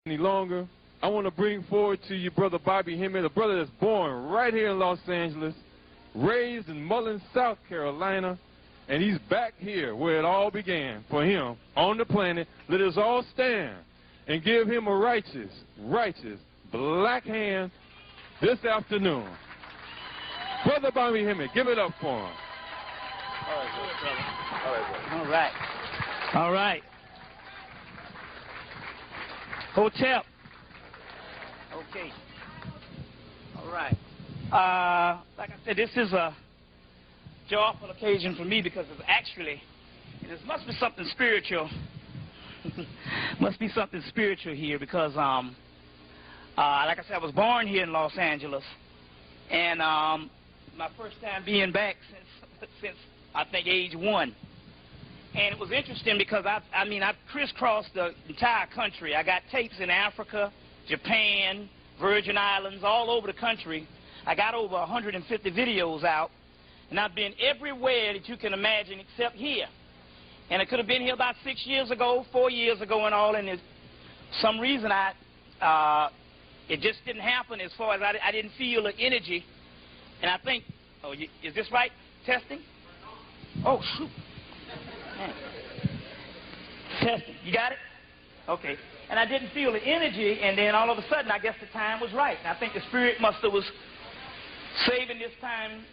any longer, I want to bring forward to you Brother Bobby Hemmitt, a brother that's born right here in Los Angeles, raised in Mullins, South Carolina, and he's back here where it all began for him on the planet. Let us all stand and give him a righteous black hand this afternoon. Brother Bobby Hemmitt, give it up for him. All right, brother. All right. All right. Hotel. Okay. All right. Like I said, this is a joyful occasion for me because it's actually, it must be something spiritual. Must be something spiritual here because, like I said, I was born here in Los Angeles, and my first time being back since I think age 1. And it was interesting because I've crisscrossed the entire country. I got tapes in Africa, Japan, Virgin Islands, all over the country. I got over 150 videos out, and I've been everywhere that you can imagine except here. And I could have been here about 6 years ago, 4 years ago and all, and some reason it just didn't happen as far as I didn't feel the energy. And I think, is this right? Testing? Oh, shoot. Man. Testing. You got it? Okay. And I didn't feel the energy, and then all of a sudden, I guess the time was right. And I think the Spirit was saving this time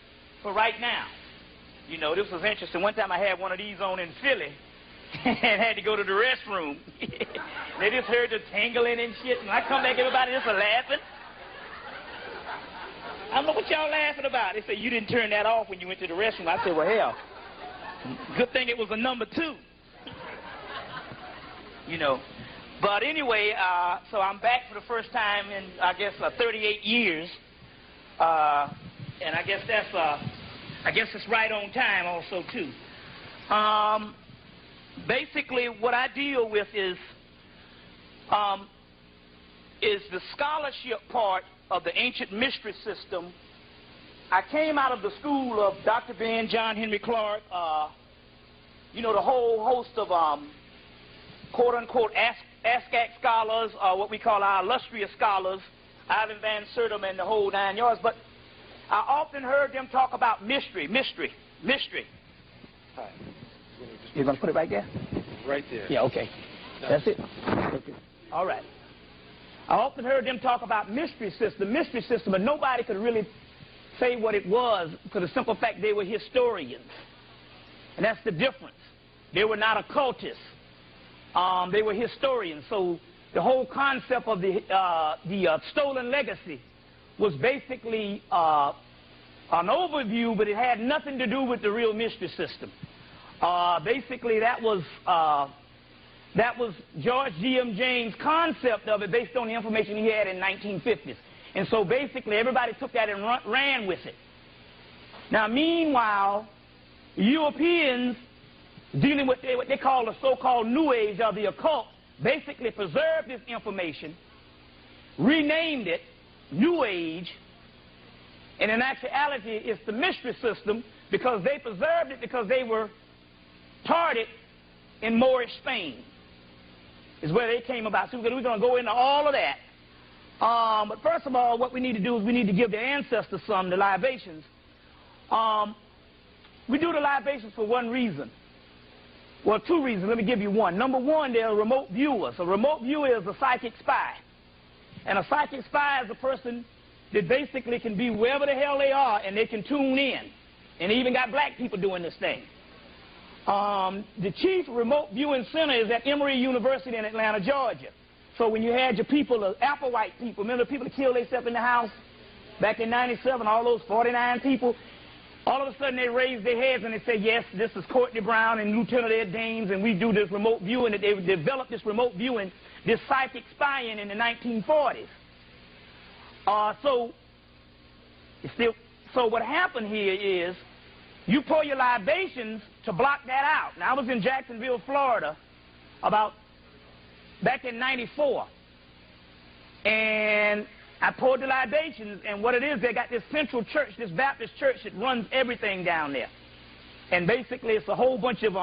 for right now. You know, this was interesting. One time I had one of these on in Philly and had to go to the restroom. They just heard the tingling and shit, and I come back, everybody just laughing. I don't know what y'all laughing about. They say, you didn't turn that off when you went to the restroom. I said, well, hell, good thing it was a number 2. You know. But anyway, so I'm back for the first time in, I guess, 38 years. And I guess it's right on time also, too. Basically, what I deal with is the scholarship part of the ancient mystery system. I came out of the school of Dr. Ben, John Henry Clark, you know, the whole host of quote-unquote ASCAC scholars, what we call our illustrious scholars, Ivan Van Sertima and the whole 9 yards. But I often heard them talk about mystery. Hi. You're going to put it right there? Right there. Yeah, okay. That's it. All right. I often heard them talk about mystery system, but nobody could really say what it was for the simple fact they were historians. And that's the difference. They were not occultists. They were historians. So the whole concept of the stolen legacy was basically an overview, but it had nothing to do with the real mystery system. Basically, that was George G.M. James' concept of it based on the information he had in 1950s. And so basically, everybody took that and ran with it. Now, meanwhile, Europeans, dealing with what they call the so-called New Age or the occult, basically preserved this information, renamed it New Age, and in actuality, it's the mystery system because they preserved it because they were targeted in Moorish Spain, is where they came about. So we're going to go into all of that. But first of all, what we need to do is we need to give the ancestors the libations. We do the libations for one reason. Well, 2 reasons. Let me give you one. Number 1, they're remote viewers. A remote viewer is a psychic spy. And a psychic spy is a person that basically can be wherever the hell they are and they can tune in. And they even got black people doing this thing. The chief remote viewing center is at Emory University in Atlanta, Georgia. So when you had your people, the Applewhite people, remember the people that killed themselves in the house back in '97, all those 49 people? All of a sudden they raised their heads and they said, yes, this is Courtney Brown and Lieutenant Ed Dames, and we do this remote viewing. That they developed this remote viewing, this psychic spying in the 1940s. So what happened here is you pour your libations to block that out. Now, I was in Jacksonville, Florida, back in '94, and I poured the libations, and what it is, they got this central church, this Baptist church that runs everything down there. And basically it's a whole bunch of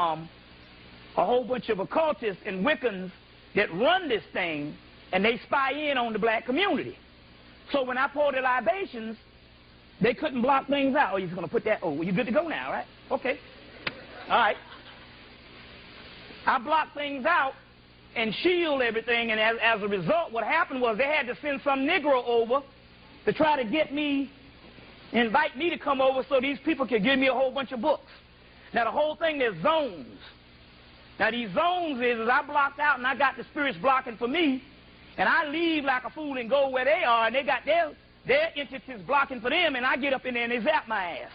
occultists and Wiccans that run this thing, and they spy in on the black community. So when I poured the libations, they couldn't block things out. Oh, you're going to put that? Oh, well, you're good to go now, right? Okay. All right. I blocked things out and shield everything, and as a result, what happened was they had to send some Negro over to try to get me, invite me to come over so these people could give me a whole bunch of books. Now, the whole thing, there's zones. Now, these zones is I blocked out, and I got the spirits blocking for me, and I leave like a fool and go where they are, and they got their entities blocking for them, and I get up in there and they zap my ass.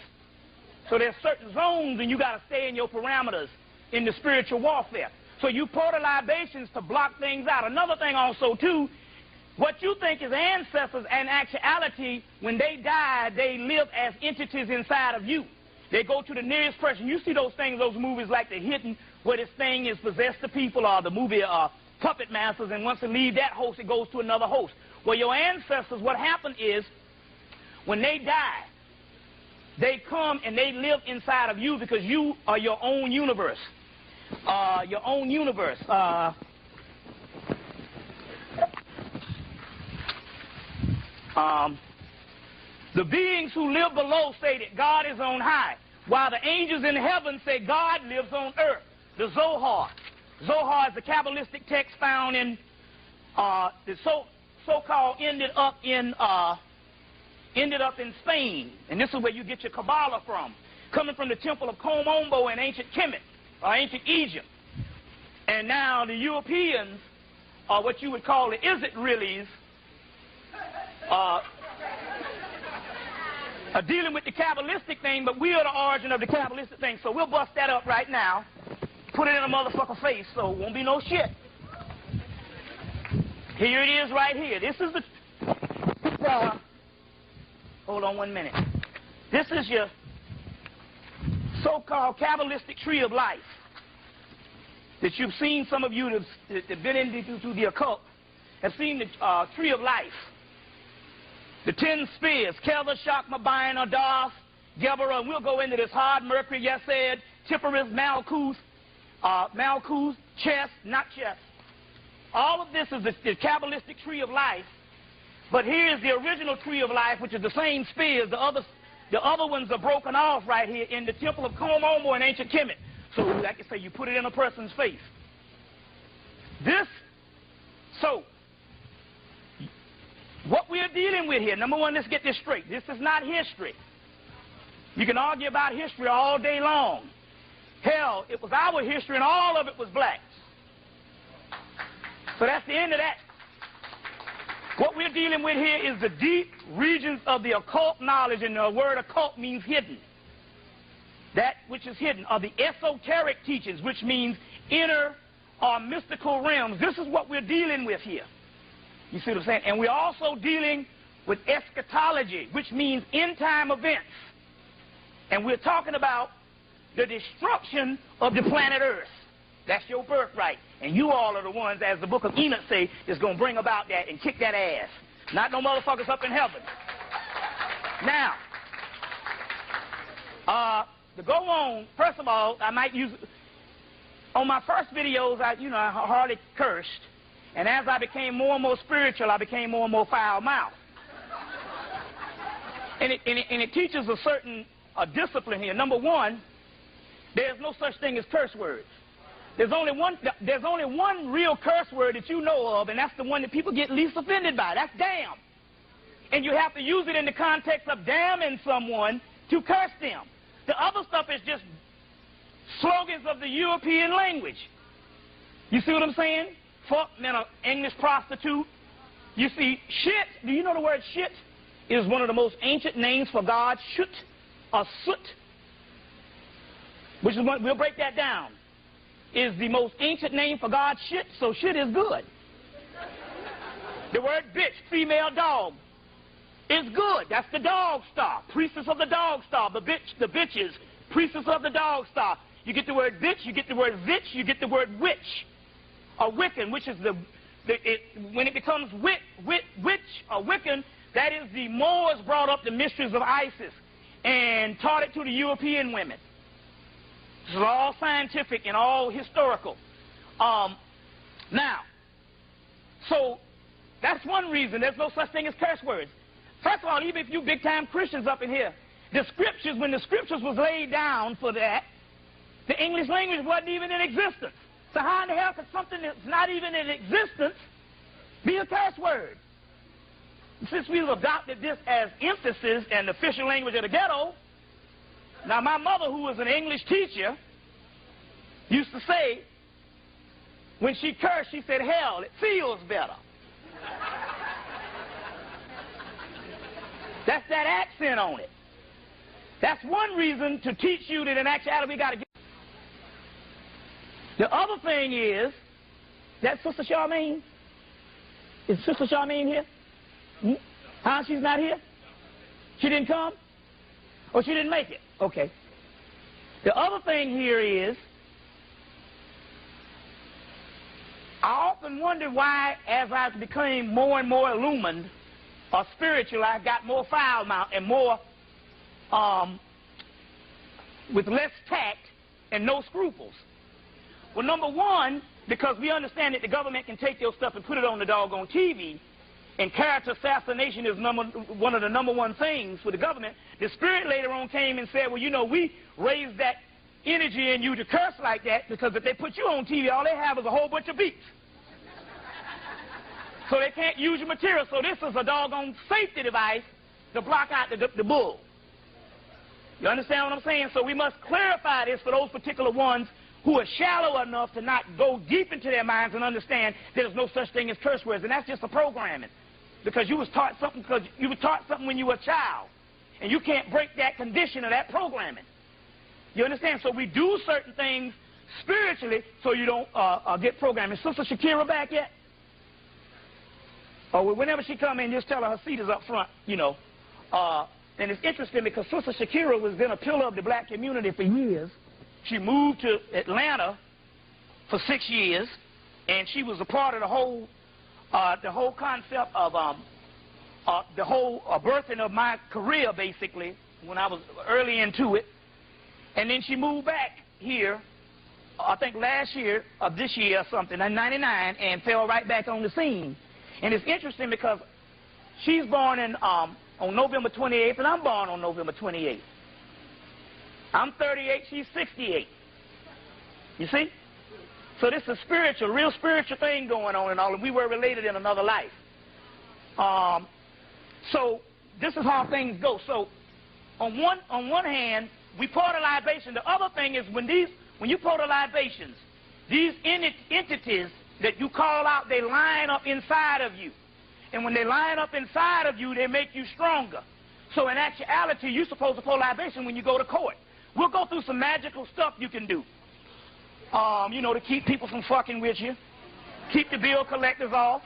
So there's certain zones, and you got to stay in your parameters in the spiritual warfare. So you pour the libations to block things out. Another thing also, too, what you think is ancestors, in actuality, when they die, they live as entities inside of you. They go to the nearest person. You see those things, those movies like The Hidden, where this thing is possessed the people, or the movie Puppet Masters, and once it leaves that host, it goes to another host. Well, your ancestors, what happened is, when they die, they come and they live inside of you because you are your own universe. Your own universe. The beings who live below say that God is on high, while the angels in heaven say God lives on earth. The Zohar. Zohar is the Kabbalistic text found in the so-called ended up in Spain, and this is where you get your Kabbalah from, coming from the temple of Kom-Ombo in ancient Kemet, or ancient Egypt. And now the Europeans, or what you would call the Israelis, are dealing with the Kabbalistic thing, but we are the origin of the Kabbalistic thing. So we'll bust that up right now, put it in a motherfucker face, so it won't be no shit. Here it is right here. This is the... hold on 1 minute. This is your so-called Kabbalistic tree of life that you've seen. Some of you that have been into the occult have seen the tree of life. The 10 spears, Kelda, Shakma, Bayan, Adas, Geberah, and we'll go into this hard Mercury, Yesed, Tipperus, Malkuth, Chess, not Chess. All of this is the Kabbalistic tree of life. But here's the original tree of life, which is the same spears. The other ones are broken off right here in the temple of Kom-Ombo in ancient Kemet. So, like I say, you put it in a person's face. So, what we're dealing with here, number one, let's get this straight. This is not history. You can argue about history all day long. Hell, it was our history, and all of it was black. So that's the end of that. What we're dealing with here is the deep regions of the occult knowledge, and the word occult means hidden. That which is hidden are the esoteric teachings, which means inner or mystical realms. This is what we're dealing with here. You see what I'm saying? And we're also dealing with eschatology, which means end-time events. And we're talking about the destruction of the planet Earth. That's your birthright. And you all are the ones, as the book of Enoch say, is going to bring about that and kick that ass. Not no motherfuckers up in heaven. Now, to go on, first of all, I might use... On my first videos, I hardly cursed. And as I became more and more spiritual, I became more and more foul-mouthed. And it teaches a certain discipline here. Number one, there's no such thing as curse words. There's only one real curse word that you know of, and that's the one that people get least offended by. That's damn. And you have to use it in the context of damning someone to curse them. The other stuff is just slogans of the European language. You see what I'm saying? Fuck, man, an English prostitute. You see, shit, do you know the word shit is one of the most ancient names for God? Shut, or soot, which is one, we'll break that down, is the most ancient name for God, shit, so shit is good. The word bitch, female dog, is good. That's the dog star, priestess of the dog star, the bitches, priestess of the dog star. You get the word bitch, you get the word vitch, you get the word witch, or Wiccan, which is when it becomes witch or Wiccan, that is the Moors brought up the mysteries of Isis and taught it to the European women. This is all scientific and all historical. Now, so That's one reason. There's no such thing as curse words. First of all, even if you big-time Christians up in here, the scriptures, when the scriptures was laid down for that, the English language wasn't even in existence. So how in the hell could something that's not even in existence be a curse word? Since we've adopted this as emphasis and the official language of the ghetto, now my mother, who was an English teacher, used to say, when she cursed, she said, hell, it feels better. That's that accent on it. That's one reason to teach you that in actuality we got to get. The other thing is, that Sister Charmaine, is Sister Charmaine here? Huh? She's not here? She didn't come? Or she didn't make it? Okay. The other thing here is, I often wonder why, as I became more and more illumined or spiritual, I got more foul mouth and more, with less tact and no scruples. Well, number one, because we understand that the government can take your stuff and put it on the doggone TV, and character assassination is one of the number one things for the government. The Spirit later on came and said, well, you know, we raised that energy in you to curse like that because if they put you on TV, all they have is a whole bunch of beats. So they can't use your material. So this is a doggone safety device to block out the bull. You understand what I'm saying? So we must clarify this for those particular ones who are shallow enough to not go deep into their minds and understand there's no such thing as curse words. And that's just a programming. Because you was taught something when you were a child. And you can't break that condition of that programming. You understand? So we do certain things spiritually so you don't get programmed. Is Sister Shakira back yet? Or whenever she come in, just tell her seat is up front, you know. And it's interesting because Sister Shakira was then a pillar of the black community for years. She moved to Atlanta for 6 years, and she was a part of the whole concept of the whole birthing of my career, basically, when I was early into it. And then she moved back here, I think last year, or this year or something, in '99, and fell right back on the scene. And it's interesting because she's born on November 28th, and I'm born on November 28th. I'm 38, she's 68. You see? So this is spiritual, real spiritual thing going on and all, and we were related in another life. So this is how things go. So on one hand, we pour the libation. The other thing is when you pour the libations, these entities that you call out, they line up inside of you. And when they line up inside of you, they make you stronger. So in actuality, you're supposed to pour libation when you go to court. We'll go through some magical stuff you can do. You know, to keep people from fucking with you. Keep the bill collectors off.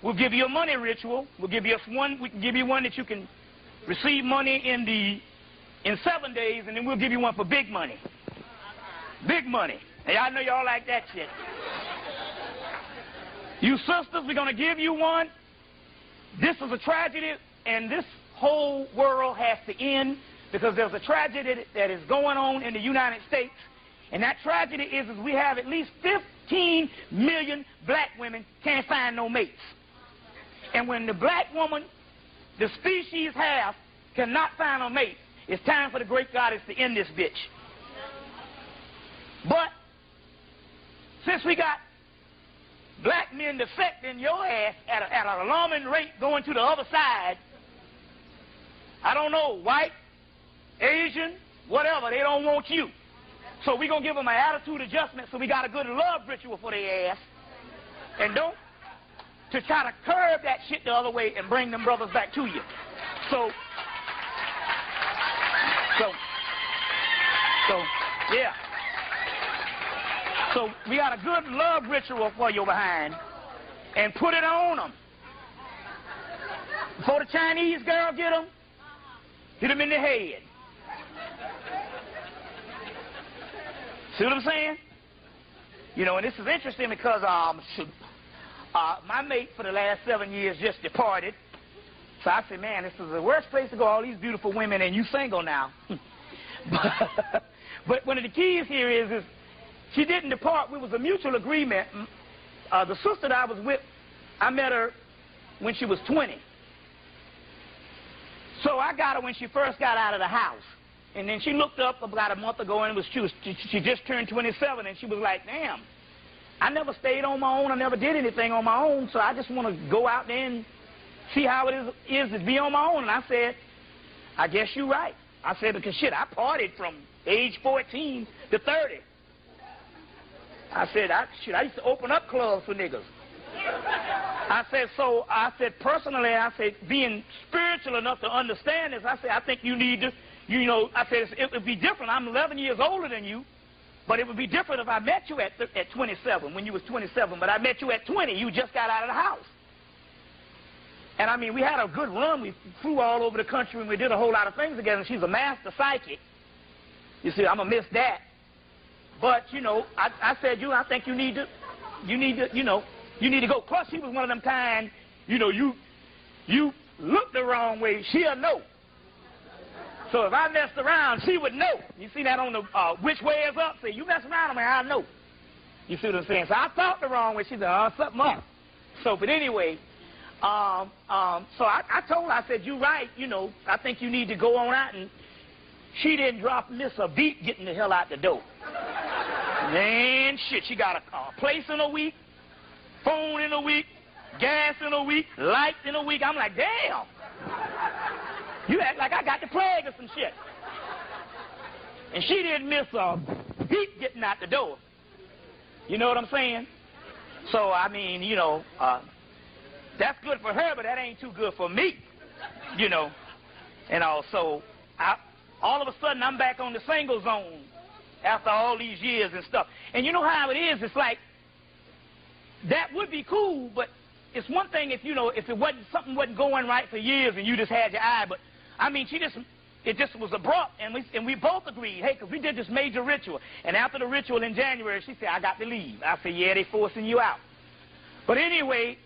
We'll give you a money ritual. We can give you one that you can receive money in 7 days, and then we'll give you one for big money. Big money. Hey, I know y'all like that shit. You sisters, we're going to give you one. This is a tragedy, and this whole world has to end because there's a tragedy that is going on in the United States, and that tragedy is we have at least 15 million black women can't find no mates. And when the black woman, the species half, cannot find a mate, it's time for the great goddess to end this bitch. But since we got black men defecting your ass at an alarming rate going to the other side, I don't know, white, Asian, whatever, they don't want you. So we're going to give them an attitude adjustment so we got a good love ritual for their ass. And don't, to try to curb that shit the other way and bring them brothers back to you. So yeah. So we got a good love ritual for you behind and put it on them. Before the Chinese girl get them, hit them in the head. See what I'm saying? You know, and this is interesting because my mate for the last 7 years just departed. So I said, man, this is the worst place to go, all these beautiful women, and you single now. But one of the keys here is she didn't depart. It was a mutual agreement. The sister that I was with I met her when she was 20. So I got her when she first got out of the house. And then she looked up about a month ago, and she just turned 27, and she was like, damn, I never stayed on my own. I never did anything on my own, so I just want to go out there and see how it is to be on my own. And I said, I guess you're right. I said, because shit, I partied from age 14 to 30. I said, I used to open up clubs for niggas. I said, personally, I said, being spiritual enough to understand this, I said, I think you need to, I said, it would be different. I'm 11 years older than you, but it would be different if I met you at 27, when you was 27, but I met you at 20. You just got out of the house. And, I mean, we had a good run. We flew all over the country, and we did a whole lot of things together. She's a master psychic. You see, I'm going to miss that. But, I said, I think you need to go. Plus, she was one of them kind, you look the wrong way, she'll know. So if I messed around, she would know. You see that on the which way is up? Say, you mess around, I'll know. You see what I'm saying? So I thought the wrong way. She said, something up. So, but anyway, so I told her, I said, you're right, I think you need to go on out. And she didn't miss a beat getting the hell out the door. Man, shit, she got a place in a week, phone in a week, gas in a week, lights in a week. I'm like, damn. You act like I got the plague or some shit. And she didn't miss a beat getting out the door. You know what I'm saying? So, I mean, that's good for her, but that ain't too good for me. And also, all of a sudden, I'm back on the single zone after all these years and stuff. And you know how it is? It's like, that would be cool, but it's one thing if, if something wasn't going right for years and you just had your eye, but, I mean, it just was abrupt, and we both agreed, hey, because we did this major ritual. And after the ritual in January, she said, I got to leave. I said, yeah, they forcing you out. But anyway,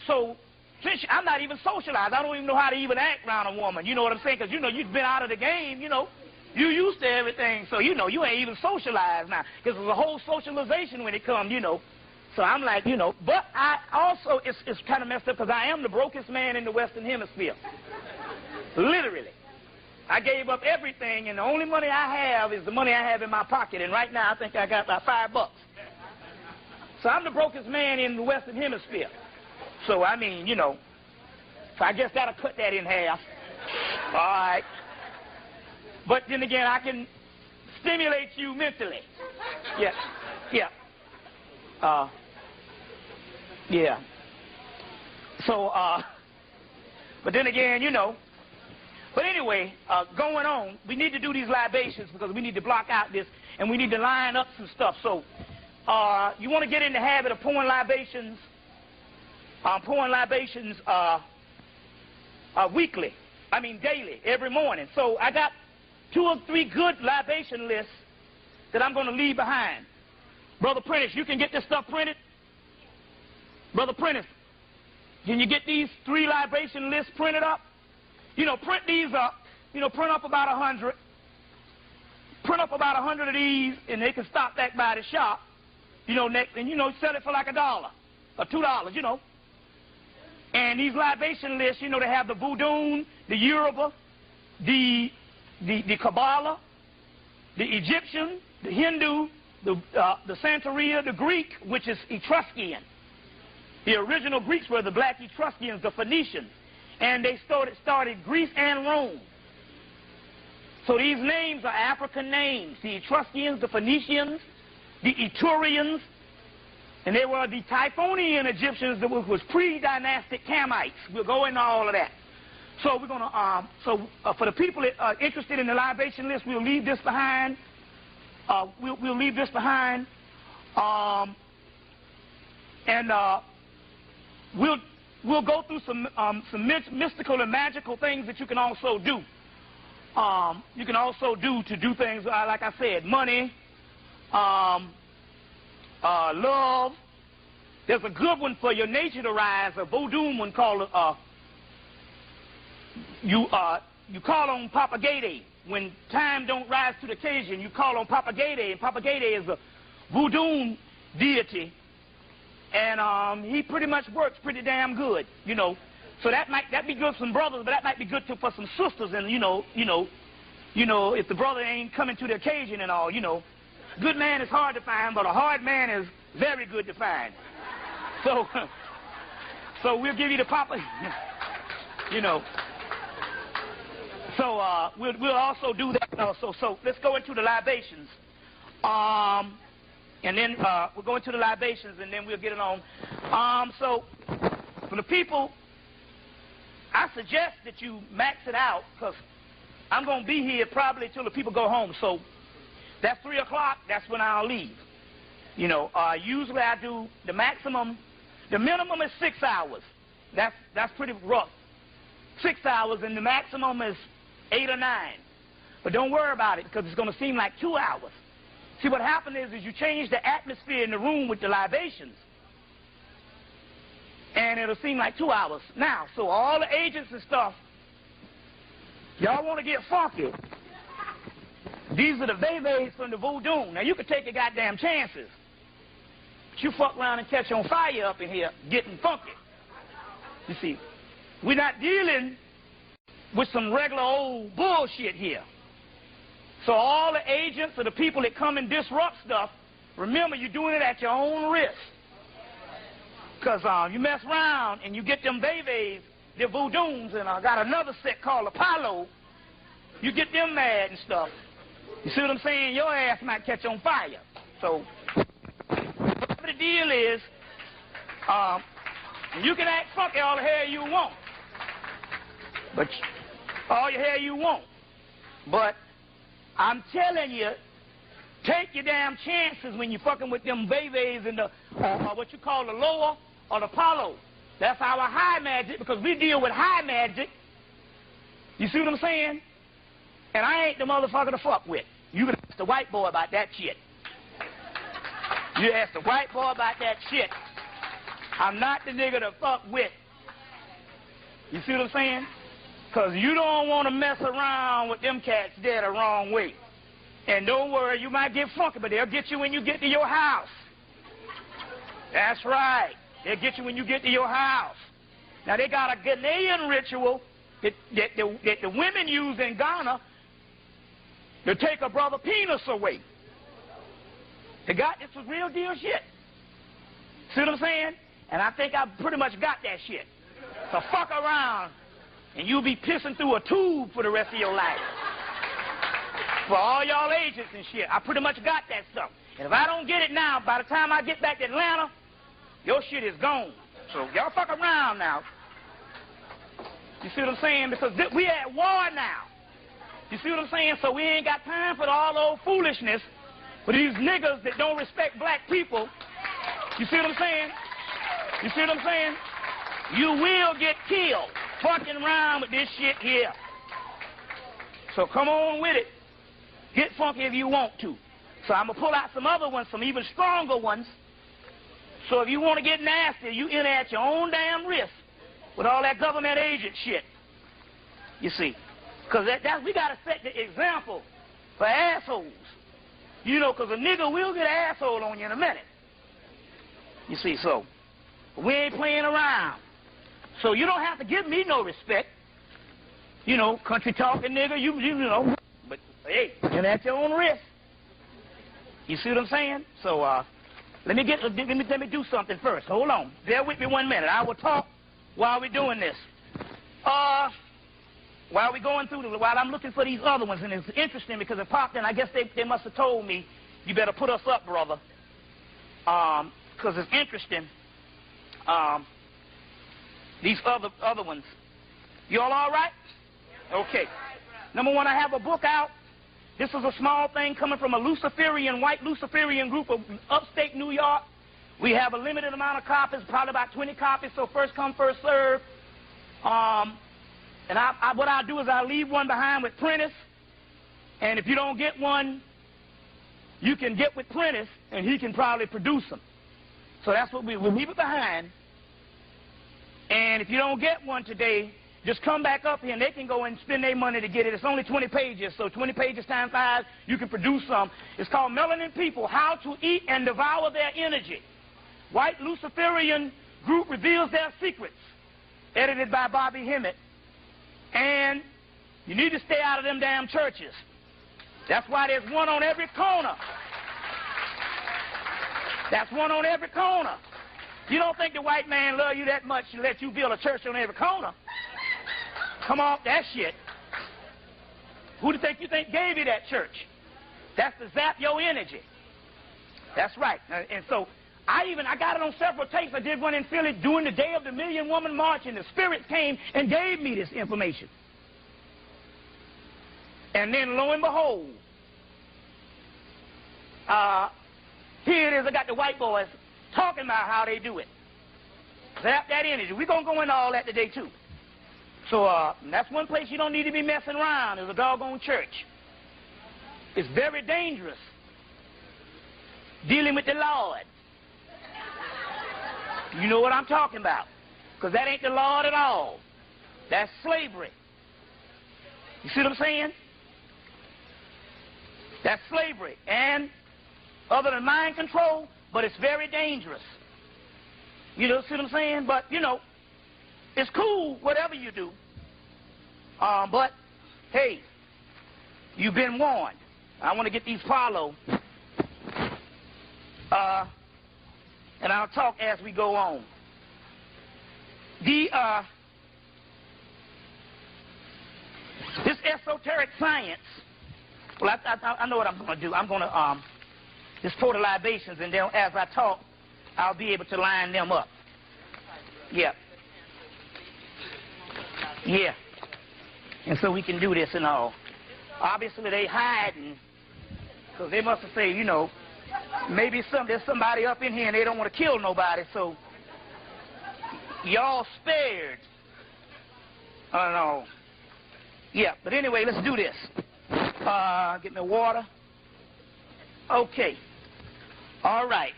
so, since I'm not even socialized, I don't even know how to even act around a woman, you know what I'm saying? Because, you've been out of the game, you used to everything, so, you ain't even socialized now. Because there's a whole socialization when it comes, So I'm like, but I also, it's kind of messed up because I am the brokest man in the Western Hemisphere. Literally. I gave up everything, and the only money I have is the money I have in my pocket, and right now I think I got about $5. So I'm the brokest man in the Western Hemisphere. So, I mean, so I guess that'll cut that in half. All right. But then again, I can stimulate you mentally. Yeah. Yeah. Yeah. So, but then again, But anyway, going on, we need to do these libations because we need to block out this, and we need to line up some stuff. So, you want to get in the habit of pouring libations weekly. I mean daily, every morning. So I got 2 or 3 good libation lists that I'm going to leave behind. Brother Prentice, you can get this stuff printed? Brother Prentice, can you get these 3 libation lists printed up? Print these up. Print up about 100. Print up about 100 of these, and they can stop back by the shop. Next, and sell it for like $1 or $2. And these libation lists, they have the Voodoo, the Yoruba, the Kabbalah, the Egyptian, the Hindu, the Santeria, the Greek, which is Etruscan. The original Greeks were the black Etruscans, the Phoenicians. And they started Greece and Rome. So these names are African names. The Etruscans, the Phoenicians, the Eturians, and they were the Typhonian Egyptians that was pre-dynastic Kamites. We'll go into all of that. So we're going to, for the people that are interested in the libation list, we'll leave this behind. We'll leave this behind. We'll go through some mystical and magical things that you can also do. You can also do things, like I said, money, love. There's a good one for your nature to rise, a voodoo one called, you call on Papa Gede. When time don't rise to the occasion, you call on Papa Gede, and Papa Gede is a voodoo deity And he pretty much works pretty damn good, you know. So that be good for some brothers, but that might be good for some sisters. And you know, if the brother ain't coming to the occasion and all, you know. Good man is hard to find, but a hard man is very good to find. So, so we'll give you the proper, you know. So we'll also do that also. So let's go into the libations. And then we'll go into the libations, and then we'll get it on. So for the people, I suggest that you max it out, because I'm going to be here probably till the people go home. So that's 3 o'clock. That's when I'll leave. You know, usually I do the maximum. The minimum is 6 hours. That's pretty rough. 6 hours, and the maximum is 8 or 9. But don't worry about it, because it's going to seem like 2 hours. See, what happened is you change the atmosphere in the room with the libations, and it'll seem like 2 hours. Now, so all the agents and stuff, y'all want to get funky. These are the babies from the voodoo. Now, you can take your goddamn chances. But you fuck around and catch on fire up in here getting funky. You see, we're not dealing with some regular old bullshit here. So all the agents or the people that come and disrupt stuff, remember, you're doing it at your own risk. Because you mess around and you get them babies, they're voodoos, and I got another set called Apollo. You get them mad and stuff. You see what I'm saying? Your ass might catch on fire. So the deal is, you can act funky all the hell you want. But all your hair you want. But I'm telling you, take your damn chances when you're fucking with them babies and the what you call the lower or the Apollo. That's our high magic, because we deal with high magic. You see what I'm saying? And I ain't the motherfucker to fuck with. You can ask the white boy about that shit. You ask the white boy about that shit. I'm not the nigga to fuck with. You see what I'm saying? Because you don't want to mess around with them cats there the wrong way. And don't worry, you might get funky, but they'll get you when you get to your house. That's right. They'll get you when you get to your house. Now, they got a Ghanaian ritual that the women use in Ghana to take a brother penis away. This is real deal shit. See what I'm saying? And I think I pretty much got that shit. So fuck around, and you'll be pissing through a tube for the rest of your life. For all y'all agents and shit, I pretty much got that stuff. And if I don't get it now, by the time I get back to Atlanta, your shit is gone. So y'all fuck around now. You see what I'm saying? Because we at war now. You see what I'm saying? So we ain't got time for all old foolishness for these niggas that don't respect black people. You see what I'm saying? You see what I'm saying? You will get killed fucking around with this shit here. So come on with it. Get funky if you want to. So I'm going to pull out some other ones, some even stronger ones. So if you want to get nasty, you in at your own damn risk with all that government agent shit. You see. Because we got to set the example for assholes. You know, because a nigga will get an asshole on you in a minute. You see, so we ain't playing around. So you don't have to give me no respect. You know, country talking nigga, you know. But, hey, you're at your own risk. You see what I'm saying? So, let me do something first. Hold on. Bear with me 1 minute. I will talk while we're doing this. While we're going through this, while I'm looking for these other ones, and it's interesting because it popped in. I guess they must have told me, you better put us up, brother. Because it's interesting. These other ones. You all right? Okay. Number one, I have a book out. This is a small thing coming from a white Luciferian group of upstate New York. We have a limited amount of copies, probably about 20 copies, so first come, first serve. And what I'll do is I'll leave one behind with Prentice. And if you don't get one, you can get with Prentice, and he can probably produce them. So that's what we'll leave it behind. And if you don't get one today, just come back up here, and they can go and spend their money to get it. It's only 20 pages, so 20 pages times 5, you can produce some. It's called Melanin People, How to Eat and Devour Their Energy. White Luciferian Group Reveals Their Secrets, edited by Bobby Hemmett. And you need to stay out of them damn churches. That's why there's one on every corner. That's one on every corner. You don't think the white man love you that much to let you build a church on every corner? Come off that shit. Who do you think gave you that church? That's to zap your energy. That's right. And so I got it on several tapes. I did one in Philly during the day of the Million Woman March, and the spirits came and gave me this information. And then lo and behold, here it is. I got the white boys talking about how they do it. Zap that energy. We're going to go into all that today, too. So that's one place you don't need to be messing around, is a doggone church. It's very dangerous dealing with the Lord. You know what I'm talking about. Because that ain't the Lord at all. That's slavery. You see what I'm saying? That's slavery. And other than mind control, but it's very dangerous. You know, see what I'm saying? But, you know, it's cool, whatever you do. But, hey, you've been warned. I want to get these follow. And I'll talk as we go on. This esoteric science, well, I know what I'm going to do. I'm going to just pour the libations, and then as I talk, I'll be able to line them up. Yeah. Yeah. And so we can do this and all. Obviously, they hiding, because they must have said, you know, maybe there's somebody up in here and they don't want to kill nobody, so y'all spared. I don't know. Yeah, but anyway, let's do this. Get me water. Okay. All right.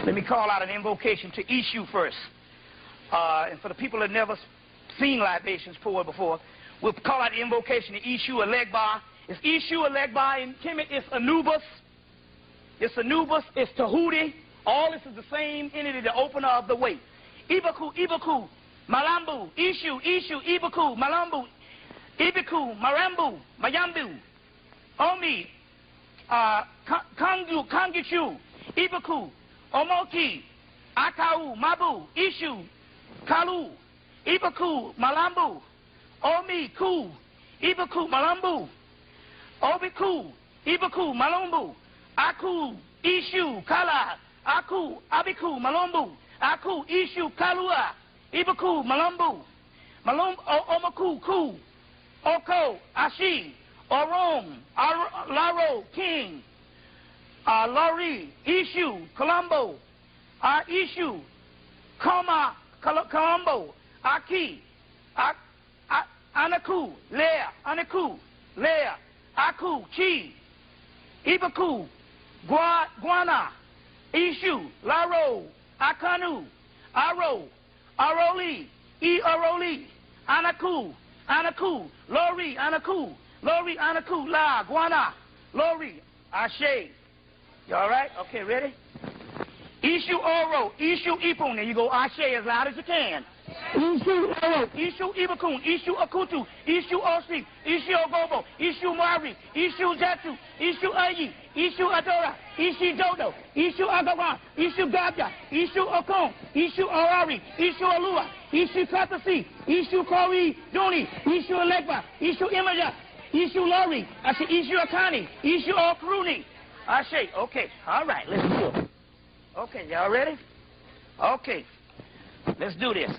Let me call out an invocation to Ishu first. And for the people that never seen libations poured before, we'll call out the invocation to Ishu Elegba. It's Ishu Elegba in Kemet. It's Anubis. It's Anubis. It's Tahuti. All this is the same entity, the opener of the way. Ibaku, Ibaku, Malambu, Ishu, Ishu, Ibaku, Malambu, Ibiku, Marambu, Mayambu, Omi, Kangichu, Ibaku, Omoki, Akau, Mabu, Ishu, Kalu, Ibaku, Malambu, Omi, Ku, Ibaku, Malambu, Obiku, Ibaku, Malumbu, Aku, Ishu, Kala, Aku, Abiku, Malumbu, Aku, Ishu, Kalua, Ibaku, Malumbu, Malum, Omaku, Ku, Oko, Ashi, Orom, Laro, King, Lori, Ishu, Colombo, Ishu, Koma, Colombo, Aki, Anaku, Lea, Anaku, Lea, Aku, Chi, Ibaku, Guana, Ishu, Laro, Akanu, Aro, Aroli, Aroli, Anaku, Anaku, Lori, Anaku, Lori, Anaku, La, Guana, Lori, Ashe. You all right? Okay, ready? Ishu Oro, Ishu Ipun. There you go, Ashe as loud as you can. Ishu Oro, Ishu Ibakun, Ishu Akutu, Ishu Osi, Ishu Ogobo, Ishu Mari, Ishu Jatu, Ishu Ayi, Ishu Adora, Ishu Dodo, Ishu Agawan, Ishu Gabya, Ishu Okon, Ishu Orari, Ishu Alua, Ishu Katasi, Ishu Kori Doni, Ishu Elegba, Ishu Imaja, Ishu Lori, I say Ishu Akani, Ishu Okruni. I say, okay, all right, let's do it. Okay, y'all ready? Okay, let's do this.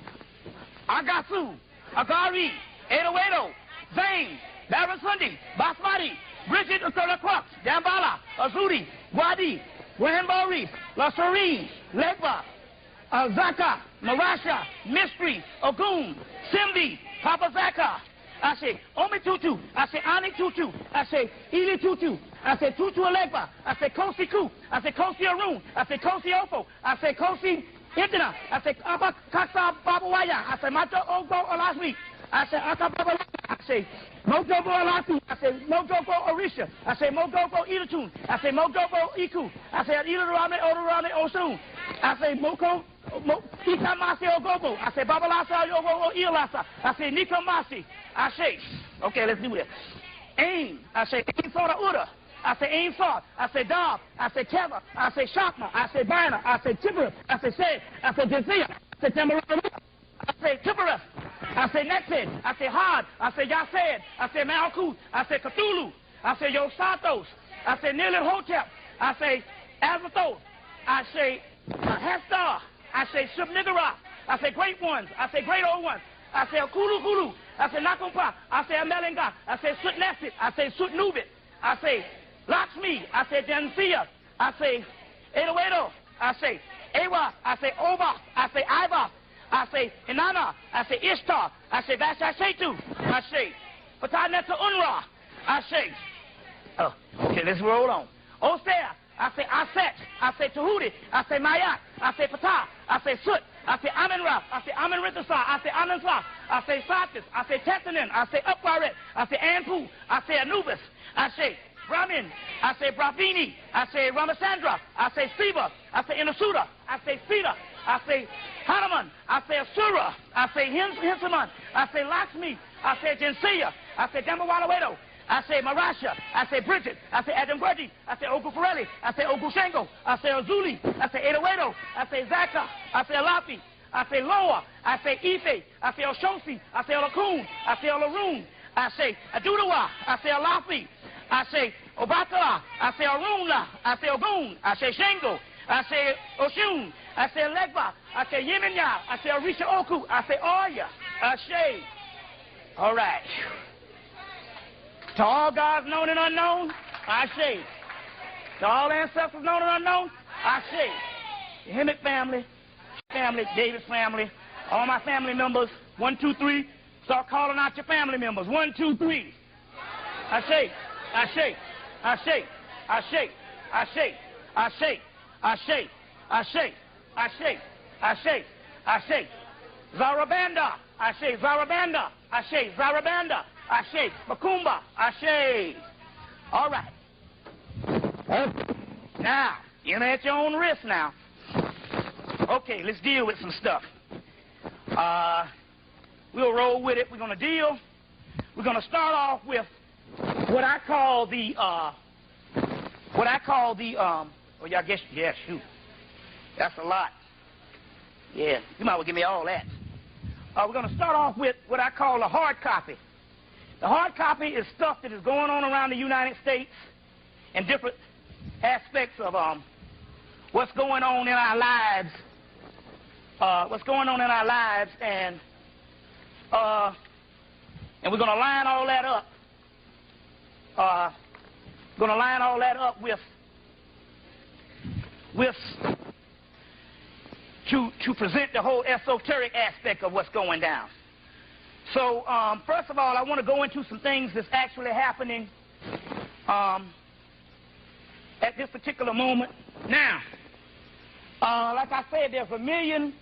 Agasu, Agari, Edo, Zane, Barasundi, Basmati, Bridget Uttaraquax, Dambala, Azuri, Wadi, Wahanbari, La Serene, Legba, Zaka, Marasha, Mystery, Ogun, Simbi, Papa Zaka. I say, Omi Tutu. I say, Ani Tutu. I say, Ili Tutu. I say, Tutu Alegba. I say, Kosi Ku. I say, Kosi Arun. I say, Kosi Ofo. I say, Kosi Intina. I say, Abba Kasa Babawaya. I say, Mato Ogo Olasmi. I say, Aka Babawaya. I say Mogoko Alatu. I say Mogoko Orisha. I say Mogoko Ilatun. I say Mogoko Iku. I say Ilarame Orame Osun. I say Moko Ikamasi Ogogo. I say Babalasa Yogo Ilasa. I say Nikamasi. I say, okay, let's do this. Aim. I say Aim Soda Uda. I say Aim Salt. I say Dab. I say Keva. I say Shakma. I say Bina. I say Tibber. I say Say. I say Jizia. I say Tamarama. I say Tibberus. I say Nexid. I say Had. I say Yased. I say Malkut. I say Cthulhu. I say Yosatos. I say Nilin Hotep. I say Azathoth. I say Hestar. I say Subnigara. I say Great Ones. I say Great Old Ones. I say Kulu Kulu. I say Nakumpa. I say Amelinga. I say Sutnesit. I say Sutnubit. I say Lakshmi. I say Jansia. I say Edoedo. I say Ewa. I say Oba. I say Iva. I say Inanna. I say Ishtar. I say Vashashetu. I say Pataneta Unra. I say, okay, let's roll on. Osea. I say Aset. I say Tahudi. I say Mayat. I say Patah. I say Sut. I say Amenra. I say Amenrithasa. I say Anansla. I say Satis. I say Tetanin. I say Upwaret. I say Anpu. I say Anubis. I say Brahmin. I say Bravini. I say Ramasandra. I say Siva. I say Inasuda. I say Sita. I say Hanuman. I say Asura. I say Hinsaman. I say Lakshmi. I say Jinsia. I say Dambawalawedo. I say Marasha. I say Bridget. I say Adam Gwerdi. I say Ogufarelli. I say Ogushengo. I say Ozuli. I say Edoedo. I say Zaka. I say Alapi. I say Loa. I say Ife. I say Oshosi. I say Olakun. I say Olaroon. I say Adudawa. I say Alafi. I say Obatala. I say Aruna. I say Ogun. I say Shango. I say Oshun. I say Legba. I say Yemenya. I say Orisha Oku. I say Oya. I say. All right. To all gods known and unknown, I say. To all ancestors known and unknown, I say. The Hemic family, Davis family, all my family members, 1, 2, 3. Start calling out your family members. 1, 2, 3. I say. I say. I say. I say. I say. I say. I say. I say. I say. I say. I say. Zarabanda. I say Zarabanda. I say Zarabanda. I say Makumba. I say. All right. Now, you're at your own risk now. Okay, let's deal with some stuff. We'll roll with it. We're going to deal. We're going to start off with what I call the, well, yeah, I guess, yeah, shoot. That's a lot. Yeah, you might as well give me all that. We're going to start off with what I call the hard copy. The hard copy is stuff that is going on around the United States and different aspects of what's going on in our lives. And we're going to line all that up. To present the whole esoteric aspect of what's going down. So, first of all, I want to go into some things that's actually happening at this particular moment. Now, like I said, there's a million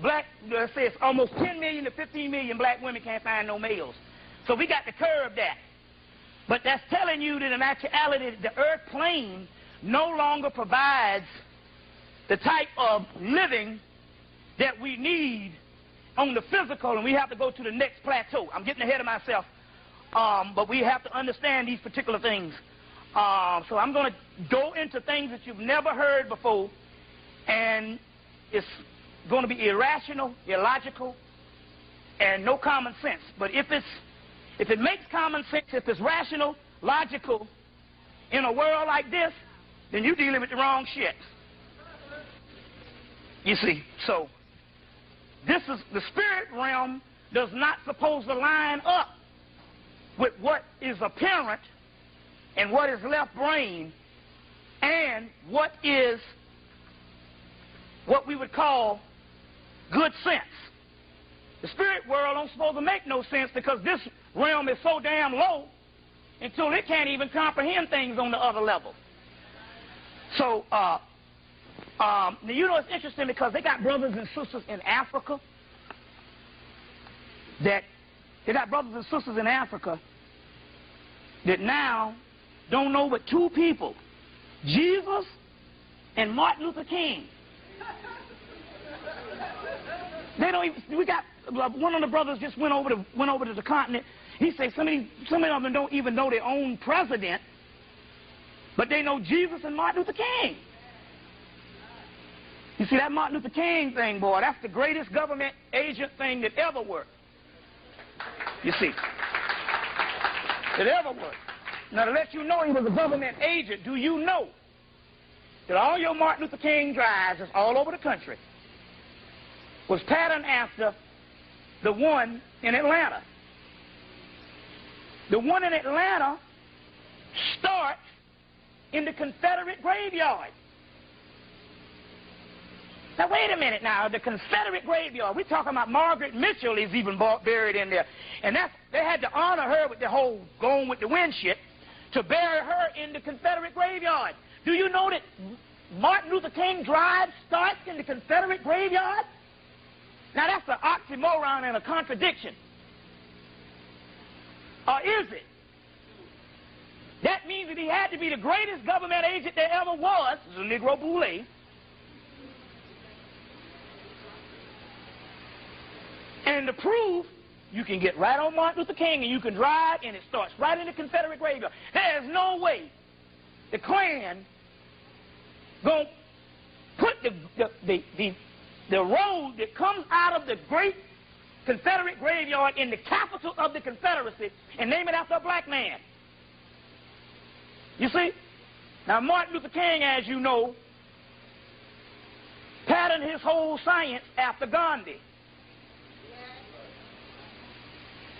black, let's say it's almost 10 million to 15 million black women can't find no males. So we got to curb that. But that's telling you that in actuality, the earth plane no longer provides the type of living that we need on the physical, and we have to go to the next plateau. I'm getting ahead of myself, but we have to understand these particular things. So I'm going to go into things that you've never heard before, and it's going to be irrational, illogical, and no common sense. But if it makes common sense, if it's rational, logical, in a world like this, then you're dealing with the wrong shit. You see, so this is the spirit realm does not supposed to line up with what is apparent and what is left brain and what is what we would call good sense. The spirit world don't supposed to make no sense because this realm is so damn low until it can't even comprehend things on the other level. So, now, you know, it's interesting because they got brothers and sisters in Africa that They got brothers and sisters in Africa that now don't know but two people, Jesus and Martin Luther King. They don't even, we got, one of the brothers just went over to the continent. He said some of them don't even know their own president, but they know Jesus and Martin Luther King. You see, that Martin Luther King thing, boy, that's the greatest government agent thing that ever worked. You see, that ever worked. Now, to let you know he was a government agent, do you know that all your Martin Luther King drives that's all over the country was patterned after the one in Atlanta? The one in Atlanta starts in the Confederate graveyard. Now, wait a minute now. The Confederate graveyard, we're talking about Margaret Mitchell is even buried in there. And they had to honor her with the whole going with the wind shit to bury her in the Confederate graveyard. Do you know that Martin Luther King Drive starts in the Confederate graveyard? Now, that's an oxymoron and a contradiction. Or is it? That means that he had to be the greatest government agent there ever was, the Negro Boule. And to prove, you can get right on Martin Luther King and you can drive and it starts right in the Confederate graveyard. There's no way the Klan going to put the road that comes out of the great Confederate graveyard in the capital of the Confederacy and name it after a black man. You see? Now, Martin Luther King, as you know, patterned his whole science after Gandhi.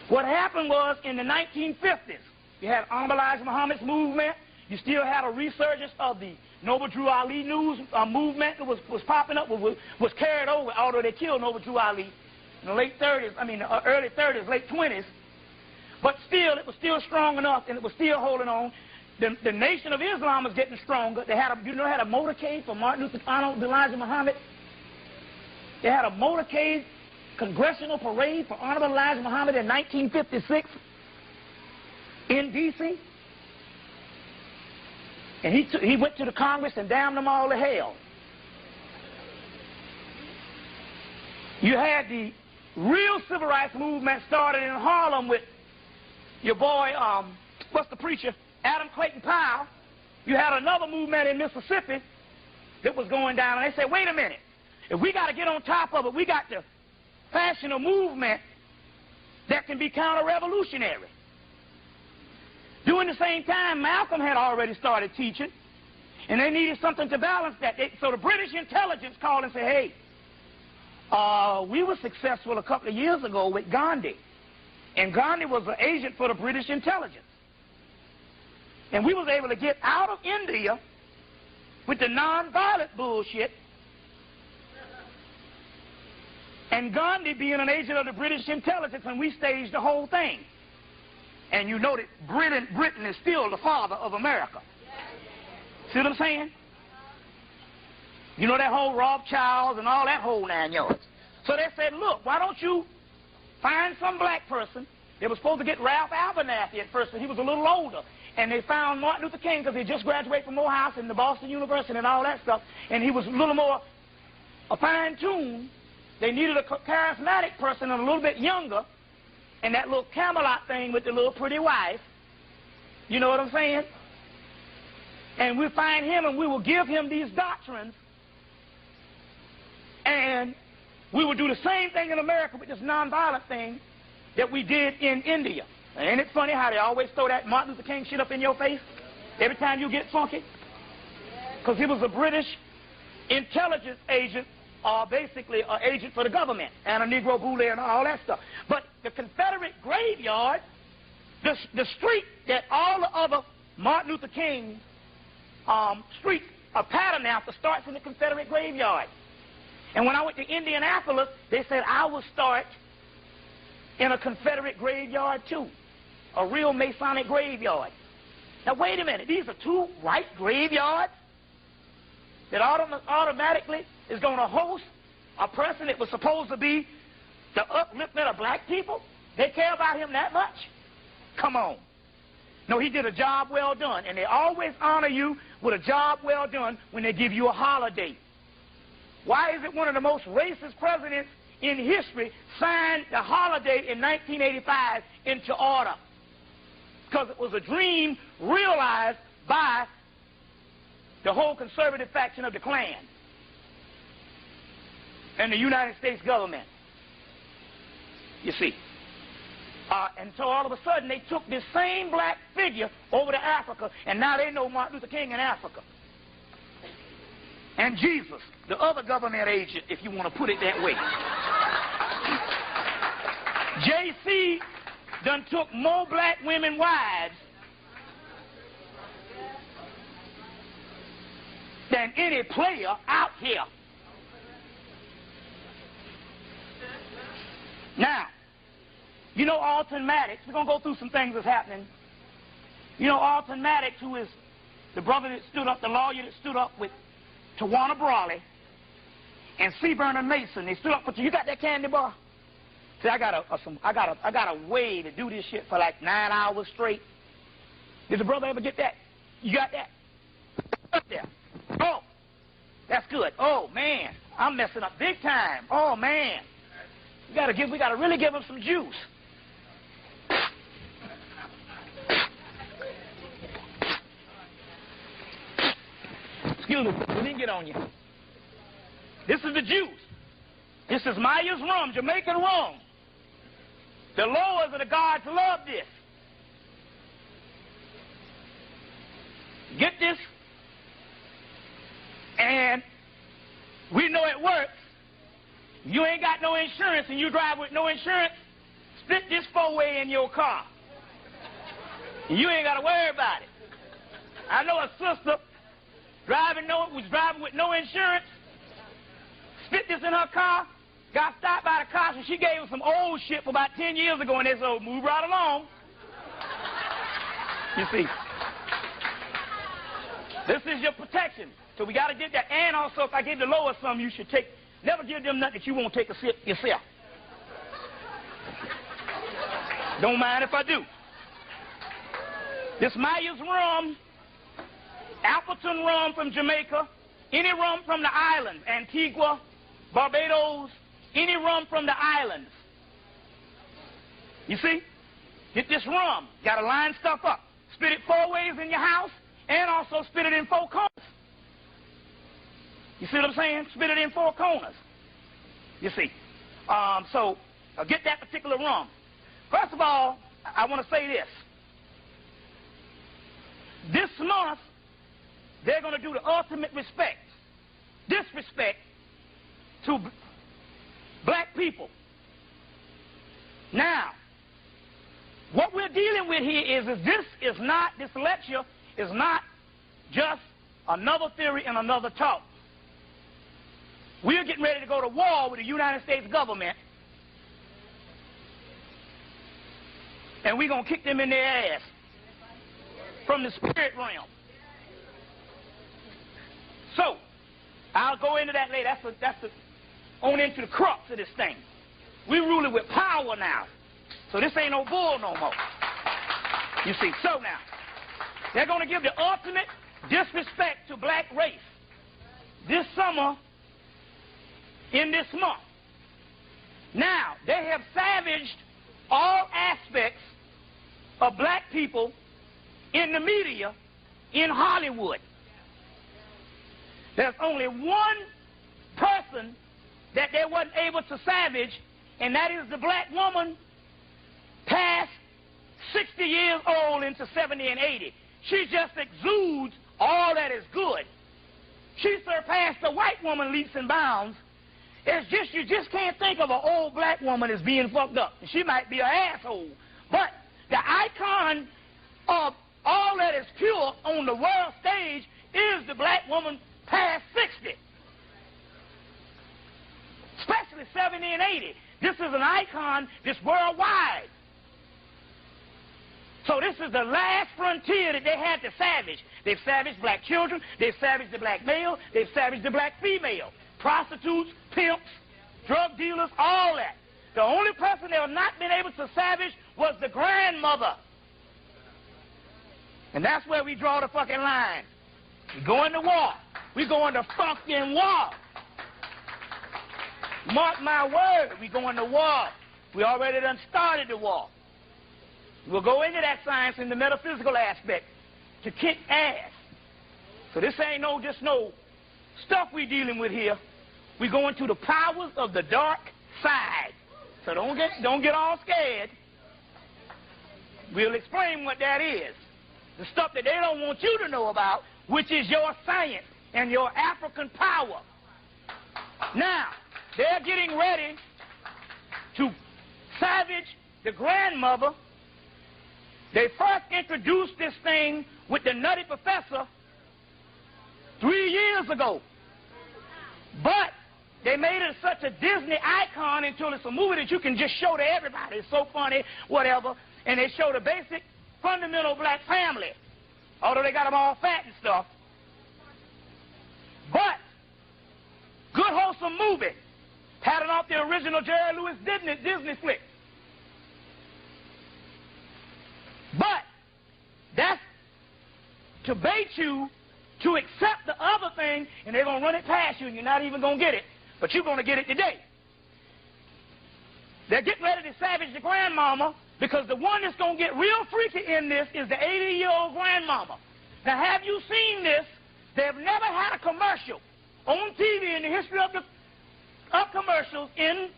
What happened was, in the 1950s, you had Honorable Elijah Muhammad's movement. You still had a resurgence of the Noble Drew Ali movement that was popping up, was carried over, although they killed Noble Drew Ali in the late 30s, early 30s, late 20s. But still, it was still strong enough, and it was still holding on. The Nation of Islam was getting stronger. They had they had a motorcade for Martin Luther King, Elijah Muhammad. They had a motorcade congressional parade for Honorable Elijah Muhammad in 1956 in D.C. And he went to the Congress and damned them all to hell. You had the real civil rights movement started in Harlem with your boy, what's the preacher, Adam Clayton Powell. You had another movement in Mississippi that was going down, and they said, wait a minute, if we got to get on top of it, we got to fashion a movement that can be counter-revolutionary. During the same time, Malcolm had already started teaching, and they needed something to balance that. So the British intelligence called and said, hey, we were successful a couple of years ago with Gandhi, and Gandhi was an agent for the British intelligence. And we was able to get out of India with the nonviolent bullshit, and Gandhi being an agent of the British intelligence, and we staged the whole thing. And you know that Britain is still the father of America. See what I'm saying? You know that whole Rothschilds and all that whole 9 yards. So they said, look, why don't you find some black person? They were supposed to get Ralph Abernathy at first, but he was a little older. And they found Martin Luther King because he just graduated from Morehouse and the Boston University and all that stuff. And he was a little more fine-tuned. They needed a charismatic person and a little bit younger. And that little Camelot thing with the little pretty wife. You know what I'm saying? And we'll find him and we will give him these doctrines. And we will do the same thing in America with this nonviolent thing that we did in India. And ain't it funny how they always throw that Martin Luther King shit up in your face every time you get funky? Because he was a British intelligence agent, basically an agent for the government, and a Negro Boule and all that stuff. But the Confederate graveyard, the street that all the other Martin Luther King streets are patterned after starts in the Confederate graveyard. And when I went to Indianapolis, they said I would start in a Confederate graveyard too, a real Masonic graveyard. Now wait a minute, these are two white graveyards that automatically is going to host a person that was supposed to be the upliftment of black people? They care about him that much? Come on. No, he did a job well done, and they always honor you with a job well done when they give you a holiday. Why is it one of the most racist presidents in history signed the holiday in 1985 into order? Because it was a dream realized by the whole conservative faction of the Klan and the United States government. You see. And so all of a sudden they took this same black figure over to Africa, and now they know Martin Luther King in Africa. And Jesus, the other government agent, if you want to put it that way. JC done took more black women wives than any player out here. Now, you know Alton Maddox. We're going to go through some things that's happening. You know Alton Maddox, who is the brother that stood up, the lawyer that stood up with Tawana Brawley and C. Vernon Mason. They stood up for you. Got that candy bar? See, I got a way to do this shit for like 9 hours straight. Did the brother ever get that? You got that? Up there. Oh, that's good. Oh man, I'm messing up big time. Oh man, we gotta really give him some juice. Excuse me, we didn't get on you. This is the juice. This is Myers rum, Jamaican rum. The lowers of the gods love this. Get this? And we know it works. You ain't got no insurance and you drive with no insurance, split this four-way in your car. You ain't got to worry about it. I know a sister was driving with no insurance, split this in her car, got stopped by the cops, and she gave him some old shit for about 10 years ago, and they said, oh, move right along. You see. This is your protection. So we got to get that. And also, if I give the lower some, you should take. Never give them nothing that you won't take a sip yourself. Don't mind if I do. This Myers rum, Appleton rum from Jamaica, any rum from the islands, Antigua, Barbados, any rum from the islands. You see? Get this rum. Got to line stuff up. Spit it 4 ways in your house, and also spit it in 4 corners. You see what I'm saying? Spit it in 4 corners. You see. So get that particular rum. First of all, I want to say this. This month, they're going to do the ultimate disrespect to black people. Now, what we're dealing with here is this lecture is not just another theory and another talk. We're getting ready to go to war with the United States government, and we're going to kick them in their ass from the spirit realm. So, I'll go into that later. That's on into the crux of this thing. We're ruling with power now. So this ain't no bull no more. You see, so now, they're going to give the ultimate disrespect to black race this summer in this month. Now, they have savaged all aspects of black people in the media in Hollywood. There's only one person that they wasn't able to savage, and that is the black woman past 60 years old into 70 and 80. She just exudes all that is good. She surpassed the white woman leaps and bounds. It's just, you just can't think of an old black woman as being fucked up. She might be an asshole. But the icon of all that is pure on the world stage is the black woman past 60. Especially 70 and 80. This is an icon that's worldwide. So this is the last frontier that they had to savage. They've savaged black children. They've savaged the black male. They've savaged the black female. Prostitutes, pimps, drug dealers, all that. The only person they have not been able to savage was the grandmother. And that's where we draw the fucking line. We go into war. We go into fucking war. Mark my word, we go into war. We already done started the war. We'll go into that science in the metaphysical aspect to kick ass. So this ain't just no stuff we dealing with here. We go into the powers of the dark side. So don't get all scared. We'll explain what that is. The stuff that they don't want you to know about, which is your science and your African power. Now, they're getting ready to savage the grandmother. They first introduced this thing with the Nutty Professor 3 years ago. But they made it such a Disney icon until it's a movie that you can just show to everybody. It's so funny, whatever. And they show the basic, fundamental black family, although they got them all fat and stuff. But, good, wholesome movie, patterned off the original Jerry Lewis Disney flick. But, that's to bait you to accept the other thing, and they're going to run it past you, and you're not even going to get it. But you're going to get it today. They're getting ready to savage the grandmama, because the one that's going to get real freaky in this is the 80-year-old grandmama. Now, have you seen this? They've never had a commercial on TV in the history of commercials in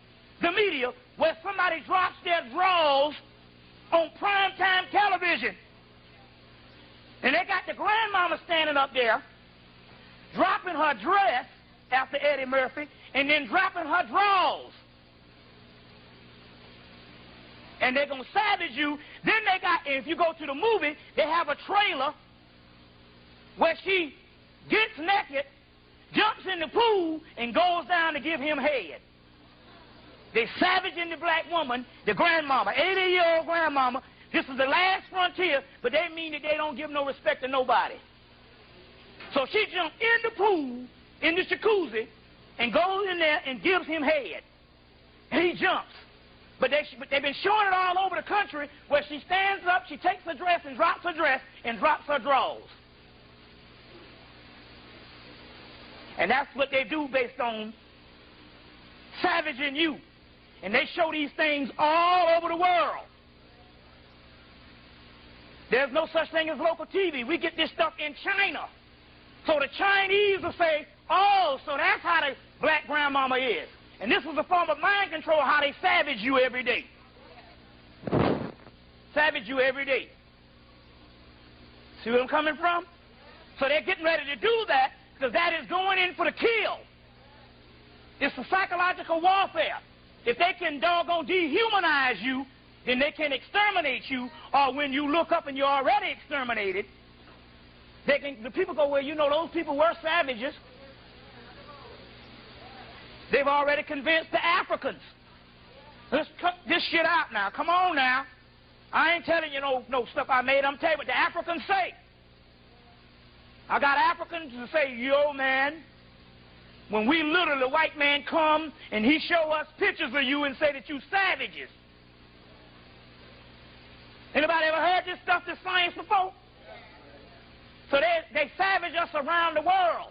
the media where somebody drops their drawers on primetime television. And they got the grandmama standing up there, dropping her dress after Eddie Murphy, and then dropping her drawers. And they're going to savage you. Then they got, if you go to the movie, they have a trailer where she gets naked, jumps in the pool, and goes down to give him head. They savaging the black woman, the grandmama, 80-year-old grandmama. This is the last frontier, but they mean that they don't give no respect to nobody. So she jumps in the pool, in the jacuzzi, and goes in there and gives him head. And he jumps. But they've been showing it all over the country where she stands up, she takes her dress and drops her dress and drops her drawers. And that's what they do based on savaging you. And they show these things all over the world. There's no such thing as local TV. We get this stuff in China. So the Chinese will say, oh, so that's how the black grandmama is. And this is a form of mind control, how they savage you every day. Savage you every day. See where I'm coming from? So they're getting ready to do that because that is going in for the kill. It's a psychological warfare. If they can doggone dehumanize you, then they can exterminate you, or when you look up and you're already exterminated, the people go, well, you know, those people were savages. They've already convinced the Africans. Let's cut this shit out now. Come on now. I ain't telling you no stuff I made. I'm telling you what the Africans say. I got Africans to say, yo, man, when we literally, the white man come and he show us pictures of you and say that you savages. Anybody ever heard this stuff, this science before? So they savage us around the world.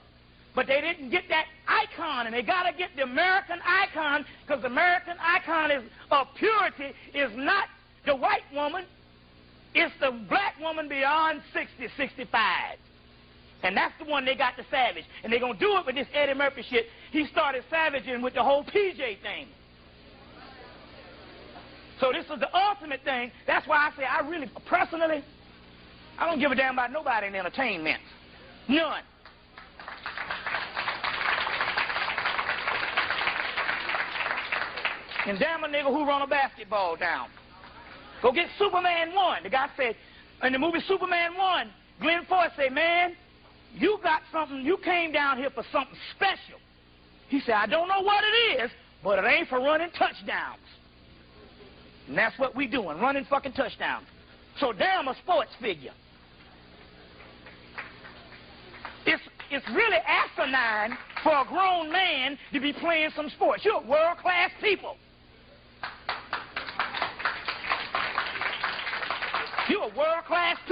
But they didn't get that icon, and they got to get the American icon, because the American icon of purity is not the white woman. It's the black woman beyond 60, 65. And that's the one they got to savage. And they're going to do it with this Eddie Murphy shit. He started savaging with the whole PJ thing. So this is the ultimate thing. That's why I say I really, personally, I don't give a damn about nobody in entertainment. None. And damn a nigga who run a basketball down. Go get Superman 1. The guy said, in the movie Superman 1, Glenn Ford said, man, you got something, you came down here for something special. He said, I don't know what it is, but it ain't for running touchdowns. And that's what we doing, running fucking touchdowns. So damn a sports figure. It's really asinine for a grown man to be playing some sports. You're world-class people.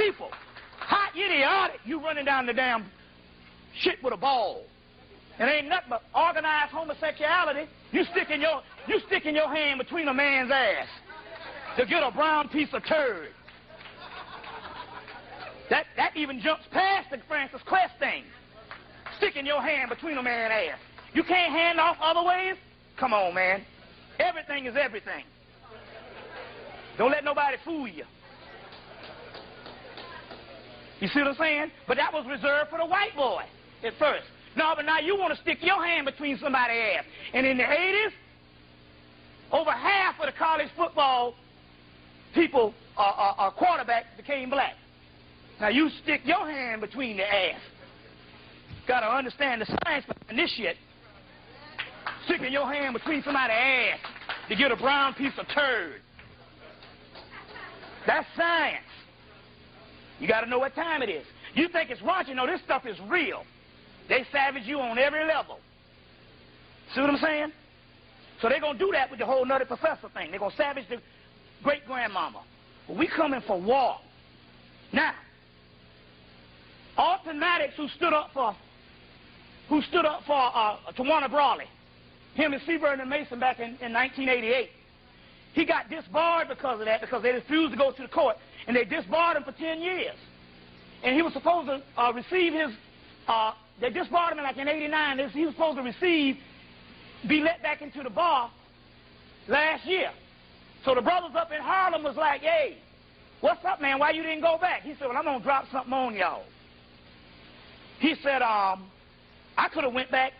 people. How idiotic you running down the damn shit with a ball. It ain't nothing but organized homosexuality. You sticking your hand between a man's ass to get a brown piece of turd. That even jumps past the Francis Crest thing. Sticking your hand between a man's ass. You can't hand off other ways? Come on, man. Everything is everything. Don't let nobody fool you. You see what I'm saying? But that was reserved for the white boy at first. No, but now you want to stick your hand between somebody's ass. And in the 80s, over half of the college football people, quarterbacks became black. Now you stick your hand between the ass. Got to understand the science behind this shit. Sticking your hand between somebody's ass to get a brown piece of turd. That's science. You got to know what time it is. You think it's raunchy? No, this stuff is real. They savage you on every level. See what I'm saying? So they're going to do that with the whole Nutty Professor thing. They're going to savage the great-grandmama. But we coming for war. Now, Alton Maddox, who stood up for Tawana Brawley, him and C. Vernon Mason back in 1988, he got disbarred because of that, because they refused to go to the court, and they disbarred him for 10 years. And he was supposed to receive his, they disbarred him like in 89, he was supposed to be let back into the bar last year. So the brothers up in Harlem was like, hey, what's up, man? Why you didn't go back? He said, well, I'm going to drop something on y'all. He said, I could have went back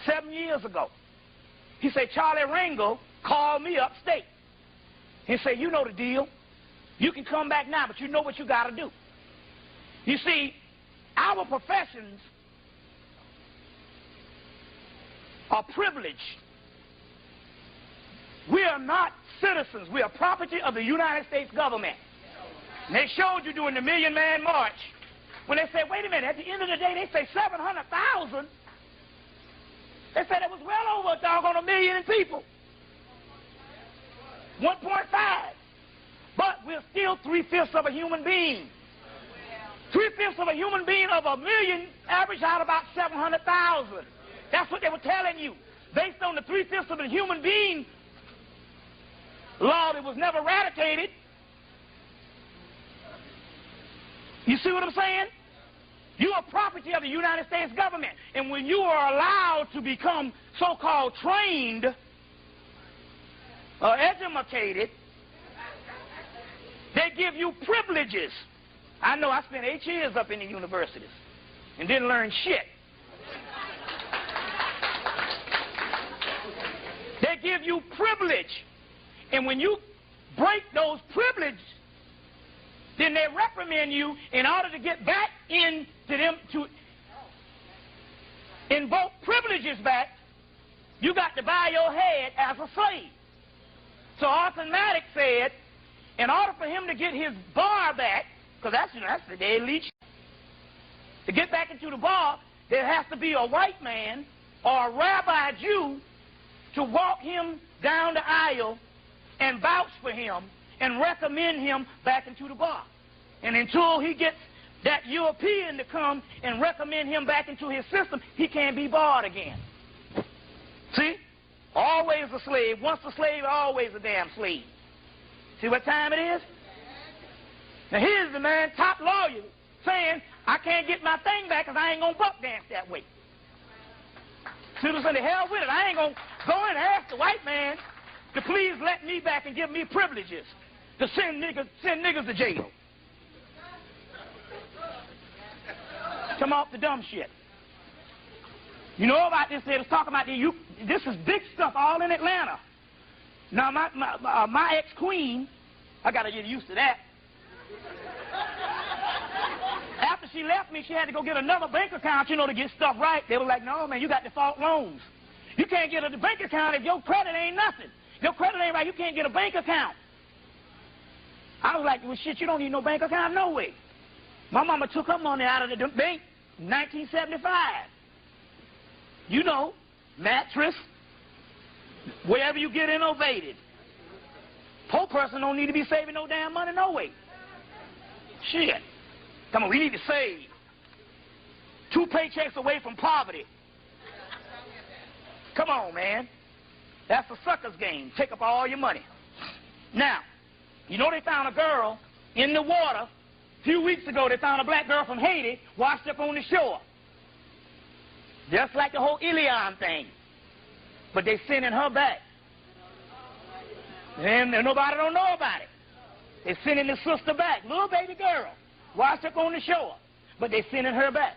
7 years ago. He said, Charlie Ringo called me upstate. He said, you know the deal. You can come back now, but you know what you got to do. You see, our professions are privileged. We are not citizens. We are property of the United States government. And they showed you during the Million Man March, when they said, wait a minute, at the end of the day, they say 700,000. They said it was well over a doggone 1 million people. 1.5. But we're still 3/5 of a human being. 3/5 of a human being of 1 million average out about 700,000. That's what they were telling you. Based on the 3/5 of a human being law that was never eradicated. You see what I'm saying? You are property of the United States government. And when you are allowed to become so-called trained or educated, they give you privileges. I know I spent 8 years up in the universities and didn't learn shit. They give you privilege. And when you break those privileges, then they reprimand you in order to get back into them, to invoke privileges back. You got to buy your head as a slave. So Alton Maddox said, in order for him to get his bar back, because that's the elite, to get back into the bar, there has to be a white man or a rabbi Jew to walk him down the aisle and vouch for him and recommend him back into the bar. And until he gets that European to come and recommend him back into his system, he can't be barred again. See? Always a slave. Once a slave, always a damn slave. See what time it is? Now here's the man, top lawyer, saying, I can't get my thing back because I ain't going to buck dance that way. See what I'm saying? The hell with it. I ain't going to go and ask the white man to please let me back and give me privileges to send niggas to jail. Come off the dumb shit. You know about this? They was talking about this is big stuff all in Atlanta. Now my ex-queen, I got to get used to that. After she left me, she had to go get another bank account, to get stuff right. They were like, no, man, you got default loans. You can't get a bank account if your credit ain't nothing. Your credit ain't right, you can't get a bank account. I was like, well, shit, you don't need no bank account, no way. My mama took her money out of the bank in 1975. You know, mattress, wherever you get innovated. Poor person don't need to be saving no damn money, no way. Shit. Come on, we need to save. 2 paychecks away from poverty. Come on, man. That's a sucker's game. Take up all your money. Now, you know they found a girl in the water. A few weeks ago, they found a black girl from Haiti washed up on the shore. Just like the whole Elian thing. But they sending her back. And nobody don't know about it. They sending the sister back. Little baby girl washed up on the shore. But they sending her back.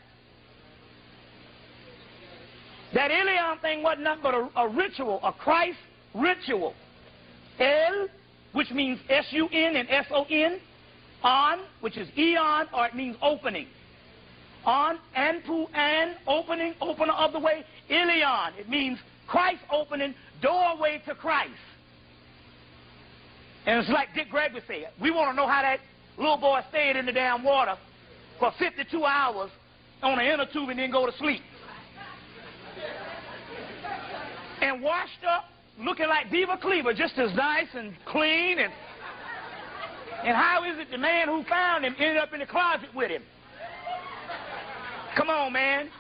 That Elian thing wasn't nothing but a ritual, a Christ ritual. El, which means S-U-N and S-O-N. On, which is eon, or it means opening. On, anpu, an, opening, opener of the way. Elion, it means Christ opening, doorway to Christ. And it's like Dick Gregory said, we want to know how that little boy stayed in the damn water for 52 hours on an inner tube and then go to sleep. And washed up, looking like Beaver Cleaver, just as nice and clean. And how is it the man who found him ended up in the closet with him? Come on, man.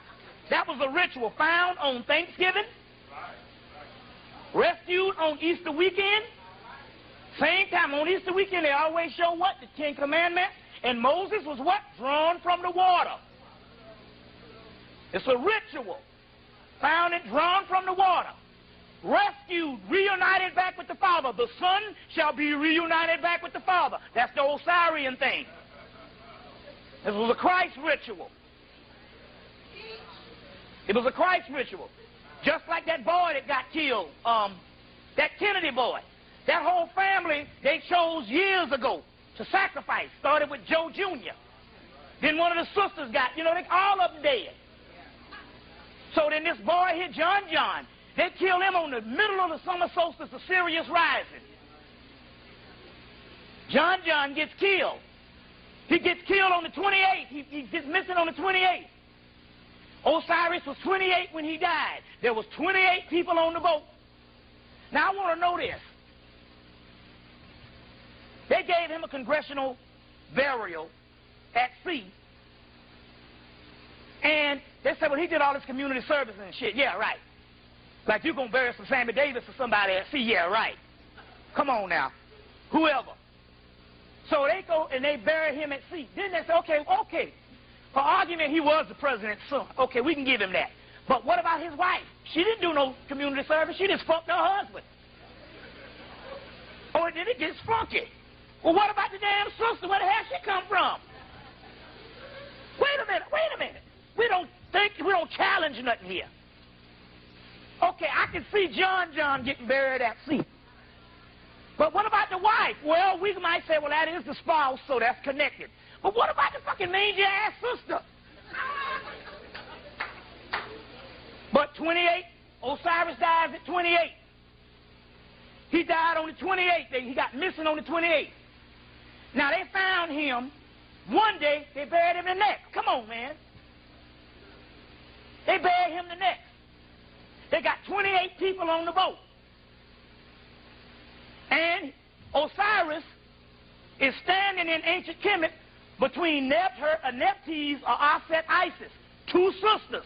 That was a ritual found on Thanksgiving, rescued on Easter weekend. Same time on Easter weekend, they always show what? The 10 Commandments. And Moses was what? Drawn from the water. It's a ritual. Found and drawn from the water. Rescued, reunited back with the Father. The Son shall be reunited back with the Father. That's the Osirian thing. This was a Christ ritual. It was a Christ ritual. Just like that boy that got killed, that Kennedy boy. That whole family, they chose years ago to sacrifice. Started with Joe Jr. Then one of the sisters got, they all of them dead. So then this boy here, John, they killed him on the middle of the summer solstice of Sirius rising. John gets killed. He gets killed on the 28th. He gets missing on the 28th. Osiris was 28 when he died. There was 28 people on the boat. Now I want to know this. They gave him a congressional burial at sea. And they said, well, he did all this community service and shit. Yeah, right. Like you're going to bury some Sammy Davis or somebody at sea. Yeah, right. Come on now. Whoever. So they go and they bury him at sea. Then they say, okay. For argument, he was the president's son. Okay, we can give him that. But what about his wife? She didn't do no community service. She just fucked her husband. Oh, then it gets funky. Well, what about the damn sister? Where the hell she come from? Wait a minute. We don't challenge nothing here. Okay, I can see John getting buried at sea. But what about the wife? Well, we might say, well, that is the spouse, so that's connected. But what about the fucking mangy-ass sister? But 28, Osiris dies at 28. He died on the 28th. He got missing on the 28th. Now, they found him. One day, they buried him the next. Come on, man. They buried him the next. They got 28 people on the boat. And Osiris is standing in ancient Kemet between Nephthys or Aset Isis, 2 sisters.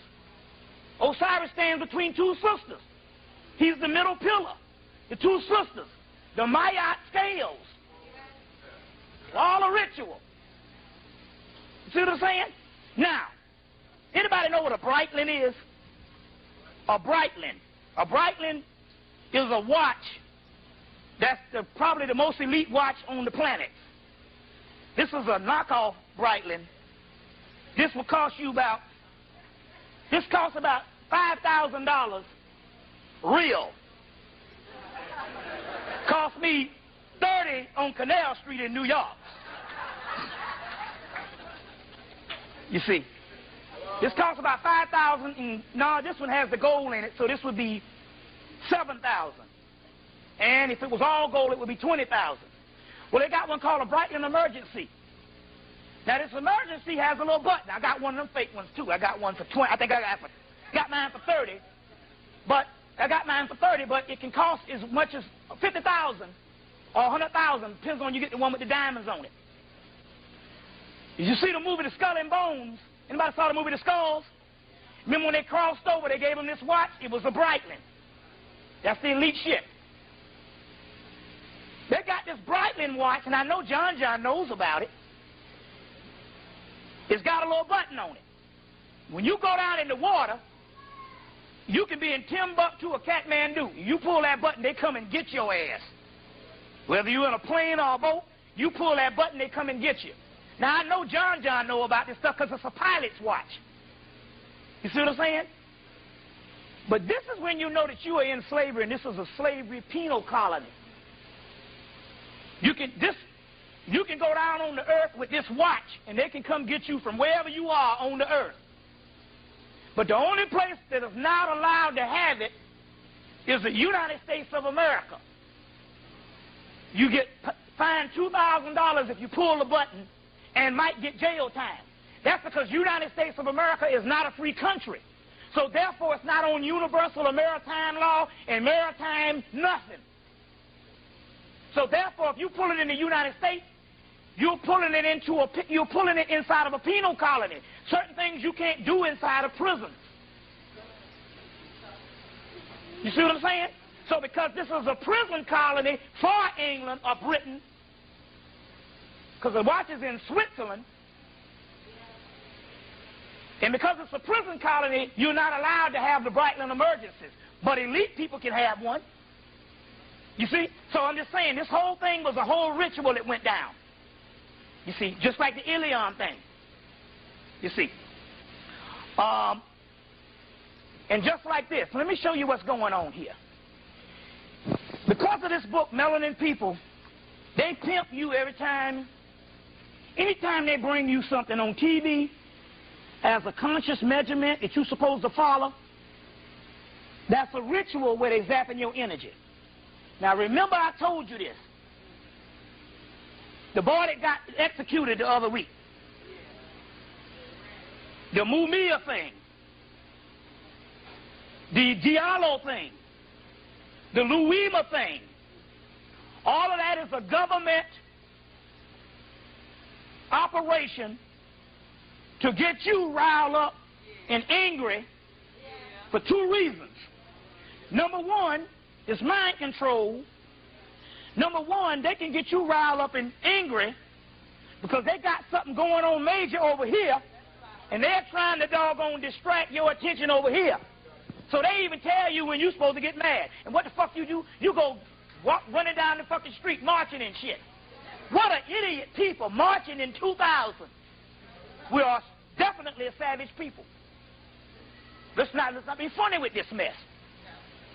Osiris stands between 2 sisters. He's the middle pillar. The 2 sisters, the Mayat scales. All a ritual. You see what I'm saying? Now, anybody know what a Breitling is? A Breitling is a watch that's probably the most elite watch on the planet. This is a knockoff Breitling. This will cost you this costs about $5,000 real. Cost me $30 on Canal Street in New York. You see, this costs about $5,000, and no, this one has the gold in it, so this would be $7,000. And if it was all gold, it would be $20,000. Well, they got one called a Breitling Emergency. Now, this Emergency has a little button. I got one of them fake ones, too. I got one for 20. I think I got mine for 30. But it can cost as much as $50,000 or $100,000. Depends on you get the one with the diamonds on it. Did you see the movie The Skull and Bones? Anybody saw the movie The Skulls? Remember when they crossed over, they gave him this watch? It was a Breitling. That's the elite ship. They got this Breitling watch, and I know John knows about it. It's got a little button on it. When you go down in the water, you can be in Timbuktu or Kathmandu. You pull that button, they come and get your ass. Whether you're in a plane or a boat, you pull that button, they come and get you. Now, I know John know about this stuff because it's a pilot's watch. You see what I'm saying? But this is when you know that you are in slavery, and this is a slavery penal colony. You can go down on the earth with this watch, and they can come get you from wherever you are on the earth. But the only place that is not allowed to have it is the United States of America. You get fined $2,000 if you pull the button and might get jail time. That's because United States of America is not a free country. So therefore it's not on universal or maritime law and maritime nothing. So therefore if you pull it in the United States, you're pulling it inside of a penal colony. Certain things you can't do inside of prisons. You see what I'm saying? So because this is a prison colony for England or Britain, because the watch is in Switzerland, and because it's a prison colony, you're not allowed to have the Breitling emergencies. But elite people can have one. You see? So I'm just saying, this whole thing was a whole ritual that went down. You see, just like the Ilion thing. You see. And just like this, let me show you what's going on here. Because of this book, Melanin People, they pimp you every time. Anytime they bring you something on TV as a conscious measurement that you're supposed to follow, that's a ritual where they're zapping your energy. Now remember I told you this. The boy that got executed the other week. The Mumia thing. The Diallo thing. The Luima thing. All of that is a government operation to get you riled up and angry for two reasons. Number one is mind control. Number one, they can get you riled up and angry because they got something going on major over here, and they're trying to doggone distract your attention over here. So they even tell you when you're supposed to get mad. And what the fuck you do? You go running down the fucking street marching and shit. What an idiot people marching in 2000. We are definitely a savage people. Let's not be funny with this mess.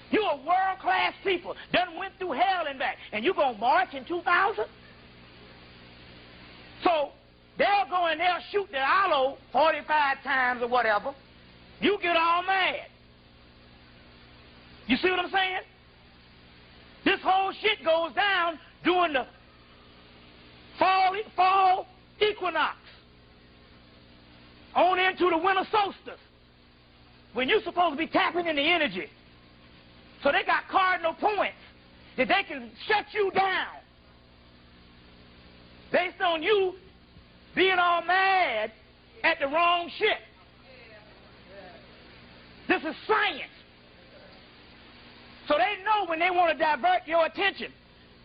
You are world-class people. Done went through hell and back. And you going to march in 2000? So they'll go and they'll shoot the aloe 45 times or whatever. You get all mad. You see what I'm saying? This whole shit goes down during the fall equinox on into the winter solstice when you're supposed to be tapping in the energy. So they got cardinal points that they can shut you down based on you being all mad at the wrong shit. This is science. So they know when they want to divert your attention.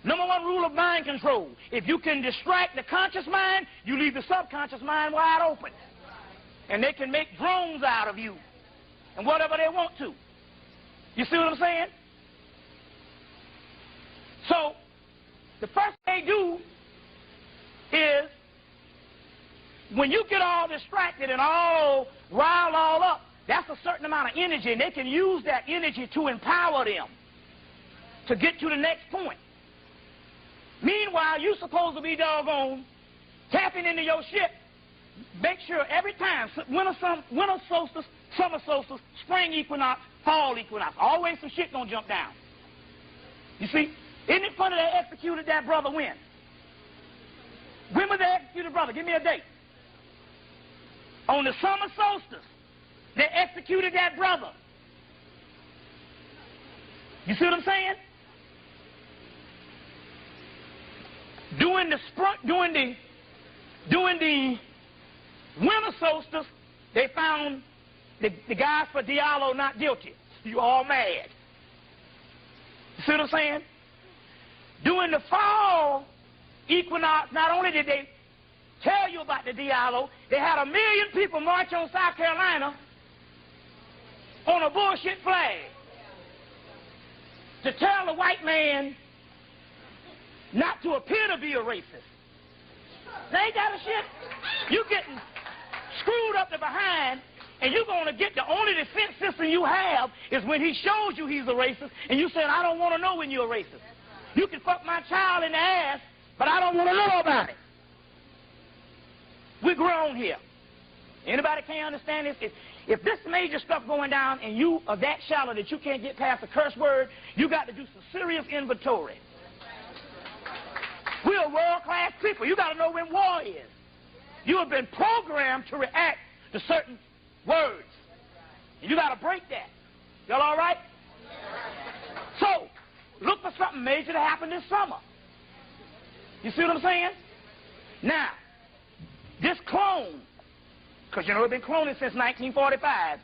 Number one rule of mind control. If you can distract the conscious mind, you leave the subconscious mind wide open. And they can make drones out of you and whatever they want to. You see what I'm saying? So the first thing they do is when you get all distracted and all riled all up, that's a certain amount of energy, and they can use that energy to empower them to get to the next point. Meanwhile, you're supposed to be doggone tapping into your shit. Make sure every time, winter solstice, summer solstice, spring equinox, fall equinox, always some shit gonna jump down. You see? Isn't it funny they executed that brother when? When was they executed brother? Give me a date. On the summer solstice. They executed that brother. You see what I'm saying? During the Winter solstice, they found the guys for Diallo not guilty. You all mad. You see what I'm saying? During the fall equinox, not only did they tell you about the Diallo, they had 1 million people march on South Carolina on a bullshit flag to tell the white man not to appear to be a racist. They ain't that a shit. You getting screwed up the behind, and you're going to get the only defense system you have is when he shows you he's a racist, and you said, I don't want to know when you're a racist. You can fuck my child in the ass, but I don't want to know about it. We're grown here. Anybody can't understand this? If this major stuff going down and you are that shallow that you can't get past a curse word, you got to do some serious inventory. We're world-class people. You got to know when war is. You have been programmed to react to certain words. And you got to break that. Y'all all right? So, look for something major to happen this summer. You see what I'm saying? Now, this clone, because you know it's been cloning since 1945.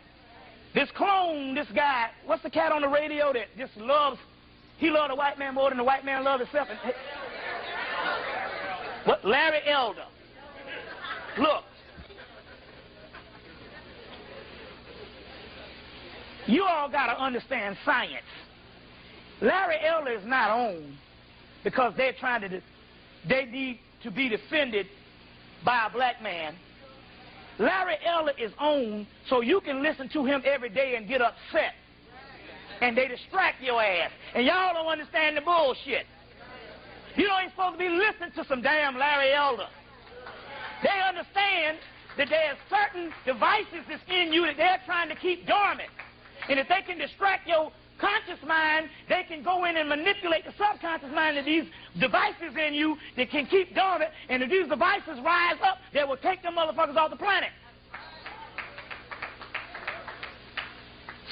This clone, this guy, what's the cat on the radio that just loves, he loves the white man more than the white man loves himself? What? Larry Elder. Look. You all got to understand science. Larry Elder is not on because they're trying to, they need to be defended by a black man. Larry Elder is on so you can listen to him every day and get upset. And they distract your ass. And y'all don't understand the bullshit. You ain't supposed to be listening to some damn Larry Elder. They understand that there's certain devices that's in you that they're trying to keep dormant. And if they can distract your conscious mind, they can go in and manipulate the subconscious mind of these devices in you that can keep dormant. And if these devices rise up, they will take them motherfuckers off the planet.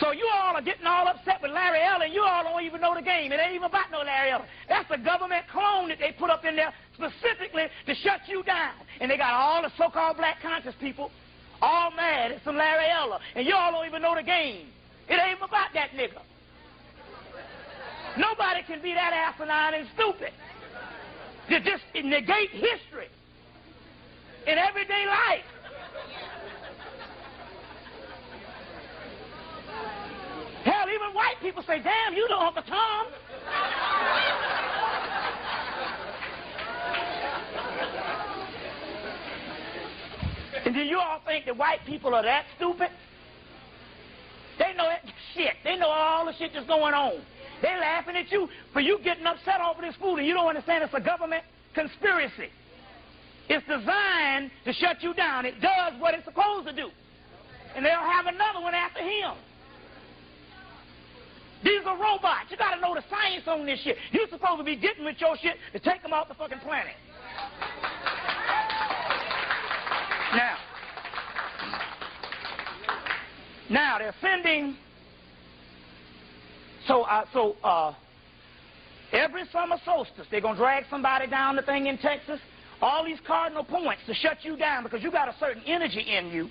So you all are getting all upset with Larry Elder, and you all don't even know the game. It ain't even about no Larry Elder. That's a government clone that they put up in there specifically to shut you down. And they got all the so-called black conscious people all mad at some Larry Elder. And you all don't even know the game. It ain't even about that nigga. Nobody can be that asinine and stupid to just negate history in everyday life. Hell, even white people say, damn, you the Uncle Tom. And do you all think that white people are that stupid? They know that shit. They know all the shit that's going on. They're laughing at you for you getting upset over this food, and you don't understand it's a government conspiracy. It's designed to shut you down. It does what it's supposed to do. And they'll have another one after him. These are robots. You got to know the science on this shit. You're supposed to be getting with your shit to take them off the fucking planet. Now they're sending. Every summer solstice, they're gonna drag somebody down the thing in Texas. All these cardinal points to shut you down because you got a certain energy in you,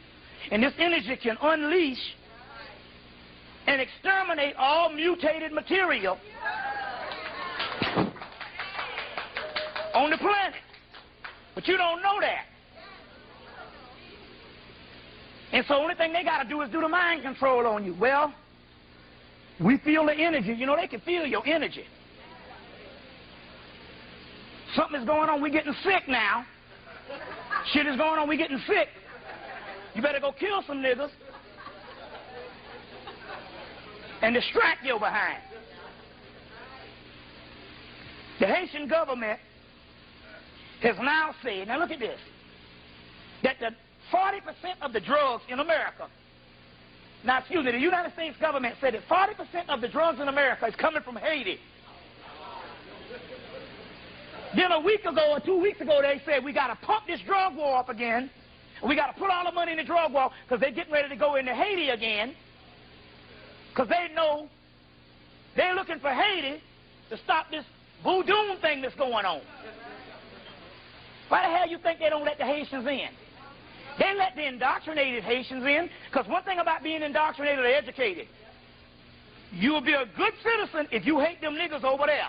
and this energy can unleash and exterminate all mutated material on the planet. But you don't know that. And so the only thing they got to do is do the mind control on you. Well, we feel the energy. You know, they can feel your energy. Something is going on. We're getting sick now. Shit is going on. We're getting sick. You better go kill some niggas and distract your behind. The Haitian government has now said, now look at this, that the 40% of the drugs in America, now excuse me, the United States government said that 40% of the drugs in America is coming from Haiti. Then a week ago or 2 weeks ago, they said we got to pump this drug war up again. And we got to put all the money in the drug war because they're getting ready to go into Haiti again. Because they know they're looking for Haiti to stop this voodoo thing that's going on. Why the hell you think they don't let the Haitians in? They let the indoctrinated Haitians in, because one thing about being indoctrinated or educated, you will be a good citizen if you hate them niggas over there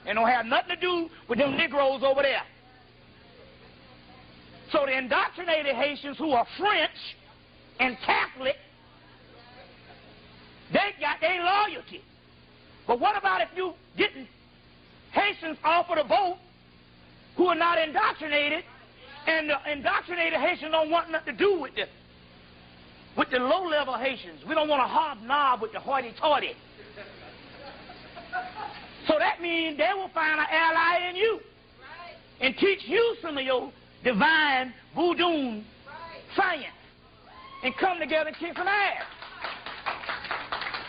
and don't have nothing to do with them Negroes over there. So the indoctrinated Haitians who are French and Catholic, they got their loyalty. But what about if you getting Haitians off of the vote who are not indoctrinated, and the indoctrinated Haitians don't want nothing to do with the low-level Haitians? We don't want to hobnob with the hoity-toity. So that means they will find an ally in you and teach you some of your divine voodoo science and come together and kick some ass.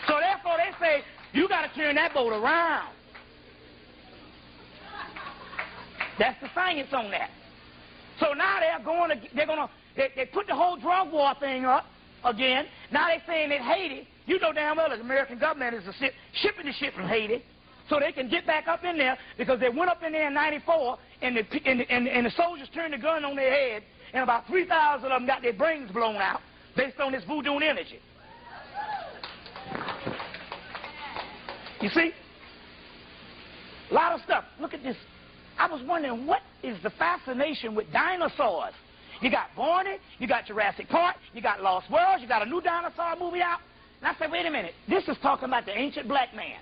So therefore they say, you got to turn that boat around. That's the science on that. So now they put the whole drug war thing up again. Now they're saying that Haiti, you know damn well the American government is shipping the shit from Haiti so they can get back up in there, because they went up in there in 94 and the soldiers turned the gun on their head, and about 3,000 of them got their brains blown out based on this voodoo energy. You see? A lot of stuff. Look at this. I was wondering, what is the fascination with dinosaurs? You got Barney, you got Jurassic Park, you got Lost Worlds, you got a new dinosaur movie out. And I said, wait a minute, this is talking about the ancient black man.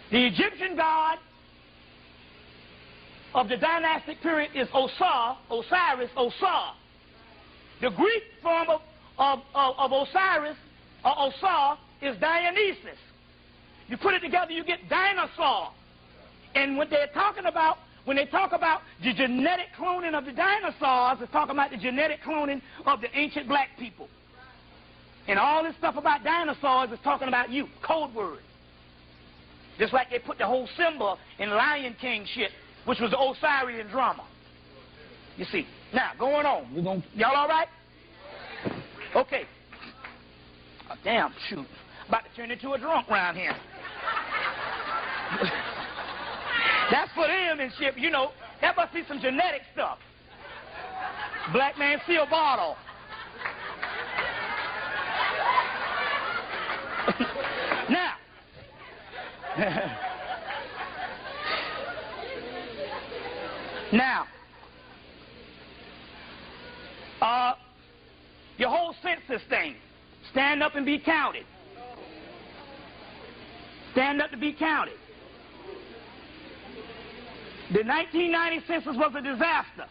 The Egyptian god of the dynastic period is Osiris, Osar. The Greek form of Osiris, or Osar, is Dionysus. You put it together, you get dinosaur. And what they're talking about, when they talk about the genetic cloning of the dinosaurs, they're talking about the genetic cloning of the ancient black people. And all this stuff about dinosaurs is talking about you, code word. Just like they put the whole Simba in Lion King shit, which was the Osirian drama. You see. Now, going on. Y'all all right? Okay. Oh, damn, shoot. About to turn into a drunk round here. That's for them and shit. You know, that must be some genetic stuff. Black man seal bottle. Now. Now. Your whole census thing. Stand up and be counted. Stand up to be counted. The 1990 census was a disaster.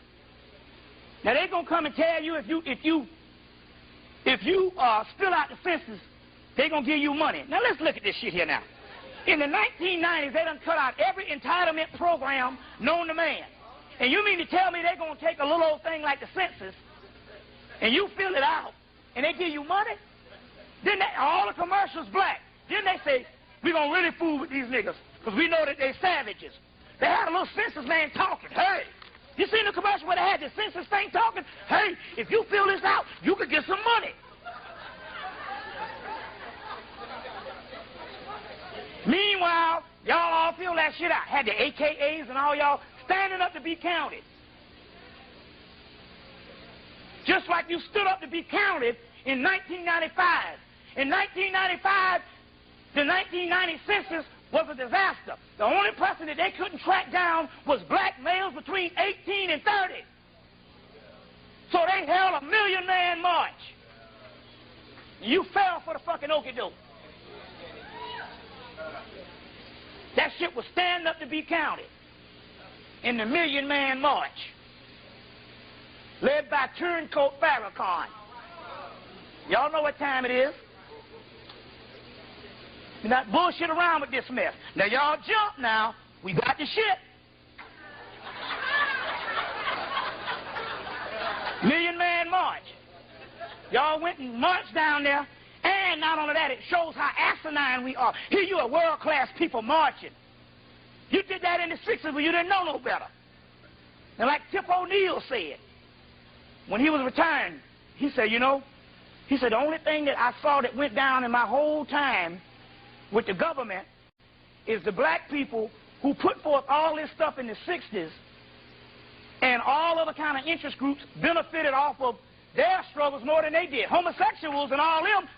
Now they're gonna come and tell you if you spill out the census, they're gonna give you money. Now let's look at this shit here now. In the 1990s, they done cut out every entitlement program known to man. And you mean to tell me they're gonna take a little old thing like the census and you fill it out and they give you money? Then all the commercials black. Then they say, we're gonna really fool with these niggas because we know that they're savages. They had a little census man talking. Hey, you seen the commercial where they had the census thing talking? Hey, if you fill this out, you could get some money. Meanwhile, y'all all fill that shit out. Had the AKAs and all y'all standing up to be counted. Just like you stood up to be counted in 1995. In 1995, the 1990 census was a disaster. The only person that they couldn't track down was black males between 18 and 30. So they held a 1 million man march. You fell for the fucking okie-doke. That shit was stand up to be counted in the 1 million man march, led by Turncoat Farrakhan. Y'all know what time it is. You're not bullshit around with this mess. Now y'all jump now. We got the shit. 1 million man march. Y'all went and marched down there. And not only that, it shows how asinine we are. Here you are world-class people marching. You did that in the 60s when you didn't know no better. And like Tip O'Neill said, when he was retiring, he said, you know, he said, the only thing that I saw that went down in my whole time with the government is the black people who put forth all this stuff in the 60s And all other kind of interest groups benefited off of their struggles more than they did. Homosexuals and all them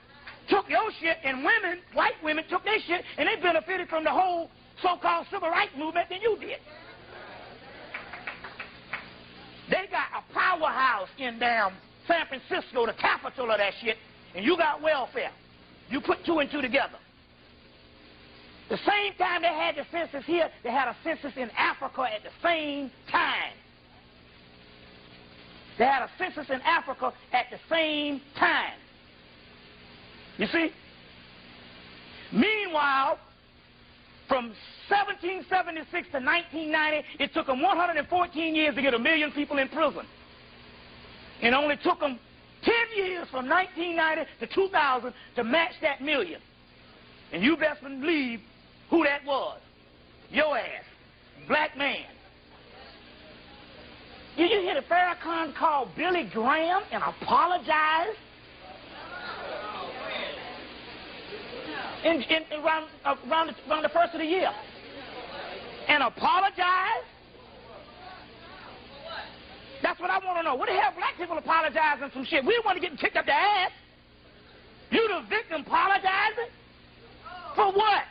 took your shit, and women, white women, took their shit, and they benefited from the whole so-called civil rights movement than you did. They got a powerhouse in damn San Francisco, the capital of that shit, and you got welfare. You put two and two together. The same time they had the census here, they had a census in Africa at the same time. They had a census in Africa at the same time. You see? Meanwhile, from 1776 to 1990, it took them 114 years to get 1 million people in prison. It only took them 10 years from 1990 to 2000 to match that million. And you best believe who that was. Your ass. Black man. Did you hear the Farrakhan call Billy Graham and apologize? Around the first of the year. And apologize? That's what I want to know. What the hell black people apologizing some shit? We want to get kicked up the ass. You the victim apologizing? For what?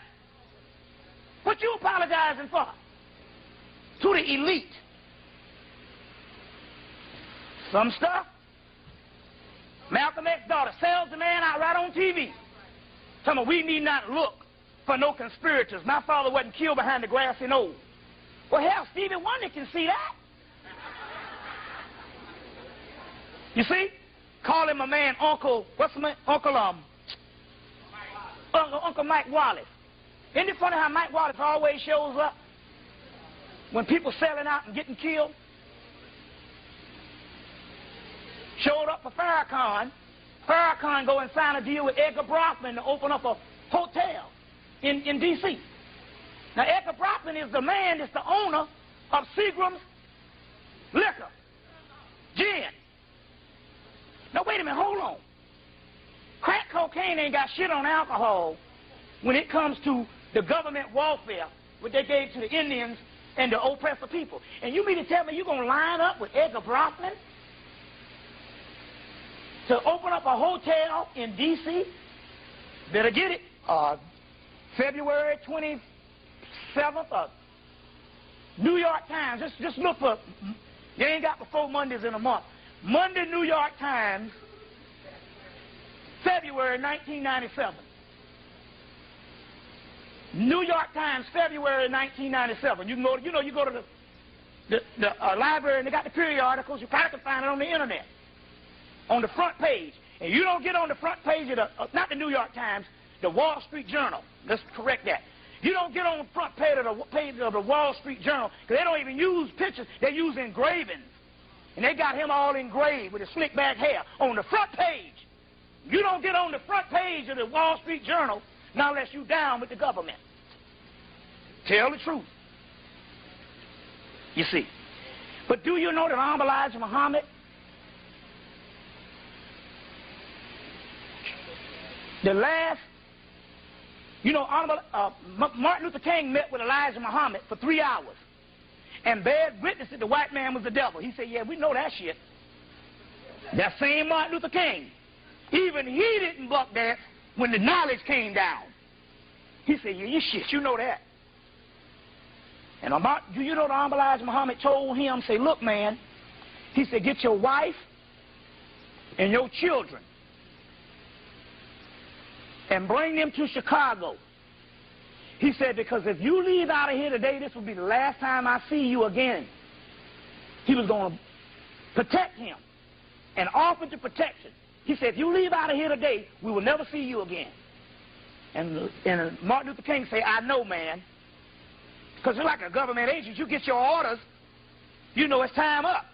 What you apologizing for? To the elite. Some stuff. Malcolm X's daughter sells the man out right on TV. Tell me we need not look for no conspirators. My father wasn't killed behind the grassy knoll. Well, hell, Stevie Wonder can see that. You see? Call him a man, Uncle, what's the name? Uncle Mike Wallace. Isn't it funny how Mike Wallace always shows up when people selling out and getting killed? Showed up for Farrakhan. Farrakhan go and sign a deal with Edgar Brockman to open up a hotel in D.C. Now, Edgar Brockman is the man that's the owner of Seagram's Liquor, Gin. Now, wait a minute, hold on. Crack cocaine ain't got shit on alcohol when it comes to the government welfare, what they gave to the Indians and the oppressor people. And you mean to tell me you're going to line up with Edgar Brockman to open up a hotel in D.C.? Better get it. February 27th, New York Times. Just look for, you ain't got but 4 Mondays in a month. Monday, New York Times, February 1997. New York Times, February 1997. You can go, you go to the library and they got the periodicals. You probably can find it on the internet, on the front page. And you don't get on the front page of the, not the New York Times, the Wall Street Journal. Let's correct that. You don't get on the front page of the Wall Street Journal because they don't even use pictures. They use engravings. And they got him all engraved with his slick back hair on the front page. You don't get on the front page of the Wall Street Journal not unless you down with the government. Tell the truth. You see. But do you know that Honorable Elijah Muhammad, the last, Honorable Martin Luther King met with Elijah Muhammad for 3 hours and bared witness that the white man was the devil. He said, yeah, we know that shit. That same Martin Luther King, even he didn't buck that when the knowledge came down. He said, yeah, you shit, you know that. And do you know the Honorable Elijah Muhammad told him, say, look, man, he said, get your wife and your children and bring them to Chicago. He said, because if you leave out of here today, this will be the last time I see you again. He was going to protect him and offered the protection. He said, if you leave out of here today, we will never see you again. And Martin Luther King said, I know, man. Because you're like a government agent. You get your orders, you know it's time up.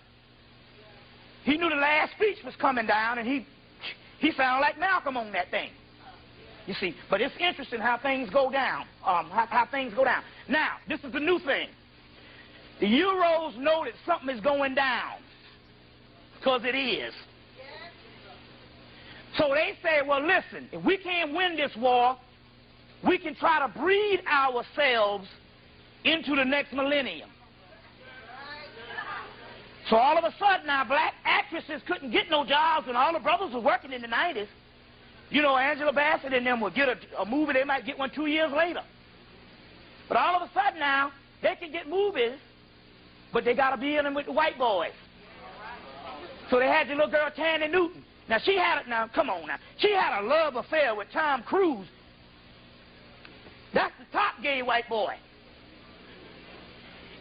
He knew the last speech was coming down, and he sounded like Malcolm on that thing. You see, but it's interesting how things go down. How things go down. Now, this is the new thing. The Euros know that something is going down, because it is. So they say, well, listen, if we can't win this war, we can try to breed ourselves into the next millennium. So all of a sudden now black actresses couldn't get no jobs, and all the brothers were working in the 90s. You know, Angela Bassett and them would get a movie, they might get one 2 years later. But all of a sudden now, they can get movies, but they got to be in them with the white boys. So they had the little girl, Tandy Newton. Now, she had it, now, come on now. She had a love affair with Tom Cruise. That's the top gay white boy.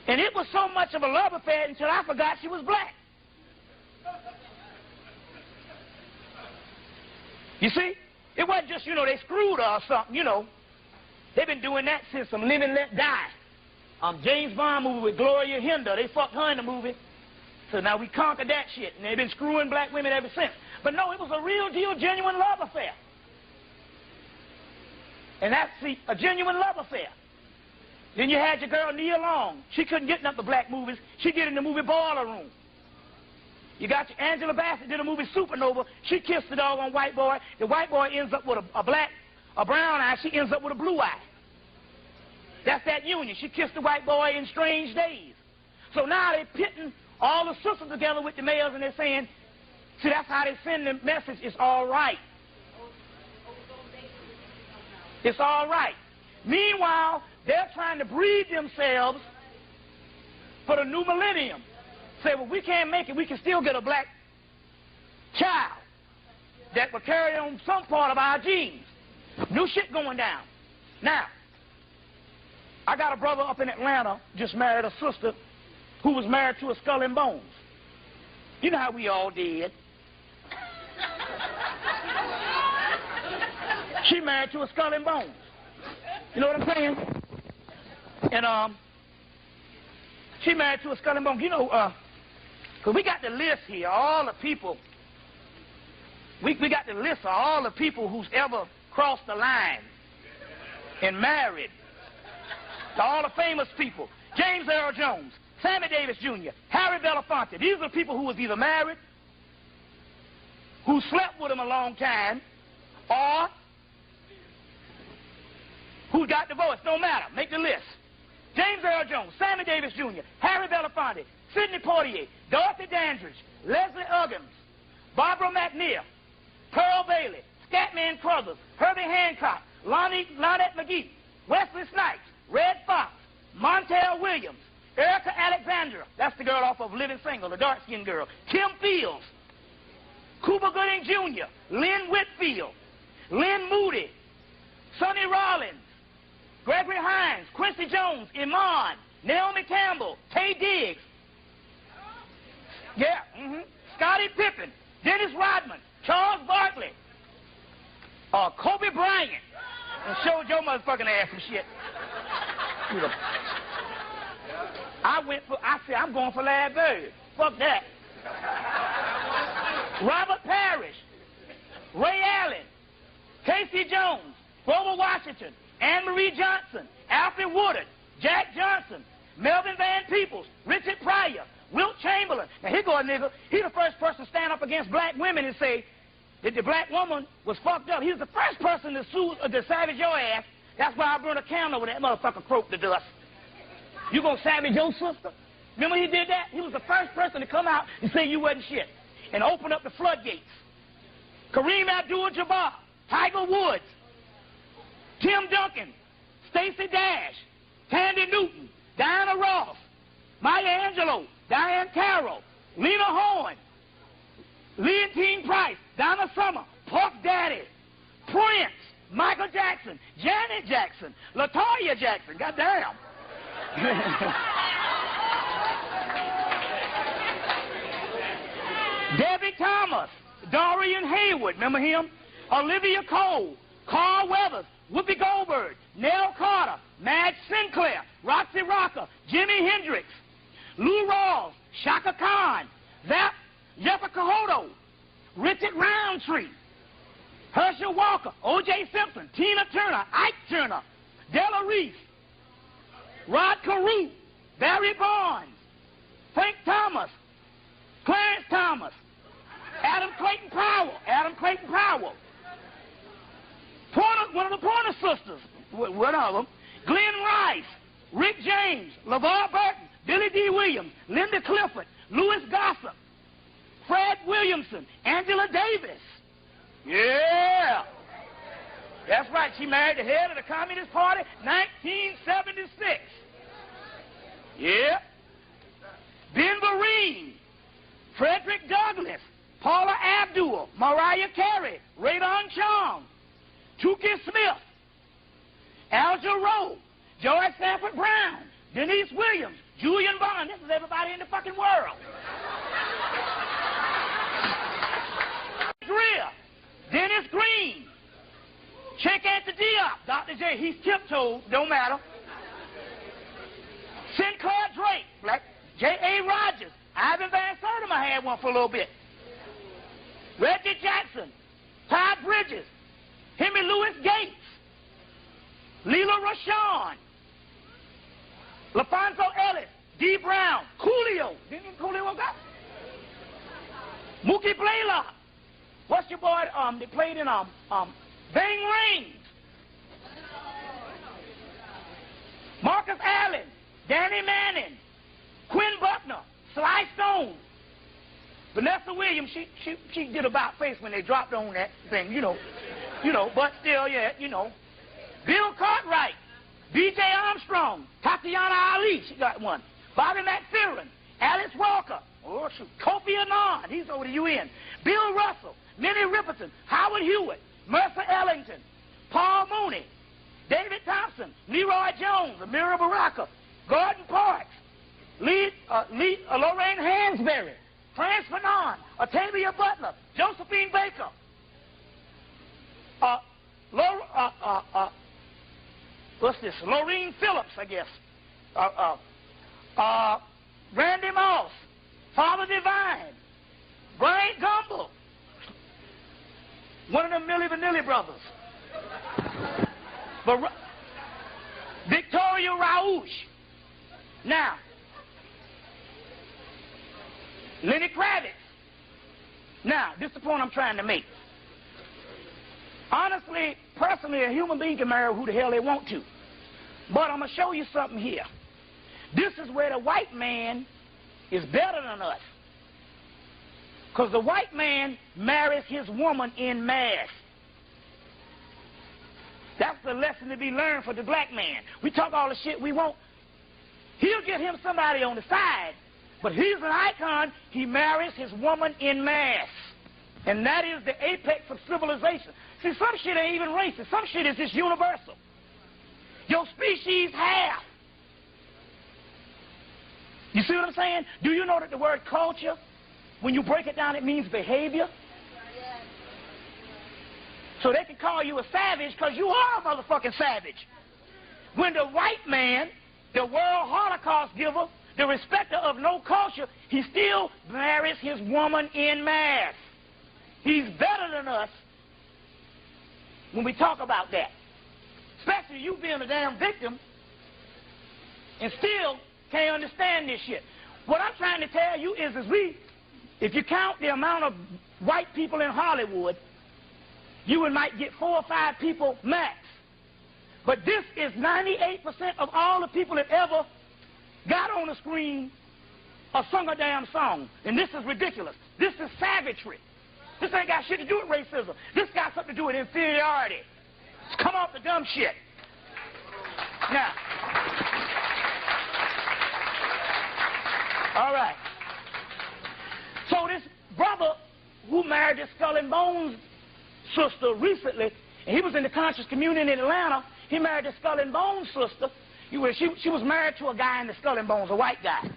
And it was so much of a love affair until I forgot she was black. You see? It wasn't just, you know, they screwed her or something, you know. They've been doing that since some Live and Let Die. James Bond movie with Gloria Hinder. They fucked her in the movie. So now we conquered that shit. And they've been screwing black women ever since. But no, it was a real deal, genuine love affair. And that's, see, a genuine love affair. Then you had your girl Nia Long. She couldn't get enough of black movies. She did in the movie Boiler Room. You got your Angela Bassett did a movie Supernova. She kissed the doggone white boy. The white boy ends up with a brown eye. She ends up with a blue eye. That's that union. She kissed the white boy in Strange Days. So now they're pitting all the sisters together with the males, and they're saying, see, that's how they send the message. It's all right. It's all right. Meanwhile, they're trying to breed themselves for the new millennium. Say, well, we can't make it. We can still get a black child that will carry on some part of our genes. New shit going down. Now, I got a brother up in Atlanta, just married a sister who was married to a Skull and Bones. You know how we all did. She married to a Skull and Bones. You know what I'm saying? And she married to a Skull and Bones. You know, because we got the list here, all the people. We got the list of all the people who's ever crossed the line and married. To all the famous people. James Earl Jones, Sammy Davis Jr., Harry Belafonte. These are the people who was either married, who slept with him a long time, or who got divorced. No matter. Make the list. James Earl Jones, Sammy Davis Jr., Harry Belafonte, Sidney Poitier, Dorothy Dandridge, Leslie Uggams, Barbara McNear, Pearl Bailey, Scatman Crothers, Herbie Hancock, Lonette McGee, Wesley Snipes, Red Fox, Montel Williams, Erica Alexandra, that's the girl off of Living Single, the dark-skinned girl, Kim Fields, Cuba Gooding Jr., Lynn Whitfield, Lynn Moody, Sonny Rollins, Gregory Hines, Quincy Jones, Iman, Naomi Campbell, Tay Diggs, Scottie Pippen, Dennis Rodman, Charles Barkley, Kobe Bryant, and showed your motherfucking ass some shit. I said, I'm going for Larry Bird. Fuck that. Robert Parrish, Ray Allen, Casey Jones, Grover Washington, Anne-Marie Johnson, Alfred Woodard, Jack Johnson, Melvin Van Peebles, Richard Pryor, Wilt Chamberlain. Now, here go a nigga. He's the first person to stand up against black women and say that the black woman was fucked up. He was the first person to sue to savage your ass. That's why I burned a candle when that motherfucker croaked to dust. You gonna savage your sister? Remember he did that? He was the first person to come out and say you wasn't shit and open up the floodgates. Kareem Abdul-Jabbar, Tiger Woods, Tim Duncan, Stacey Dash, Tandy Newton, Diana Ross, Maya Angelou, Diane Carroll, Lena Horne, Leontine Price, Donna Summer, Puff Daddy, Prince, Michael Jackson, Janet Jackson, LaToya Jackson, goddamn. Debbie Thomas, Dorian Haywood, remember him? Olivia Cole, Carl Weathers, Whoopi Goldberg, Nell Carter, Madge Sinclair, Roxy Rocker, Jimi Hendrix, Lou Rawls, Shaka Khan, Jessica Hodo, Richard Roundtree, Herschel Walker, O.J. Simpson, Tina Turner, Ike Turner, Della Reese, Rod Carew, Barry Bonds, Frank Thomas, Clarence Thomas, Adam Clayton Powell, one of the Pointer Sisters, one of them, Glenn Rice, Rick James, LeVar Burton, Billy D. Williams, Linda Clifford, Louis Gossett, Fred Williamson, Angela Davis. Yeah. That's right. She married the head of the Communist Party, 1976. Yeah. Ben Vereen, Frederick Douglass, Paula Abdul, Mariah Carey, Radon Chong, Tukey Smith, Al Jarreau, George Sanford Brown, Denise Williams, Julian Bond. This is everybody in the fucking world. Greer, Dennis Green, Cheikh Anta Diop, Dr. J. He's tiptoed, don't matter. Sinclair Drake, Black J.A. Rogers, Ivan Van Sertima had one for a little bit. Reggie Jackson, Todd Bridges, Henry Louis Gates, Leela Rashawn, LaFonso Ellis, D. Brown, Coolio. Didn't Coolio got? Mookie Blaylock. What's your boy? They played in Bang Rain. Marcus Allen, Danny Manning, Quinn Buckner, Sly Stone, Vanessa Williams. She did about face when they dropped on that thing, you know, but still, yeah, you know. Bill Cartwright, B.J. Armstrong, Tatiana Ali, she got one. Bobby McFerrin, Alice Walker, oh shoot, Kofi Annan, he's over the UN. Bill Russell, Minnie Riperton, Howard Hewitt, Mercer Ellington, Paul Mooney, David Thompson, Leroy Jones, Amira Baraka, Gordon Parks, Lorraine Hansberry, Frantz Fanon, Octavia Butler, Josephine Baker, what's this? Lorene Phillips, I guess. Randy Moss, Father Divine, Brian Gumble, one of them Milli Vanilli brothers. Victoria Rauch. Now, Lenny Kravitz. Now, this is the point I'm trying to make. Honestly, personally, a human being can marry who the hell they want to. But I'm going to show you something here. This is where the white man is better than us. Because the white man marries his woman en masse. That's the lesson to be learned for the black man. We talk all the shit we want. He'll get him somebody on the side, but he's an icon. He marries his woman en masse. And that is the apex of civilization. See, some shit ain't even racist. Some shit is just universal. Your species half. You see what I'm saying? Do you know that the word culture, when you break it down, it means behavior? So they can call you a savage because you are a motherfucking savage. When the white man, the world Holocaust giver, the respecter of no culture, he still marries his woman en masse. He's better than us when we talk about that. Especially you being a damn victim and still can't understand this shit. What I'm trying to tell you is if you count the amount of white people in Hollywood, you might get 4 or 5 people max. But this is 98% of all the people that ever got on the screen or sung a damn song. And this is ridiculous. This is savagery. This ain't got shit to do with racism. This got something to do with inferiority. Let's come off the dumb shit. Now, all right. So this brother who married this Skull and Bones sister recently, and he was in the conscious community in Atlanta, he married the Skull and Bones sister. She was married to a guy in the Skull and Bones, a white guy.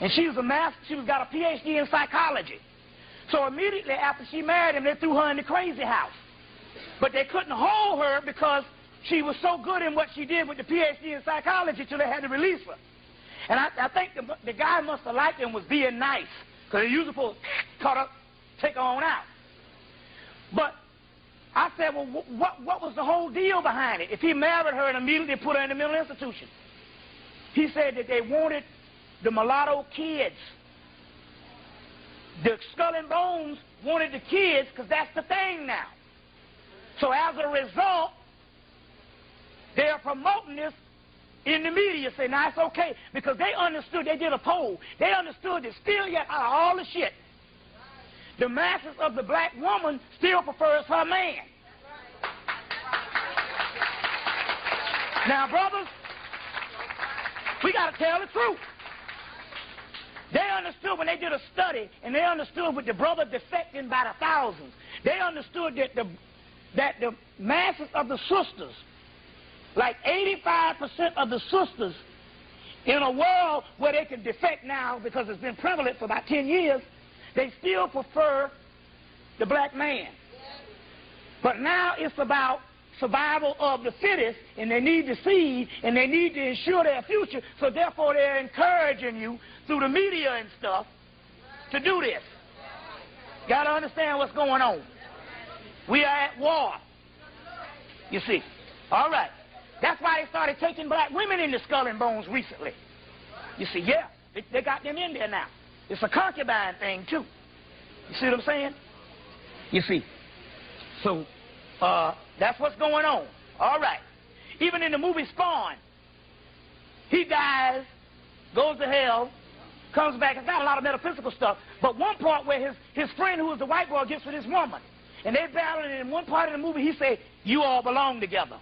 And she got a PhD in psychology. So immediately after she married him, they threw her in the crazy house. But they couldn't hold her because she was so good in what she did with the PhD in psychology till they had to release her. And I think the guy must have liked him was being nice, because he usually supposed to cut her, take her on out. But I said, well, what was the whole deal behind it? If he married her and immediately put her in a mental institution. He said that they wanted the mulatto kids. The Skull and Bones wanted the kids because that's the thing now. So as a result, they are promoting this in the media say, now it's okay, because they understood, they did a poll, they understood that still yet out of all the shit, the masses of the black woman still prefers her man. Now, brothers, we got to tell the truth. They understood when they did a study, and they understood with the brother defecting by the thousands, they understood that the masses of the sisters, like 85% of the sisters in a world where they can defect now because it's been prevalent for about 10 years, they still prefer the black man. But now it's about survival of the fittest, and they need the seed, and they need to ensure their future, so therefore they're encouraging you through the media and stuff to do this. Got to understand what's going on. We are at war, you see. All right. That's why they started taking black women into Skull and Bones recently. You see, yeah, they got them in there now. It's a concubine thing, too. You see what I'm saying? You see. So, that's what's going on. All right. Even in the movie Spawn, he dies, goes to hell, comes back. It's got a lot of metaphysical stuff. But one part where his friend, who was the white boy, gets with this woman, and they're battling, and in one part of the movie, he say, you all belong together.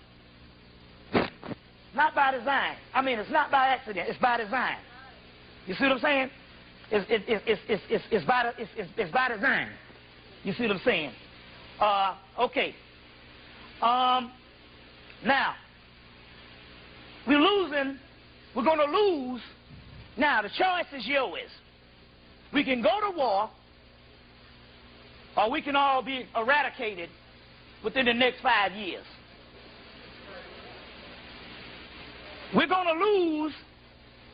Not by design. I mean, it's not by accident. It's by design. You see what I'm saying? It's by design. You see what I'm saying? Okay. Now, we're losing. We're going to lose. Now, the choice is yours. We can go to war, or we can all be eradicated within the next 5 years. We're going to lose.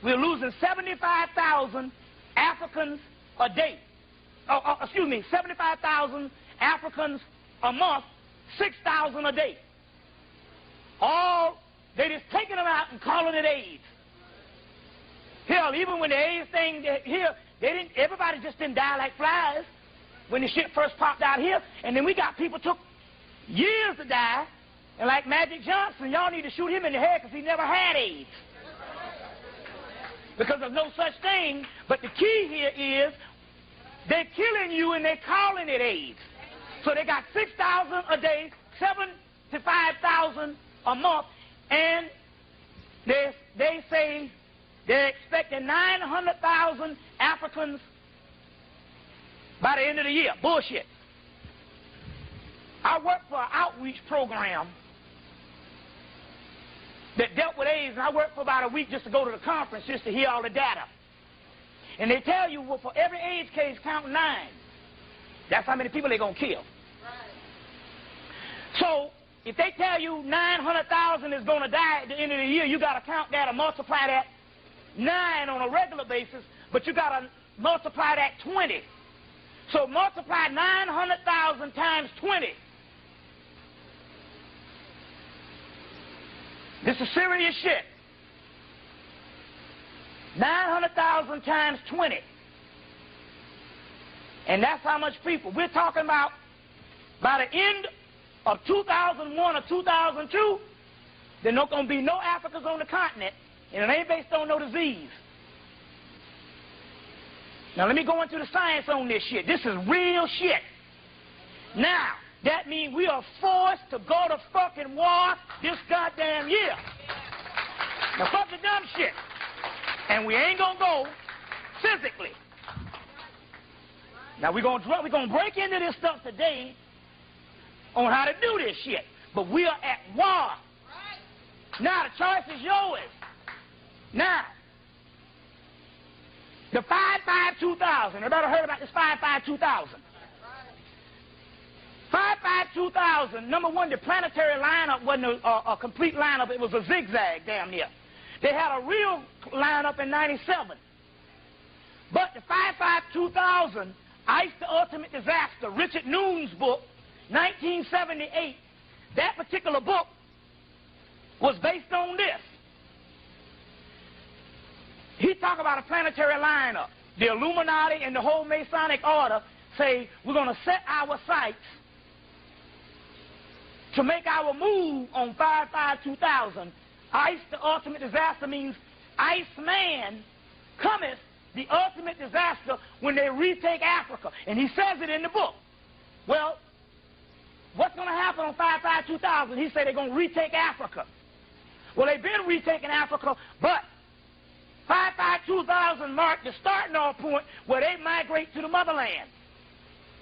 We're losing 75,000 Africans a day. 75,000 Africans a month, 6,000 a day. They just taking them out and calling it AIDS. Hell, even when the AIDS thing here, everybody just didn't die like flies when the shit first popped out here. And then we got people took years to die. And like Magic Johnson, y'all need to shoot him in the head because he never had AIDS. Because there's no such thing. But the key here is they're killing you and they're calling it AIDS. So they got 6,000 a day, 75,000 a month, and they say they're expecting 900,000 Africans by the end of the year. Bullshit. I worked for an outreach program that dealt with AIDS, and I worked for about a week just to go to the conference just to hear all the data. And they tell you, well, for every AIDS case, count 9. That's how many people they're going to kill. So if they tell you 900,000 is going to die at the end of the year, you got to count that and multiply that 9 on a regular basis, but you got to multiply that 20. So multiply 900,000 times 20. This is serious shit. 900,000 times 20. And that's how much people. We're talking about by the end of 2001 or 2002, there's not going to be no Africans on the continent, and it ain't based on no disease. Now, let me go into the science on this shit. This is real shit. Now, that means we are forced to go to fucking war this goddamn year. Now, fuck the dumb shit. And we ain't going to go physically. Now, we're going to break into this stuff today on how to do this shit. But we are at war. Now, the choice is yours. Now, the 5-5-2000. Everybody heard about this 5-5-2000? 5-5-2000, number one, the planetary lineup wasn't a complete lineup. It was a zigzag damn near. They had a real lineup in 97. But the 5-5-2000, Ice the Ultimate Disaster, Richard Noon's book, 1978, that particular book was based on this. He talked about a planetary lineup. The Illuminati and the whole Masonic order say we're going to set our sights to make our move on 5-5-2000 Ice, the ultimate disaster, means Iceman cometh, the ultimate disaster, when they retake Africa. And he says it in the book. Well, what's going to happen on 5/5/2000? He said they're going to retake Africa. Well, they've been retaking Africa, but 5/5/2000 marked the starting off point where they migrate to the motherland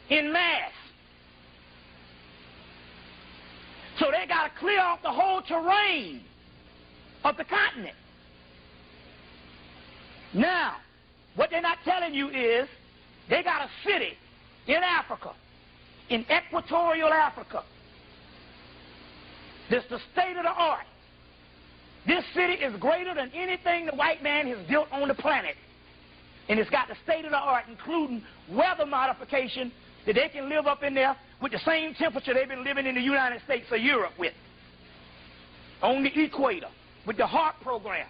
in mass. So they got to clear off the whole terrain of the continent. Now, what they're not telling you is they got a city in Africa, in equatorial Africa. This is the state of the art. This city is greater than anything the white man has built on the planet. And it's got the state of the art, including weather modification, that they can live up in there with the same temperature they've been living in the United States or Europe with. On the equator, with the HARP program.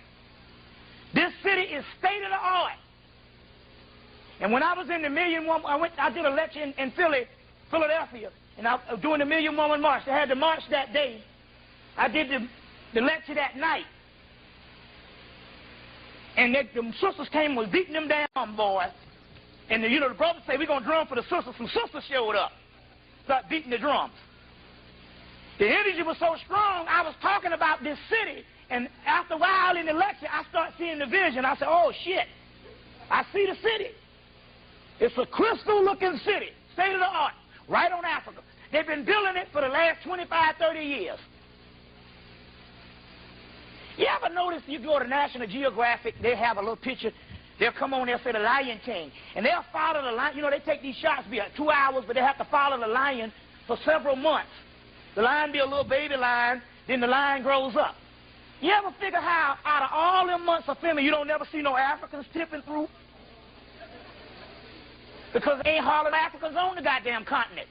This city is state of the art. And when I was in the I did a lecture in Philadelphia, and I was doing the Million Woman March. They had the march that day. I did the lecture that night. And the sisters came and was beating them down, boys. And the brothers say, we're going to drum for the sisters. Some sisters showed up. Start beating the drums. The energy was so strong, I was talking about this city. And after a while in the lecture, I started seeing the vision. I said, oh, shit. I see the city. It's a crystal-looking city, state of the art, right on Africa. They've been building it for the last 25, 30 years. You ever notice you go to National Geographic, they have a little picture. They'll come on there and say the Lion King. And they'll follow the lion. You know, they take these shots, be 2 hours, but they have to follow the lion for several months. The lion be a little baby lion, then the lion grows up. You ever figure how out of all them months of filming, you don't never see no Africans tipping through? Because there ain't hardly Africans on the goddamn continent.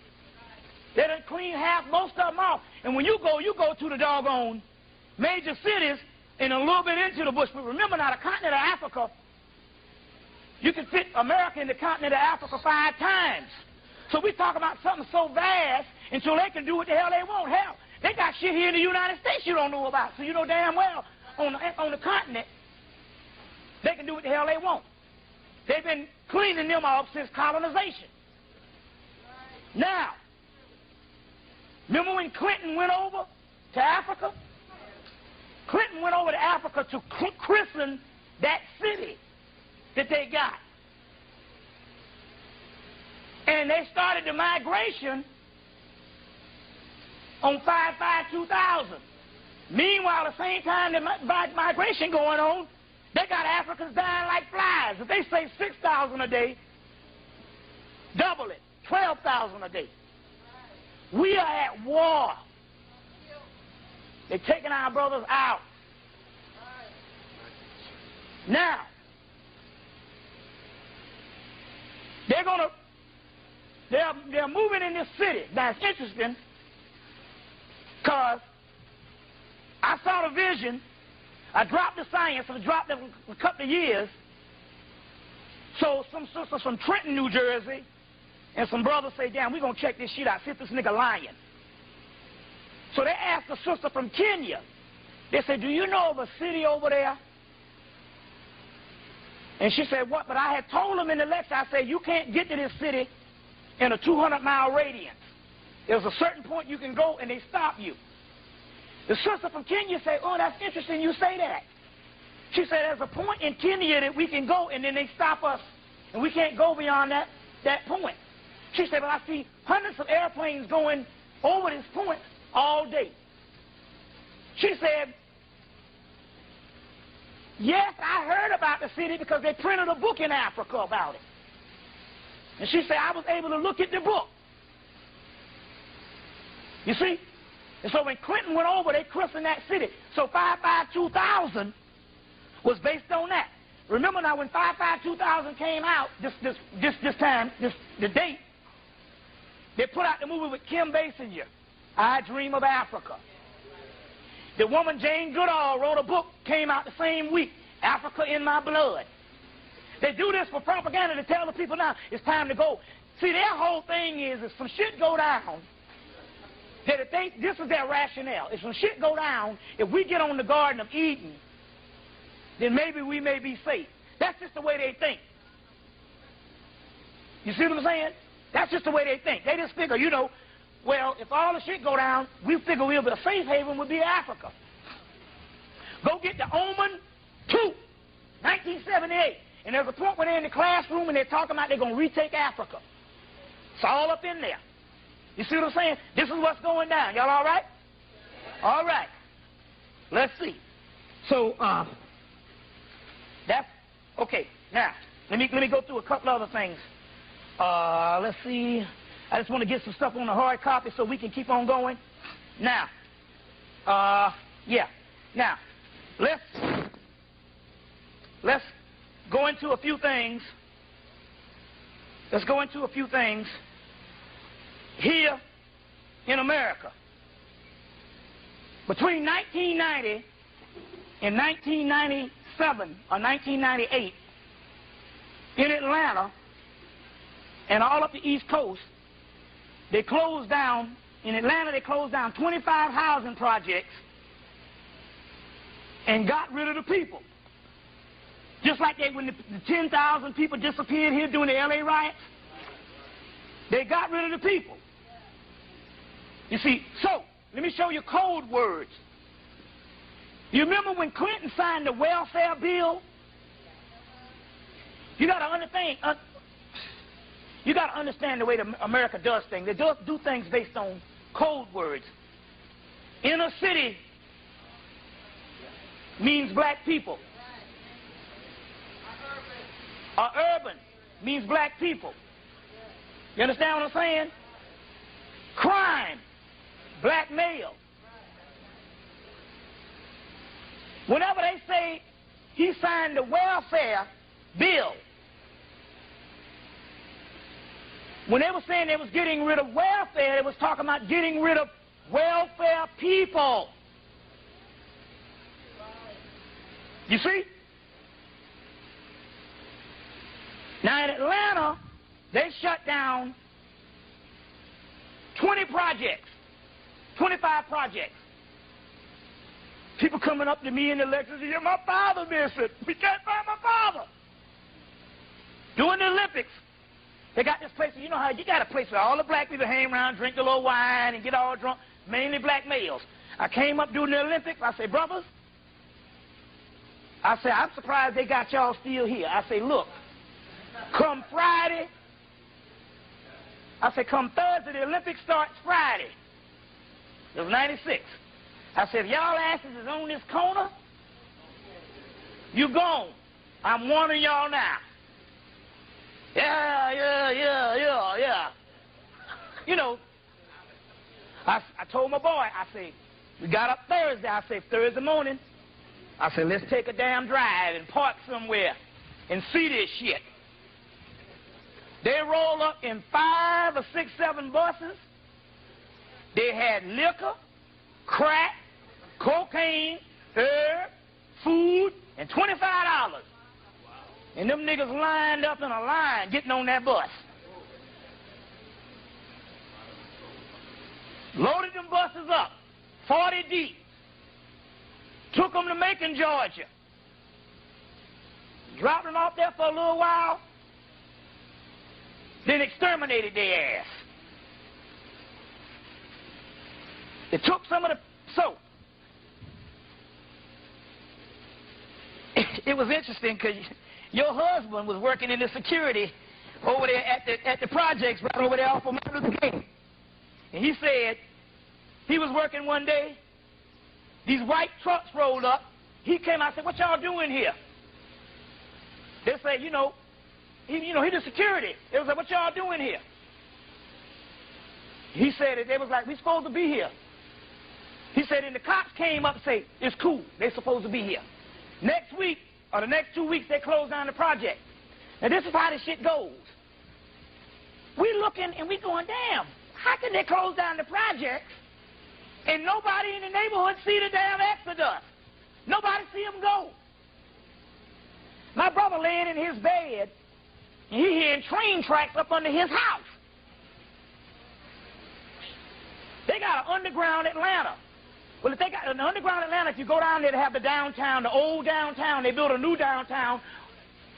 They done clean most of them off. And when you go to the doggone major cities and a little bit into the bush. But remember now, the continent of Africa, you can fit America in the continent of Africa 5 times. So we talk about something so vast until they can do what the hell they want. Hell, they got shit here in the United States you don't know about. So you know damn well on the continent, they can do what the hell they want. They've been cleaning them off since colonization. Now, remember when Clinton went over to Africa? Clinton went over to Africa to christen that city that they got. And they started the migration on 5/5/2000. Meanwhile, at the same time the migration going on, they got Africans dying like flies. If they say 6,000 a day, double it, 12,000 a day. We are at war. They're taking our brothers out. Now, they're moving in this city. That's interesting because I saw the vision. I dropped the science. I dropped it for a couple of years. So some sisters from Trenton, New Jersey, and some brothers say, damn, we're going to check this shit out, see if this nigga lying. So they asked a sister from Kenya. They said, do you know of a city over there? And she said, what? But I had told them in the lecture, I said, you can't get to this city in a 200-mile radius. There's a certain point you can go, and they stop you. The sister from Kenya said, oh, that's interesting you say that. She said, there's a point in Kenya that we can go, and then they stop us, and we can't go beyond that point. She said, well, I see hundreds of airplanes going over this point all day. She said, yes, I heard about the city because they printed a book in Africa about it. And she said, I was able to look at the book. You see? And so when Clinton went over, they christened that city. So 5/5/2000 was based on that. Remember now, when 5/5/2000 came out, the date, they put out the movie with Kim Basinger, I Dream of Africa. The woman Jane Goodall wrote a book, came out the same week, Africa in My Blood. They do this for propaganda to tell the people now it's time to go. See, their whole thing is if some shit go down that if they, this is their rationale. If some shit go down, if we get on the Garden of Eden, then maybe we may be safe. That's just the way they think. You see what I'm saying? That's just the way they think. They just figure, you know, well, if all the shit go down, we figure we'll be a safe haven would be Africa. Go get the Omen 2, 1978. And there's a point where they're in the classroom and they're talking about they're going to retake Africa. It's all up in there. You see what I'm saying? This is what's going down. Y'all all right? All right. Let's see. So, that's, okay. Now, let me go through a couple other things. Let's see. I just want to get some stuff on the hard copy so we can keep on going. Now, yeah. Now, let's go into a few things. Let's go into a few things here in America. Between 1990 and 1997 or 1998, in Atlanta and all up the East Coast, they closed down, in Atlanta they closed down 25 housing projects and got rid of the people. Just like they, when the 10,000 people disappeared here during the LA riots, they got rid of the people. You see, so, let me show you code words. You remember when Clinton signed the welfare bill? You got to understand. You got to understand the way that America does things. They do things based on code words. Inner city means black people. Urban means black people. You understand what I'm saying? Crime, black male. Whenever they say he signed the welfare bill, when they were saying they was getting rid of welfare, they was talking about getting rid of welfare people. You see? Now in Atlanta, they shut down 20 projects, 25 projects. People coming up to me in the lectures, yeah, my father missing. We can't find my father. During the Olympics, they got this place, you know how you got a place where all the black people hang around, drink a little wine, and get all drunk, mainly black males. I came up during the Olympics, I say, brothers, I say, I'm surprised they got y'all still here. I say, look, come Friday, I say, come Thursday, the Olympics starts Friday. It was 96. I said, if y'all asses is on this corner, you gone. I'm warning y'all now. Yeah. You know, I told my boy, I said, we got up Thursday. I said, Thursday morning, I said, let's take a damn drive and park somewhere and see this shit. They roll up in 5 or 6, 7 buses. They had liquor, crack, cocaine, herb, food, and $25. And them niggas lined up in a line getting on that bus. Loaded them buses up, 40 deep. Took them to Macon, Georgia. Dropped them off there for a little while. Then exterminated their ass. They took some of the... So, it was interesting because your husband was working in the security over there at the projects right over there off of Martin Luther King. And he said he was working one day. These white trucks rolled up. He came out and said, what y'all doing here? They said, he the security. They was like, what y'all doing here? He said, they was like, we supposed to be here. He said, and the cops came up and said, it's cool. They supposed to be here. Next week, or the next 2 weeks, they close down the project. Now, this is how this shit goes. We looking and we going, damn, how can they close down the project and nobody in the neighborhood see the damn exodus? Nobody see them go. My brother laying in his bed, and he hearing train tracks up under his house. They they got an underground Atlanta. Well, if they got an underground Atlanta, if you go down there to have the downtown, the old downtown, they built a new downtown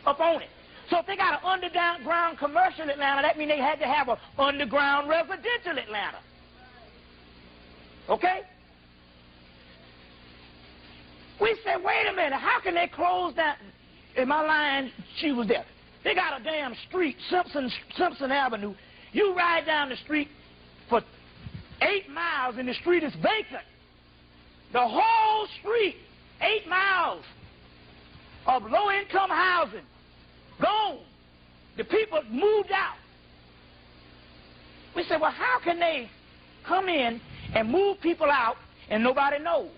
up on it. So if they got an underground commercial Atlanta, that means they had to have an underground residential Atlanta. Okay? We said, wait a minute, how can they close down? In my line, she was there. They got a damn street, Simpson Avenue. You ride down the street for 8 miles and the street is vacant. The whole street, 8 miles of low-income housing, gone. The people moved out. We said, well, how can they come in and move people out and nobody knows?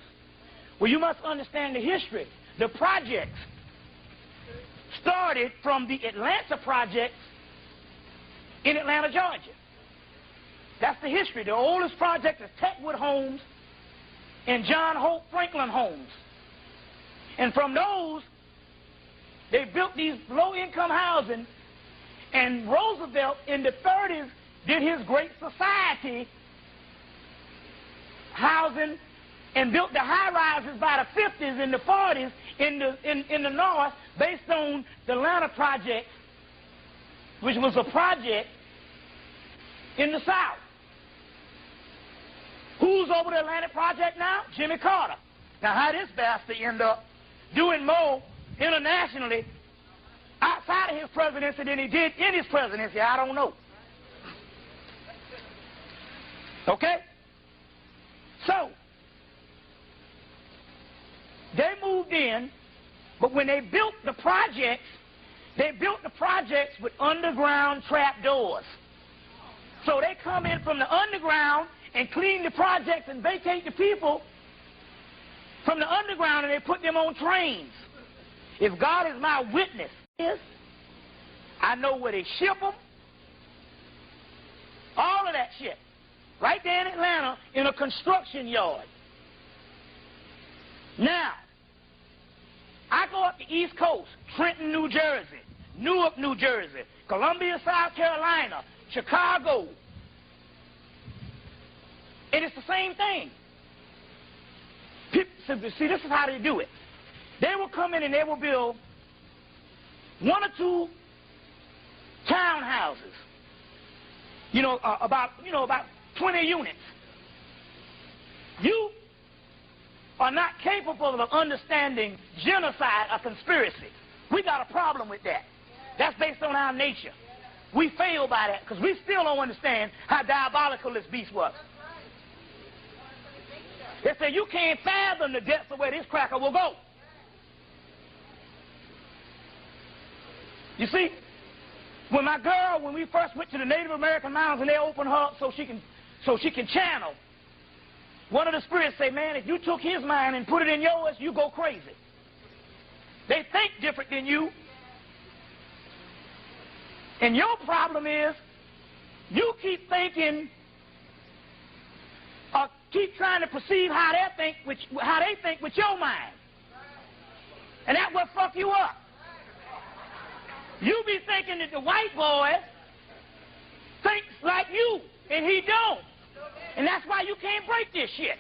Well, you must understand the history. The projects started from the Atlanta projects in Atlanta, Georgia. That's the history. The oldest project is Techwood Homes and John Hope Franklin Homes. And from those, they built these low-income housing, and Roosevelt in the 30s did his Great Society housing and built the high-rises by the 50s and the 40s in the north based on the Atlanta project, which was a project in the south. Who's over the Atlantic project now? Jimmy Carter. Now, how this bastard end up doing more internationally outside of his presidency than he did in his presidency, I don't know. Okay? So, they moved in, but when they built the projects with underground trap doors. So they come in from the underground and clean the projects and vacate the people from the underground, and they put them on trains. If God is my witness, I know where they ship them. All of that shit. Right there in Atlanta in a construction yard. Now, I go up the East Coast, Trenton, New Jersey, Newark, New Jersey, Columbia, South Carolina, Chicago. And it's the same thing. See, this is how they do it. They will come in and they will build 1 or 2 townhouses. About 20 units. You are not capable of understanding genocide or conspiracy. We got a problem with that. That's based on our nature. We fail by that because we still don't understand how diabolical this beast was. They say you can't fathom the depths of where this cracker will go. You see, when we first went to the Native American mountains and they opened her up so she can channel, one of the spirits say, man, if you took his mind and put it in yours, you go crazy. They think different than you. And your problem is you keep thinking or keep trying to perceive how they think with your mind. And that will fuck you up. You be thinking that the white boy thinks like you, and he don't. And that's why you can't break this shit.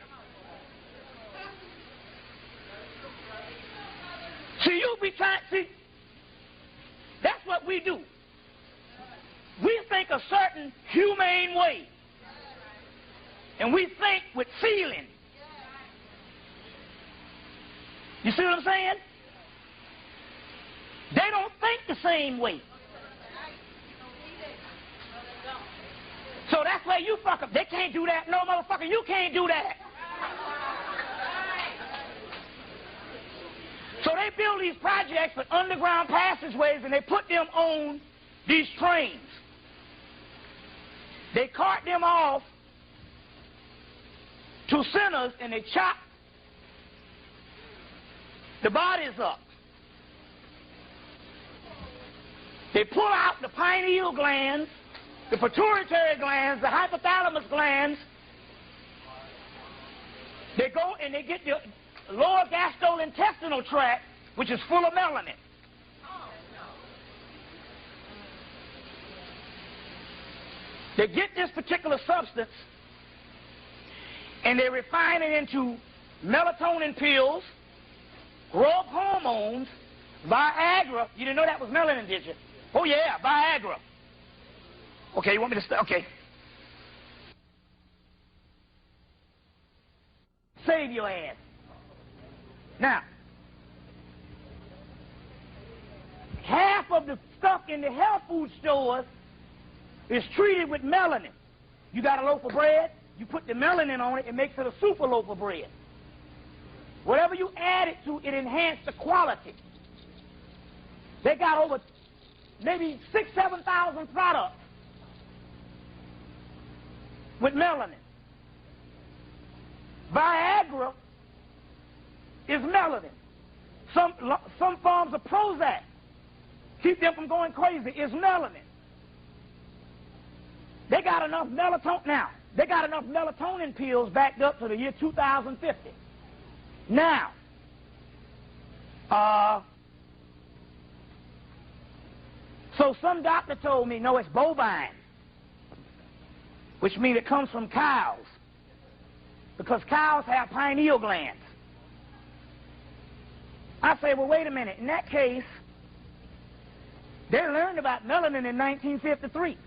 See, that's what we do. We think a certain humane way. And we think with feeling. You see what I'm saying? They don't think the same way. So that's where you fuck up. They can't do that. No, motherfucker, you can't do that. So they build these projects with underground passageways and they put them on these trains. They cart them off to centers and they chop the bodies up. They pull out the pineal glands, the pituitary glands, the hypothalamus glands. They go and they get the lower gastrointestinal tract, which is full of melanin. They get this particular substance and they refine it into melatonin pills, growth hormones, Viagra. You didn't know that was melanin, did you? Oh, yeah, Viagra. Okay, you want me to start? Okay. Save your ass. Now, half of the stuff in the health food stores is treated with melanin. You got a loaf of bread, you put the melanin on it, it makes it a super loaf of bread. Whatever you add it to, it enhances the quality. They got over maybe 6,000 to 7,000 products with melanin. Viagra is melanin. Some forms of Prozac keep them from going crazy is melanin. They got enough melatonin now. They got enough melatonin pills backed up to the year 2050. Now, so some doctor told me, no, it's bovine, which means it comes from cows, because cows have pineal glands. I say, well, wait a minute. In that case, they learned about melanin in 1953.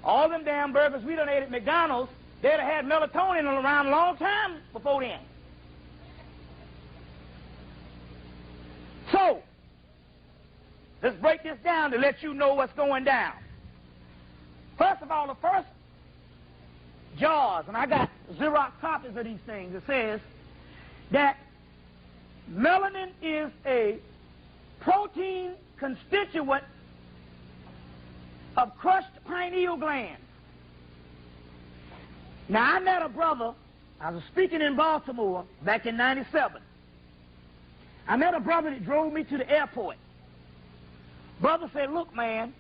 All them damn burgers we done ate at McDonald's, they'd have had melatonin around a long time before then. So, let's break this down to let you know what's going down. First of all, the first jars, and I got Xerox copies of these things, it says that melanin is a protein constituent of crushed pineal glands. Now, I met a brother, I was speaking in Baltimore back in '97. I met a brother that drove me to the airport. Brother said, look, man,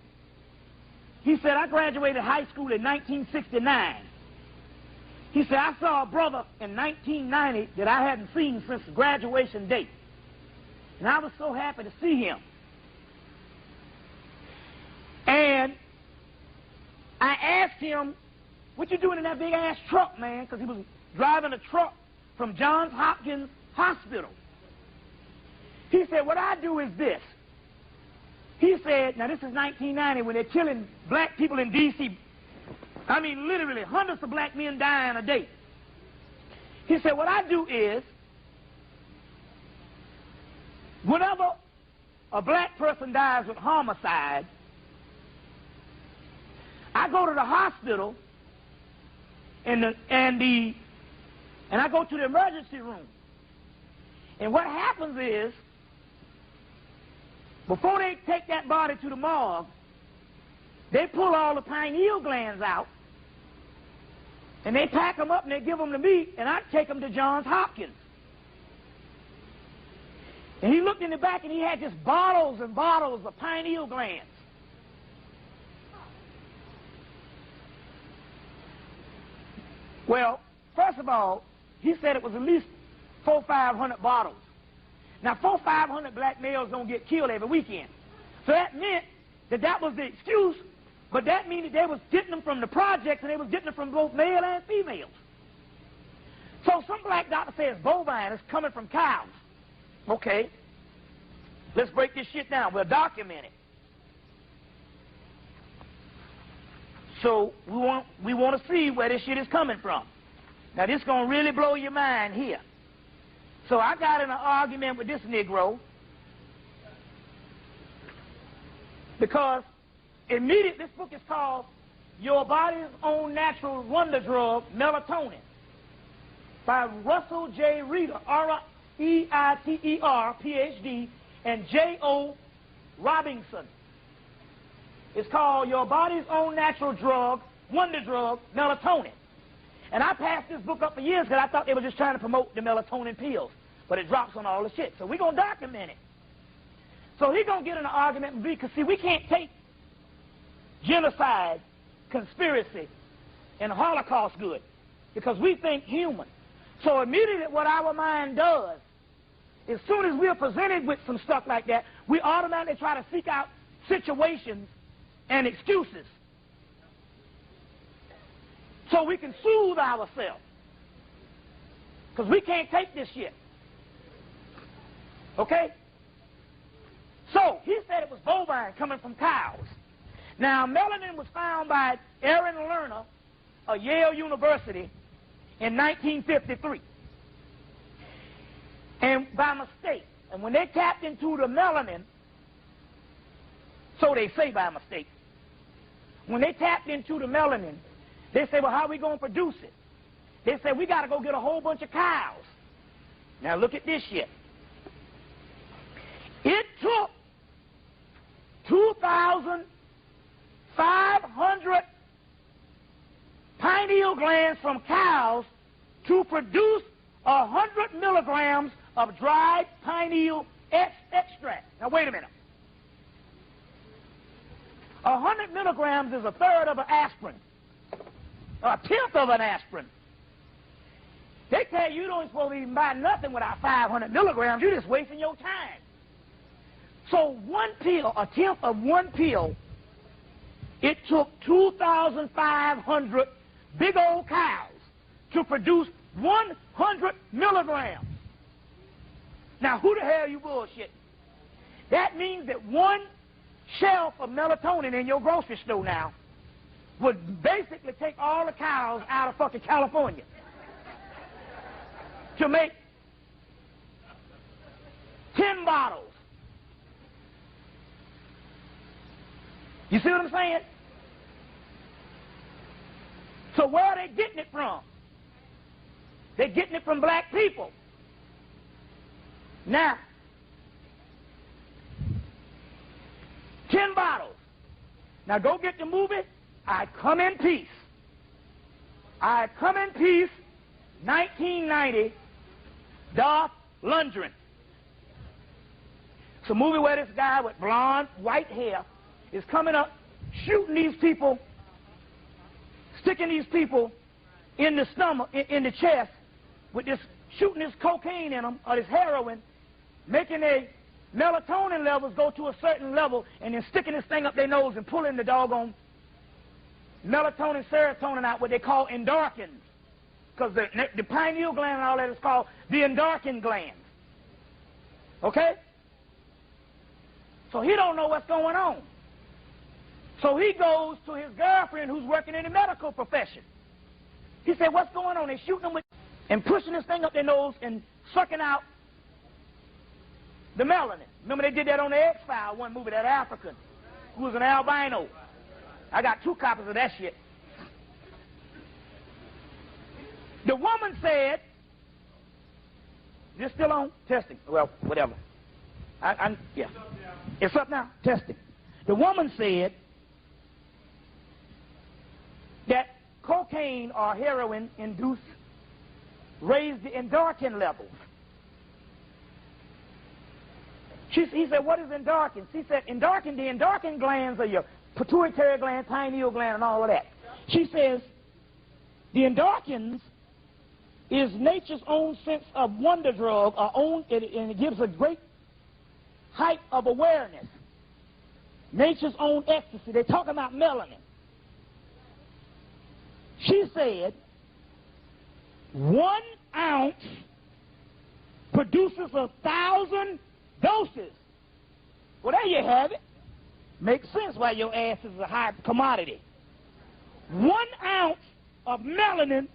he said, I graduated high school in 1969. He said, I saw a brother in 1990 that I hadn't seen since graduation date. And I was so happy to see him. And I asked him, what you doing in that big-ass truck, man? Because he was driving a truck from Johns Hopkins Hospital. He said, what I do is this. He said, now this is 1990 when they're killing black people in D.C. I mean, literally, hundreds of black men dying a day. He said, what I do is, whenever a black person dies with homicide, I go to the hospital and I go to the emergency room. And what happens is, before they take that body to the morgue, they pull all the pineal glands out, and they pack them up and they give them to me, and I take them to Johns Hopkins. And he looked in the back and he had just bottles and bottles of pineal glands. Well, first of all, he said it was at least 400 or 500 bottles. Now, 400 or 500 black males don't get killed every weekend. So that meant that that was the excuse, but that means that they was getting them from the projects and they was getting them from both male and females. So some black doctor says bovine is coming from cows. Okay, let's break this shit down. We'll document it. So we want to see where this shit is coming from. Now, this is going to really blow your mind here. So I got in an argument with this Negro because immediately, this book is called Your Body's Own Natural Wonder Drug, Melatonin, by Russell J. Reiter, R-E-I-T-E-R, Ph.D., and J.O. Robinson. It's called Your Body's Own Natural Drug, Wonder Drug, Melatonin. And I passed this book up for years because I thought they were just trying to promote the melatonin pills. But it drops on all the shit. So we're going to document it. So he's going to get in an argument with me because, see, we can't take genocide, conspiracy, and Holocaust good because we think human. So immediately what our mind does, as soon as we're presented with some stuff like that, we automatically try to seek out situations and excuses so we can soothe ourselves. Because we can't take this shit. Okay? So, he said it was bovine coming from cows. Now, melanin was found by Aaron Lerner of Yale University in 1953. And by mistake. And when they tapped into the melanin, so they say by mistake, when they tapped into the melanin, they say, well, how are we going to produce it? They said, we got to go get a whole bunch of cows. Now, look at this shit. It took 2,500 pineal glands from cows to produce 100 milligrams of dried pineal extract. Now, wait a minute. 100 milligrams is a third of an aspirin, a tenth of an aspirin. They tell you don't supposed to even buy nothing without 500 milligrams. You're just wasting your time. So one pill, a tenth of one pill, it took 2,500 big old cows to produce 100 milligrams. Now, who the hell are you bullshitting? That means that one shelf of melatonin in your grocery store now would basically take all the cows out of fucking California to make 10 bottles. You see what I'm saying? So where are they getting it from? They're getting it from black people. Now, 10 bottles. Now go get the movie, I Come in Peace. I Come in Peace, 1990, Dolph Lundgren. It's a movie where this guy with blonde, white hair is coming up, shooting these people, sticking these people in the stomach, in the chest, with this, shooting this cocaine in them, or this heroin, making their melatonin levels go to a certain level, and then sticking this thing up their nose and pulling the doggone melatonin, serotonin out, what they call endorphins. Because the pineal gland and all that is called the endorphin gland. Okay? So he don't know what's going on. So he goes to his girlfriend who's working in the medical profession. He said, what's going on? They're shooting them with, and pushing this thing up their nose and sucking out the melanin. Remember they did that on the X-Files, one movie, that African who was an albino. I got 2 copies of that shit. The woman said, is this still on? Testing. Well, whatever. Yeah. It's up now. Testing. The woman said that cocaine or heroin induced raised the endorphin levels. He said, what is endorphin? She said, the endorphin glands are your pituitary gland, pineal gland, and all of that. She says, the endorphins is nature's own sense of wonder drug, and it gives a great height of awareness. Nature's own ecstasy. They're talking about melanin. She said, 1 ounce produces 1,000 doses. Well, there you have it. Makes sense why your ass is a high commodity. 1 ounce of melanin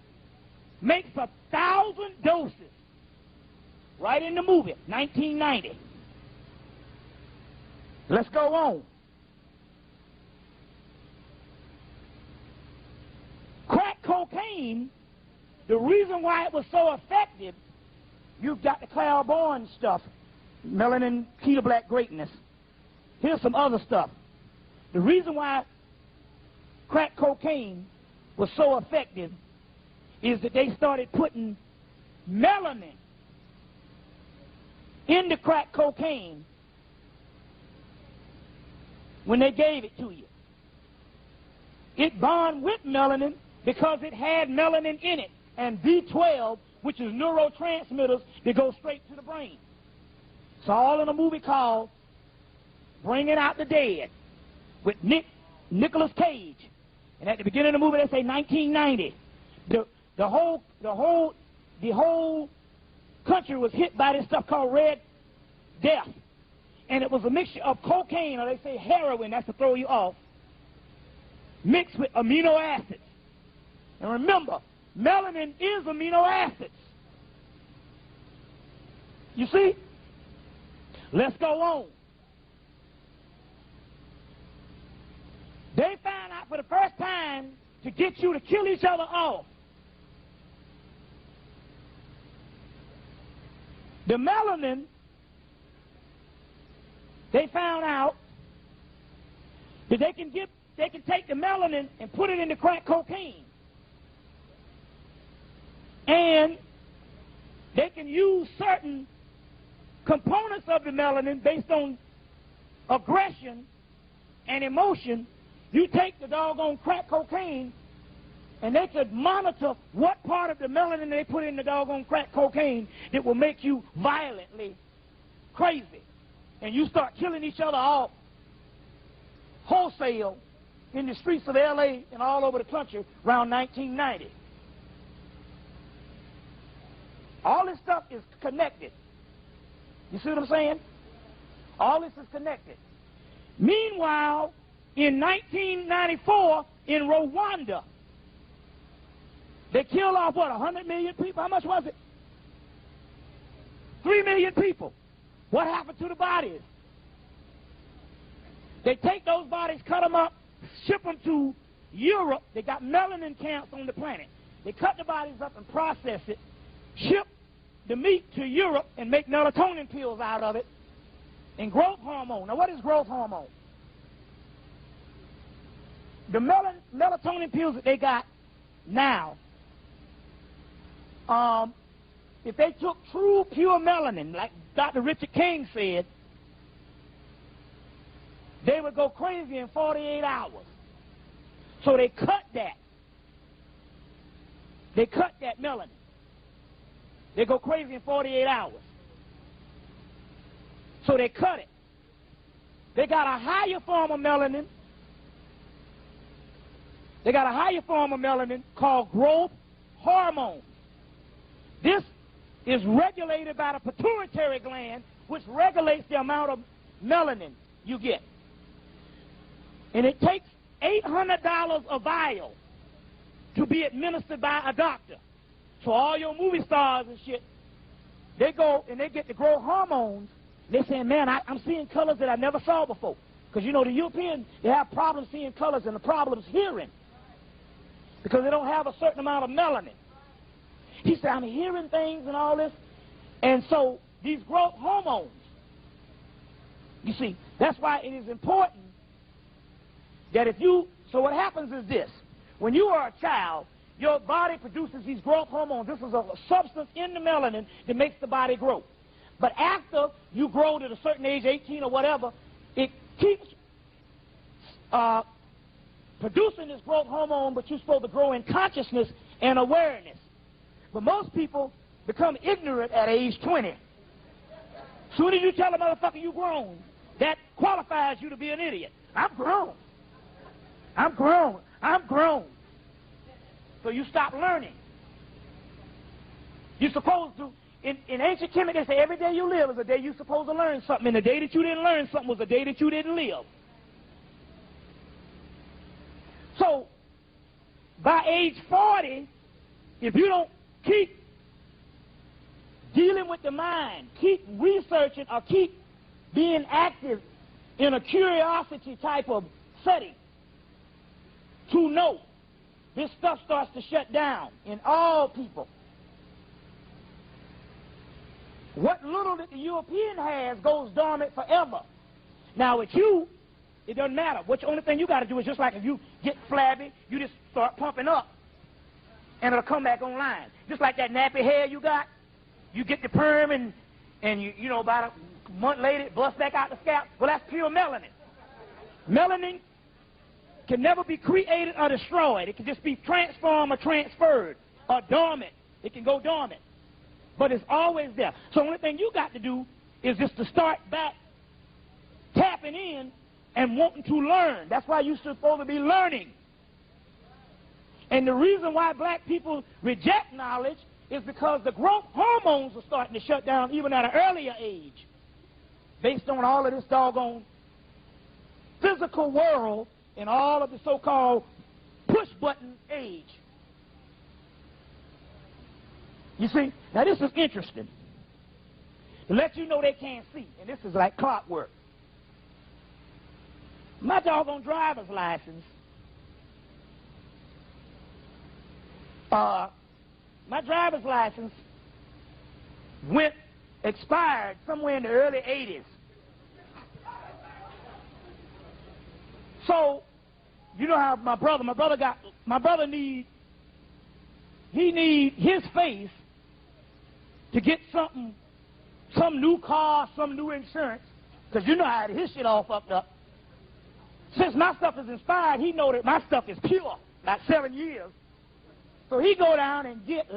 makes 1,000 doses. Right in the movie, 1990. Let's go on. Crack cocaine, the reason why it was so effective, you've got the Claiborne stuff, melanin, Peter Black greatness. Here's some other stuff. The reason why crack cocaine was so effective is that they started putting melanin in the crack cocaine when they gave it to you. It bonded with melanin because it had melanin in it, and B12, which is neurotransmitters that go straight to the brain. It's all in a movie called Bringing Out the Dead with Nicolas Cage. And at the beginning of the movie, they say 1990. The whole the whole country was hit by this stuff called Red Death. And it was a mixture of cocaine, or they say heroin, that's to throw you off, mixed with amino acids. And remember, melanin is amino acids. You see? Let's go on. They found out for the first time to get you to kill each other off. The melanin, they found out that they can take the melanin and put it into crack cocaine. And they can use certain components of the melanin based on aggression and emotion. You take the doggone crack cocaine, and they could monitor what part of the melanin they put in the doggone crack cocaine that will make you violently crazy. And you start killing each other off wholesale in the streets of L.A. and all over the country around 1990. All this stuff is connected. You see what I'm saying? All this is connected. Meanwhile, in 1994, in Rwanda, they killed off, what, 100 million people? How much was it? 3 million people. What happened to the bodies? They take those bodies, cut them up, ship them to Europe. They got melanin camps on the planet. They cut the bodies up and process it, ship the meat to Europe and make melatonin pills out of it, and growth hormone. Now, what is growth hormone? The melatonin pills that they got now, if they took true, pure melanin, like Dr. Richard King said, they would go crazy in 48 hours. So they cut that. They cut that melanin. They go crazy in 48 hours. So they cut it. They got a higher form of melanin. They got a higher form of melanin called growth hormone. This is regulated by the pituitary gland, which regulates the amount of melanin you get. And it takes $800 a vial to be administered by a doctor. So all your movie stars and shit, they go and they get the growth hormones. They're saying, man, I'm seeing colors that I never saw before. Because, you know, the Europeans, they have problems seeing colors, and the problem is hearing. Because they don't have a certain amount of melanin. He said, I'm hearing things and all this. And so these growth hormones, you see, that's why it is important that so what happens is this. When you are a child, your body produces these growth hormones. This is a substance in the melanin that makes the body grow. But after you grow to a certain age, 18 or whatever, it keeps producing this growth hormone, but you're supposed to grow in consciousness and awareness. But most people become ignorant at age 20. As soon as you tell a motherfucker you grown, that qualifies you to be an idiot. I'm grown. I'm grown. I'm grown. So you stop learning. You're supposed to, in ancient Kemet, they say every day you live is a day you're supposed to learn something, and the day that you didn't learn something was the day that you didn't live. So, by age 40, if you don't keep dealing with the mind, keep researching, or keep being active in a curiosity type of setting to know, this stuff starts to shut down in all people. What little that the European has goes dormant forever. Now with you, it doesn't matter. The only thing you got to do is just like if you get flabby, you just start pumping up, and it'll come back online. Just like that nappy hair you got, you get the perm, and you know, about a month later, it busts back out the scalp. Well, that's pure melanin. Melanin can never be created or destroyed. It can just be transformed or transferred or dormant. It can go dormant. But it's always there. So the only thing you got to do is just to start back tapping in and wanting to learn. That's why you're supposed to be learning. And the reason why black people reject knowledge is because the growth hormones are starting to shut down even at an earlier age, based on all of this doggone physical world and all of the so-called push-button age. You see? Now this is interesting. To let you know they can't see, and this is like clockwork. My doggone driver's license, expired somewhere in the early 80s. So, you know how my brother need his face to get some new car, some new insurance, because you know how his shit all fucked up. Since my stuff is inspired, he know that my stuff is pure, like 7 years. So he go down and get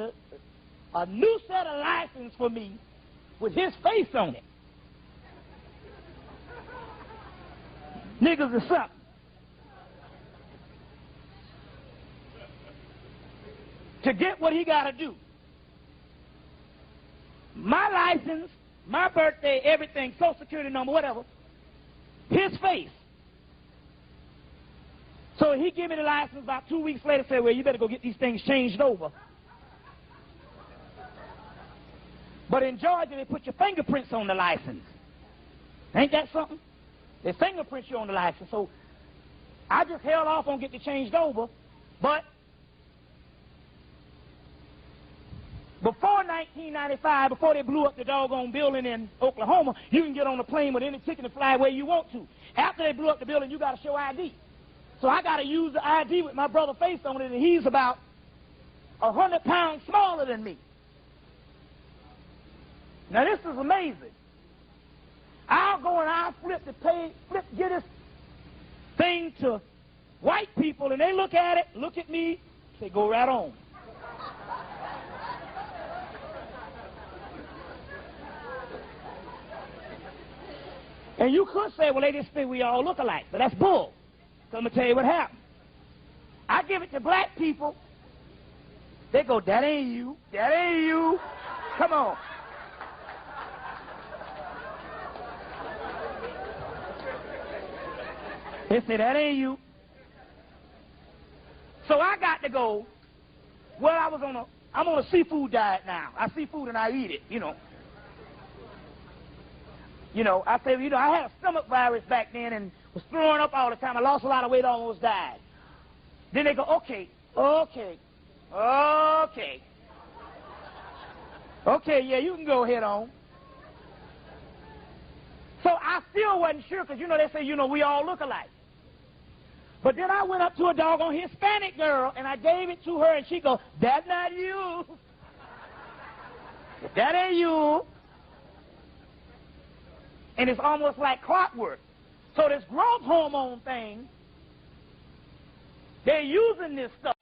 a new set of license for me with his face on it. Niggas is something. To get what he got to do. My license, my birthday, everything, social security number, whatever, his face. So he gave me the license about 2 weeks later, said, well, you better go get these things changed over. But in Georgia, they put your fingerprints on the license. Ain't that something? They fingerprint you on the license. So I just held off on getting it changed over. But before 1995, before they blew up the doggone building in Oklahoma, you can get on a plane with any ticket and fly where you want to. After they blew up the building, you got to show ID. So I got to use the ID with my brother's face on it, and he's about 100 pounds smaller than me. Now this is amazing. I'll go and I'll get this thing to white people, and they look at it, look at me, say, go right on. And you could say, well, they just think we all look alike, but that's bull. So I'm going to tell you what happened. I give it to black people. They go, that ain't you. That ain't you. Come on. They say, that ain't you. So I got to go. Well, I'm on a seafood diet now. I see food and I eat it, you know. I say, I had a stomach virus back then and was throwing up all the time. I lost a lot of weight, almost died. Then they go, okay, yeah, you can go ahead on. So I still wasn't sure, because, they say, we all look alike. But then I went up to a doggone Hispanic girl, and I gave it to her, and she goes, that's not you. That ain't you. And it's almost like clockwork. So this growth hormone thing, they're using this stuff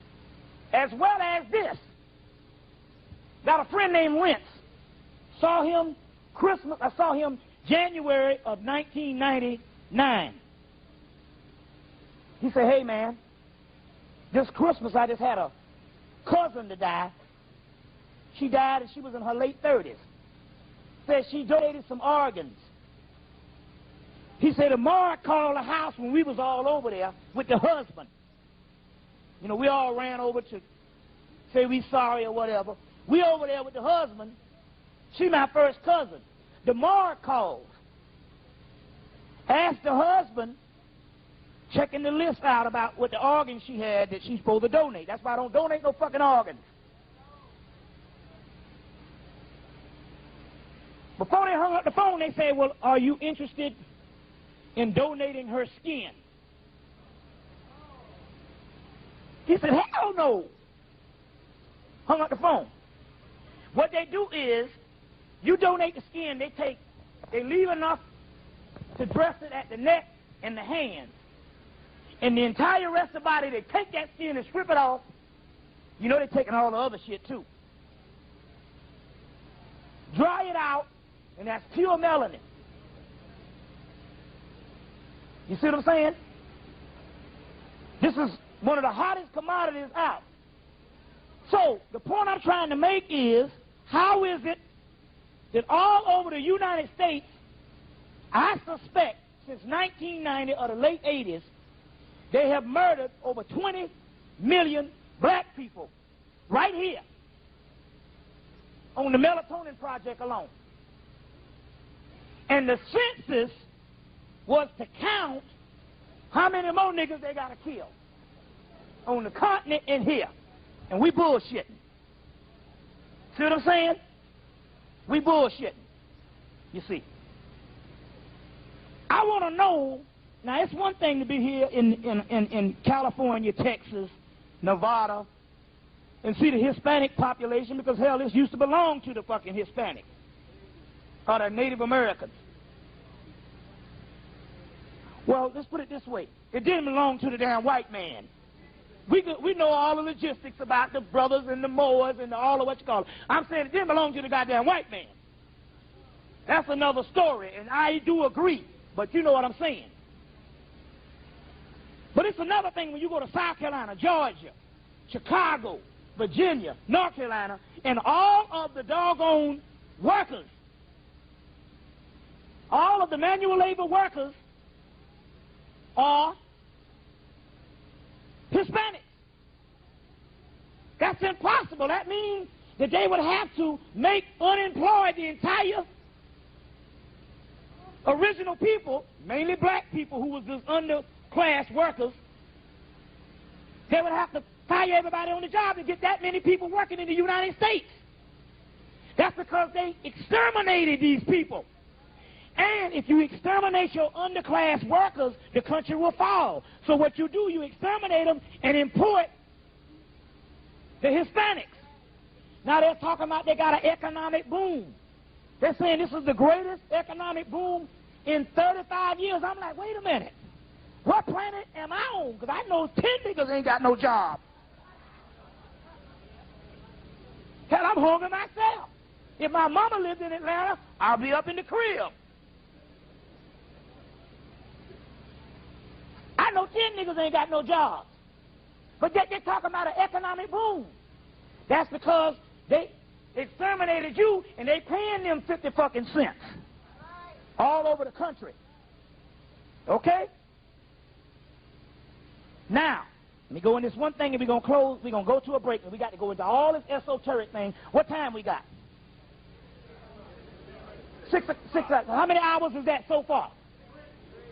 as well as this. Got a friend named Rentz. Saw him January of 1999. He said, hey man, this Christmas I just had a cousin to die. She died and she was in her late 30s. Said she donated some organs. He said, tomorrow called the house when we was all over there with the husband. We all ran over to say we sorry or whatever. We over there with the husband. She my first cousin. DeMar called. Asked the husband, checking the list out about what the organs she had that she's supposed to donate. That's why I don't donate no fucking organs. Before they hung up the phone, they said, well, are you interested in donating her skin? He said, hell no. Hung up the phone. What they do is, you donate the skin, they leave enough to dress it at the neck and the hands. And the entire rest of the body, they take that skin and strip it off. They're taking all the other shit too. Dry it out, and that's pure melanin. You see what I'm saying? This is one of the hottest commodities out. So the point I'm trying to make is, how is it that all over the United States, I suspect since 1990 or the late 80s, they have murdered over 20 million black people right here on the Melatonin Project alone. And the census was to count how many more niggas they got to kill on the continent and here. And we bullshitting. See what I'm saying? We bullshitting. You see. I want to know, now it's one thing to be here in California, Texas, Nevada, and see the Hispanic population, because hell, this used to belong to the fucking Hispanic or the Native Americans. Well, let's put it this way. It didn't belong to the damn white man. We know all the logistics about the brothers and the Moors and all of what you call it. I'm saying it didn't belong to the goddamn white man. That's another story, and I do agree, but you know what I'm saying. But it's another thing when you go to South Carolina, Georgia, Chicago, Virginia, North Carolina, and all of the doggone workers, all of the manual labor workers are Hispanics. That's impossible. That means that they would have to make unemployed the entire original people, mainly black people who was just underclass workers. They would have to fire everybody on the job to get that many people working in the United States. That's because they exterminated these people. And if you exterminate your underclass workers, the country will fall. So what you do, you exterminate them and import the Hispanics. Now they're talking about they got an economic boom. They're saying this is the greatest economic boom in 35 years. I'm like, wait a minute. What planet am I on? Because I know 10 niggas ain't got no job. Hell, I'm hungry myself. If my mama lived in Atlanta, I'll be up in the crib. I know 10 niggas ain't got no jobs. But yet they're talking about an economic boom. That's because they exterminated you and they paying them 50 fucking cents all over the country. Okay? Now, let me go in this one thing and we're going to close. We're going to go to a break and we got to go into all this esoteric thing. What time we got? Six. How many hours is that so far?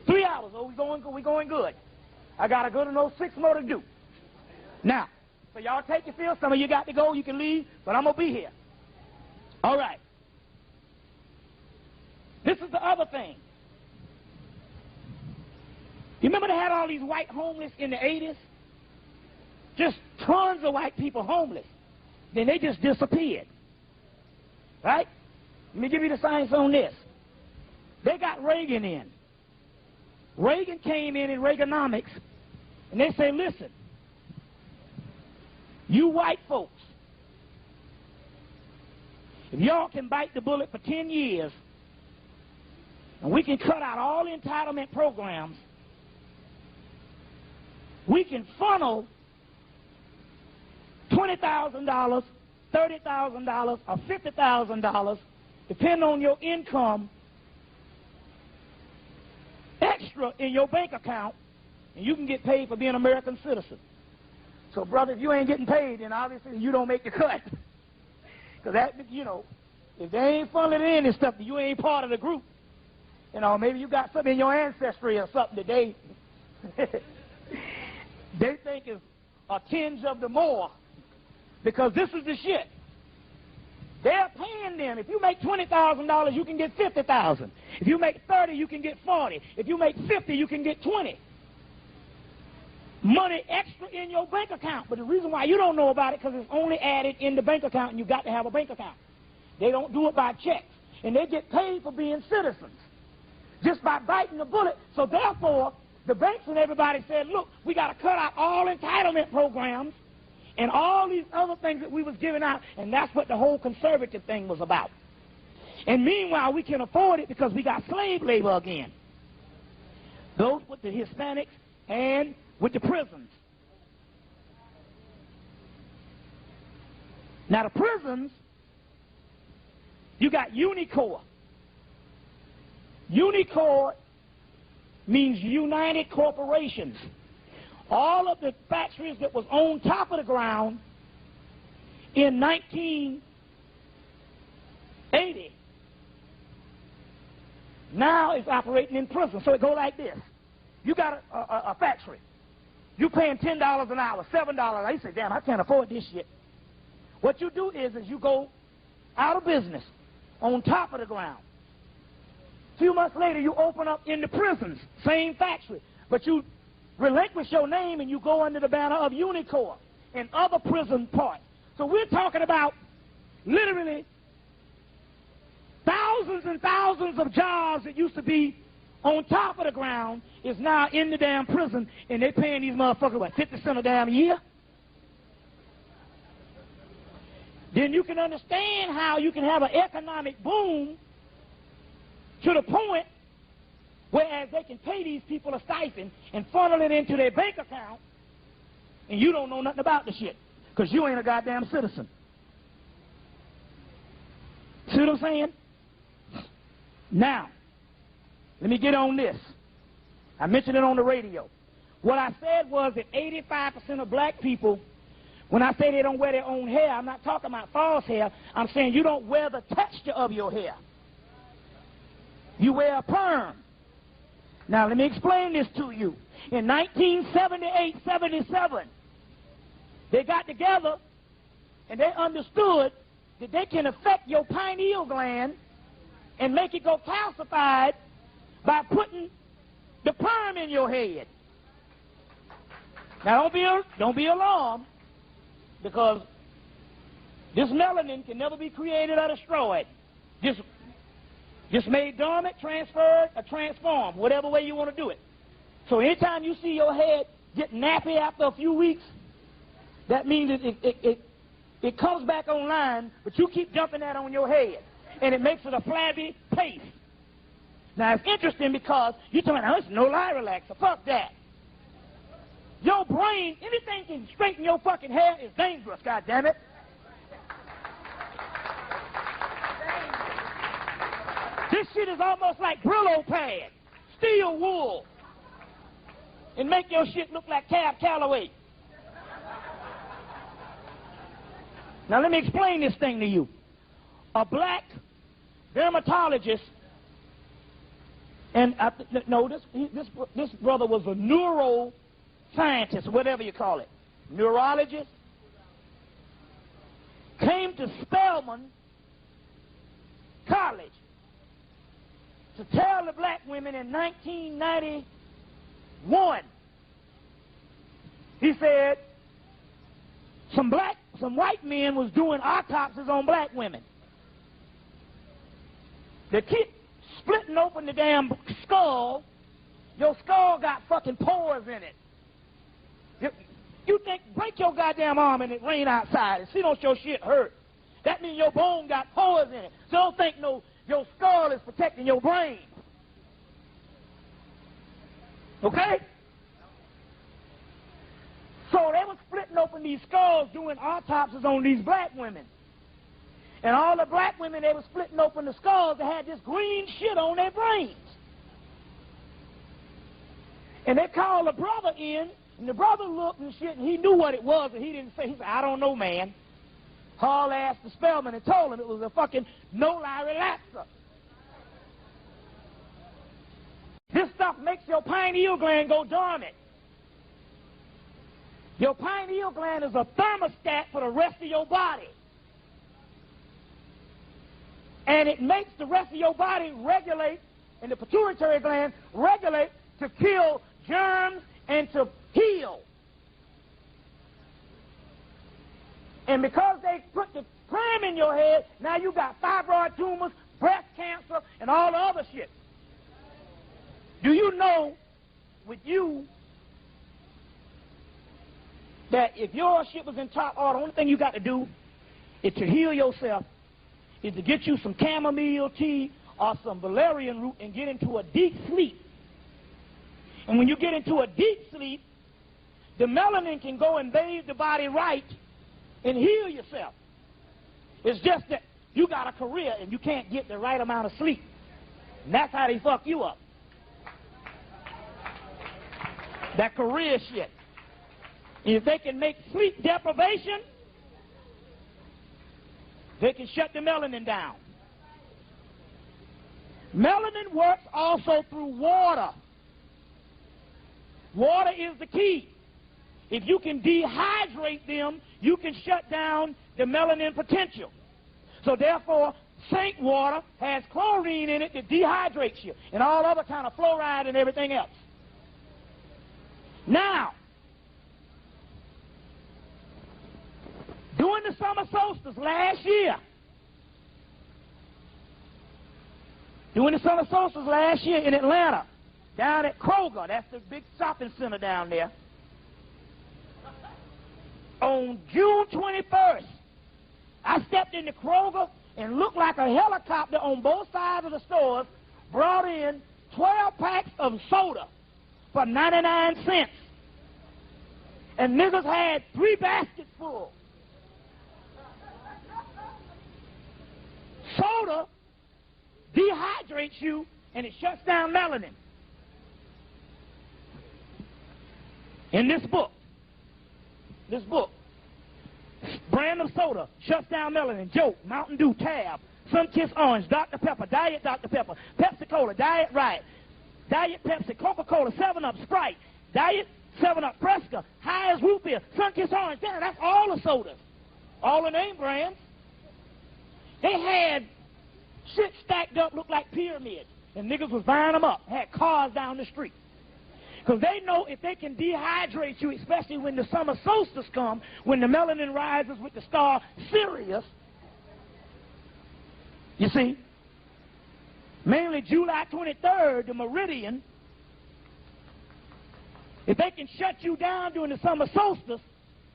3 hours. Oh, we going good. I got a good enough 6 more to do. Now, so y'all take your fill. Some of you got to go. You can leave, but I'm going to be here. All right. This is the other thing. You remember they had all these white homeless in the 80s? Just tons of white people homeless. Then they just disappeared. Right? Let me give you the science on this. They got Reagan in. Reagan came in Reaganomics, and they say, listen, you white folks, if y'all can bite the bullet for 10 years, and we can cut out all the entitlement programs, we can funnel $20,000, $30,000, or $50,000, depending on your income, extra in your bank account, and you can get paid for being an American citizen. So, brother, if you ain't getting paid, then obviously you don't make the cut. Because that, you know, if they ain't funneling in and stuff, you ain't part of the group. You know, maybe you got something in your ancestry or something that they think is a tinge of the more. Because this is the shit. They're paying them. If you make $20,000, you can get $50,000. If you make 30, you can get 40. If you make 50, you can get 20. Money extra in your bank account. But the reason why you don't know about it, because it's only added in the bank account, and you got to have a bank account. They don't do it by checks. And they get paid for being citizens, just by biting the bullet. So therefore, the banks and everybody said, look, we got to cut out all entitlement programs and all these other things that we was giving out, and that's what the whole conservative thing was about. And meanwhile, we can afford it because we got slave labor again. Those with the Hispanics and with the prisons. Now, the prisons, you got Unicorp. Unicorp means United Corporations. All of the factories that was on top of the ground in 1980 now is operating in prison. So it go like this. You got a factory. You paying $10 an hour, $7. I say, damn, I can't afford this shit. What you do is you go out of business on top of the ground. A few months later, you open up in the prisons, same factory, but you relinquish your name and you go under the banner of Unicorp and other prison parts. So we're talking about literally thousands and thousands of jobs that used to be on top of the ground is now in the damn prison, and they're paying these motherfuckers, what, 50 cents a damn year? Then you can understand how you can have an economic boom to the point whereas they can pay these people a stipend and funnel it into their bank account, and you don't know nothing about the shit because you ain't a goddamn citizen. See what I'm saying? Now, let me get on this. I mentioned it on the radio. What I said was that 85% of black people, when I say they don't wear their own hair, I'm not talking about false hair. I'm saying you don't wear the texture of your hair. You wear a perm. Now, let me explain this to you. In 1978-77, they got together and they understood that they can affect your pineal gland and make it go calcified by putting the perm in your head. Now, don't be alarmed, because this melanin can never be created or destroyed. Just made dormant, transferred, or transformed, whatever way you want to do it. So anytime you see your head get nappy after a few weeks, that means it comes back online, but you keep dumping that on your head, and it makes it a flabby paste. Now, it's interesting because you're talking about, it's no lie relaxer. Fuck that. Your brain, anything can straighten your fucking hair is dangerous, goddammit. This shit is almost like Brillo pad, steel wool, and make your shit look like Cab Calloway. Now, let me explain this thing to you. A black dermatologist, and this brother was a neuroscientist, whatever you call it, neurologist, came to Spelman College to tell the black women in 1991. He said some white men was doing autopsies on black women. They keep splitting open the damn skull. Your skull got fucking pores in it. You think, break your goddamn arm and it rain outside and see don't your shit hurt. That means your bone got pores in it. So don't think your skull is protecting your brain. Okay? So they were splitting open these skulls doing autopsies on these black women. And all the black women, they were splitting open the skulls that had this green shit on their brains. And they called the brother in, and the brother looked and shit, and he knew what it was, and he didn't say, he said, I don't know, man. Hall asked the Spelman and told him it was a fucking no-lie relaxer. This stuff makes your pineal gland go dormant. Your pineal gland is a thermostat for the rest of your body. And it makes the rest of your body regulate, and the pituitary gland regulate to kill germs and to heal. And because they put the perm in your head, now you got fibroid tumors, breast cancer, and all the other shit. Do you know, with you, that if your shit was in top order, the only thing you got to do is to heal yourself, is to get you some chamomile tea or some valerian root and get into a deep sleep. And when you get into a deep sleep, the melanin can go and bathe the body right and heal yourself. It's just that you got a career and you can't get the right amount of sleep. And that's how they fuck you up. That career shit. If they can make sleep deprivation, they can shut the melanin down. Melanin works also through water. Water is the key. If you can dehydrate them, you can shut down the melanin potential. So therefore, sink water has chlorine in it that dehydrates you, and all other kind of fluoride and everything else. Now, during the summer solstice last year, in Atlanta, down at Kroger, that's the big shopping center down there, on June 21st, I stepped into Kroger and looked like a helicopter on both sides of the stores, brought in 12 packs of soda for 99 cents. And niggas had 3 baskets full. Soda dehydrates you and it shuts down melanin. In this book, brand of soda shuts down melanin. Joke, Mountain Dew, Tab, Sunkist Orange, Dr. Pepper, Diet Dr. Pepper, Pepsi Cola, Diet Riot, Diet Pepsi, Coca-Cola, 7-Up, Sprite, Diet 7-Up, Fresca, High as Root Beer, Sunkist Orange. Damn, that's all the sodas. All the name brands. They had shit stacked up, looked like pyramids, and niggas was buying them up. Had cars down the street. Because they know if they can dehydrate you, especially when the summer solstice comes, when the melanin rises with the star Sirius, you see, mainly July 23rd, the meridian, if they can shut you down during the summer solstice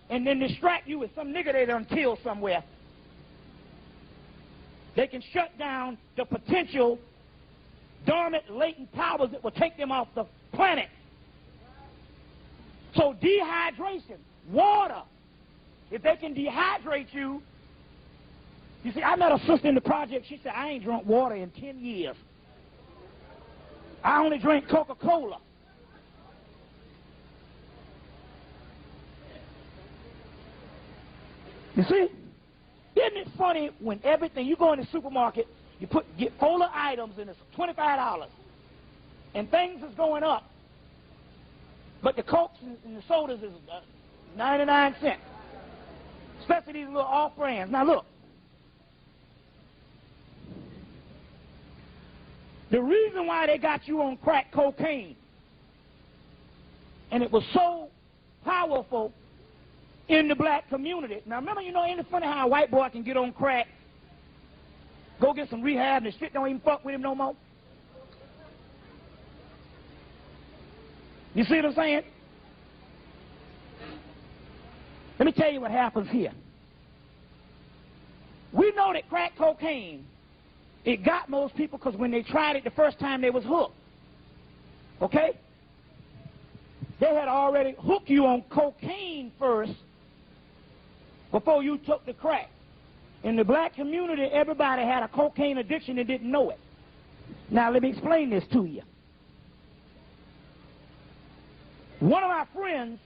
and then distract you with some nigga they done killed somewhere, they can shut down the potential dormant, latent powers that will take them off the planet. So dehydration, water, if they can dehydrate you, you see, I met a sister in the project, she said, I ain't drunk water in 10 years. I only drink Coca-Cola. You see? Isn't it funny when everything, you go in the supermarket, you get 4 items and it's $25, and things is going up, but the Cokes and the sodas is 99 cents, especially these little off brands. Now look, the reason why they got you on crack cocaine, and it was so powerful in the black community. Now remember, you know, ain't it funny how a white boy can get on crack, go get some rehab, and the shit don't even fuck with him no more? You see what I'm saying? Let me tell you what happens here. We know that crack cocaine, it got most people because when they tried it the first time, they was hooked. Okay? They had already hooked you on cocaine first before you took the crack. In the black community, everybody had a cocaine addiction and didn't know it. Now, let me explain this to you. One of my friends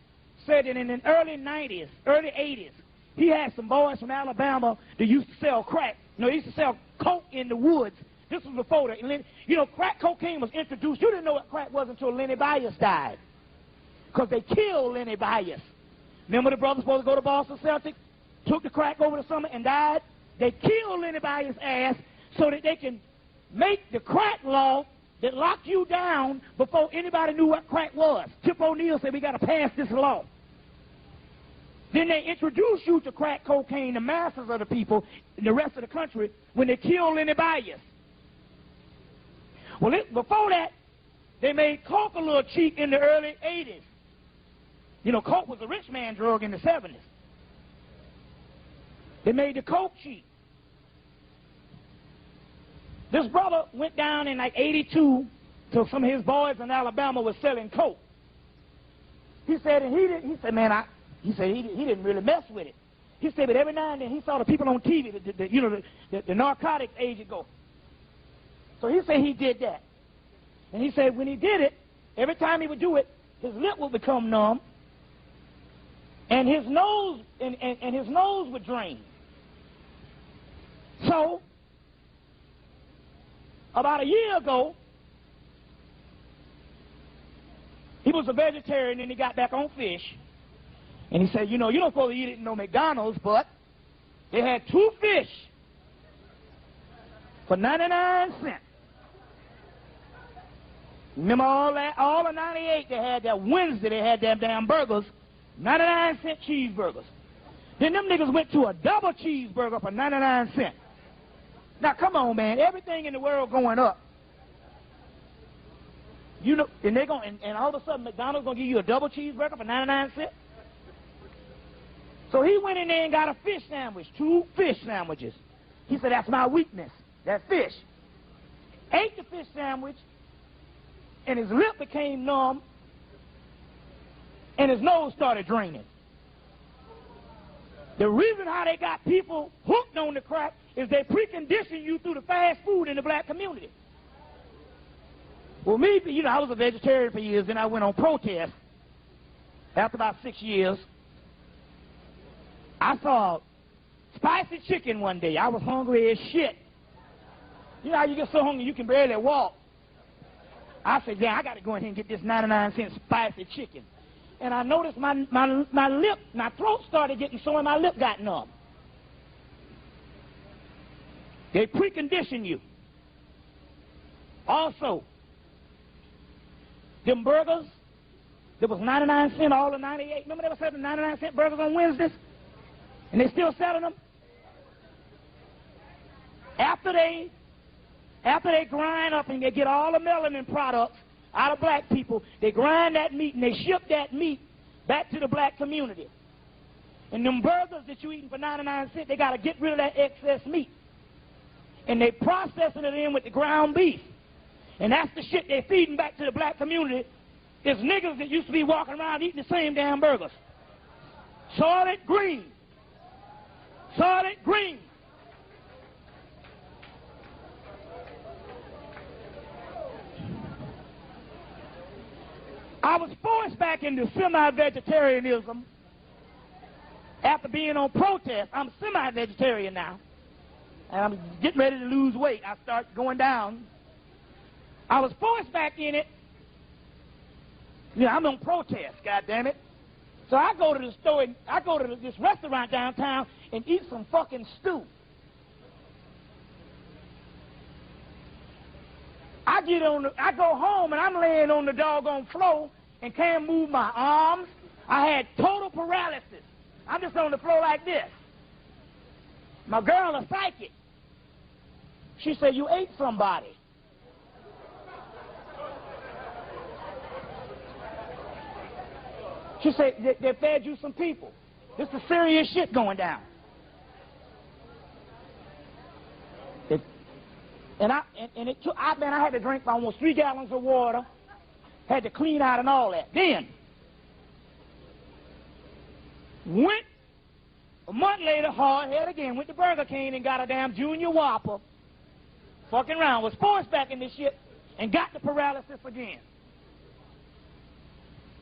said that in the early 90s, early 80s, he had some boys from Alabama that used to sell crack. You know, they used to sell coke in the woods. This was before the, you know, crack cocaine was introduced. You didn't know what crack was until Lenny Bias died, because they killed Lenny Bias. Remember the brothers supposed to go to Boston Celtics, took the crack over the summer and died? They killed Lenny Bias' ass so that they can make the crack law that locked you down before anybody knew what crack was. Tip O'Neill said, we got to pass this law. Then they introduced you to crack cocaine, the masses of the people in the rest of the country, when they killed Lenny Bias. Well, before that, they made coke a little cheap in the early 80s. You know, coke was a rich man drug in the 70s. They made the coke cheap. This brother went down in like 82 to some of his boys in Alabama was selling coke. He said, and he said, man, he didn't really mess with it. He said, but every now and then he saw the people on TV, the narcotics agent go. So he said he did that. And he said when he did it, every time he would do it, his lip would become numb, and his nose and his nose would drain. So about a year ago, he was a vegetarian and he got back on fish. And he said, you don't supposed to eat it in no McDonald's, but they had 2 fish for 99 cents. Remember all of 98, they had that Wednesday, they had them damn burgers, 99-cent cheeseburgers. Then them niggas went to a double cheeseburger for 99 cents. Now, come on, man, everything in the world going up. And all of a sudden McDonald's going to give you a double cheeseburger for 99 cents? So he went in there and got a fish sandwich, 2 fish sandwiches. He said, that's my weakness, that fish. Ate the fish sandwich, and his lip became numb, and his nose started draining. The reason how they got people hooked on the crack is they precondition you through the fast food in the black community. Well, me, I was a vegetarian for years, then I went on protest. After about 6 years, I saw spicy chicken one day. I was hungry as shit. You know how you get so hungry you can barely walk. I said, yeah, I got to go in here and get this 99-cent spicy chicken. And I noticed my throat started getting sore and my lip got numb. They precondition you. Also, them burgers, there was 99 cents, all the 98. Remember they were selling 99-cent burgers on Wednesdays? And they still selling them? After they grind up and they get all the melanin products out of black people, they grind that meat and they ship that meat back to the black community. And them burgers that you eating for 99 cents, they got to get rid of that excess meat. And they processing it in with the ground beef. And that's the shit they feeding back to the black community. It's niggas that used to be walking around eating the same damn burgers. Solid green. Solid green. I was forced back into semi-vegetarianism after being on protest. I'm semi-vegetarian now. And I'm getting ready to lose weight. I start going down. I was forced back in it. I'm on protest, goddammit. So I go to the store, and I go to this restaurant downtown and eat some fucking stew. I go home and I'm laying on the doggone floor and can't move my arms. I had total paralysis. I'm just on the floor like this. My girl, a psychic, she said, you ate somebody. She said, they fed you some people. This is serious shit going down. I had to drink almost 3 gallons of water, had to clean out and all that. Then, went a month later, hard head again, went to Burger King and got a damn Junior Whopper. Fucking around, was forced back in this shit and got the paralysis again.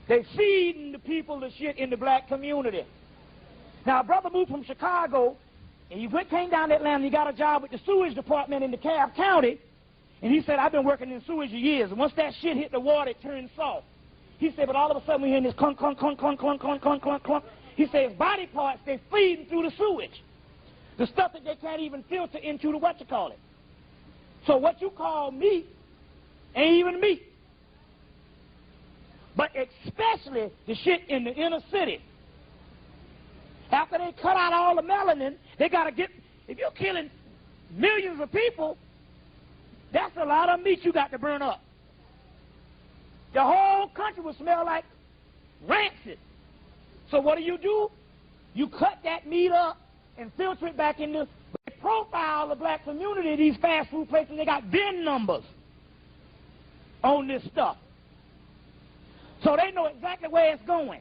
They feeding the people the shit in the black community. Now, a brother moved from Chicago, and he came down to Atlanta, he got a job with the sewage department in DeKalb County, and he said, I've been working in sewage for years, and once that shit hit the water, it turned soft. He said, but all of a sudden, we're hearing this clunk, clunk, clunk, clunk, clunk, clunk, clunk, clunk, clunk. He said, his body parts, they feeding through the sewage. The stuff that they can't even filter into the whatchamacallit. So what you call meat ain't even meat. But especially the shit in the inner city. After they cut out all the melanin, they got to get, if you're killing millions of people, that's a lot of meat you got to burn up. The whole country will smell like rancid. So what do? You cut that meat up and filter it back into, they profile the black community, these fast food places, they got VIN numbers on this stuff. So they know exactly where it's going.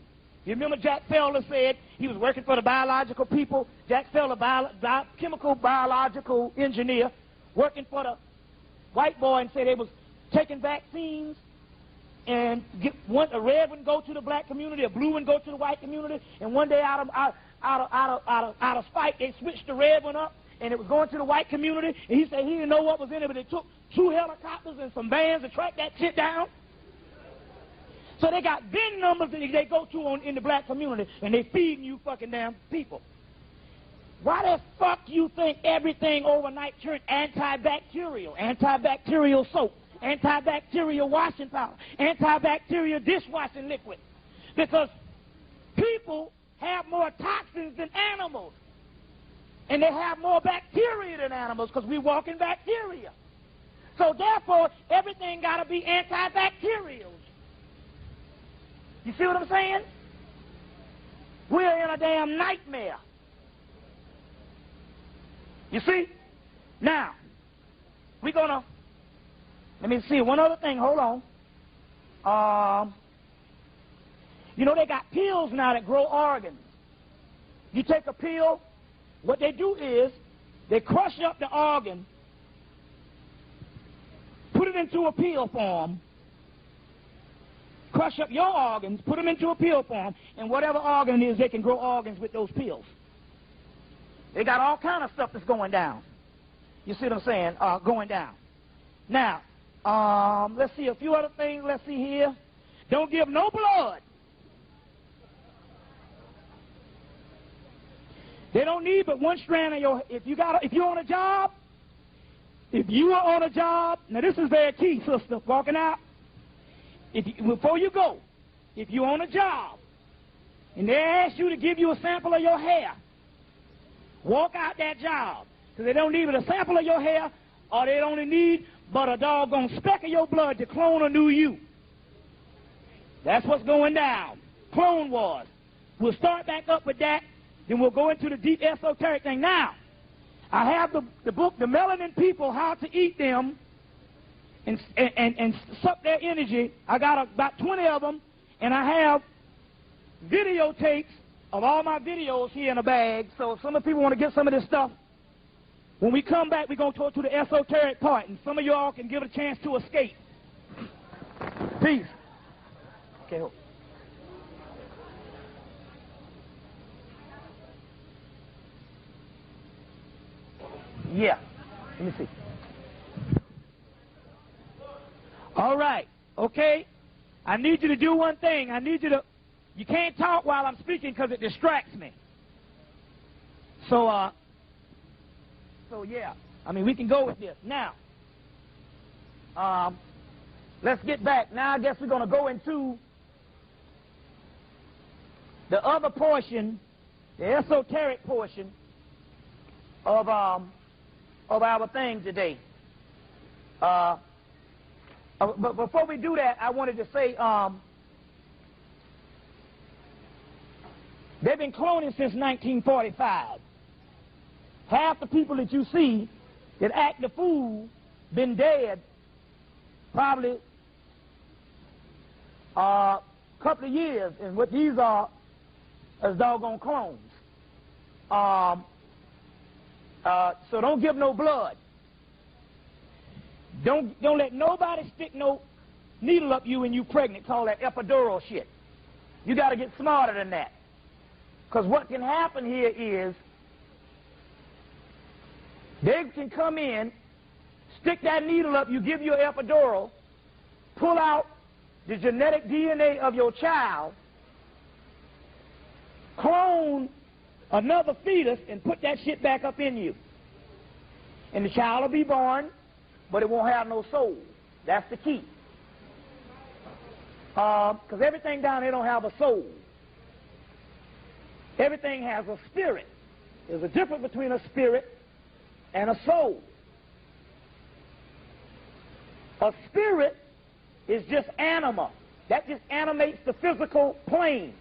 You remember Jack Felder said he was working for the biological people? Jack Felder, chemical biological engineer, working for the white boy, and said they was taking vaccines, and a red one go to the black community, a blue one go to the white community, and one day out of spite, they switched the red one up, and it was going to the white community, and he said he didn't know what was in it, but they took 2 helicopters and some vans to track that shit down. So they got VIN numbers that they go to in the black community, and they feeding you fucking damn people. Why the fuck you think everything overnight turned antibacterial? Antibacterial soap, antibacterial washing powder, antibacterial dishwashing liquid. Because people have more toxins than animals. And they have more bacteria than animals because we walk in bacteria. So therefore, everything got to be antibacterial. You see what I'm saying? We're in a damn nightmare. You see? Now, we're going to, let me see, one other thing, hold on. You know, they got pills now that grow organs. You take a pill, what they do is they crush up the organ, put it into a pill form, crush up your organs, put them into a pill form, and whatever organ it is, they can grow organs with those pills. They got all kind of stuff that's going down. You see what I'm saying? Going down. Now, let's see a few other things. Let's see here. Don't give no blood. They don't need but one strand of your. If you're on a job, now this is very key, sister, walking out. Before you go, if you're on a job and they ask you to give you a sample of your hair, walk out that job, because they don't need but a sample of your hair, or they only need but a doggone speck of your blood to clone a new you. That's what's going down. Clone Wars. We'll start back up with that, then we'll go into the deep esoteric thing. Now, I have the book, The Melanin People, How to Eat Them and suck their energy. I got about 20 of them, and I have videotapes of all my videos here in a bag. So if some of the people want to get some of this stuff, when we come back, we're going to talk to the esoteric part, and some of y'all can give it a chance to escape. Peace. Okay. Yeah. Let me see. All right. Okay. I need you to do one thing. You can't talk while I'm speaking because it distracts me. So yeah. I mean, we can go with this. Now, let's get back. Now I guess we're going to go into the other portion, the esoteric portion of our thing today. But before we do that, I wanted to say they've been cloning since 1945. Half the people that you see that act the fool been dead probably a couple of years, and what these are is doggone clones. So don't give no blood. Don't let nobody stick no needle up you when you pregnant. Call that epidural shit. You got to get smarter than that. Because what can happen here is they can come in, stick that needle up, you give your epidural, pull out the genetic DNA of your child, clone another fetus, and put that shit back up in you. And the child will be born, but it won't have no soul. That's the key. Because everything down here don't have a soul. Everything has a spirit. There's a difference between a spirit and a soul. A spirit is just anima. That just animates the physical plane.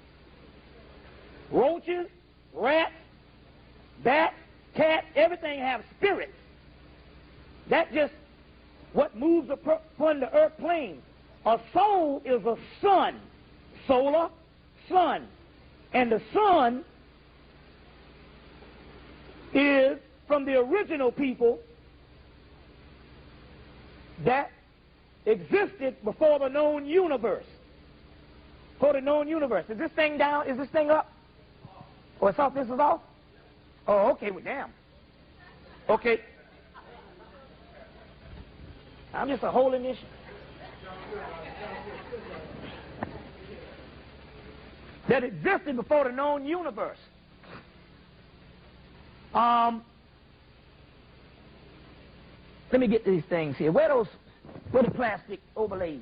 Roaches, rats, bats, cats, everything have spirits. That's just what moves upon the earth plane. A soul is a sun. Solar, sun. And the sun is from the original people that existed before the known universe. Before the known universe. Is this thing down? Is this thing up? Or it's off? This is off? Oh, okay. Well, damn. Okay. I'm just a holding issue. That existed before the known universe. Let me get these things here. Where the plastic overlays?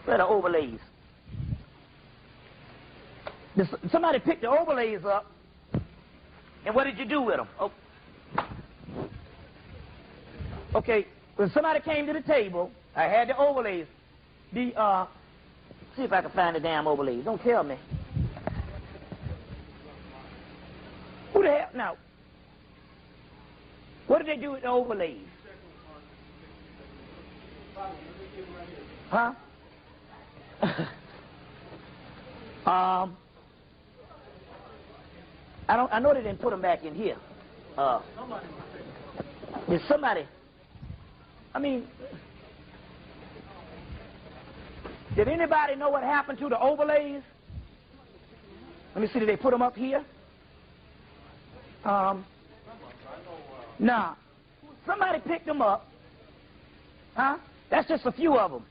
Where the overlays? Somebody picked the overlays up, and what did you do with them? Oh. Okay, when somebody came to the table, I had the overlays. See if I can find the damn overlays. Don't tell me. Who the hell? Now, what did they do with the overlays? Huh? I know they didn't put them back in here. Did somebody? I mean, did anybody know what happened to the overlays? Let me see. Did they put them up here? Nah. Somebody picked them up. Huh? That's just a few of them.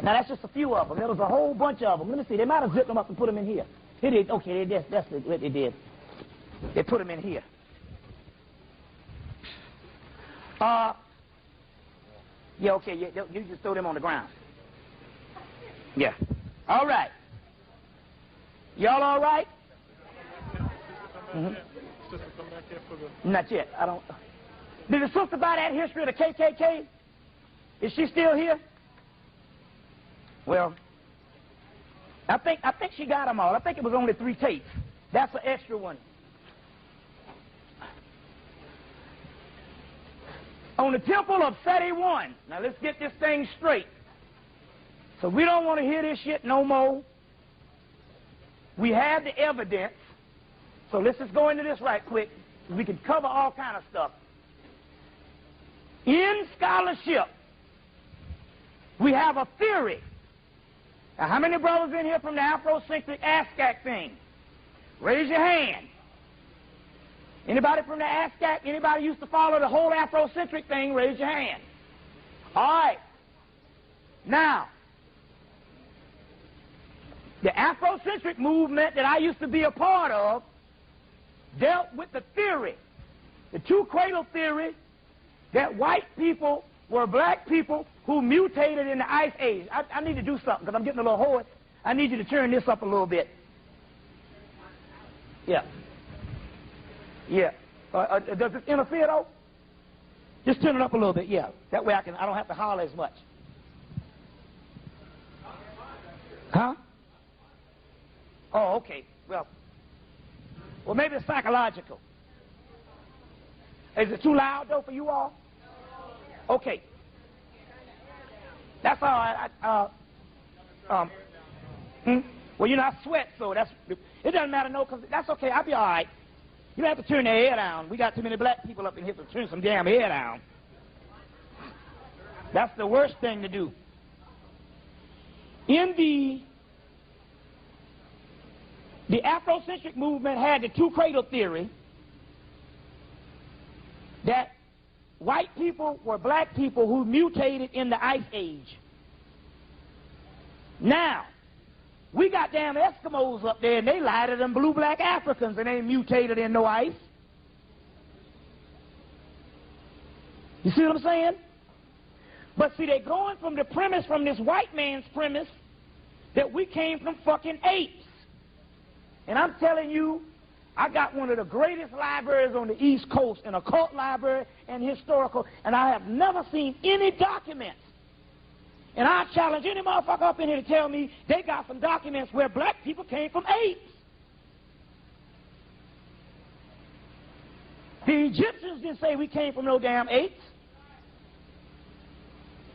Now, that's just a few of them. There was a whole bunch of them. Let me see. They might have zipped them up and put them in here. Here they, okay, that's what they did. They put them in here. Yeah, okay, yeah, you just throw them on the ground. Yeah. All right. Y'all all right? Not yet. I don't. Did the sister buy that history of the KKK? Is she still here? Well, I think she got them all. I think it was only 3 tapes. That's an extra one. On the temple of Seti I. Now let's get this thing straight. So we don't want to hear this shit no more. We have the evidence. So let's just go into this right quick. We can cover all kind of stuff. In scholarship, we have a theory. Now, how many brothers in here from the Afrocentric ASCAC thing? Raise your hand. Anybody from the ASCAC? Anybody used to follow the whole Afrocentric thing? Raise your hand. All right. Now, the Afrocentric movement that I used to be a part of dealt with the theory, the two-cradle theory, that white people were black people who mutated in the Ice Age. I need to do something because I'm getting a little hoarse. I need you to turn this up a little bit. Yeah. Yeah. Does this interfere though? Just turn it up a little bit. Yeah. That way I don't have to holler as much. Huh? Oh, okay. Well, maybe it's psychological. Is it too loud though for you all? Okay. That's all right. Well, you know, I sweat, so it doesn't matter, no, because that's okay. I'll be all right. You don't have to turn the air down. We got too many black people up in here to turn some damn air down. That's the worst thing to do. In the Afrocentric movement had the two-cradle theory that white people were black people who mutated in the Ice Age. Now, we got damn Eskimos up there, and they lied to them blue-black Africans, and they ain't mutated in no ice. You see what I'm saying? But see, they're going from the premise, from this white man's premise, that we came from fucking apes. And I'm telling you, I got one of the greatest libraries on the East Coast, an occult library and historical, and I have never seen any documents. And I challenge any motherfucker up in here to tell me they got some documents where black people came from apes. The Egyptians didn't say we came from no damn apes.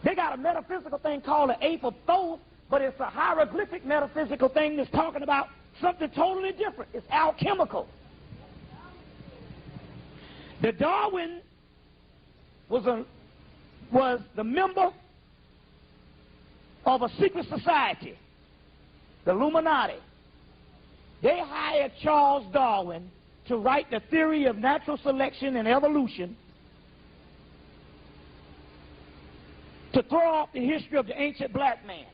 They got a metaphysical thing called the ape of Thoth, But it's a hieroglyphic metaphysical thing that's talking about something totally different. It's alchemical. The Darwin was the member of a secret society, the Illuminati. They hired Charles Darwin to write the theory of natural selection and evolution, to throw off the history of the ancient black man.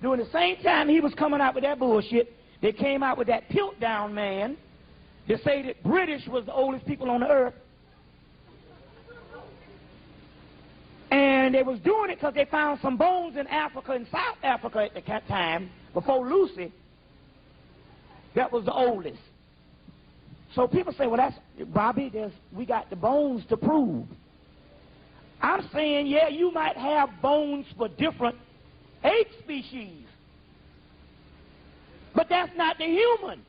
During the same time he was coming out with that bullshit, they came out with that Piltdown man. They say that British was the oldest people on the earth. And they was doing it because they found some bones in Africa, in South Africa at the time, before Lucy, that was the oldest. So people say, well, that's, Bobby, we got the bones to prove. I'm saying, yeah, you might have bones for different ape species, but that's not the human.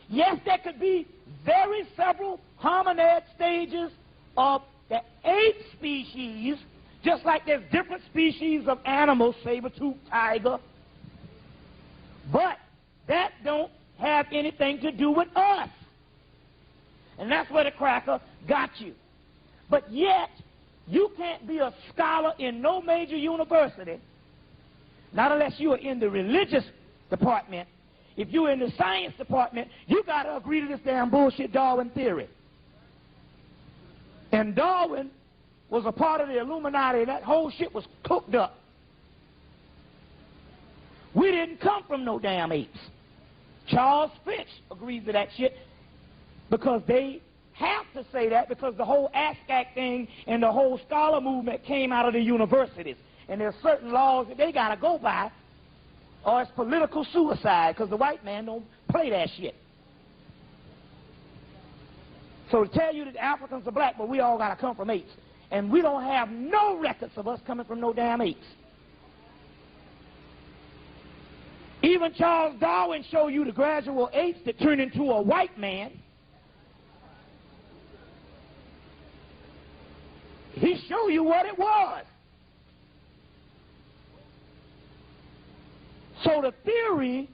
Yes, there could be very several hominid stages of the ape species, just like there's different species of animals, saber-toothed tiger, but that don't have anything to do with us. And that's where the cracker got you. But yet, you can't be a scholar in no major university, not unless you are in the religious department. If you're in the science department, you got to agree to this damn bullshit Darwin theory. And Darwin was a part of the Illuminati, and that whole shit was cooked up. We didn't come from no damn apes. Charles Finch agrees to that shit because they have to say that, because the whole ASCAC thing and the whole scholar movement came out of the universities. And there's certain laws that they got to go by, or it's political suicide, because the white man don't play that shit. So to tell you that Africans are black, but we all got to come from apes. And we don't have no records of us coming from no damn apes. Even Charles Darwin showed you the gradual apes that turned into a white man. He showed you what it was. So the theory,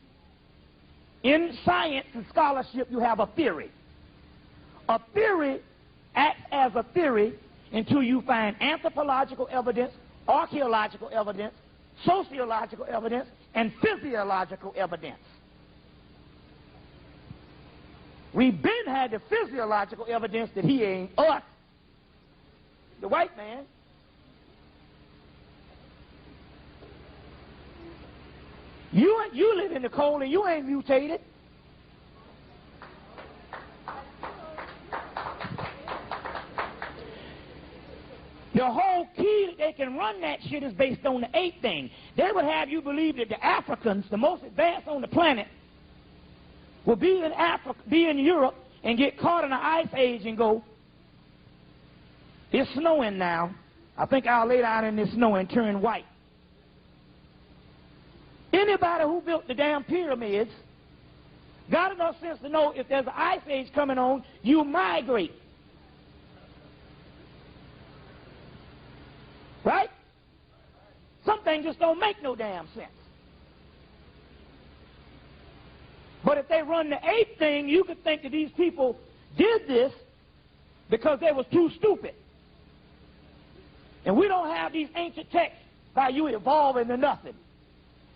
in science and scholarship, you have a theory. A theory acts as a theory until you find anthropological evidence, archaeological evidence, sociological evidence, and physiological evidence. We've been had the physiological evidence that he ain't us, the white man. You live in the cold and you ain't mutated. The whole key that they can run that shit is based on the ape thing. They would have you believe that the Africans, the most advanced on the planet, will be in Africa, be in Europe, and get caught in an ice age and go, it's snowing now. I think I'll lay down in this snow and turn white. Anybody who built the damn pyramids got enough sense to know if there's an ice age coming on, you migrate. Right? Some things just don't make no damn sense. But if they run the ape thing, you could think that these people did this because they was too stupid. And we don't have these ancient texts by you evolving to nothing.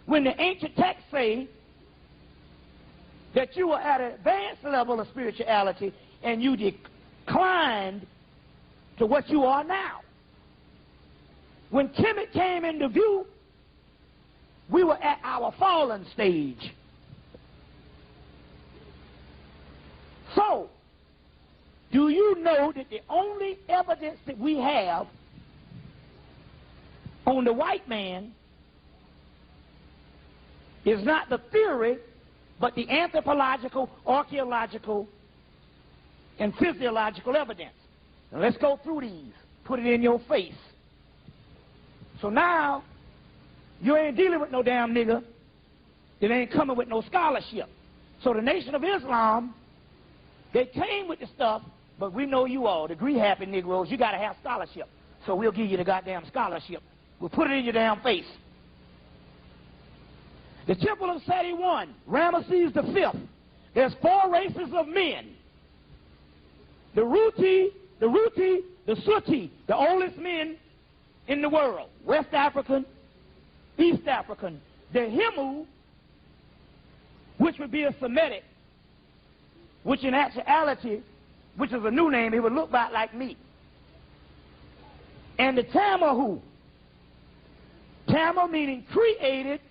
When the ancient texts say that you were at an advanced level of spirituality and you declined to what you are now. When Kemet came into view, we were at our fallen stage. So, do you know that the only evidence that we have on the white man is not the theory, but the anthropological, archaeological, and physiological evidence? Now let's go through these. Put it in your face. So now, you ain't dealing with no damn nigga that ain't coming with no scholarship. So the Nation of Islam, they came with the stuff, but we know you all, degree-happy Negroes, you got to have scholarship. So we'll give you the goddamn scholarship. We'll put it in your damn face. The Temple of Seti I, Ramesses V. There's 4 races of men. The Ruti, the Suti, the oldest men in the world. West African, East African. The Himmu, which would be a Semitic, which in actuality, which is a new name, it would look about like me. And the Tamahu. Tama meaning created,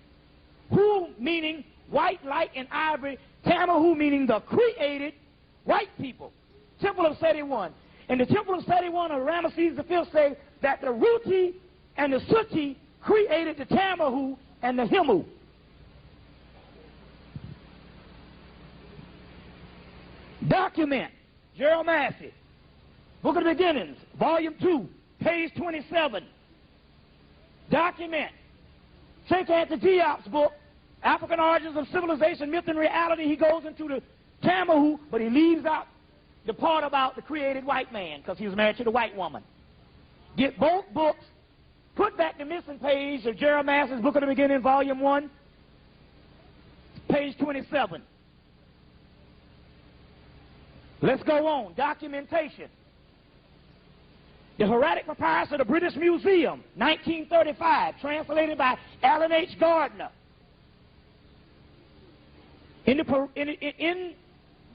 Hu meaning white, light, and ivory. Tamahu meaning the created white people. Temple of Seti I. And the Temple of Seti I of Ramesses V say that the Ruti and the Suti created the Tamahu and the Himmu. Document, Gerald Massey, Book of the Beginnings, Volume 2, page 27. Document, Sheikh Anta Diop's book, African Origins of Civilization, Myth and Reality. He goes into the Tamahu, but he leaves out the part about the created white man because he was married to the white woman. Get both books, put back the missing page of Gerald Massey's Book of the Beginning, Volume 1, page 27. Let's go on. Documentation. The Hieratic Papyrus of the British Museum, 1935, translated by Alan H. Gardner. In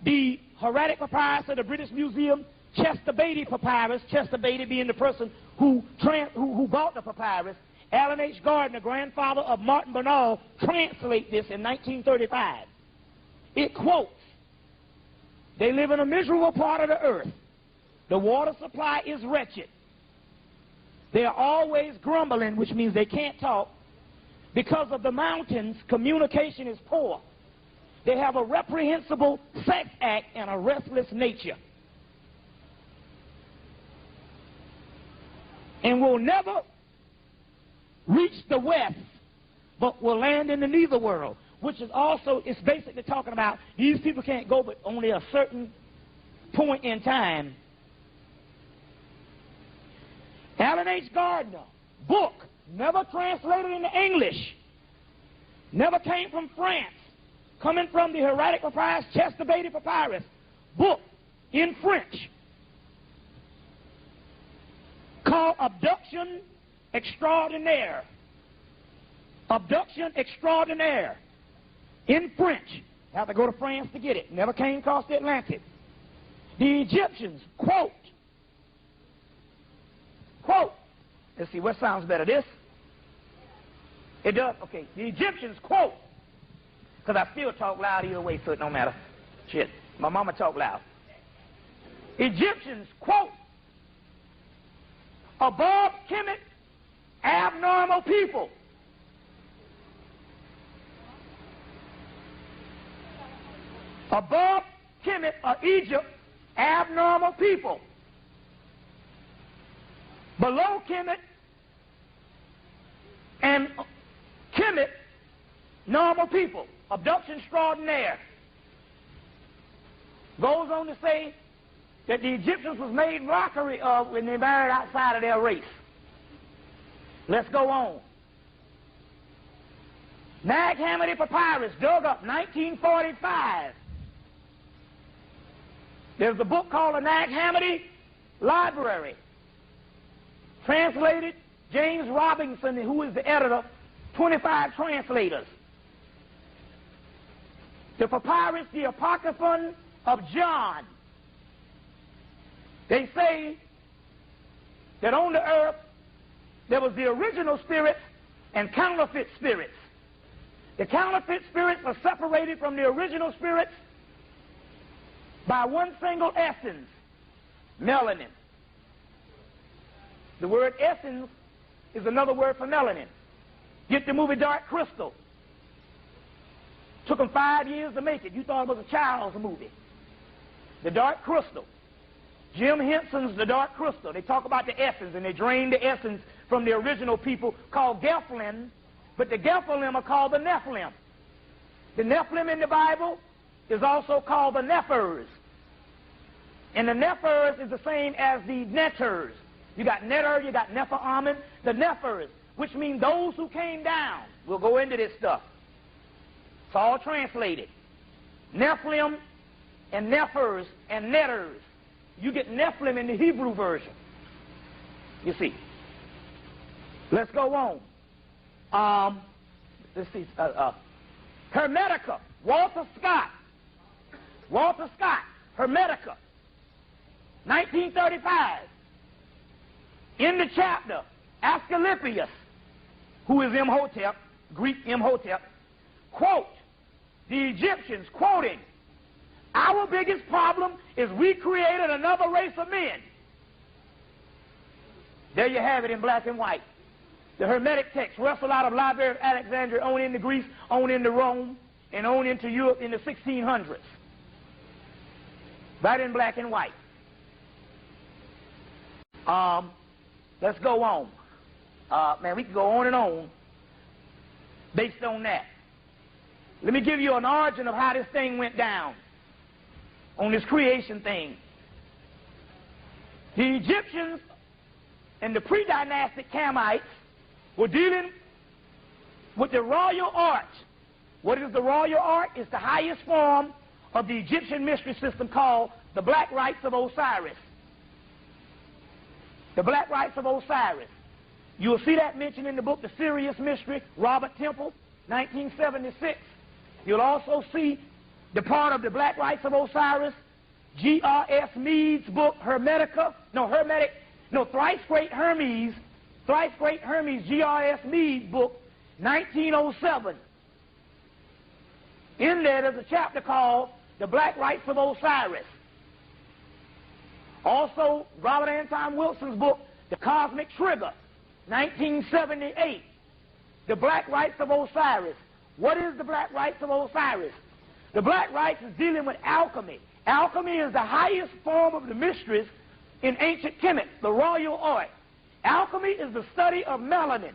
the Hieratic Papyrus of the British Museum, Chester Beatty Papyrus, Chester Beatty being the person who bought the papyrus, Alan H. Gardner, grandfather of Martin Bernal, translate this in 1935. It quotes, "They live in a miserable part of the earth. The water supply is wretched. They are always grumbling," which means they can't talk. "Because of the mountains, communication is poor. They have a reprehensible sex act and a restless nature. And will never reach the west, but will land in the nether world," which is also, it's basically talking about these people can't go but only a certain point in time. Alan H. Gardner, book, never translated into English, never came from France, coming from the Hieratic Papyrus, Chester Beatty Papyrus, book in French, called Abduction Extraordinaire. Abduction Extraordinaire. In French. Have to go to France to get it. Never came across the Atlantic. The Egyptians, quote, let's see, what sounds better, this? It does? Okay. The Egyptians, quote, because I still talk loud either way, so it don't matter. Shit. My mama talk loud. Egyptians, quote, "Above Kemet, abnormal people." Above Kemet or Egypt, abnormal people. Below Kemet and Kemet, normal people. Abduction extraordinaire. Goes on to say that the Egyptians was made mockery of when they married outside of their race. Let's go on. Nag Hammadi Papyrus, dug up 1945. There's a book called the Nag Hammadi Library. Translated, James Robinson, who is the editor, 25 translators. The papyrus, the Apocryphon of John. They say that on the earth there was the original spirits and counterfeit spirits. The counterfeit spirits are separated from the original spirits by one single essence, melanin. The word essence is another word for melanin. Get the movie Dark Crystal. Took them 5 years to make it. You thought it was a child's movie. The Dark Crystal. Jim Henson's The Dark Crystal. They talk about the essence, and they drain the essence from the original people called Nephilim, but the Nephilim are called the Nephilim. The Nephilim in the Bible is also called the Nephers. And the Nephers is the same as the Neters. You got Neter, you got Nepha-Amen, the Nephers, which mean those who came down. We'll go into this stuff. It's all translated. Nephilim and Nephers and Netters. You get Nephilim in the Hebrew version. You see. Let's go on. Let's see. Hermetica. Walter Scott. Hermetica. 1935. In the chapter, Asclepius, who is Imhotep, Greek Imhotep, quote, the Egyptians, quoting, our biggest problem is we created another race of men. There you have it in black and white. The Hermetic text wrestled out of Library of Alexandria on into Greece, on into Rome, and on into Europe in the 1600s. Right in black and white. Let's go on. Man, we can go on and on based on that. Let me give you an origin of how this thing went down on this creation thing. The Egyptians and the pre-dynastic Kamites were dealing with the royal art. What is the royal art? It's the highest form of the Egyptian mystery system called the Black Rites of Osiris. The Black Rites of Osiris. You'll see that mentioned in the book The Sirius Mystery, Robert Temple, 1976. You'll also see the part of the Black Rites of Osiris, G.R.S. Mead's book, Thrice Great Hermes, G.R.S. Mead's book, 1907. In there, there's a chapter called The Black Rites of Osiris. Also, Robert Anton Wilson's book, The Cosmic Trigger, 1978. The Black Rites of Osiris. What is the Black Rites of Osiris? The Black Rites is dealing with alchemy. Alchemy is the highest form of the mysteries in ancient Kemet, the royal art. Alchemy is the study of melanin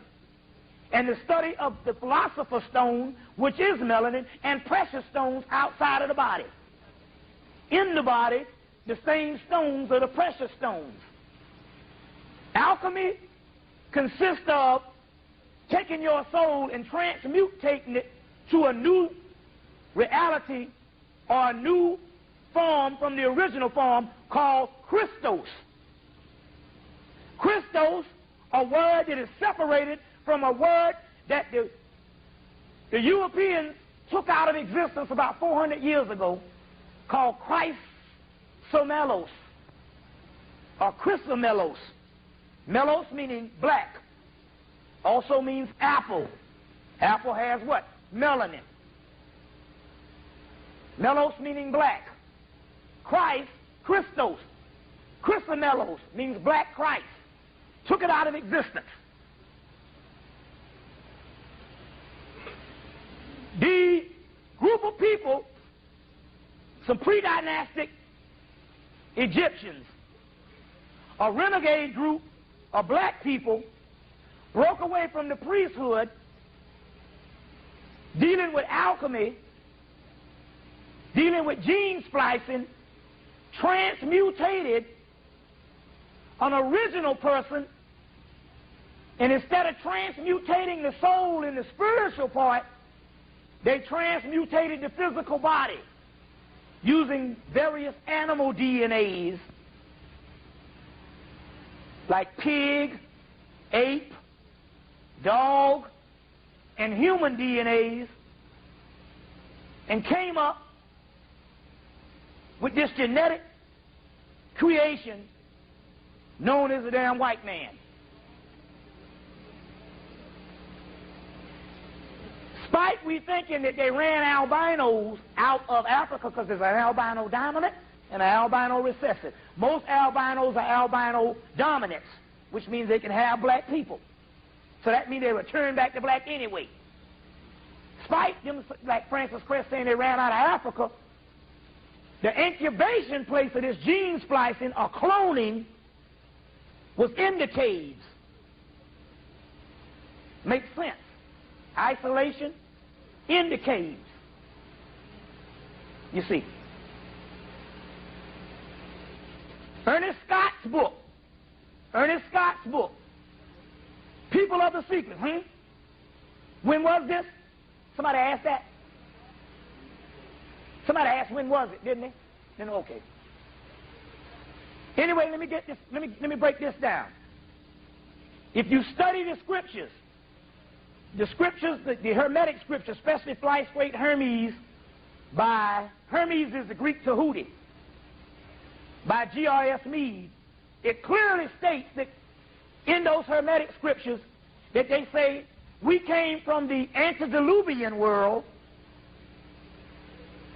and the study of the philosopher's stone, which is melanin, and precious stones outside of the body. In the body, the same stones are the precious stones. Alchemy consists of taking your soul and transmutating it to a new reality or a new form from the original form called Christos. Christos, a word that is separated from a word that the Europeans took out of existence about 400 years ago, called Chrysomelos or Chrysomelos. Melos meaning black. Also means apple. Apple has what? Melanin. Melos meaning black. Christos. Chrysomelos means black Christ. Took it out of existence. The group of people, some pre-dynastic Egyptians, a renegade group of black people, broke away from the priesthood, dealing with alchemy, dealing with gene splicing, transmutated an original person, and instead of transmutating the soul in the spiritual part, they transmutated the physical body using various animal DNAs like pig, ape, dog, and human DNAs, and came up with this genetic creation known as the damn white man. Despite we thinking that they ran albinos out of Africa because there's an albino dominant and an albino recessive. Most albinos are albino dominants, which means they can have black people. So that means they return back to black anyway. Despite them, like Francis Crest saying they ran out of Africa, the incubation place of this gene splicing or cloning was in the caves. Makes sense. Isolation in the caves. You see. Ernest Scott's book, People of the Secret. When was this? Somebody asked that. Somebody asked when was it, didn't they? Then okay. Anyway, let me get this. Let me break this down. If you study the scriptures, the Hermetic scriptures, especially Flight Great Hermes, by Hermes is the Greek Tahuti, by G.R.S. Mead, it clearly states that in those Hermetic scriptures that they say we came from the antediluvian world,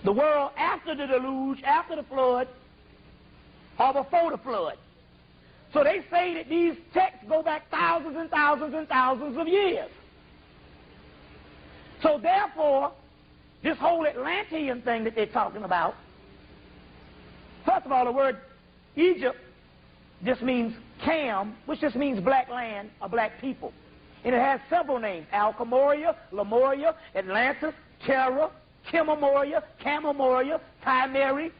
the world after the deluge, after the flood, or before the flood. So they say that these texts go back thousands and thousands and thousands of years. So therefore, this whole Atlantean thing that they're talking about, first of all, the word Egypt just means Cam, which just means black land or black people. And it has several names: Alcamoria, Lemuria, Atlantis, Terra, Chemomoria, Camomoria, Chimeri.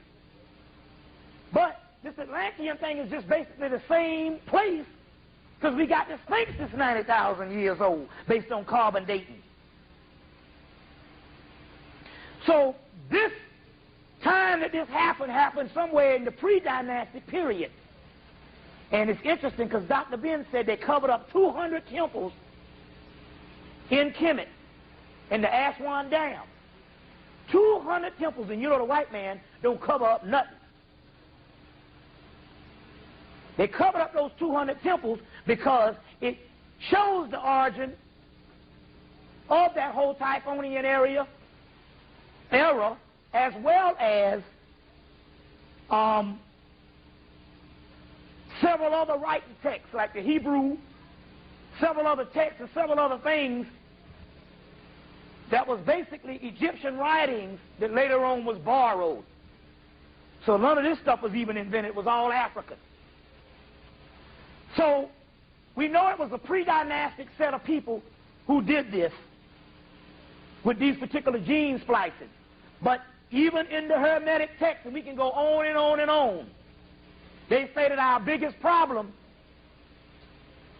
But this Atlantean thing is just basically the same place, because we got the Sphinx that's 90,000 years old based on carbon dating. So this time that this happened somewhere in the pre-dynastic period. And it's interesting because Dr. Ben said they covered up 200 temples in Kemet in the Aswan Dam. 200 temples, and you know the white man don't cover up nothing. They covered up those 200 temples because it shows the origin of that whole Typhonian era, as well as several other writing texts like the Hebrew, several other texts and several other things that was basically Egyptian writings that later on was borrowed. So none of this stuff was even invented. It was all African. So we know it was a pre-dynastic set of people who did this with these particular gene splicing. But even in the Hermetic text, and we can go on and on and on, they say that our biggest problem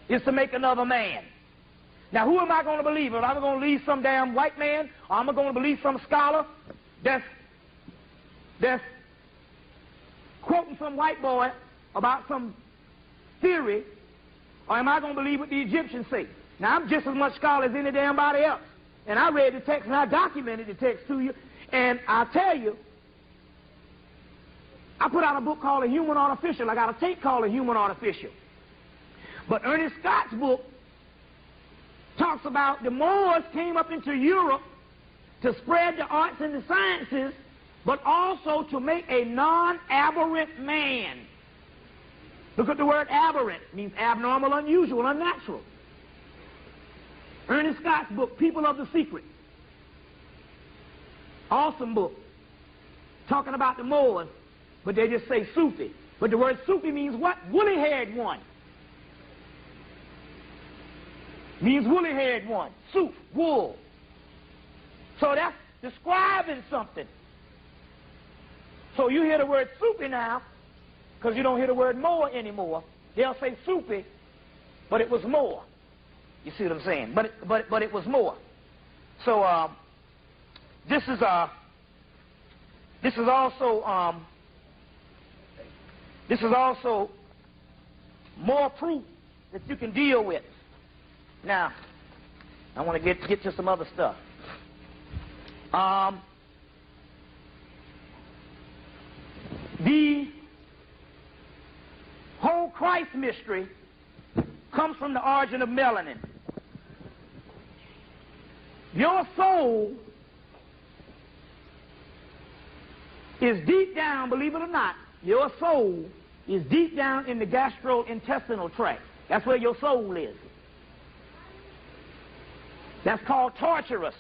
is to make another man. Now, who am I going to believe? Am I going to believe some damn white man, or am I going to believe some scholar that's quoting some white boy about some theory, or am I going to believe what the Egyptians say? Now, I'm just as much scholar as any damn body else, and I read the text and I documented the text to you, and I'll tell you, I put out a book called A Human Artificial. I got a tape called A Human Artificial. But Ernest Scott's book talks about the Moors came up into Europe to spread the arts and the sciences, but also to make a non-aberrant man. Look at the word aberrant. It means abnormal, unusual, unnatural. Ernest Scott's book, People of the Secret. Awesome book. Talking about the Moors, but they just say Sufi. But the word Sufi means what? Woolly-haired one. Means woolly-haired one. Suf, wool. So that's describing something. So you hear the word Sufi now, because you don't hear the word Moor anymore. They'll say Sufi, but it was Moor. You see what I'm saying? But it was Moor. So this is also more proof that you can deal with. Now, I want to get to some other stuff. The whole Christ mystery comes from the origin of melanin. Your soul is deep down, believe it or not, your soul is deep down in the gastrointestinal tract. That's where your soul is. That's called torturous.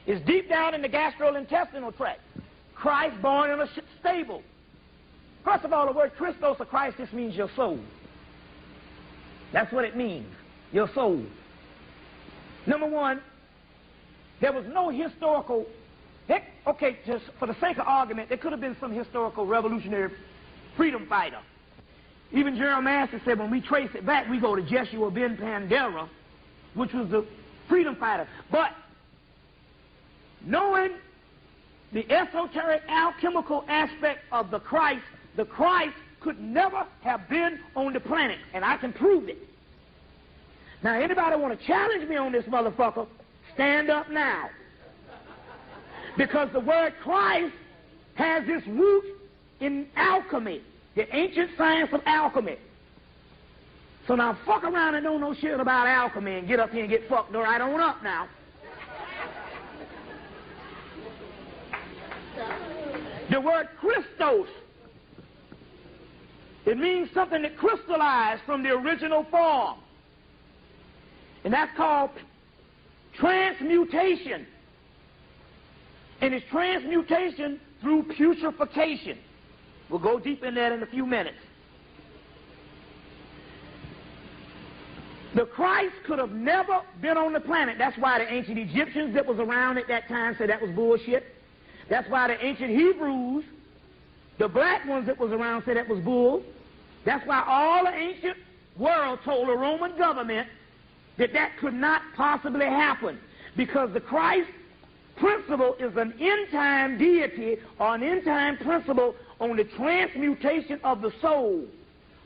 It's deep down in the gastrointestinal tract. Christ born in a stable. First of all, the word Christos or Christ just means your soul. That's what it means, your soul. Number one, there was no historical, okay, just for the sake of argument, there could have been some historical revolutionary freedom fighter. Even Gerald Master said when we trace it back, we go to Jeshua ben Pandera, which was the freedom fighter. But knowing the esoteric alchemical aspect of the Christ could never have been on the planet, and I can prove it. Now, anybody want to challenge me on this motherfucker, stand up now. Because the word Christ has its root in alchemy, the ancient science of alchemy. So now fuck around and don't know shit about alchemy and get up here and get fucked right on up now. The word Christos, it means something that crystallized from the original form. And that's called transmutation. And it's transmutation through putrefaction. We'll go deep in that in a few minutes. The Christ could have never been on the planet. That's why the ancient Egyptians that was around at that time said that was bullshit. That's why the ancient Hebrews, the black ones that was around, said that was bull. That's why all the ancient world told the Roman government that that could not possibly happen, because the Christ principle is an end-time deity or an end-time principle on the transmutation of the soul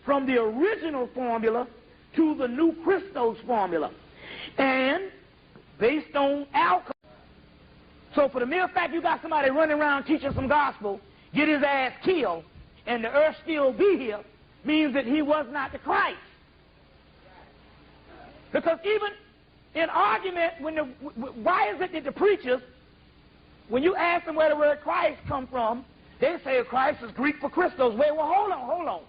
from the original formula to the new Christos formula, and based on alchemy. So for the mere fact you got somebody running around teaching some gospel, get his ass killed, and the earth still be here, means that he was not the Christ. Because even in argument, why is it that the preachers, when you ask them where the word Christ come from, they say Christ is Greek for Christos. Wait, well, hold on.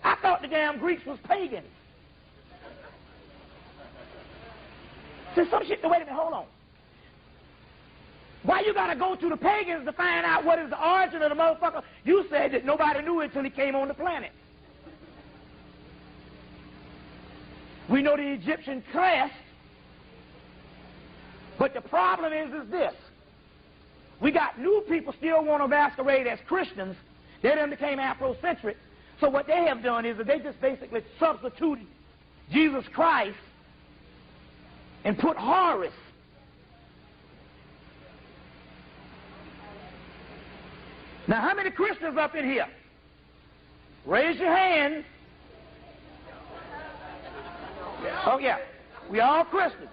I thought the damn Greeks was pagans. There's some shit, wait a minute, hold on. Why you got to go to the pagans to find out what is the origin of the motherfucker? You said that nobody knew it until he came on the planet. We know the Egyptian crest, but the problem is this. We got new people still want to masquerade as Christians. They then became Afrocentric. So what they have done is that they just basically substituted Jesus Christ and put Horus. Now, how many Christians up in here? Raise your hand. Oh, yeah. We all Christians.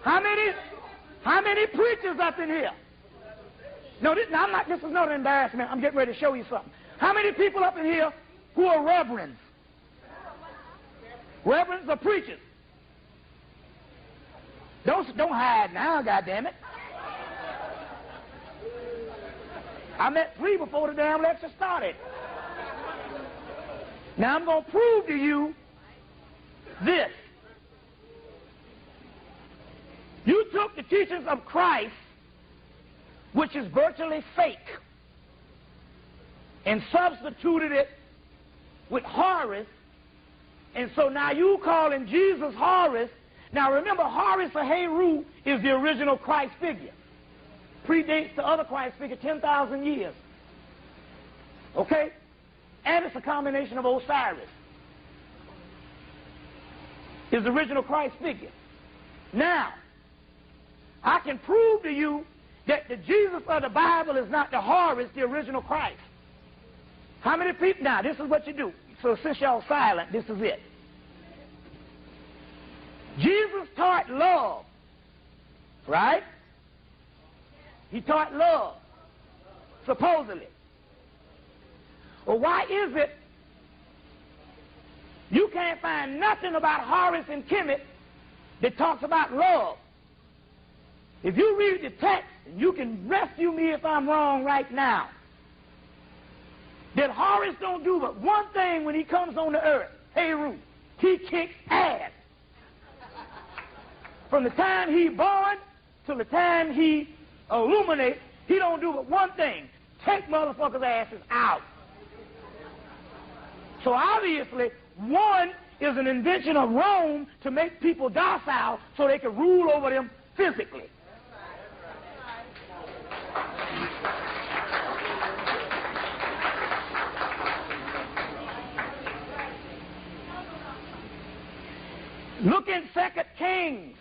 How many preachers up in here? No, this is not an embarrassment. I'm getting ready to show you something. How many people up in here who are reverends? Reverends are preachers. Don't hide now, goddammit. I met 3 before the damn lecture started. Now I'm going to prove to you this. You took the teachings of Christ, which is virtually fake, and substituted it with Horus, and so now you calling Jesus Horus. Now remember, Horus or Heru is the original Christ figure. Predates the other Christ figure 10,000 years. Okay? And it's a combination of Osiris. Is the original Christ figure. Now, I can prove to you that the Jesus of the Bible is not the Horus, the original Christ. How many people? Now, this is what you do. So since y'all silent, this is it. Jesus taught love, right? He taught love, supposedly. Well, why is it you can't find nothing about Horus and Kemet that talks about love? If you read the text, and you can rescue me if I'm wrong right now, that Horus don't do but one thing when he comes on the earth. Heru, he kicks ass. From the time he born till the time he illuminates, he don't do but one thing: take motherfuckers' asses out. So obviously, one is an invention of Rome to make people docile so they can rule over them physically. Look in 2 Kings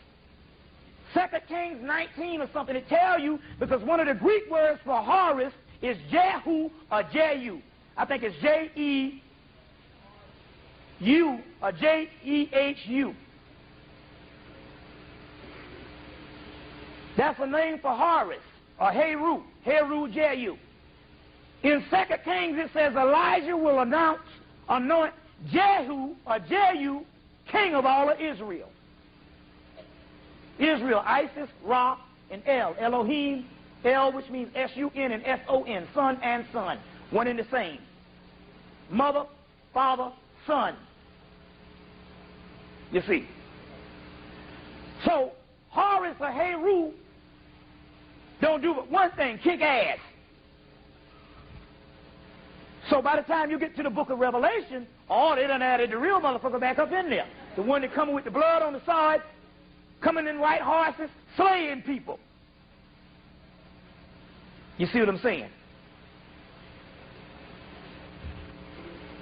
2 Kings 19 or something, it tells you, because one of the Greek words for Horus is Jehu or Jehu. I think it's J-E-U or J-E-H-U. That's the name for Horus or Heru, Jehu. In 2 Kings it says Elijah will anoint Jehu or Jehu king of all of Israel. Israel, Isis, Ra, and El. Elohim, El, which means S-U-N and S-O-N, son and son, one and the same. Mother, father, son. You see. So, Horus or Heru don't do but one thing, kick ass. So by the time you get to the book of Revelation, they done added the real motherfucker back up in there. The one that coming with the blood on the side, coming in white horses, slaying people. You see what I'm saying?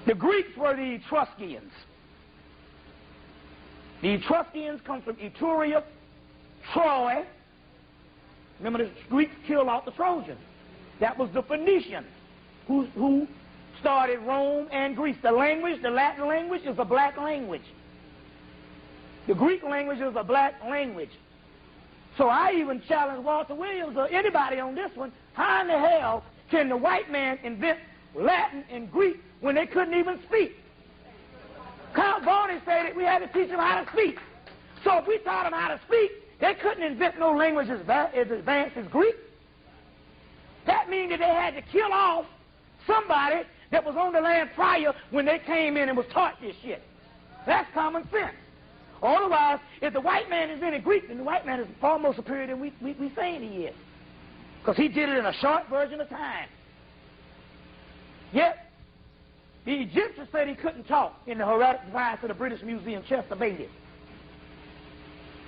The Greeks were the Etruscans. The Etruscans come from Etruria, Troy. Remember, the Greeks killed off the Trojans. That was the Phoenicians who started Rome and Greece. The language, the Latin language, is a black language. The Greek language is a black language. So I even challenge Walter Williams or anybody on this one, how in the hell can the white man invent Latin and Greek when they couldn't even speak? Count Barney said that we had to teach them how to speak. So if we taught them how to speak, they couldn't invent no language as advanced as Greek. That means that they had to kill off somebody that was on the land prior when they came in and was taught this shit. That's common sense. Otherwise, if the white man invented Greek, then the white man is far more superior than we saying he is. Because he did it in a short version of time. Yet, the Egyptians said he couldn't talk in the Hieratic device of the British Museum, Chester Beatty.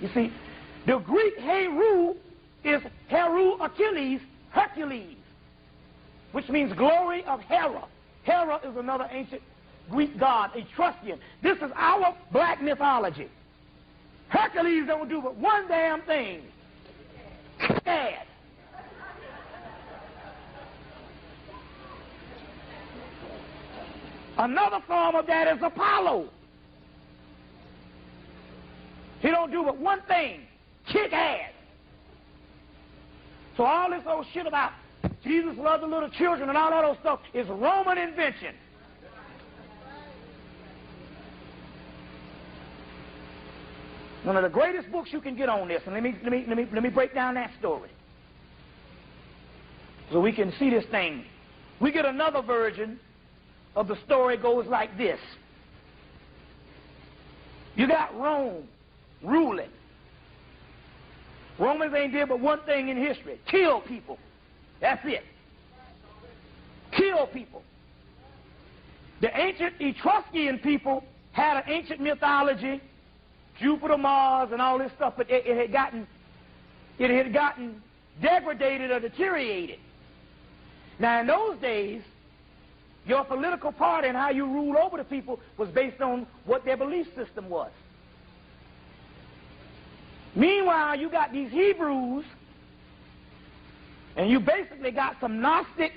You see, the Greek Heru is Heru Achilles, Hercules, which means glory of Hera. Hera is another ancient Greek god, Etruscan. This is our black mythology. Hercules don't do but one damn thing. Bad. Another form of that is Apollo. He don't do but one thing, kick ass. So all this old shit about Jesus loved the little children and all that old stuff is Roman invention. One of the greatest books you can get on this, and let me break down that story so we can see this thing. We get another version of the story goes like this. You got Rome ruling. Romans ain't did but one thing in history, kill people. That's it. Kill people. The ancient Etruscan people had an ancient mythology, Jupiter, Mars, and all this stuff, but it had gotten degraded or deteriorated. Now, in those days, your political party and how you ruled over the people was based on what their belief system was. Meanwhile, you got these Hebrews, and you basically got some Gnostic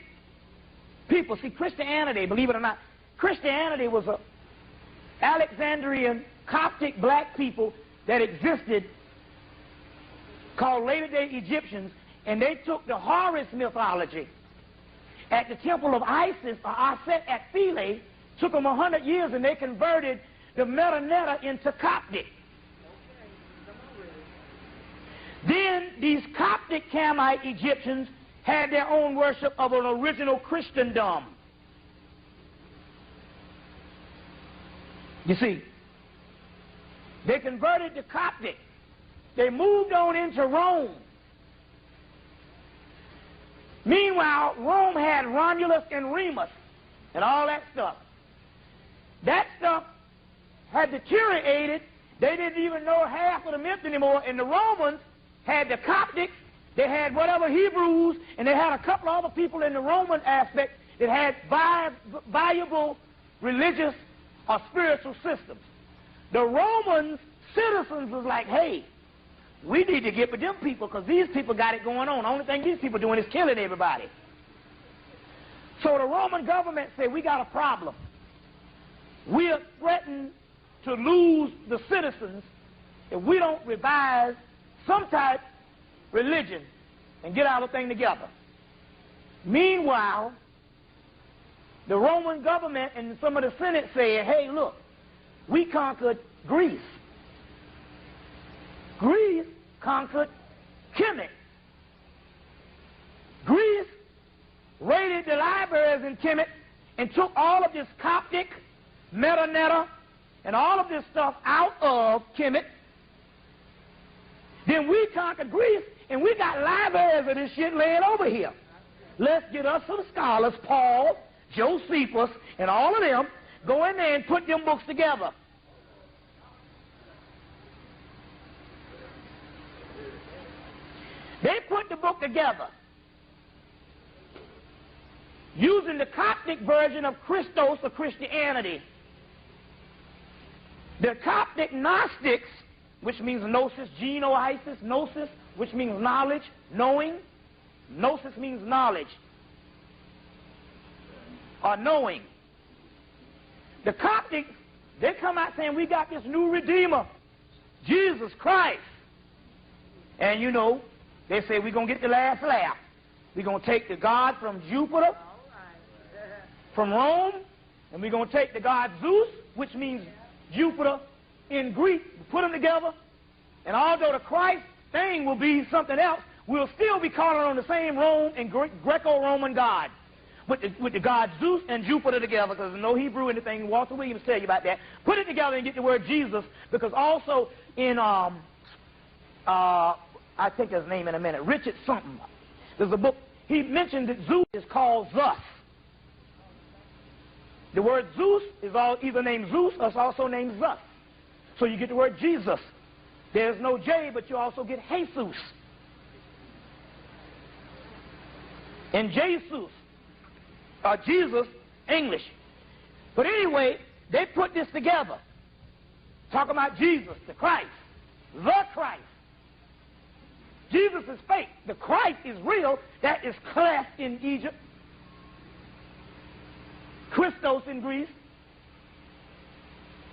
people. See, Christianity, believe it or not, Christianity was a Alexandrian Coptic black people that existed called later-day Egyptians, and they took the Horus mythology at the temple of Isis, or Aset at Philae, took them 100 years, and they converted the Metanetta into Coptic. Then these Coptic Camite Egyptians had their own worship of an original Christendom. You see, they converted to Coptic. They moved on into Rome. Meanwhile, Rome had Romulus and Remus and all that stuff. That stuff had deteriorated. They didn't even know half of the myth anymore. And the Romans had the Coptics, they had whatever Hebrews, and they had a couple of other people in the Roman aspect that had valuable religious or spiritual systems. The Roman citizens was like, hey, We need to get with them people because these people got it going on. The only thing these people doing is killing everybody. So the Roman government said, we got a problem. We are threatened to lose the citizens if we don't revise some type of religion and get our thing together. Meanwhile, the Roman government and some of the Senate said, hey, look, we conquered Greece. Greece conquered Kemet. Greece raided the libraries in Kemet and took all of this Coptic, Metanetta, and all of this stuff out of Kemet. Then we conquered Greece, and we got libraries of this shit laying over here. Let's get us some scholars, Paul, Josephus, and all of them, go in there and put them books together. They put the book together using the Coptic version of Christos or Christianity. The Coptic Gnostics, which means gnosis, genoisis, gnosis, which means knowledge, knowing. Gnosis means knowledge or knowing. The Coptics, they come out saying, we got this new Redeemer, Jesus Christ. And you know, they say we're going to get the last laugh. We're going to take the God from Jupiter, from Rome, and we're going to take the god Zeus, which means Jupiter in Greek, put them together, and although the Christ thing will be something else, we'll still be calling on the same Rome and Greco-Roman God, with the god Zeus and Jupiter together, because there's no Hebrew in the thing. Walter Williams tell you about that. Put it together and get the word Jesus, because also in, I think his name in a minute, Richard something, there's a book, he mentioned that Zeus is called Zeus. The word Zeus is either named Zeus or it's also named Zeus. So you get the word Jesus. There's no J, but you also get Jesus. And Jesus, Jesus, English. But anyway, they put this together. Talking about Jesus, the Christ. The Christ. Jesus is fake. The Christ is real. That is cleft in Egypt. Christos in Greece.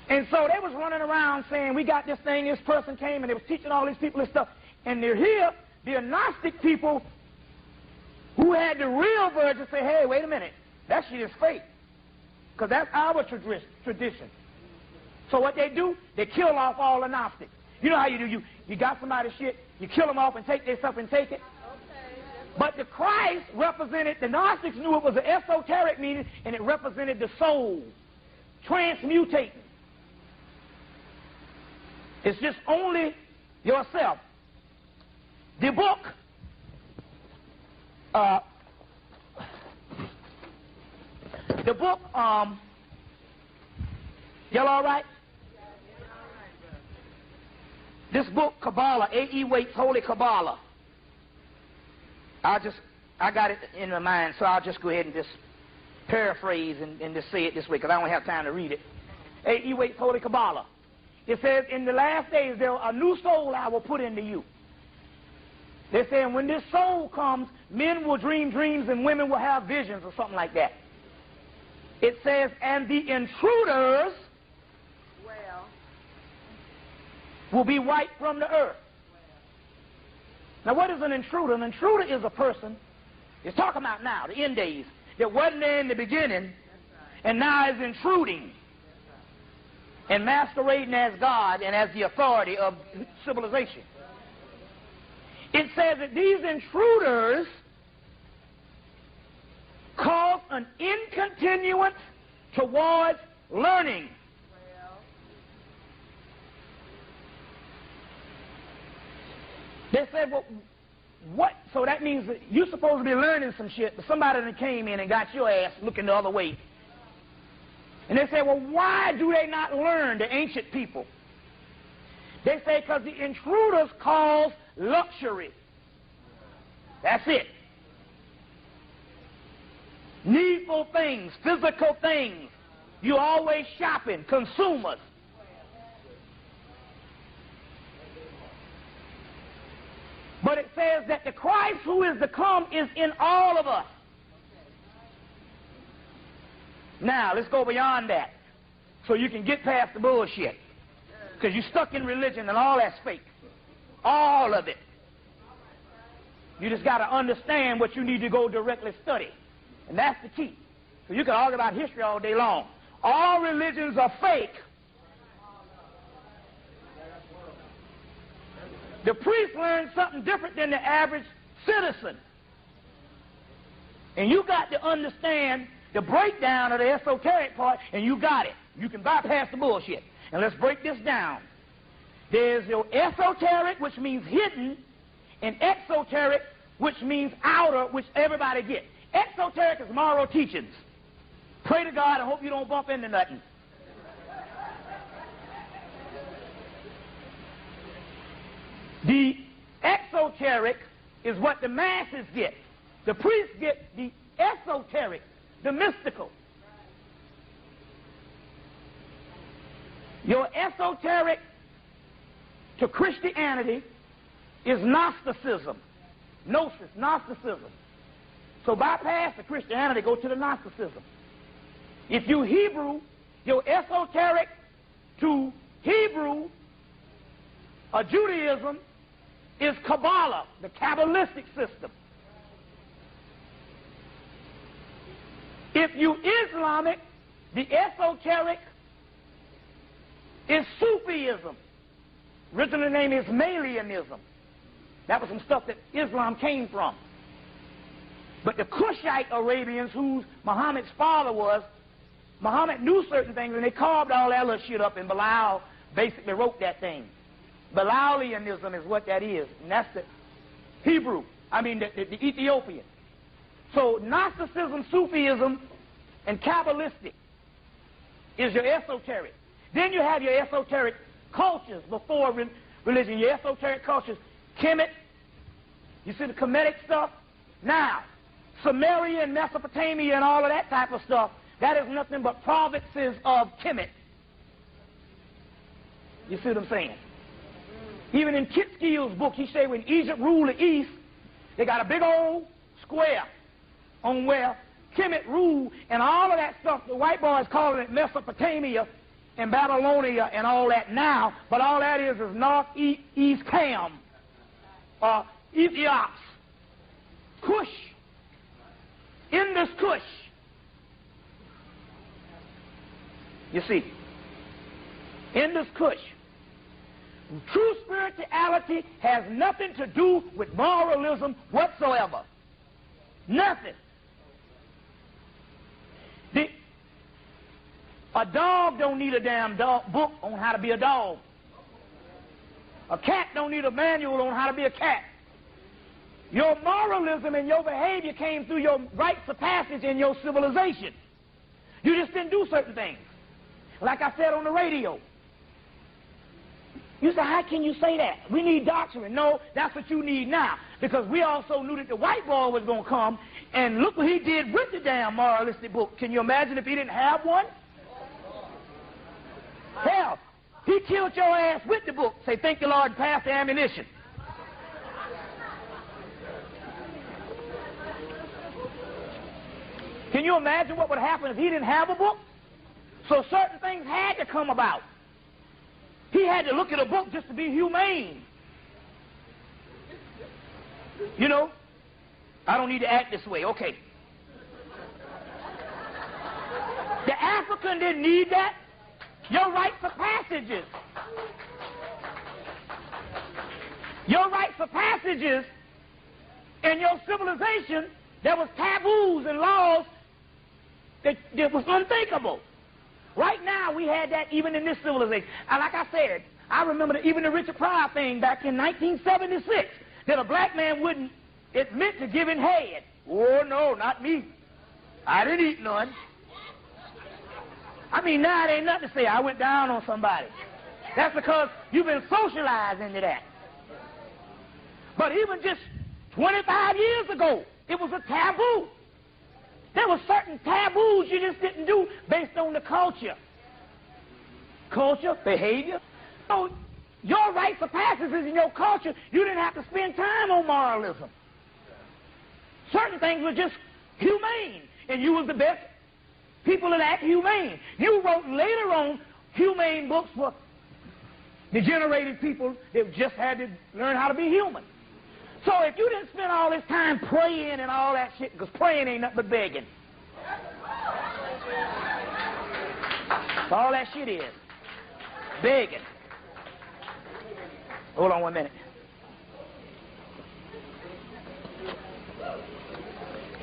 And so they was running around saying, we got this thing, this person came, and they was teaching all these people this stuff. And they're here, the Gnostic people who had the real version say, hey, wait a minute, that shit is fake. Because that's our tradition. So what they do, they kill off all the Gnostics. You know how you do, you got somebody's shit, you kill them off and take their stuff and take it. But the Christ represented, the Gnostics knew it was an esoteric meaning, and it represented the soul, transmutating. It's just only yourself. The book, y'all all right? This book, Kabbalah, A.E. Waite's Holy Kabbalah. I got it in my mind, so I'll just go ahead and just paraphrase and just say it this way, because I don't have time to read it. A.E. Waite's Holy Kabbalah. It says, in the last days, a new soul I will put into you. They're saying when this soul comes, men will dream dreams and women will have visions or something like that. It says, and the intruders will be wiped from the earth. Now, what is an intruder? An intruder is a person, it's talking about now, the end days, that wasn't there in the beginning and now is intruding and masquerading as God and as the authority of civilization. It says that these intruders cause an incontinuance towards learning. They said, well, what? So that means that you're supposed to be learning some shit, but somebody that came in and got your ass looking the other way. And they say, well, why do they not learn, the ancient people? They say, because the intruders cause luxury. That's it. Needful things, physical things. You're always shopping, consumers. But it says that the Christ who is to come is in all of us. Now, let's go beyond that so you can get past the bullshit. Because you're stuck in religion and all that's fake. All of it. You just got to understand what you need to go directly study. And that's the key. So you can argue about history all day long. All religions are fake. The priest learned something different than the average citizen. And you got to understand the breakdown of the esoteric part, and you got it. You can bypass the bullshit. And let's break this down. There's your esoteric, which means hidden, and exoteric, which means outer, which everybody gets. Exoteric is moral teachings. Pray to God and hope you don't bump into nothing. The exoteric is what the masses get. The priests get the esoteric, the mystical. Your esoteric to Christianity is Gnosticism. Gnosis, Gnosticism. So bypass the Christianity, go to the Gnosticism. If you Hebrew, your esoteric to Hebrew or Judaism is Kabbalah, the Kabbalistic system. If you Islamic, the esoteric is Sufism. Original name is Malianism. That was some stuff that Islam came from. But the Cushite Arabians, who Muhammad's father was, Muhammad knew certain things, and they carved all that little shit up, and Bilal basically wrote that thing. Bilalianism is what that is, and that's the Hebrew, the Ethiopian. So Gnosticism, Sufism, and Kabbalistic is your esoteric. Then you have your esoteric cultures before religion. Your esoteric cultures, Kemet, you see the Kemetic stuff? Now, Samaria and Mesopotamia and all of that type of stuff, that is nothing but provinces of Kemet. You see what I'm saying? Even in Kitzkill's book, he said when Egypt ruled the East, they got a big old square on where Kemet ruled, and all of that stuff, the white boys calling it Mesopotamia and Babylonia and all that now, but all that is northeast Cam, or Ethiops, Kush, Indus Kush. You see, Indus Kush. True spirituality has nothing to do with moralism whatsoever. Nothing. A dog don't need a damn book on how to be a dog. A cat don't need a manual on how to be a cat. Your moralism and your behavior came through your rites of passage in your civilization. You just didn't do certain things. Like I said on the radio. You say, how can you say that? We need doctrine. No, that's what you need now. Because we also knew that the white boy was going to come, and look what he did with the damn moralistic book. Can you imagine if he didn't have one? Hell, he killed your ass with the book. Say, thank you, Lord, and pass the ammunition. Can you imagine what would happen if he didn't have a book? So certain things had to come about. He had to look at a book just to be humane. You know, I don't need to act this way. Okay. The African didn't need that. Your rites of passages. Your rites of passages in your civilization, there was taboos and laws that was unthinkable. Right now, we had that even in this civilization. And like I said, I remember even the Richard Pryor thing back in 1976, that a black man wouldn't admit to giving head. Oh, no, not me. I didn't eat none. I mean, now it ain't nothing to say I went down on somebody. That's because you've been socialized into that. But even just 25 years ago, it was a taboo. There were certain taboos you just didn't do based on the culture. Culture, behavior. So your rites of passage in your culture, you didn't have to spend time on moralism. Certain things were just humane, and you was the best people that act humane. You wrote later on humane books for degenerated people that just had to learn how to be human. So if you didn't spend all this time praying and all that shit, because praying ain't nothing but begging. That's all that shit is. Begging. Hold on 1 minute.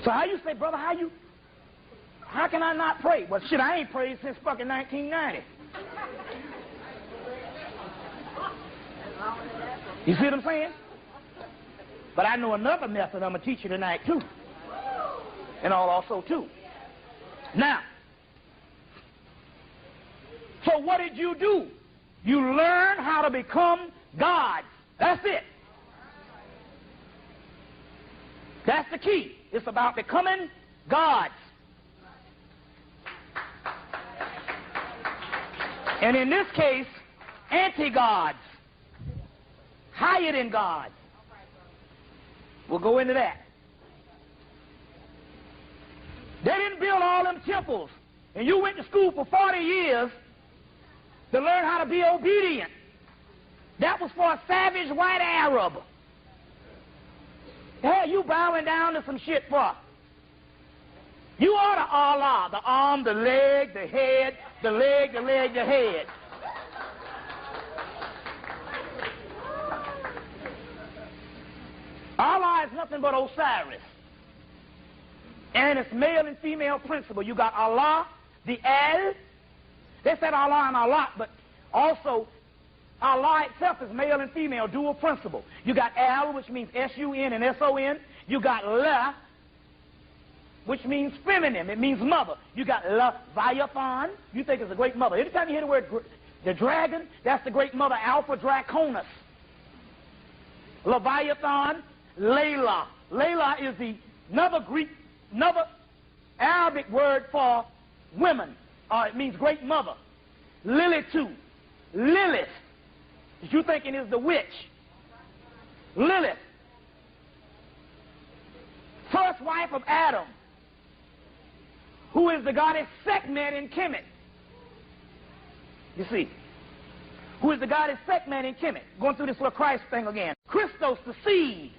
So how you say, brother, how can I not pray? Well, shit, I ain't prayed since fucking 1990. You see what I'm saying? But I know another method I'm going to teach you tonight, too. And I'll also, too. Now, so what did you do? You learn how to become gods. That's it. That's the key. It's about becoming gods. And in this case, anti-gods. Higher than gods. We'll go into that. They didn't build all them temples. And you went to school for 40 years to learn how to be obedient. That was for a savage white Arab. The hell you bowing down to some shit for? You are to Allah, the arm, the leg, the head, the leg, the leg, the head. Allah is nothing but Osiris. And it's male and female principle. You got Allah, the Al. They said Allah and Allah, but also Allah itself is male and female, dual principle. You got Al, which means S-U-N and S-O-N. You got La, which means feminine. It means mother. You got Leviathan. You think it's a great mother. Every time you hear the word the dragon, that's the great mother, Alpha Draconis. Leviathan, Layla. Layla is another Arabic word for women. It means great mother. Lilitu. Lilith. That you thinking is the witch. Lilith. First wife of Adam. Who is the goddess Sekhmet in Kemet. You see. Who is the goddess Sekhmet in Kemet. Going through this little Christ thing again. Christos, the seed.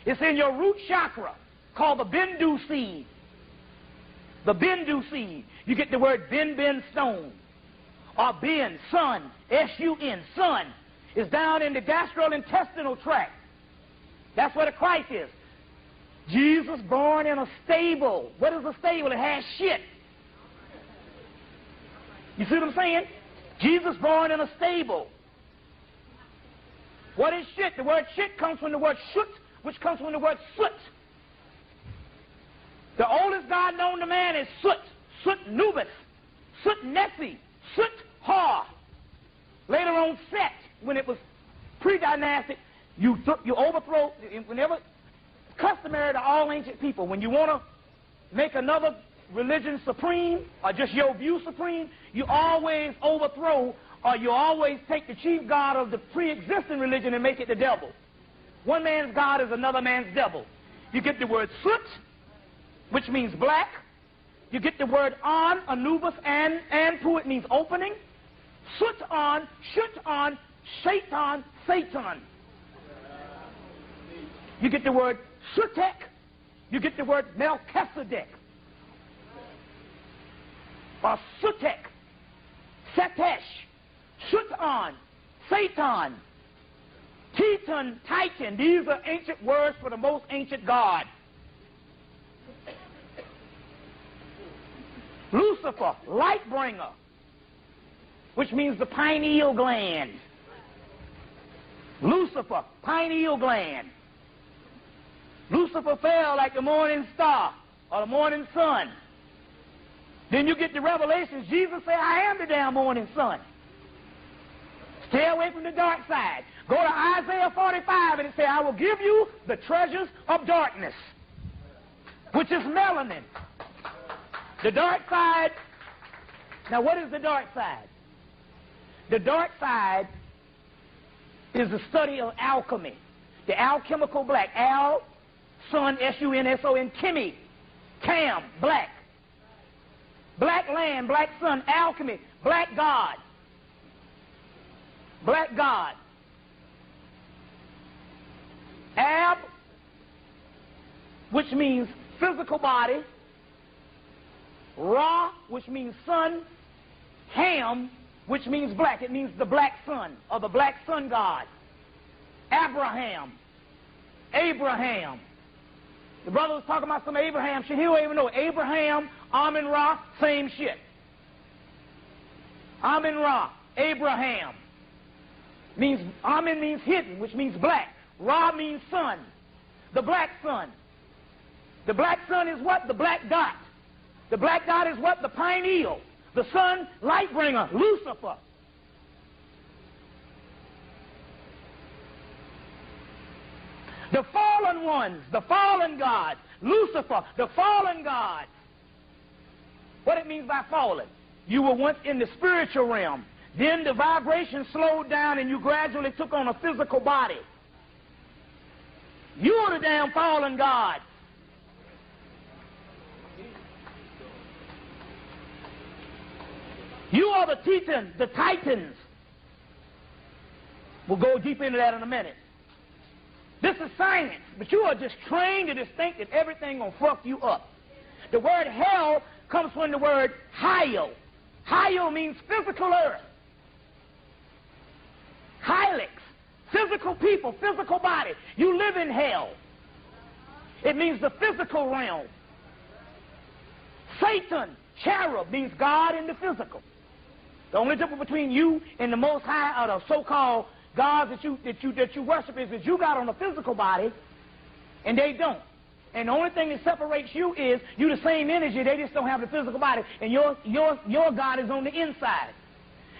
It's in your root chakra. Called the Bindu seed. The Bindu seed. You get the word Ben stone. Or Ben, sun. S-U-N, sun. Is down in the gastrointestinal tract. That's where the Christ is. Jesus born in a stable. What is a stable? It has shit. You see what I'm saying? Jesus born in a stable. What is shit? The word shit comes from the word shut, which comes from the word soot. The oldest god known to man is Soot. Soot Nubis. Soot Nessie. Soot Ha. Later on Set, when it was pre-dynastic, you overthrow, whenever, customary to all ancient people, when you want to make another religion supreme, or just your view supreme, you always overthrow, or you always take the chief god of the pre-existing religion and make it the devil. One man's god is another man's devil. You get the word Soot, which means black. You get the word An, Anubis, and Anpu, it means opening. Soot on, Shut on, Shaitan, Satan. You get the word Sutek. You get the word Melchizedek. Or Sutek, Setesh, Shut on, Satan, Teton, Titan. These are ancient words for the most ancient god. Lucifer, light bringer, which means the pineal gland. Lucifer, pineal gland. Lucifer fell like the morning star or the morning sun. Then you get the Revelations. Jesus said, I am the damn morning sun. Stay away from the dark side. Go to Isaiah 45 and it says, I will give you the treasures of darkness, which is melanin. The dark side. Now what is the dark side? The dark side is the study of alchemy. The alchemical black. Al, sun, S-U-N-S-O-N, chemi, cam, black. Black land, black sun, alchemy, black God. Black God. Ab, which means physical body. Ra, which means sun. Ham, which means black. It means the black sun, or the black sun god. Abraham. Abraham. The brother was talking about some Abraham shit. He don't even know. Abraham, Amun-Ra, same shit. Amun-Ra, Abraham. Amun means hidden, which means black. Ra means sun. The black sun. The black sun is what? The black dot. The black dot is what? The pineal. The sun, light bringer, Lucifer. The fallen ones, the fallen God, Lucifer, the fallen God. What it means by fallen? You were once in the spiritual realm. Then the vibration slowed down and you gradually took on a physical body. You are the damn fallen God. You are the Titans, the Titans. We'll go deep into that in a minute. This is science, but you are just trained to just think that everything gonna fuck you up. The word hell comes from the word Hyle. Hyle means physical earth. Hylix, physical people, physical body. You live in hell. It means the physical realm. Satan, cherub, means God in the physical. The only difference between you and the Most High, or the so-called gods that you worship, is that you got on a physical body, and they don't. And the only thing that separates you is you the same energy. They just don't have the physical body, and your God is on the inside.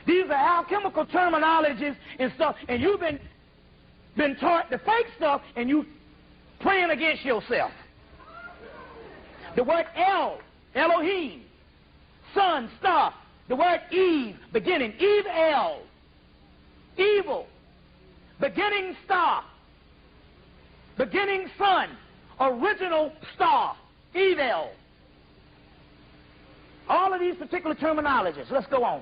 These are alchemical terminologies and stuff, and you've been taught the fake stuff, and you praying against yourself. The word El, Elohim, sun, star. The word Eve, beginning, Eve-El, evil, beginning star, beginning sun, original star, Eve-El. All of these particular terminologies. Let's go on.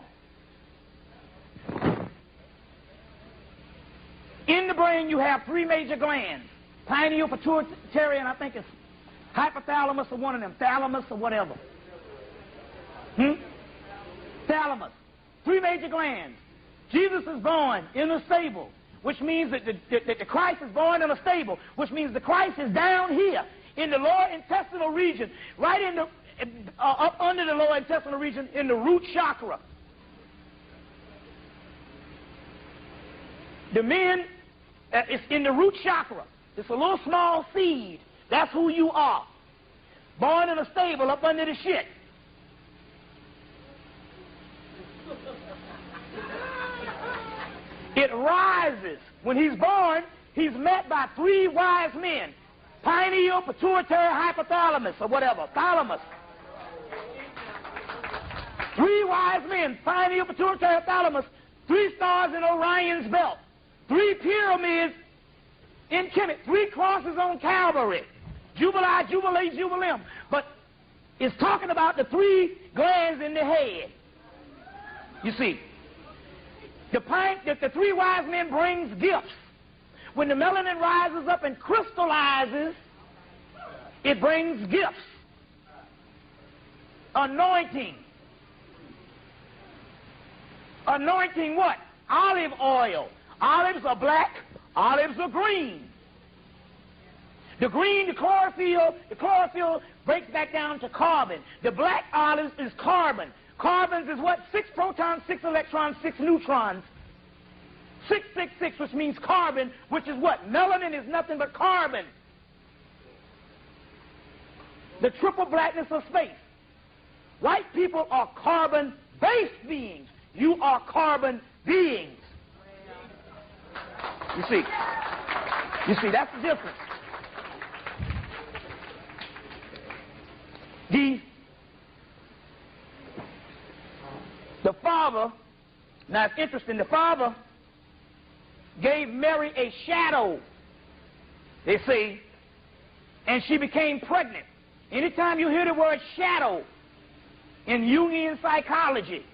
In the brain, you have three major glands. Pineal, pituitary, and I think it's hypothalamus or one of them, thalamus or whatever. Thalamus. Three major glands. Jesus is born in a stable, which means that the Christ is born in a stable, which means the Christ is down here in the lower intestinal region, right in the up under the lower intestinal region in the root chakra. The men, it's in the root chakra. It's a little small seed. That's who you are. Born in a stable up under the shit. It rises. When he's born, he's met by three wise men. Pineal, pituitary, hypothalamus, or whatever. Thalamus. Three wise men. Pineal, pituitary, thalamus. Three stars in Orion's belt. Three pyramids in Kemet. Three crosses on Calvary. Jubilee, Jubilee, Jubileum. But it's talking about the three glands in the head. You see, the three wise men brings gifts. When the melanin rises up and crystallizes, it brings gifts. Anointing. Anointing what? Olive oil. Olives are black, olives are green. The green, the chlorophyll breaks back down to carbon. The black olives is carbon. Carbons is what? 6 protons, 6 electrons, 6 neutrons. 666, which means carbon, which is what? Melanin is nothing but carbon. The triple blackness of space. White people are carbon-based beings. You are carbon beings. You see, that's the difference. The Father, now it's interesting, the Father gave Mary a shadow, they say, and she became pregnant. Anytime you hear the word shadow in Jungian psychology,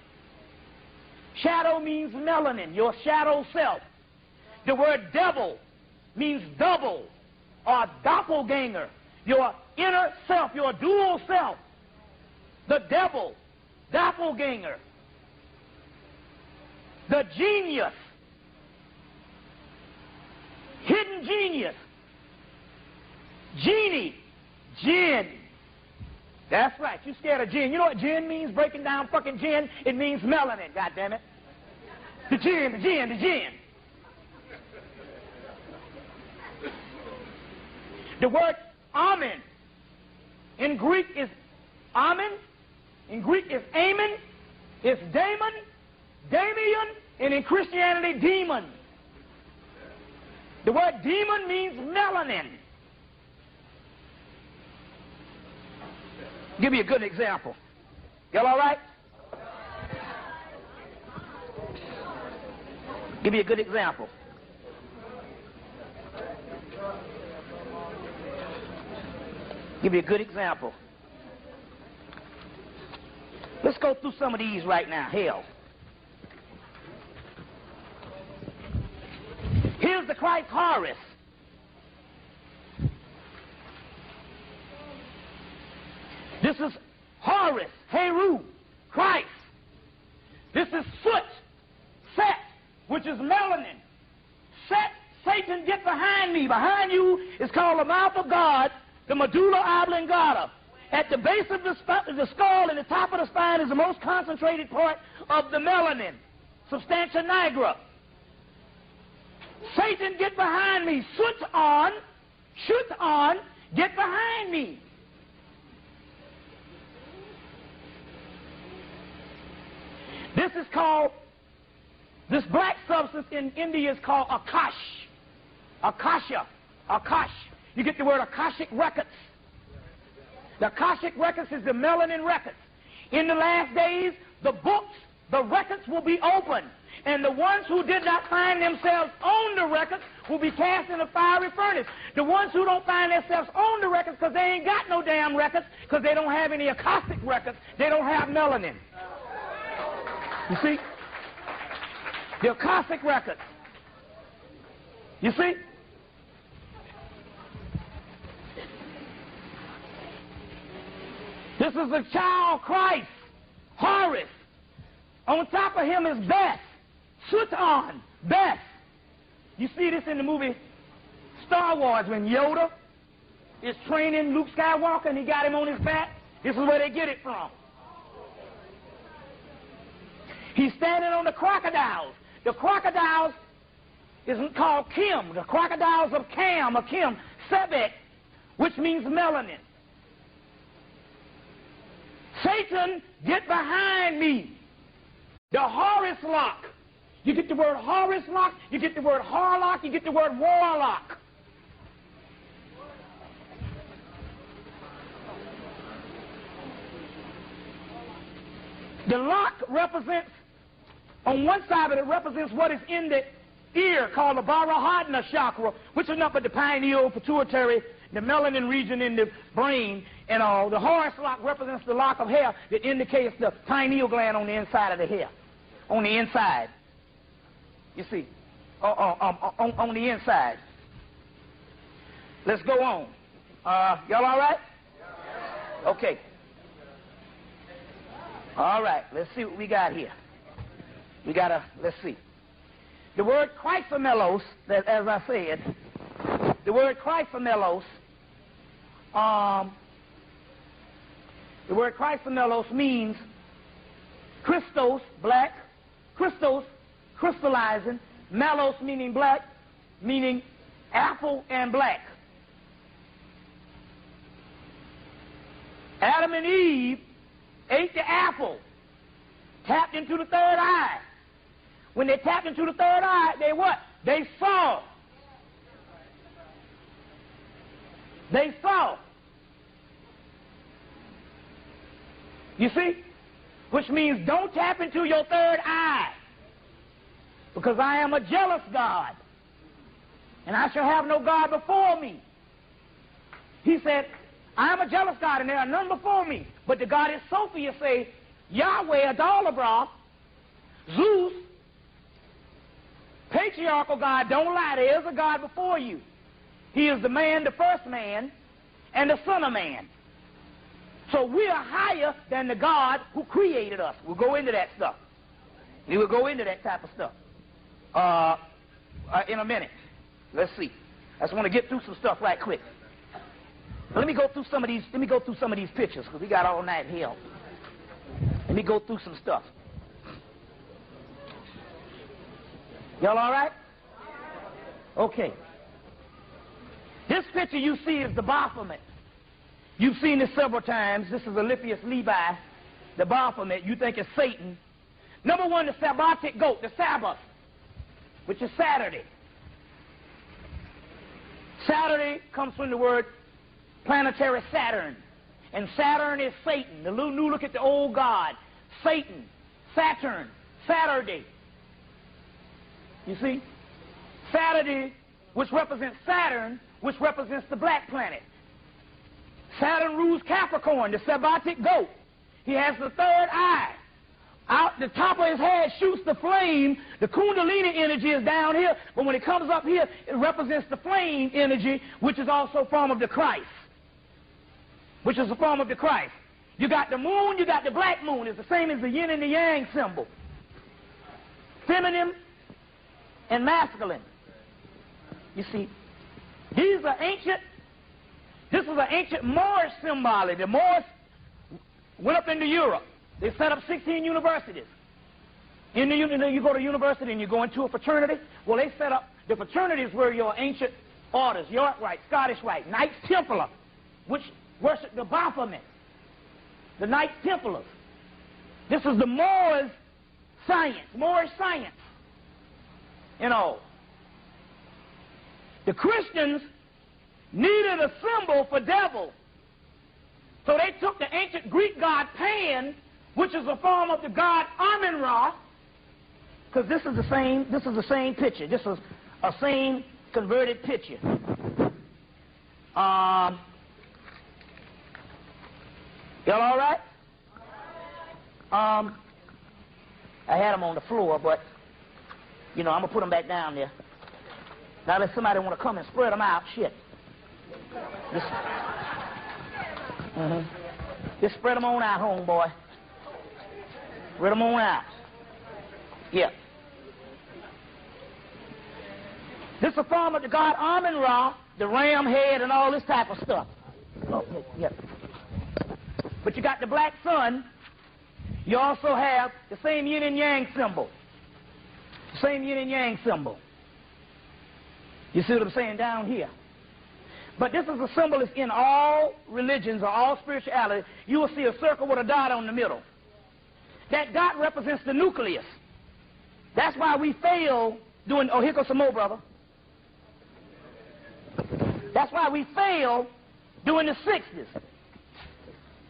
shadow means melanin, your shadow self. The word devil means double or doppelganger, your inner self, your dual self. The devil, doppelganger. The genius, hidden genius. Genie, jinn. That's right, you scared of gin. You know what gin means? Breaking down fucking gin, it means melanin, goddammit. The gin, the gin, the gin. The word amen in Greek is amen, in Greek is amen, it's daemon, Damien, and in Christianity, demon. The word demon means melanin. Give me a good example. Y'all all right? Give me a good example. Give me a good example. Let's go through some of these right now. Hell. Here's the Christ Horus. This is Horus, Heru, Christ. This is Soot, Set, which is melanin. Set, Satan, get behind me. Behind you is called the mouth of God, the medulla oblongata. At the base of the skull and the top of the spine is the most concentrated part of the melanin, substantia nigra. Satan, get behind me. Soot on, shoot on, get behind me. This is called, this black substance in India is called Akash. Akasha. Akash. You get the word Akashic records. The Akashic records is the melanin records. In the last days, the books, the records will be open. And the ones who did not find themselves on the records will be cast in a fiery furnace. The ones who don't find themselves on the records because they ain't got no damn records, because they don't have any Akashic records, they don't have melanin. You see? The Akashic records. You see? This is the child Christ, Horus. On top of him is Beth, Sutan, Beth. You see this in the movie Star Wars when Yoda is training Luke Skywalker and he got him on his back. This is where they get it from. He's standing on the crocodiles. The crocodiles isn't called Kim. The crocodiles of Cam, or Kim, Sebek, which means melanin. Satan, get behind me. The Horus lock. You get the word Horus lock, you get the word Harlock, you get the word warlock. The lock represents, on one side of it, represents what is in the ear, called the Barahadna chakra, which is not but the pineal, pituitary, the melanin region in the brain, and all. The Horus lock represents the lock of hair that indicates the pineal gland on the inside of the hair. On the inside. You see, on the inside. Let's go on. Y'all all right? Okay. All right, let's see what we got here. We got to, let's see. The word Chrysomelos, as I said, the word Chrysomelos, the word Chrysomelos means Christos, black, Christos, crystallizing, melos meaning black, meaning apple and black. Adam and Eve ate the apple, tapped into the third eye. When they tapped into the third eye, they what? They saw. They saw. You see? Which means don't tap into your third eye. Because I am a jealous God. and I shall have no God before me. He said, I am a jealous God, and there are none before me. But the goddess Sophia say, Yahweh, Adalabra, Zeus, patriarchal God, don't lie, there is a God before you. He is the man, the first man, and the son of man. So we are higher than the God who created us. We'll go into that stuff. We will go into that type of stuff in a minute. Let's see. I just want to get through some stuff right quick. Let me go through some of these. Let me go through some of these pictures because we got all night here. Let me go through some stuff. Y'all all right? Okay. This picture you see is the Baphomet. You've seen this several times. This is Alypius Levi, the Baphomet. You think it's Satan. Number one, the Sabbatic goat, the Sabbath, which is Saturday. Saturday comes from the word planetary Saturn. And Saturn is Satan. The new look at the old god. Satan, Saturn, Saturday. You see? Saturday, which represents Saturn, which represents the black planet. Saturn rules Capricorn, the Sabbatic goat. He has the third eye. Out the top of his head shoots the flame. The Kundalini energy is down here, but when it comes up here, it represents the flame energy, which is also a form of the Christ. Which is a form of the Christ. You got the moon, you got the black moon. It's the same as the yin and the yang symbol. Feminine and masculine. You see, these are ancient. This is an ancient Moorish symbology. The Moors went up into Europe. They set up 16 universities. You go to university and you go into a fraternity. Well, they set up, the fraternities were your ancient orders, York Rite, Scottish Rite, Knights Templar, which worship the Baphomet, the Knights Templars. This is the Moors' science, Moorish science. You know, the Christians needed a symbol for devil. So they took the ancient Greek god Pan, which is a form of the god Amun-Ra, because this is the same picture. This is a same converted picture. Y'all all right? I had them on the floor, but, you know, I'm going to put them back down there. Now, let somebody want to come and spread them out. Shit. Just spread them on out, homeboy. Spread them on out. Yeah. This is a form of the god Amun-Ra, the ram head, and all this type of stuff. Oh, yeah. But you got the black sun. You also have the same yin and yang symbol. The same yin and yang symbol. You see what I'm saying down here? But this is a symbol that's in all religions or all spirituality. You will see a circle with a dot on the middle. That dot represents the nucleus. That's why we fail doing, oh, here goes some more, brother. That's why we fail doing the 60s.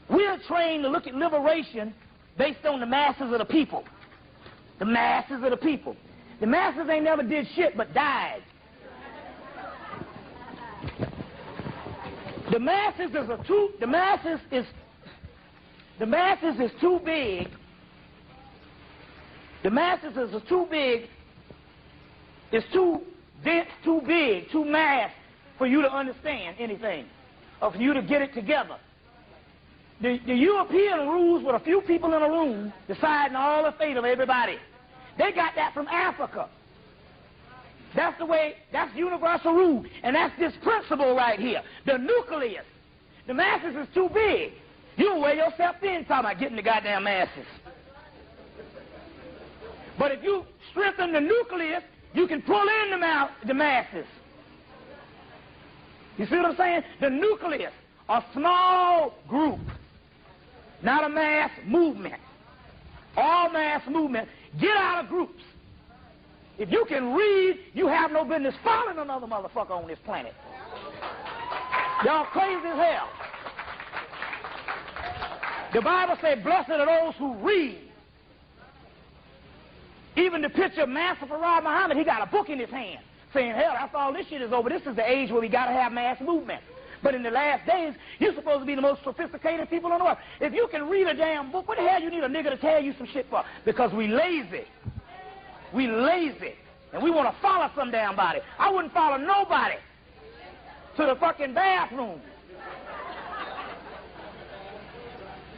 We're trained to look at liberation based on the masses of the people. The masses of the people. The masses ain't never did shit but died. The masses is too big. The masses is too big. It's too dense, too big, too mass for you to understand anything, or for you to get it together. The European rules with a few people in a room deciding all the fate of everybody. They got that from Africa. That's the way, that's universal rule. And that's this principle right here. The nucleus. The masses is too big. You don't wear yourself thin talking about getting the goddamn masses. But if you strengthen the nucleus, you can pull in the masses. You see what I'm saying? The nucleus, a small group, not a mass movement. All mass movement, get out of groups. If you can read, you have no business following another motherfucker on this planet. Y'all crazy as hell. The Bible says, blessed are those who read. Even the picture of Master Farad Muhammad, he got a book in his hand. saying, hell, after all this shit is over, this is the age where we got to have mass movement. But in the last days, you're supposed to be the most sophisticated people on the world. If you can read a damn book, what the hell you need a nigga to tell you some shit for? Because we lazy. We lazy. And we want to follow some damn body. I wouldn't follow nobody to the fucking bathroom.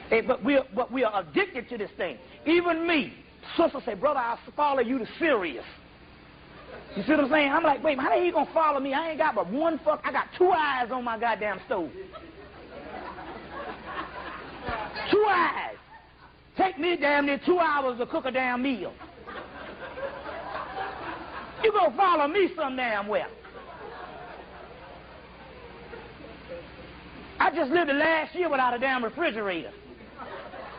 Hey, but we are addicted to this thing. Even me. Sister say, brother, I'll follow you to Sirius. You see what I'm saying? I'm like, wait, how are you going to follow me? I ain't got but one fuck. I got 2 eyes on my goddamn stove. 2 eyes. Take me damn near 2 hours to cook a damn meal. You going to follow me some damn well. I just lived the last year without a damn refrigerator.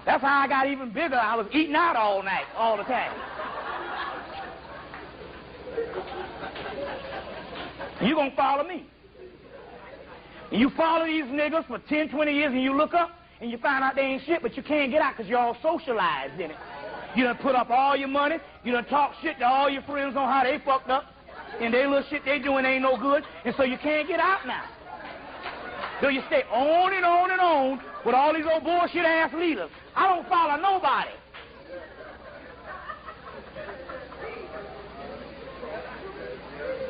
That's how I got even bigger. I was eating out all night, all the time. You gonna follow me. And you follow these niggas for 10, 20 years and you look up and you find out they ain't shit, but you can't get out because you're all socialized in it. You done put up all your money, you done talk shit to all your friends on how they fucked up, and they little shit they doing ain't no good, and so you can't get out now. So you stay on and on and on with all these old bullshit ass leaders. I don't follow nobody.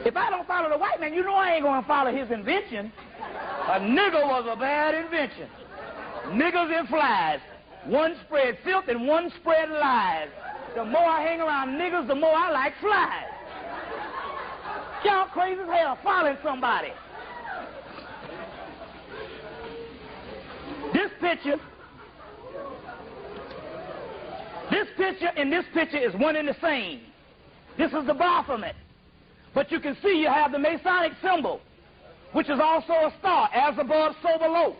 If I don't follow the white man, you know I ain't going to follow his invention. A nigger was a bad invention. Niggers and flies. One spread filth and one spread lies. The more I hang around niggers, the more I like flies. Y'all crazy as hell following somebody. This picture and this picture is one and the same. This is the Baphomet. But you can see you have the Masonic symbol, which is also a star, as above, so below.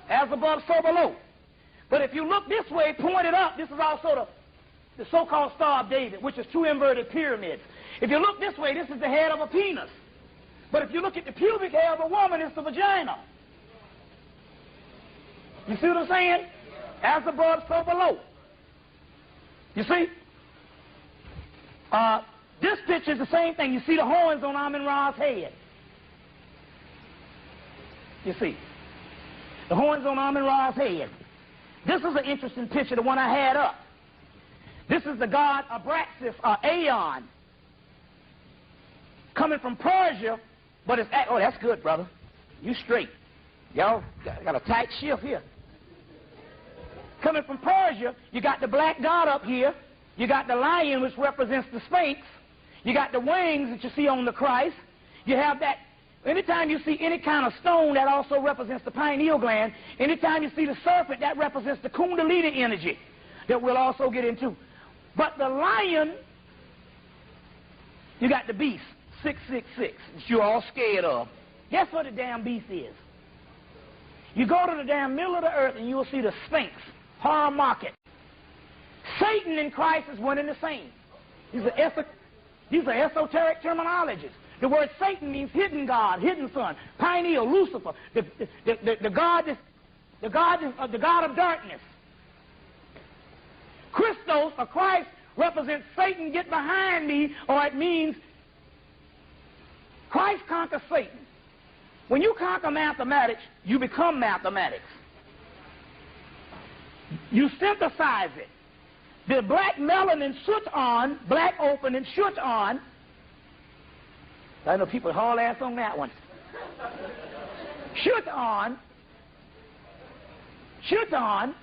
As above, so below. But if you look this way, pointed up, this is also the so-called Star of David, which is 2 inverted pyramids. If you look this way, this is the head of a penis. But if you look at the pubic hair of a woman, it's the vagina. You see what I'm saying? As above, so below. You see? This picture is the same thing. You see the horns on Amun-Ra's head. You see? The horns on Amun-Ra's head. This is an interesting picture, the one I had up. This is the god Abraxas, or Aeon, coming from Persia, but it's... Oh, that's good, brother. You straight. Y'all got a tight shift here. Coming from Persia, you got the black god up here. You got the lion, which represents the Sphinx. You got the wings that you see on the Christ. You have that. Anytime you see any kind of stone, that also represents the pineal gland. Anytime you see the serpent, that represents the Kundalini energy that we'll also get into. But the lion, you got the beast, 666, that you're all scared of. Guess what the damn beast is? You go to the damn middle of the earth and you will see the Sphinx, horror market. Satan and Christ is one and the same. These are esoteric terminologies. The word Satan means hidden God, hidden son, pineal, Lucifer, the god of darkness. Christos, or Christ, represents Satan, get behind me, or it means Christ conquers Satan. When you conquer mathematics, you become mathematics. You synthesize it. The black melanin switch on, black open and switch on. I know people haul ass on that one. Switch on. Switch on.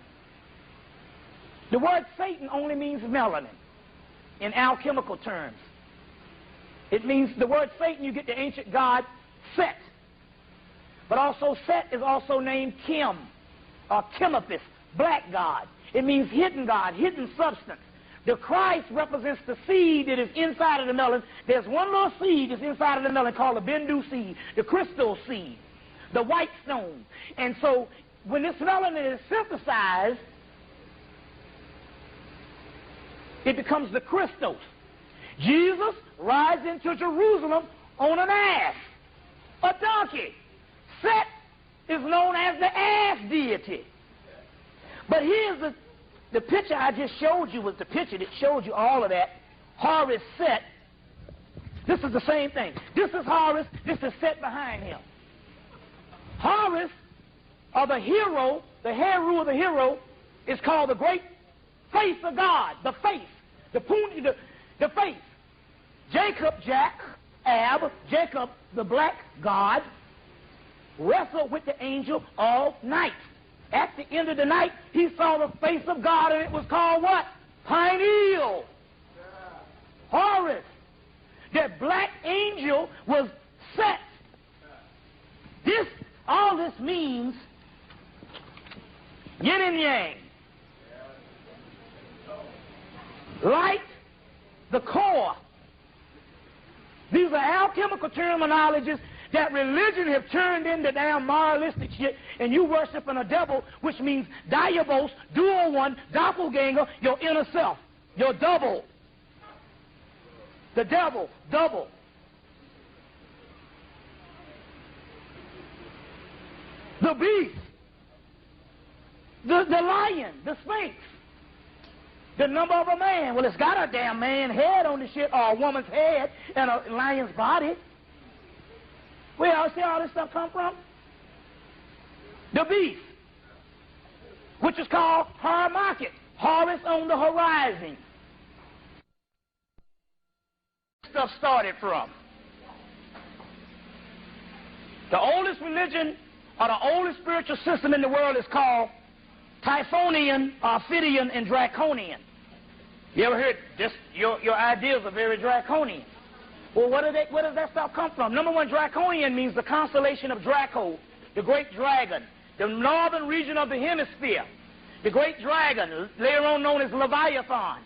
The word Satan only means melanin in alchemical terms. It means the word Satan, you get the ancient god Set. But also Set is also named Kim, or Chemithus, black god. It means hidden God, hidden substance. The Christ represents the seed that is inside of the melon. There's one little seed that's inside of the melon called the Bindu seed, the crystal seed, the white stone. And so when this melanin is synthesized, it becomes the Christos. Jesus rides into Jerusalem on an ass, a donkey. Set is known as the ass deity. But here's the picture I just showed you was the picture that showed you all of that. Horus Set This is the same thing. This is Horus. This is set behind him. Horus, or the hero, the Heru of the hero, is called the great face of God. The face. The face. Jacob, Jacob, the black god, wrestled with the angel all night. At the end of the night, he saw the face of God, and it was called what? Pineal. Horus. That black angel was set. All this means yin and yang. Light, the core. These are alchemical terminologies that religion have turned into damn moralistic shit, and you worshiping a devil, which means diabos, dual one, doppelganger, your inner self, your double. The devil, double. The beast, the lion, the sphinx, the number of a man. Well, it's got a damn man head on the shit, or a woman's head and a lion's body. Where else see all this stuff come from? The beast, which is called Harmarket, Horus on the horizon. Stuff started from. The oldest religion or the oldest spiritual system in the world is called Typhonian, Ophidian, and Draconian. You ever heard this? Your ideas are very draconian. Well, where does that stuff come from? Number one, Draconian means the constellation of Draco, the great dragon, the northern region of the hemisphere. The great dragon, later on known as Leviathan.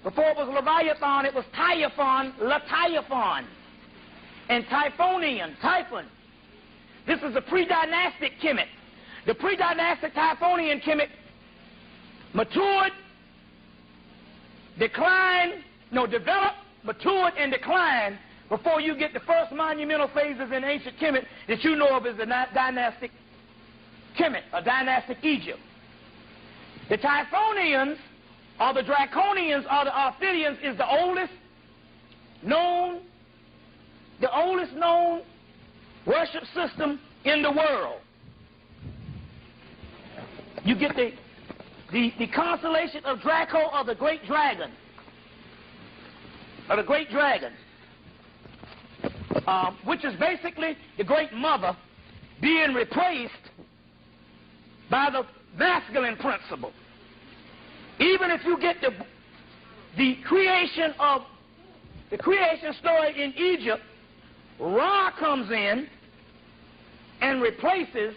Before it was Leviathan, it was Typhon, Leviathan, and Typhonian, Typhon. This is a pre-dynastic Kemet. The pre-dynastic Typhonian Kemet developed, matured, and declined before you get the first monumental phases in ancient Kemet that you know of as the dynastic Kemet, or dynastic Egypt. The Typhonians, or the Draconians, or the Ophidians, is the oldest known worship system in the world. You get the constellation of Draco, or the great dragon, which is basically the great mother being replaced by the masculine principle. Even if you get the creation story in Egypt, Ra comes in and replaces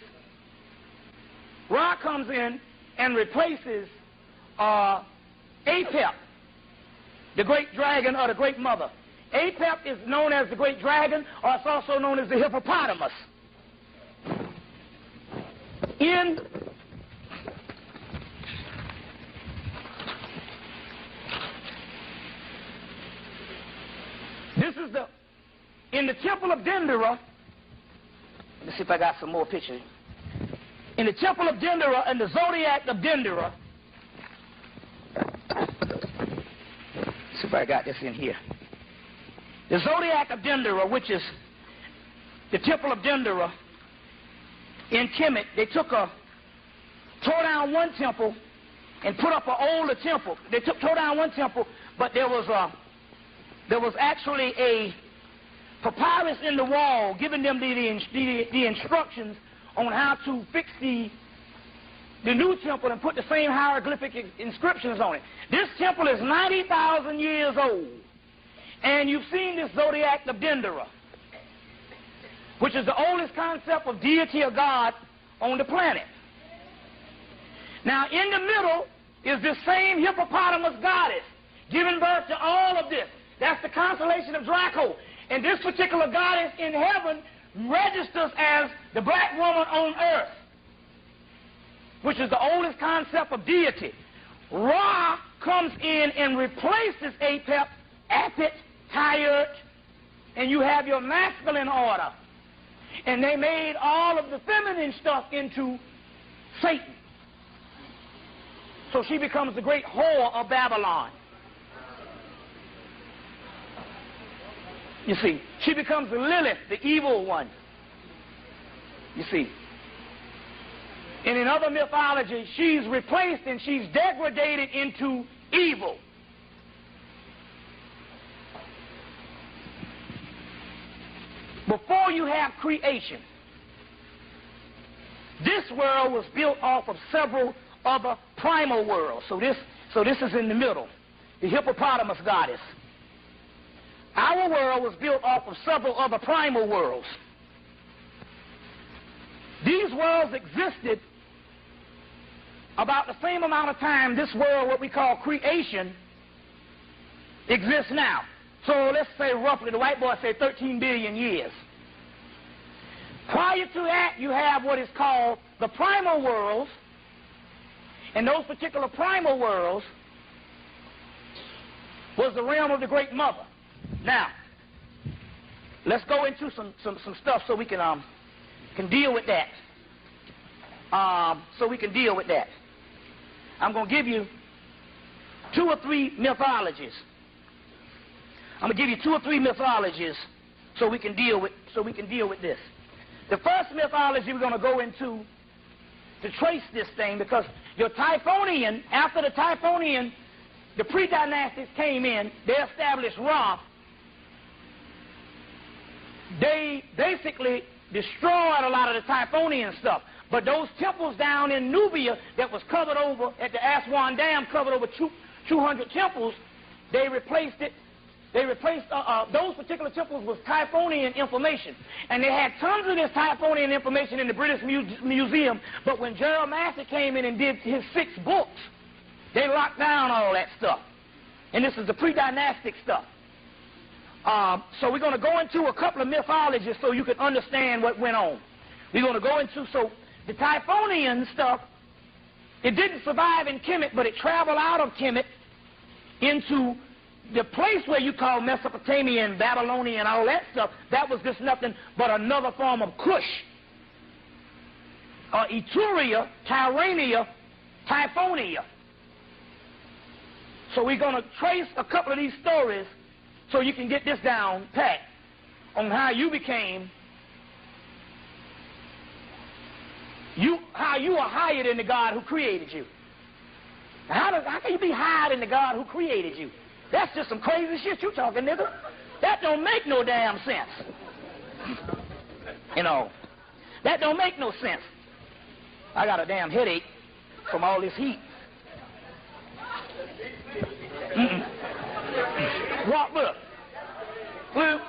Apep, the great dragon or the great mother. Apep is known as the great dragon, or it's also known as the hippopotamus. In the temple of Dendera, let me see if I got some more pictures. In the temple of Dendera and the zodiac of Dendera, see if I got this in here. The zodiac of Dendera, which is the temple of Dendera in Kemet, they tore down one temple and put up an older temple. They tore down one temple, but there was actually a papyrus in the wall giving them the instructions on how to fix the new temple and put the same hieroglyphic inscriptions on it. This temple is 90,000 years old. And you've seen this zodiac of Dendera, which is the oldest concept of deity or God on the planet. Now, in the middle is this same hippopotamus goddess giving birth to all of this. That's the constellation of Draco. And this particular goddess in heaven registers as the black woman on earth, which is the oldest concept of deity. Ra comes in and replaces Apep, Apet, Tyrt, and you have your masculine order. And they made all of the feminine stuff into Satan. So she becomes the great whore of Babylon. You see, she becomes Lilith, the evil one. You see. And in other mythology, she's replaced and she's degraded into evil. Before you have creation, this world was built off of several other primal worlds. So this is in the middle, the hippopotamus goddess. Our world was built off of several other primal worlds. These worlds existed about the same amount of time this world, what we call creation, exists now. So let's say roughly, the white boy said 13 billion years. Prior to that, you have what is called the primal worlds, and those particular primal worlds was the realm of the Great Mother. Now, let's go into some stuff so we can deal with that. I'm going to give you 2 or 3 mythologies. I'm going to give you 2 or 3 mythologies so we can deal with this. The first mythology we're going to go into to trace this thing, because your Typhonian, after the Typhonian, the pre-dynastics came in, they established Ra. They basically destroyed a lot of the Typhonian stuff. But those temples down in Nubia that was covered over, at the Aswan Dam, covered over 200 temples, they replaced it. They replaced those particular temples with Typhonian information. And they had tons of this Typhonian information in the British Museum, but when Gerald Massey came in and did his 6 books, they locked down all that stuff. And this is the pre-dynastic stuff. So we're going to go into a couple of mythologies so you can understand what went on. We're going to go into, so the Typhonian stuff, it didn't survive in Kemet, but it traveled out of Kemet into the place where you call Mesopotamia and Babylonia and all that stuff. That was just nothing but another form of Kush, Etruria, Tyrrhenia, Typhonia. So we're going to trace a couple of these stories so you can get this down pat on how you became, how you are higher than the God who created you. How can you be higher than the God who created you? That's just some crazy shit you talking, nigga. That don't make no damn sense. You know, that don't make no sense. I got a damn headache from all this heat. Walk, look. Look.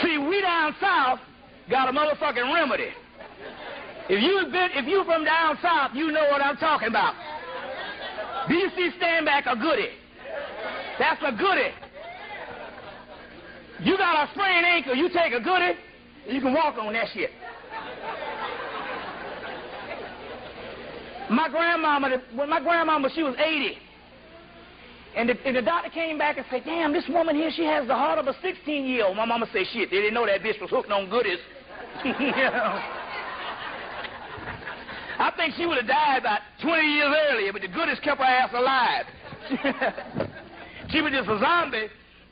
See, we down south got a motherfucking remedy. If you from down south, you know what I'm talking about. BC Standback a goodie. That's a goodie. You got a sprained ankle, you take a goodie, you can walk on that shit. When my grandmama, she was 80, and the doctor came back and said, damn, this woman here, she has the heart of a 16-year-old. My mama said, shit, they didn't know that bitch was hooked on goodies. You know? I think she would have died about 20 years earlier, but the goodies kept her ass alive. She was just a zombie,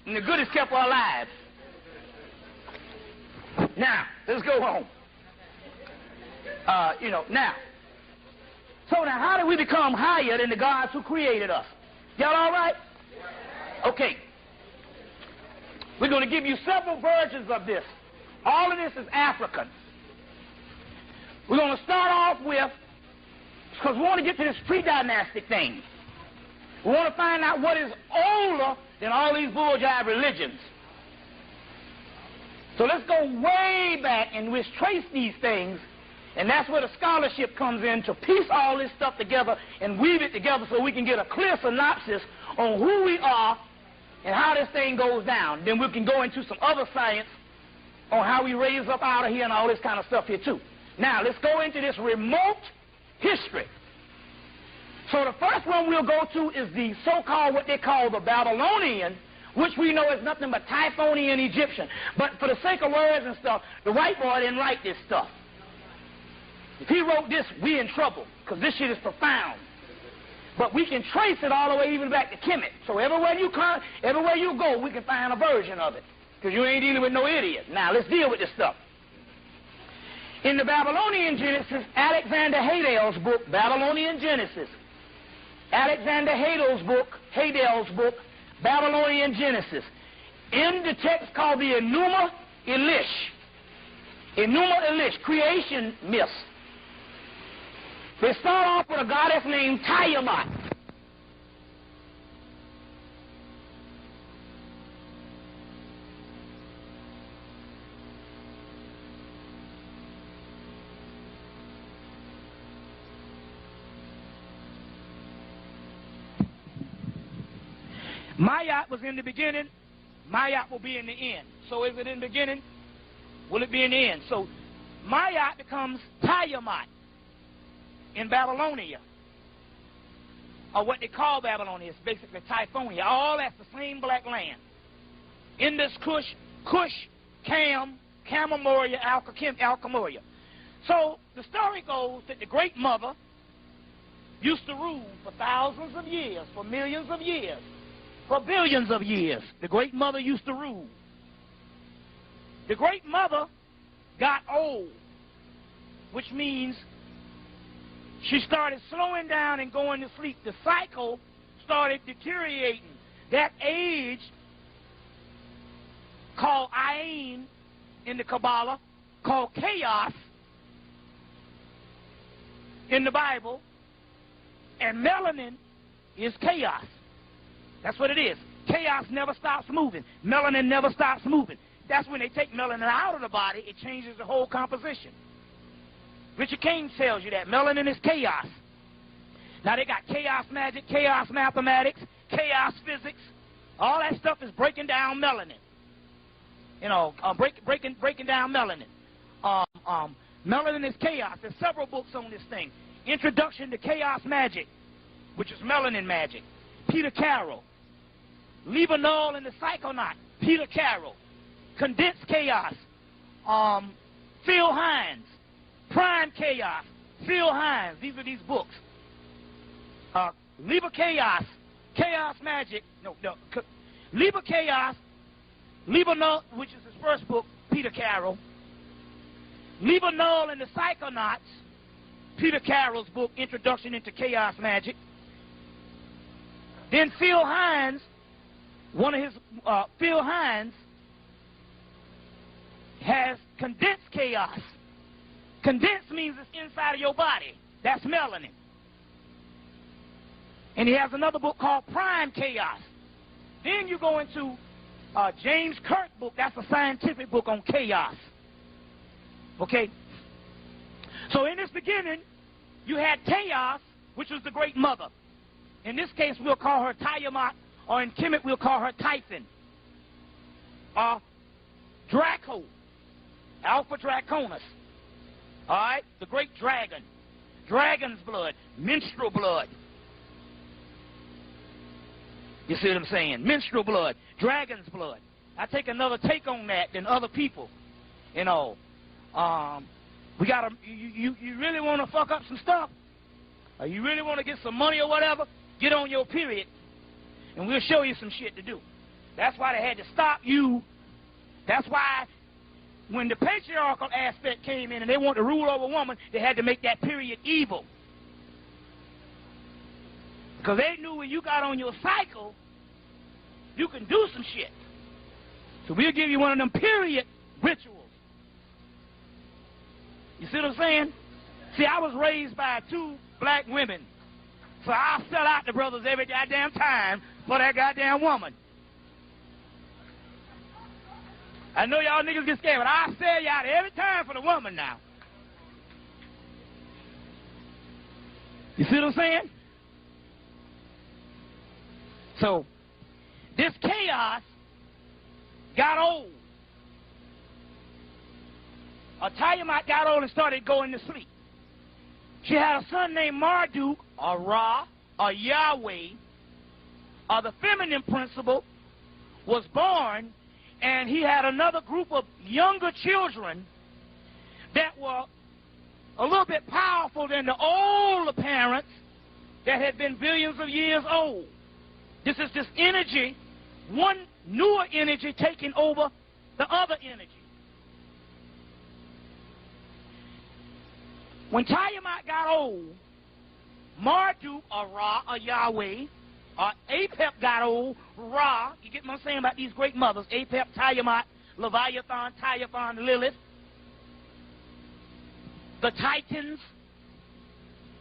and the goodies kept her alive. Now, let's go home. Now. So now, how do we become higher than the gods who created us? Y'all all right? Okay. We're going to give you several versions of this. All of this is African. We're going to start off with, because we want to get to this pre-dynastic thing. We want to find out what is older than all these bulljive religions. So let's go way back and we'll trace these things, and that's where the scholarship comes in, to piece all this stuff together and weave it together so we can get a clear synopsis on who we are and how this thing goes down. Then we can go into some other science on how we raise up out of here and all this kind of stuff here too. Now, let's go into this remote history. So the first one we'll go to is the so-called, what they call the Babylonian, which we know is nothing but Typhonian Egyptian. But for the sake of words and stuff, the white boy didn't write this stuff. If he wrote this, we in trouble, because this shit is profound. But we can trace it all the way even back to Kemet. So everywhere you go, we can find a version of it, because you ain't dealing with no idiot. Now, let's deal with this stuff. In the Babylonian Genesis, Alexander Hadel's book, Babylonian Genesis, Alexander Hadel's book, Babylonian Genesis, in the text called the Enuma Elish, creation myths. They start off with a goddess named Tiamat. Mayat was in the beginning. Mayat will be in the end. So is it in the beginning? Will it be in the end? So Mayat becomes Tiamat in Babylonia, or what they call Babylonia. It's basically Typhonia. All that's the same black land. Indus, Kush, Cam, Camemoria, Alchemoria. So the story goes that the Great Mother used to rule for thousands of years, for millions of years, for billions of years. The Great Mother used to rule. The Great Mother got old, which means she started slowing down and going to sleep. The cycle started deteriorating. That age, called Ayin in the Kabbalah, called chaos in the Bible, and melanin is chaos. That's what it is. Chaos never stops moving. Melanin never stops moving. That's when they take melanin out of the body, it changes the whole composition. Richard King tells you that. Melanin is chaos. Now they got chaos magic, chaos mathematics, chaos physics. All that stuff is breaking down melanin. You know, breaking down melanin. Melanin is chaos. There's several books on this thing. Introduction to Chaos Magic, which is melanin magic. Peter Carroll. Libanol and the Psychonaut. Peter Carroll. Condensed Chaos. Phil Hines. Prime Chaos. Phil Hines. These are these books. Liber Chaos. Chaos Magic. Liber Chaos. Libanol, which is his first book, Peter Carroll. Libanol and the Psychonauts. Peter Carroll's book, Introduction into Chaos Magic. Then Phil Hines, Phil Hines has Condensed Chaos. Condensed means it's inside of your body. That's melanin. And he has another book called Prime Chaos. Then you go into James Kirk book. That's a scientific book on chaos. Okay? So in this beginning, you had Chaos, which was the Great Mother. In this case, we'll call her Tiamat, or in Kemet, we'll call her Typhon. Draco, Alpha Draconis. All right? The great dragon. Dragon's blood. Menstrual blood. You see what I'm saying? Menstrual blood. Dragon's blood. I take another take on that than other people. You know. We gotta, you really want to fuck up some stuff, or you really want to get some money or whatever, get on your period, and we'll show you some shit to do. That's why they had to stop you. That's why when the patriarchal aspect came in and they wanted to rule over woman, they had to make that period evil. Because they knew when you got on your cycle, you can do some shit. So we'll give you one of them period rituals. You see what I'm saying? See, I was raised by 2 black women. So I'll sell out the brothers every goddamn time for that goddamn woman. I know y'all niggas get scared, but I'll sell you out every time for the woman now. You see what I'm saying? So, this chaos got old. Tiamat got old and started going to sleep. She had a son named Marduk, or Ra, or Yahweh, or the feminine principle, was born, and he had another group of younger children that were a little bit powerful than the older parents that had been billions of years old. This is this energy, one newer energy taking over the other energy. When Tiamat got old, Marduk or Ra or Yahweh or Apep got old, Ra, you get what I'm saying about these great mothers, Apep, Tiamat, Leviathan, Typhon, Lilith, the Titans.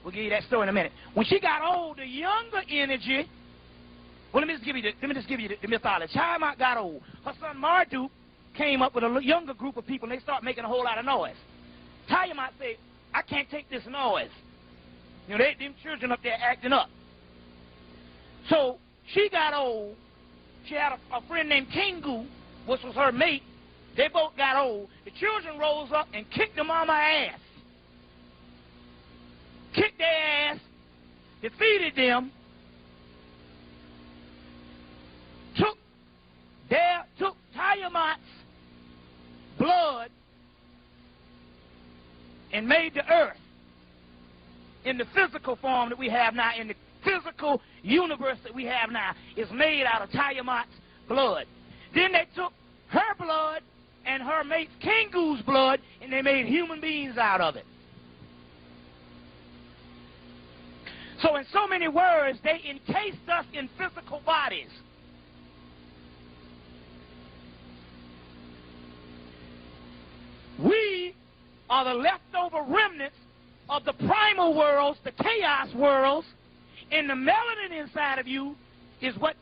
We'll give you that story in a minute. When she got old, the younger energy, well, let me just give you the mythology. Tiamat got old. Her son Marduk came up with a younger group of people, and they started making a whole lot of noise. Tiamat said, I can't take this noise. You know, them children up there acting up. So she got old. She had a friend named Kingu, which was her mate. They both got old. The children rose up and kicked the mama ass. Kicked their ass, defeated them, took Tiamat's blood and made the earth in the physical form that we have now, in the physical universe that we have now, is made out of Tiamat's blood. Then they took her blood and her mate Kingu's blood, and they made human beings out of it. So in so many words, they encased us in physical bodies. We are the leftover remnants of the primal worlds, the chaos worlds, and the melanin inside of you is what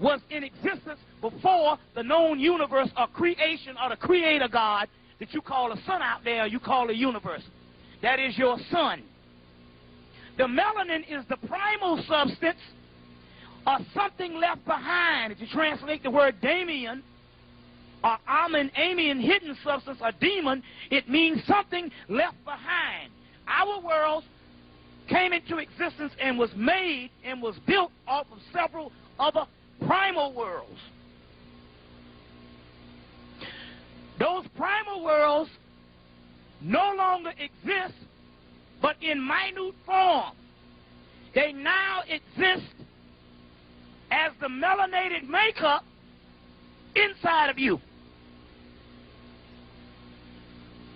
was in existence before the known universe or creation or the creator God that you call a sun out there, you call a universe. That is your sun. The melanin is the primal substance or something left behind. If you translate the word Damien or Amian, hidden substance or demon, it means something left behind. Our world came into existence and was made and was built off of several other primal worlds. Those primal worlds no longer exist, but in minute form. They now exist as the melanated makeup inside of you.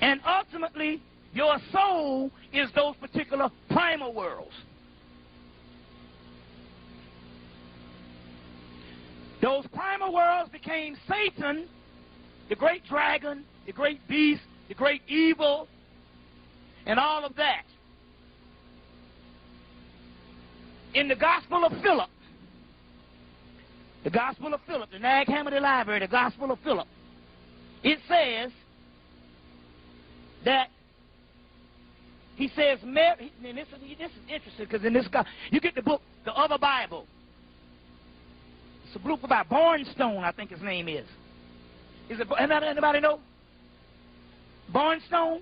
And ultimately, your soul is those particular primal worlds. Those primal worlds became Satan, the great dragon, the great beast, the great evil, and all of that. In the Gospel of Philip, the Nag Hammadi Library, the Gospel of Philip, it says that he says, and this is interesting because in this, you get the book, The Other Bible. It's a book by Barnstone, I think his name is. Is it? Anybody know? Barnstone?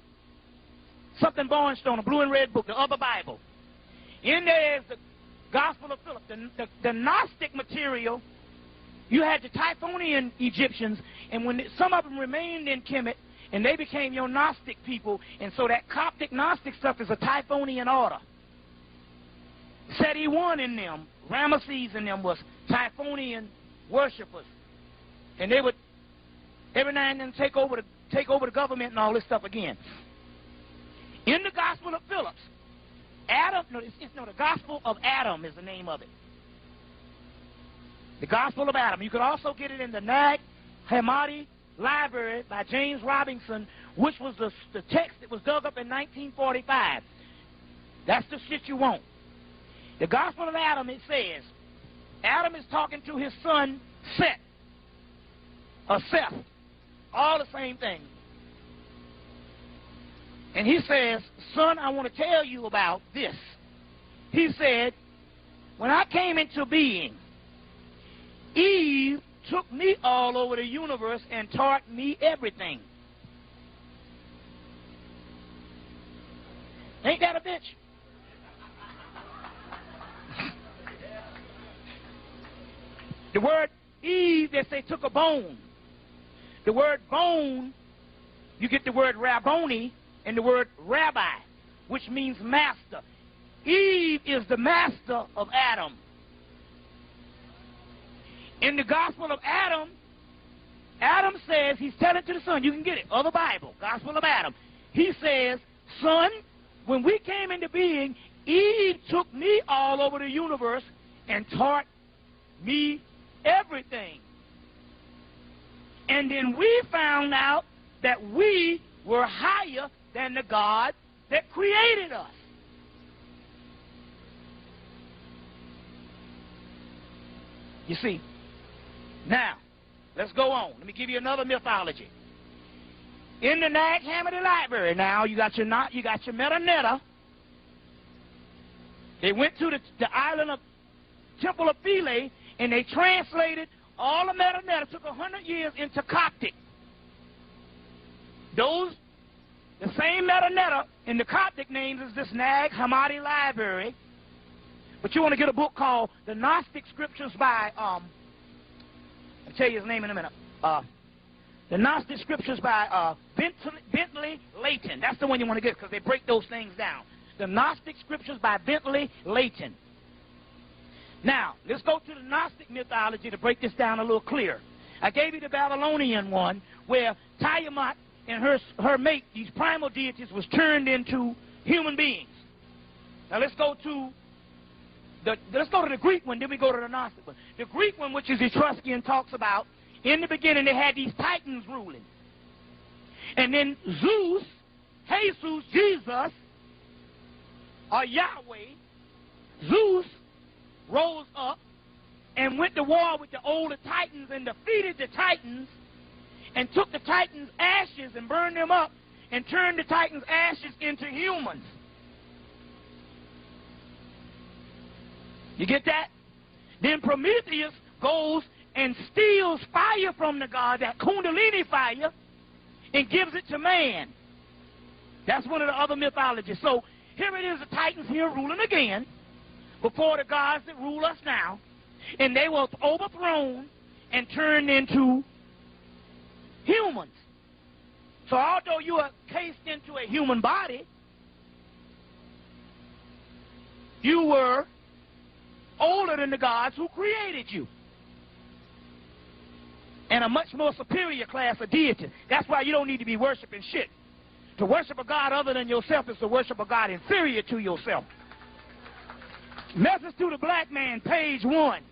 Something Barnstone, a blue and red book, The Other Bible. In there is the Gospel of Philip, the Gnostic material. You had the Typhonian Egyptians, and when some of them remained in Kemet, and they became your Gnostic people, and so that Coptic Gnostic stuff is a Typhonian order. Seti I in them, Ramesses in them was Typhonian worshippers, and they would every now and then take over the government and all this stuff again. In the Gospel of Philip, the Gospel of Adam is the name of it. The Gospel of Adam. You could also get it in the Nag Hammadi Library by James Robinson, which was the text that was dug up in 1945. That's the shit you want. The Gospel of Adam, it says, Adam is talking to his son Seth, or Seth, all the same thing. And he says, son, I want to tell you about this. He said, when I came into being, Eve took me all over the universe and taught me everything. Ain't that a bitch? The word Eve, they say, took a bone. The word bone, you get the word Rabboni and the word rabbi. which means master. Eve is the master of Adam. In the Gospel of Adam, Adam says, he's telling to the son, you can get it, other Bible, Gospel of Adam. He says, son, when we came into being, Eve took me all over the universe and taught me everything. And then we found out that we were higher than the God that created us. You see, now, let's go on. Let me give you another mythology. In the Nag Hammadi Library now, you got your Metanetta. They went to the island of Temple of Philae, and they translated all the Metanetta. Took 100 years into Coptic. The same Metanetta in the Coptic names is this Nag Hammadi Library. But you want to get a book called The Gnostic Scriptures by, I'll tell you his name in a minute. The Gnostic Scriptures by Bentley Layton. That's the one you want to get because they break those things down. The Gnostic Scriptures by Bentley Layton. Now, let's go to the Gnostic mythology to break this down a little clearer. I gave you the Babylonian one where Tiamat and her mate, these primal deities, was turned into human beings. Now let's go to the Greek one, then we go to the Gnostic one. The Greek one, which is Etruscan, talks about, in the beginning they had these titans ruling. And then Zeus, Jesus, Jesus, or Yahweh, Zeus rose up and went to war with the older titans and defeated the titans and took the titans' ashes and burned them up and turned the titans' ashes into humans. You get that? Then Prometheus goes and steals fire from the god, that Kundalini fire, and gives it to man. That's one of the other mythologies. So here it is, the Titans here ruling again before the gods that rule us now, and they were overthrown and turned into humans. So although you are cased into a human body, you were older than the gods who created you, and a much more superior class of deity. That's why you don't need to be worshiping shit. To worship a god other than yourself is to worship a god inferior to yourself. Message to the Black Man, page 1.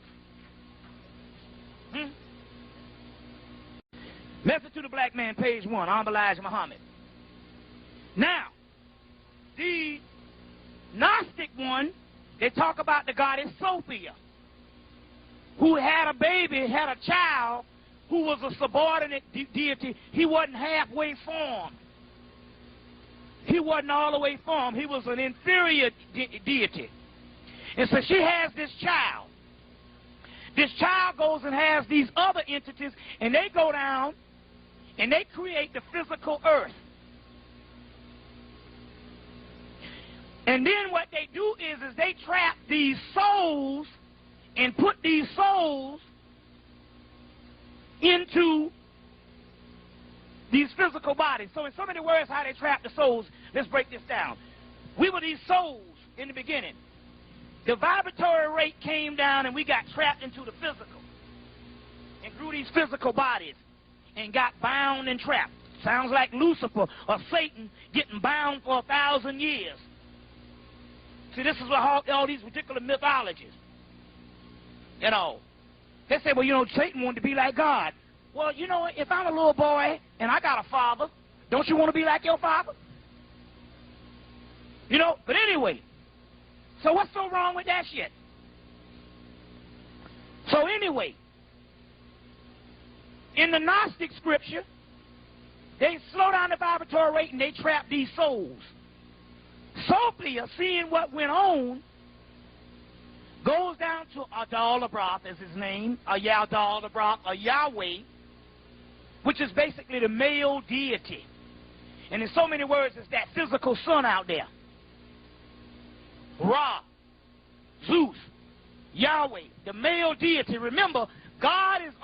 Message to the Black Man, page 1, Honorable Elijah Muhammad. Now, the Gnostic one, they talk about the goddess Sophia, who had a baby, had a child, who was a subordinate deity. He wasn't halfway formed. He wasn't all the way formed. He was an inferior deity. And so she has this child. This child goes and has these other entities, and they go down and they create the physical earth. And then what they do is they trap these souls and put these souls into these physical bodies. So in so many words, how they trap the souls, let's break this down. We were these souls in the beginning. The vibratory rate came down and we got trapped into the physical and grew these physical bodies and got bound and trapped. Sounds like Lucifer or Satan getting bound for 1,000 years. See, this is what all these particular mythologies. You know, they say, well, you know, Satan wanted to be like God. Well, you know, if I'm a little boy and I got a father, don't you want to be like your father? You know, but anyway, so what's so wrong with that shit? So anyway, in the Gnostic scripture, they slow down the vibratory rate and they trap these souls. Sophia, seeing what went on, goes down to Adal-Abrath is his name, or Yaldal-Abrath, or Yahweh, which is basically the male deity. And in so many words, it's that physical sun out there. Ra, Zeus, Yahweh, the male deity. Remember, God is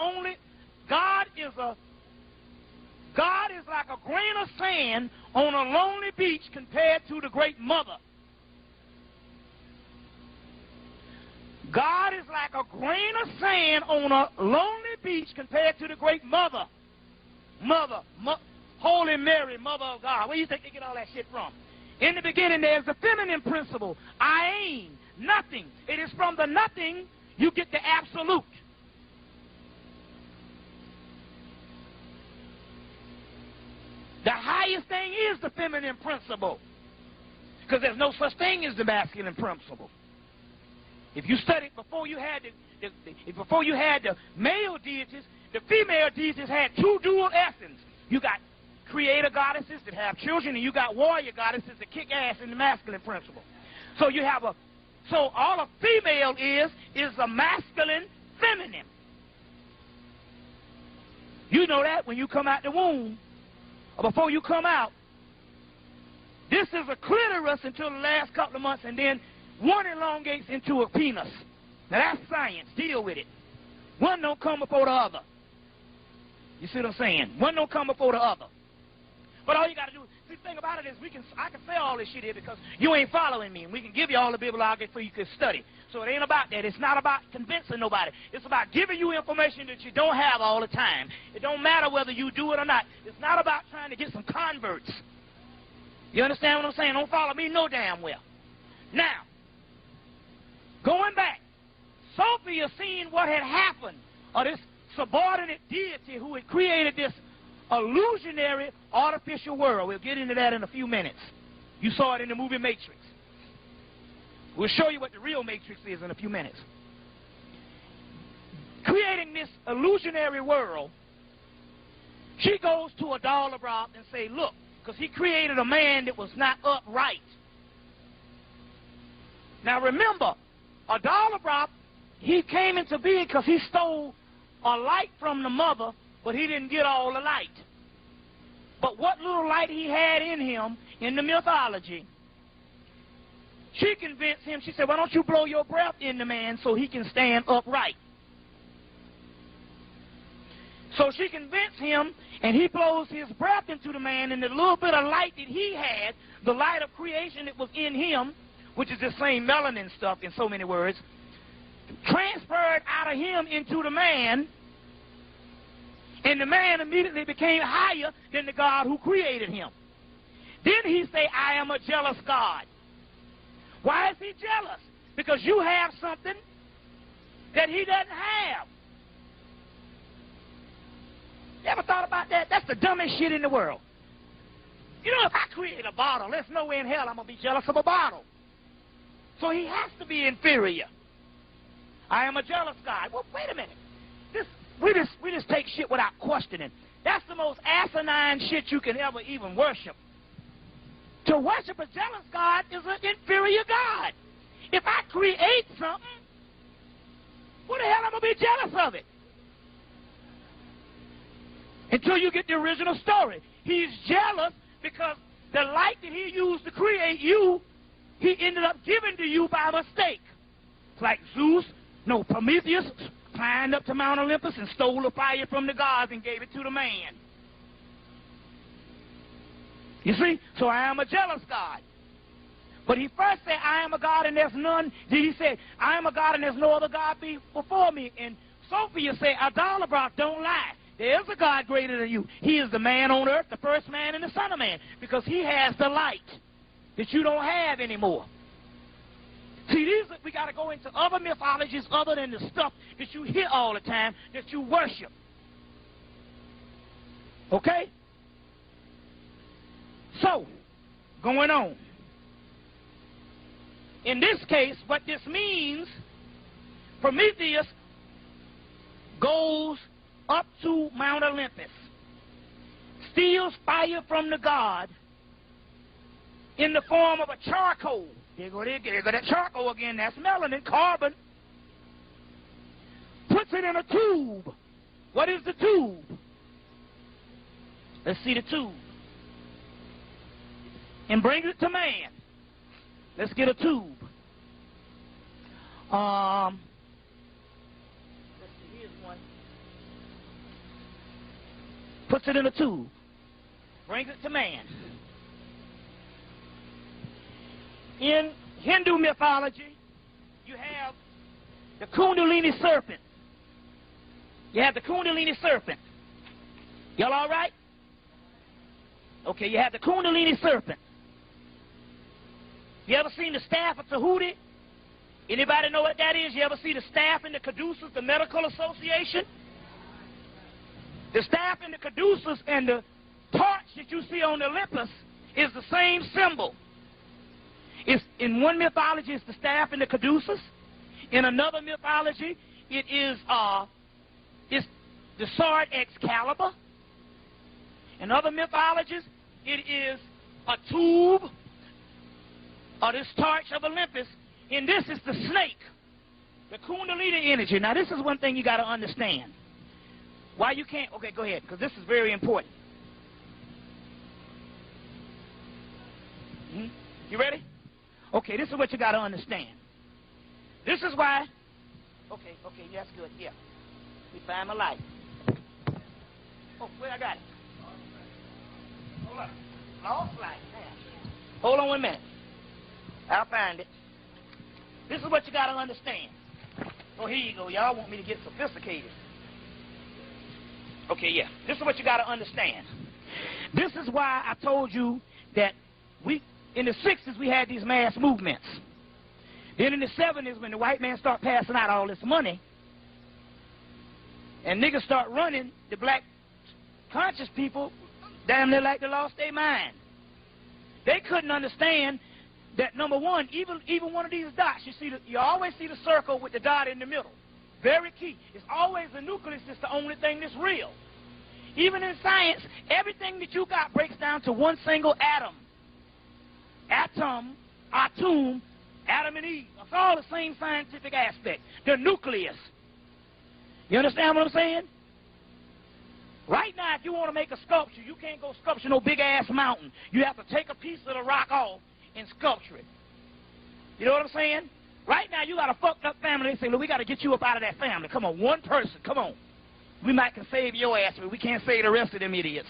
God is like a grain of sand on a lonely beach compared to the great mother. God is like a grain of sand on a lonely beach compared to the great mother. Holy Mary, Mother of God. Where do you think they get all that shit from? In the beginning, there's the feminine principle. Ayin, nothing. It is from the nothing you get the absolute. The highest thing is the feminine principle, because there's no such thing as the masculine principle. If you studied before you had the male deities, the female deities had two dual essence. You got creator goddesses that have children, and you got warrior goddesses that kick ass in the masculine principle. So you have all a female is a masculine feminine. You know that when you come out the womb, or before you come out, this is a clitoris until the last couple of months, and then one elongates into a penis. Now that's science. Deal with it. One don't come before the other. You see what I'm saying? One don't come before the other. But all you got to do, see, the thing about it is I can say all this shit here because you ain't following me, and we can give you all the bibliography for you can study. So it ain't about that. It's not about convincing nobody. It's about giving you information that you don't have all the time. It don't matter whether you do it or not. It's not about trying to get some converts. You understand what I'm saying? Don't follow me no damn well. Now, going back, Sophia seen what had happened, or this subordinate deity who had created this illusionary artificial world. We'll get into that in a few minutes. You saw it in the movie Matrix. We'll show you what the real Matrix is in a few minutes. Creating this illusionary world, she goes to Adalabra and say, look, because he created a man that was not upright. Now remember, Adalabra, he came into being because he stole a light from the mother, but he didn't get all the light. But what little light he had in him, in the mythology, she convinced him, she said, why don't you blow your breath in the man so he can stand upright? So she convinced him, and he blows his breath into the man, and the little bit of light that he had, the light of creation that was in him, which is the same melanin stuff in so many words, transferred out of him into the man, and the man immediately became higher than the God who created him. Then he say, I am a jealous God. Why is he jealous? Because you have something that he doesn't have. You ever thought about that? That's the dumbest shit in the world. You know, if I create a bottle, there's no way in hell I'm going to be jealous of a bottle. So he has to be inferior. I am a jealous God. Well, wait a minute. We just take shit without questioning. That's the most asinine shit you can ever even worship. To worship a jealous God is an inferior God. If I create something, what the hell am I going to be jealous of it? Until you get the original story. He's jealous because the light that he used to create you, he ended up giving to you by mistake. It's like Prometheus climbed up to Mount Olympus and stole the fire from the gods and gave it to the man. You see? So I am a jealous God. But he first said, I am a God and there's none. Then he said, I am a God and there's no other God before me. And Sophia said, Adalabra, don't lie. There is a God greater than you. He is the man on earth, the first man and the son of man, because he has the light that you don't have anymore. See, we got to go into other mythologies other than the stuff that you hear all the time, that you worship. Okay? So, going on. In this case, what this means, Prometheus goes up to Mount Olympus, steals fire from the god in the form of a charcoal. There go that charcoal again. That's melanin, carbon. Puts it in a tube. What is the tube? Let's see the tube. And brings it to man. Let's get a tube. Let's see, here's one. Puts it in a tube. brings it to man. In Hindu mythology, you have the Kundalini serpent. You have the Kundalini serpent. Y'all all right? Okay, you have the Kundalini serpent. You ever seen the staff of Tahuti? Anybody know what that is? You ever see the staff in the Caduceus, the Medical Association? The staff in the Caduceus and the torch that you see on the Olympus is the same symbol. It's, in one mythology, it's the staff in the Caduceus. In another mythology, it is it's the sword Excalibur. In other mythologies, it is a tube or this torch of Olympus. And this is the snake, the Kundalini energy. Now, this is one thing you got to understand. Why you can't, okay, go ahead, because this is very important. You ready? Okay, this is what you got to understand. This is why, okay, that's good, yeah. We find my light. Oh, wait, I got it. Hold on. Lost light. Hold on 1 minute. I'll find it. This is what you got to understand. Oh, here you go. Y'all want me to get sophisticated. Okay, yeah. This is what you got to understand. This is why I told you that in the 60s, we had these mass movements. Then in the 70s, when the white man start passing out all this money, and niggas start running, the black conscious people, damn near like they lost their mind. They couldn't understand that, number one, even one of these dots, you always see the circle with the dot in the middle. Very key. It's always the nucleus that's the only thing that's real. Even in science, everything that you got breaks down to one single atom. Atom, Adam and Eve. It's all the same scientific aspect. The nucleus. You understand what I'm saying? Right now, if you want to make a sculpture, you can't go sculpture no big-ass mountain. You have to take a piece of the rock off and sculpture it. You know what I'm saying? Right now, you got a fucked up family. They say, look, we got to get you up out of that family. Come on, one person, come on. We might can save your ass, but we can't save the rest of them idiots.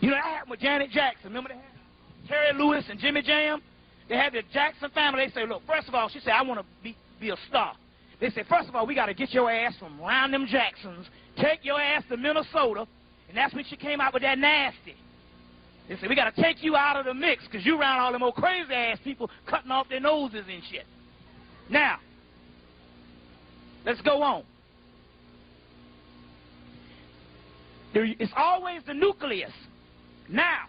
You know, that happened with Janet Jackson. Remember that? Terry Lewis and Jimmy Jam? They had the Jackson family. They say, look, first of all, she said, I want to be a star. They said, first of all, we got to get your ass from around them Jacksons, take your ass to Minnesota, and that's when she came out with that nasty. They said, we got to take you out of the mix because you around all them old crazy-ass people cutting off their noses and shit. Now, let's go on. It's always the nucleus. Now,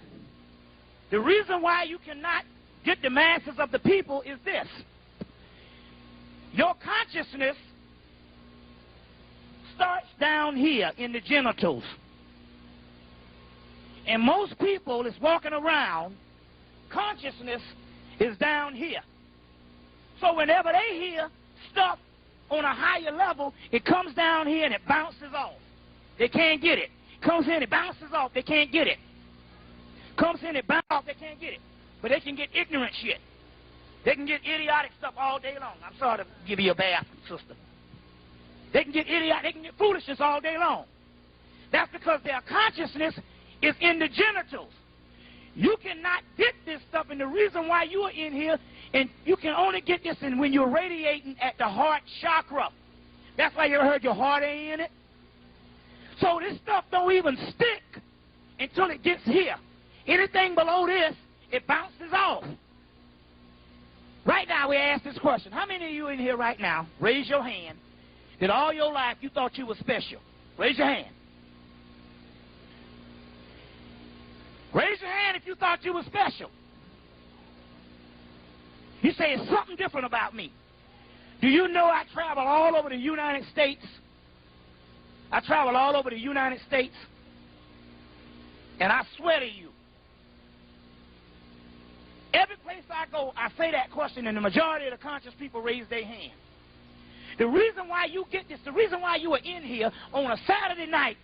the reason why you cannot get the masses of the people is this. Your consciousness starts down here in the genitals. And most people that's walking around, consciousness is down here. So whenever they hear stuff on a higher level, it comes down here and it bounces off. They can't get it. Comes in, it bounces off. They can't get it. Comes in, it bounces off. They can't get it. But they can get ignorant shit. They can get idiotic stuff all day long. I'm sorry to give you a bath, sister. They can get idiotic, they can get foolishness all day long. That's because their consciousness is in the genitals. You cannot get this stuff, and the reason why you are in here, and you can only get this in when you're radiating at the heart chakra. That's why you ever heard your heart ain't in it. So this stuff don't even stick until it gets here. Anything below this, it bounces off. Right now, we ask this question. How many of you in here right now, raise your hand, that all your life you thought you were special? Raise your hand. Raise your hand if you thought you were special. You say, it's something different about me. Do you know I travel all over the United States? I travel all over the United States. And I swear to you, every place I go, I say that question, and the majority of the conscious people raise their hand. The reason why you get this, the reason why you are in here on a Saturday night,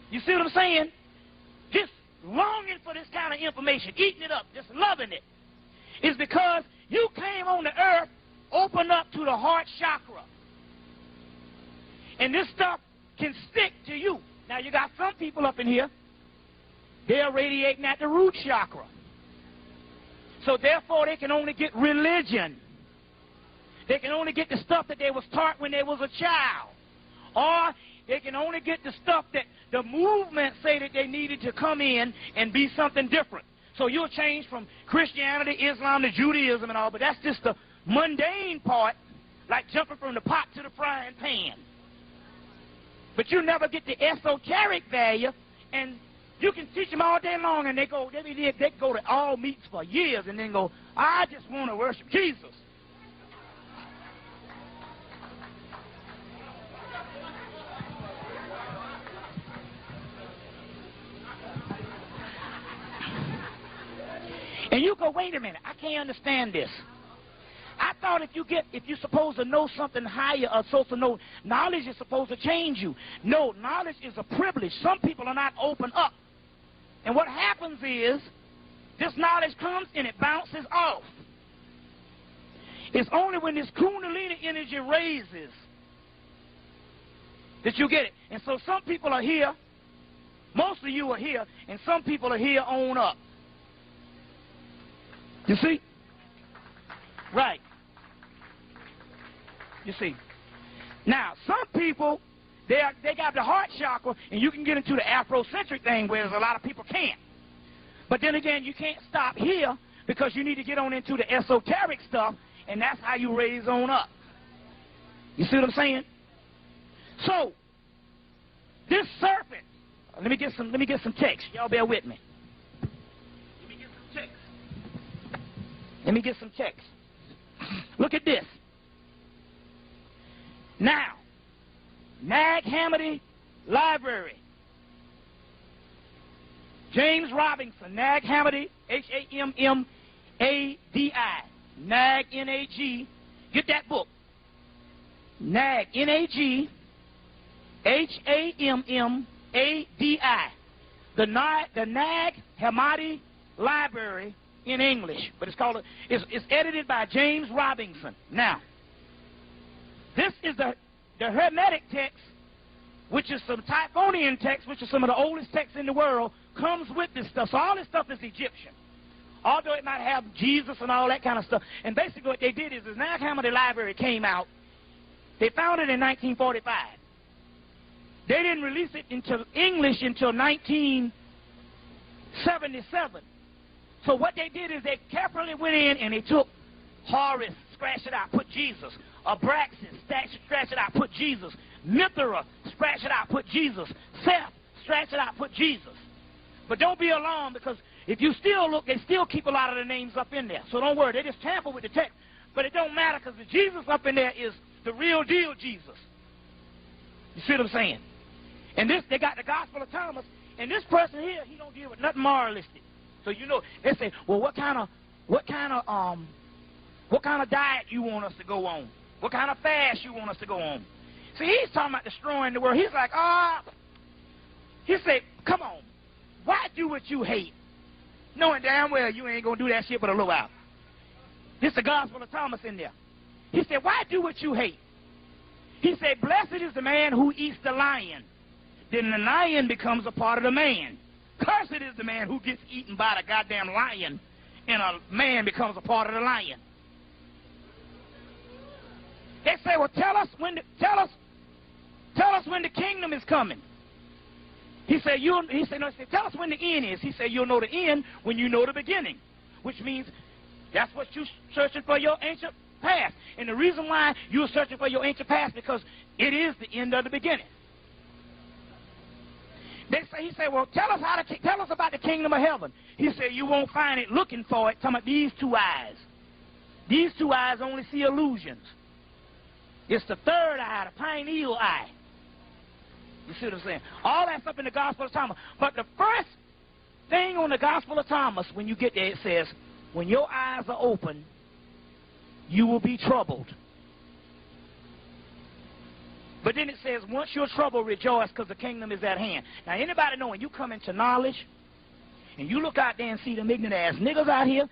you see what I'm saying? Just longing for this kind of information, eating it up, just loving it, is because you came on the earth, opened up to the heart chakra. And this stuff can stick to you. Now, you got some people up in here, they're radiating at the root chakra. So, therefore, they can only get religion. They can only get the stuff that they was taught when they was a child. Or they can only get the stuff that the movement say that they needed to come in and be something different. So you'll change from Christianity, Islam, to Judaism and all, but that's just the mundane part, like jumping from the pot to the frying pan. But you never get the esoteric value, and you can teach them all day long, and they go to all meets for years and then go, I just want to worship Jesus. And you go, wait a minute, I can't understand this. I thought if you're supposed to know something higher or supposed to know, knowledge is supposed to change you. No, knowledge is a privilege. Some people are not open up. And what happens is, this knowledge comes and it bounces off. It's only when this Kundalini energy raises that you get it. And so some people are here, most of you are here, and some people are here on up. You see? Right. You see? Now, some people, they got the heart chakra, and you can get into the Afrocentric thing, whereas a lot of people can't. But then again, you can't stop here because you need to get on into the esoteric stuff, and that's how you raise on up. You see what I'm saying? So, this serpent, let me get some text. Y'all bear with me. Let me get some text. Look at this. Now, Nag Hammadi Library. James Robinson, Nag Hammadi, Hammadi. Nag, N-A-G. Get that book. Nag, N-A-G, Hammadi. The Nag Hammadi Library in English, but it's edited by James Robinson. Now, this is the Hermetic text, which is some Typhonian text, which is some of the oldest texts in the world, comes with this stuff. So all this stuff is Egyptian, although it might have Jesus and all that kind of stuff. And basically what they did is the Nag Hammadi Library came out. They found it in 1945. They didn't release it into English until 1977. So what they did is they carefully went in and they took Horus, scratched it out, put Jesus. Abraxas, scratch it out, put Jesus. Mithra, scratch it out, put Jesus. Seth, scratch it out, put Jesus. But don't be alarmed, because if you still look, they still keep a lot of the names up in there. So don't worry, they just tamper with the text. But it don't matter, because the Jesus up in there is the real deal Jesus. You see what I'm saying? And this, they got the Gospel of Thomas, and this person here, he don't deal with nothing moralistic. So you know, they say, well, what kind of diet you want us to go on? What kind of fast you want us to go on? See, he's talking about destroying the world. He's like, he said, come on, why do what you hate, knowing damn well you ain't gonna do that shit but a little while? This is the Gospel of Thomas in there. He said, why do what you hate? He said, blessed is the man who eats the lion. Then the lion becomes a part of the man. Cursed is the man who gets eaten by the goddamn lion, and a man becomes a part of the lion. They say, well, tell us when the kingdom is coming. He said, tell us when the end is. He said, you'll know the end when you know the beginning, which means that's what you're searching for, your ancient past. And the reason why you're searching for your ancient past, because it is the end of the beginning. He said, well, tell us about the kingdom of heaven. He said, you won't find it looking for it. Talking about these two eyes. These two eyes only see illusions. It's the third eye, the pineal eye. You see what I'm saying? All that's up in the Gospel of Thomas. But the first thing on the Gospel of Thomas, when you get there, it says, when your eyes are open, you will be troubled. But then it says, once you're troubled, rejoice, because the kingdom is at hand. Now, anybody know when you come into knowledge, and you look out there and see them ignorant-ass niggas out here,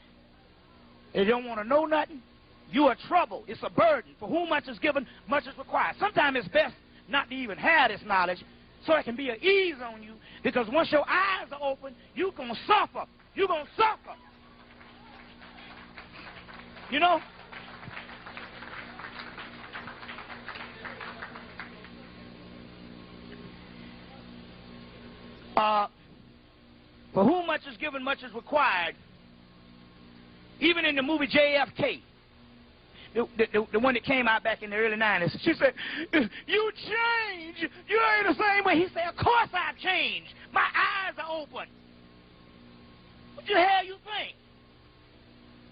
they don't want to know nothing, you are troubled. It's a burden. For whom much is given, much is required. Sometimes it's best not to even have this knowledge, so it can be an ease on you, because once your eyes are open, you're going to suffer. You're going to suffer. You know? For whom much is given, much is required. Even in the movie JFK, the one that came out back in the early 90s, she said, you changed. You ain't the same way. He said, of course I've changed. My eyes are open. What the hell you think?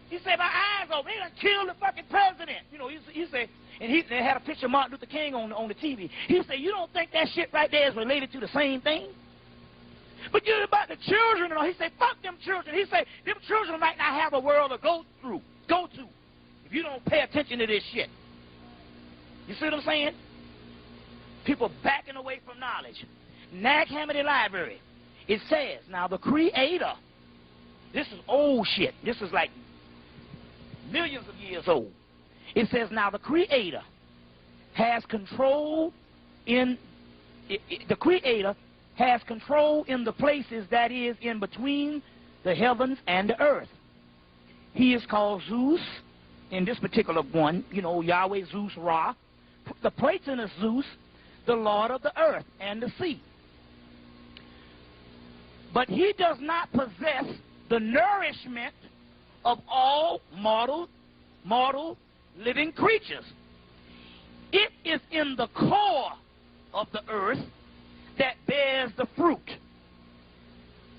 He said, my eyes are open. They done killed the fucking president. You know, he said, and they had a picture of Martin Luther King on the TV. He said, you don't think that shit right there is related to the same thing? But you're about the children and all. He said, fuck them children. He said, them children might not have a world to go to, if you don't pay attention to this shit. You see what I'm saying? People backing away from knowledge. Nag Hammadi Library. It says, now the Creator, this is old shit. This is like millions of years old. It says, now the Creator has control in, the Creator has control in the places that is in between the heavens and the earth. He is called Zeus, in this particular one, you know, Yahweh, Zeus, Ra. The Platonist Zeus, the Lord of the earth and the sea. But he does not possess the nourishment of all mortal living creatures. It is in the core of the earth that bears the fruit.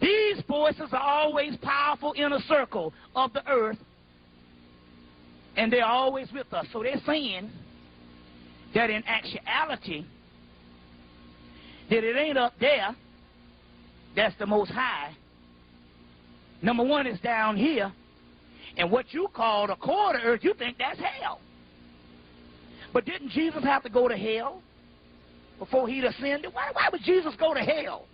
These forces are always powerful in a circle of the earth, and they're always with us. So they're saying that in actuality, that it ain't up there, that's the Most High. Number one is down here, and what you call the core of the earth, you think that's hell. But didn't Jesus have to go to hell before he ascended? Why would Jesus go to hell?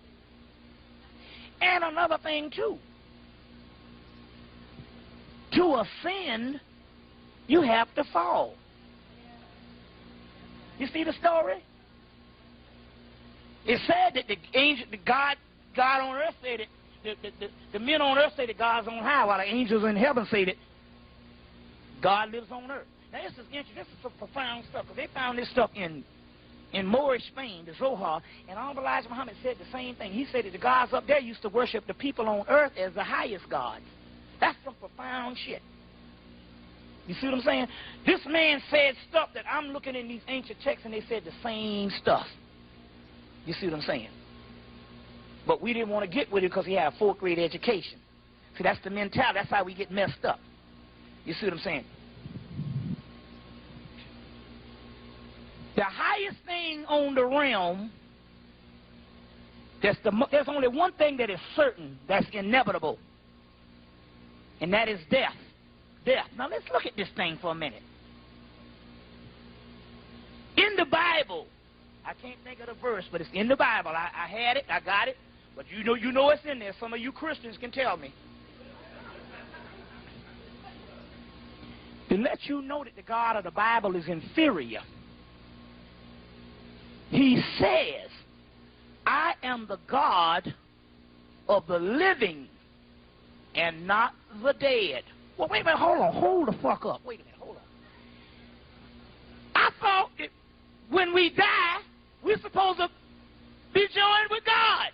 And another thing, too. To ascend, you have to fall. You see the story? It said that the angel, God on earth said that the men on earth say that God's on high, while the angels in heaven say that God lives on earth. Now this is interesting. This is some profound stuff, because they found this stuff in Moorish Spain, the Zohar, and Honorable Elijah Muhammad said the same thing. He said that the gods up there used to worship the people on earth as the highest gods. That's some profound shit. You see what I'm saying? This man said stuff that I'm looking in these ancient texts, and they said the same stuff. You see what I'm saying? But we didn't want to get with it because he had a fourth grade education. See, that's the mentality. That's how we get messed up. You see what I'm saying? The highest thing on the realm, there's only one thing that is certain, that's inevitable, and that is death. Death. Now let's look at this thing for a minute. In the Bible, I can't think of the verse, but it's in the Bible. I had it, I got it, but you know it's in there. Some of you Christians can tell me. To let you know that the God of the Bible is inferior, he says, I am the God of the living and not the dead. Well, wait a minute, hold the fuck up. Wait a minute, hold on. I thought that when we die, we're supposed to be joined with God.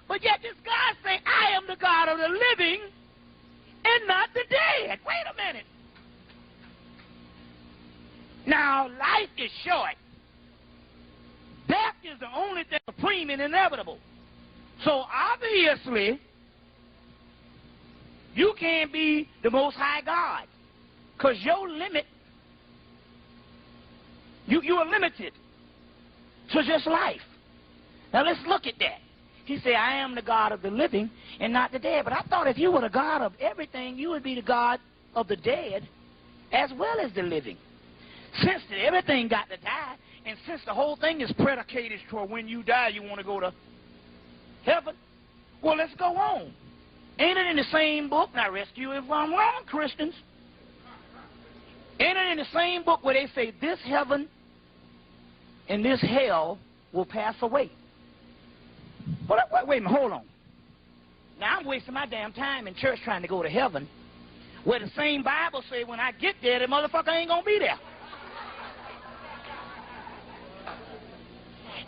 But yet this God say, I am the God of the living and not the dead. Wait a minute. Now, life is short. Death is the only thing supreme and inevitable. So obviously, you can't be the Most High God, because your limit, you are limited to just life. Now let's look at that. He said, I am the God of the living and not the dead. But I thought if you were the God of everything, you would be the God of the dead as well as the living. Since everything got to die, and since the whole thing is predicated toward when you die, you want to go to heaven, well, let's go on. Ain't it in the same book? Now, rescue if I'm wrong, Christians. Ain't it in the same book where they say this heaven and this hell will pass away. But wait a minute, hold on. Now I'm wasting my damn time in church trying to go to heaven, where the same Bible say when I get there, the motherfucker ain't gonna be there.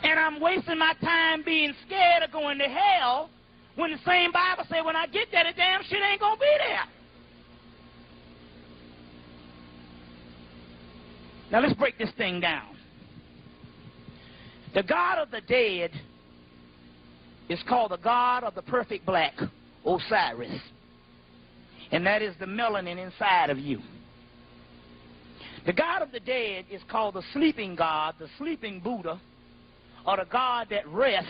And I'm wasting my time being scared of going to hell when the same Bible say when I get there, the damn shit ain't gonna be there. Now let's break this thing down. The God of the dead is called the God of the perfect black, Osiris. And that is the melanin inside of you. The God of the dead is called the sleeping God, the sleeping Buddha, or the God that rests.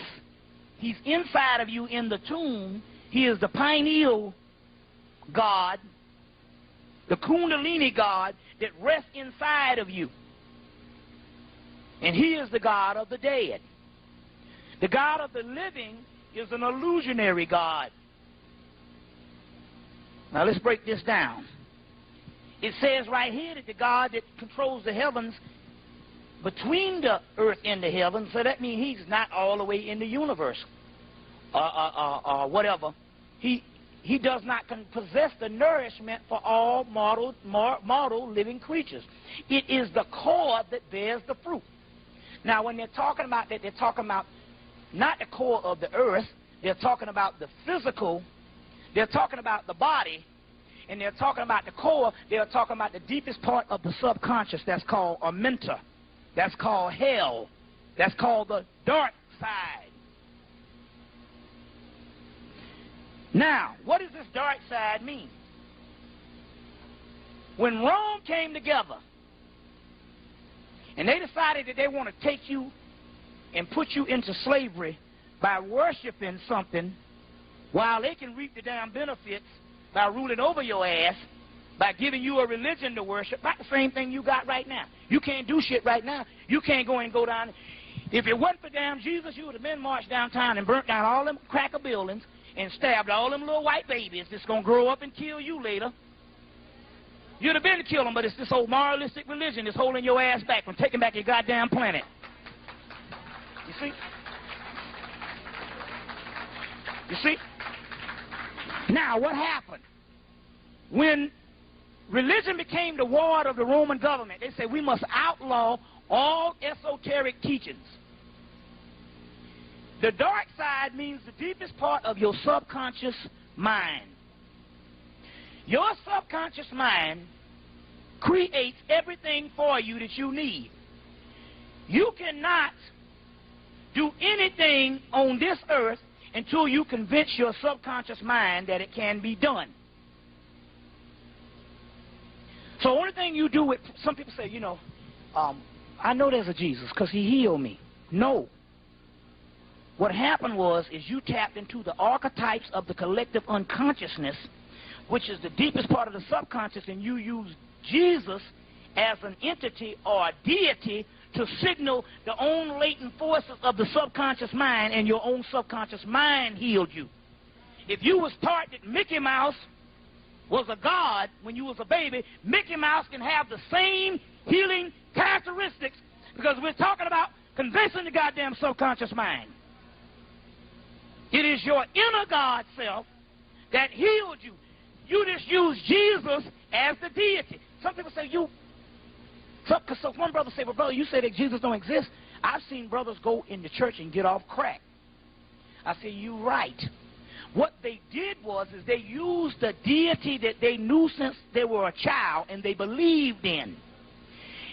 He's inside of you in the tomb. He is the pineal God, the Kundalini God that rests inside of you. And he is the God of the dead. The God of the living is an illusionary God. Now let's break this down. It says right here that the God that controls the heavens between the earth and the heavens, so that means he's not all the way in the universe or whatever. He does not possess the nourishment for all mortal living creatures. It is the core that bears the fruit. Now when they're talking about that, they're talking about not the core of the earth, they're talking about the physical, they're talking about the body, and they're talking about the core, they're talking about the deepest part of the subconscious. That's called a mentor. That's called hell. That's called the dark side. Now, what does this dark side mean? When Rome came together and they decided that they want to take you and put you into slavery by worshiping something while they can reap the damn benefits by ruling over your ass, by giving you a religion to worship, not the same thing you got right now. You can't do shit right now. You can't go and go down. If it wasn't for damn Jesus, you would have been marched downtown and burnt down all them cracker buildings and stabbed all them little white babies that's going to grow up and kill you later. You'd have been to kill them, but it's this old moralistic religion that's holding your ass back from taking back your goddamn planet. You see? You see? Now, what happened? When religion became the ward of the Roman government, they said we must outlaw all esoteric teachings. The dark side means the deepest part of your subconscious mind. Your subconscious mind creates everything for you that you need. You cannot do anything on this earth until you convince your subconscious mind that it can be done. So the only thing you do with, some people say, I know there's a Jesus because he healed me. No. What happened is you tapped into the archetypes of the collective unconsciousness, which is the deepest part of the subconscious, and you use Jesus as an entity or a deity to signal the own latent forces of the subconscious mind, and your own subconscious mind healed you. If you was taught that Mickey Mouse was a god when you was a baby, Mickey Mouse can have the same healing characteristics, because we're talking about convincing the goddamn subconscious mind. It is your inner God self that healed you. You just use Jesus as the deity. Some people say so one brother say, well, brother, you say that Jesus don't exist. I've seen brothers go in the church and get off crack. I say, you're right. What they did is they used the deity that they knew since they were a child and they believed in.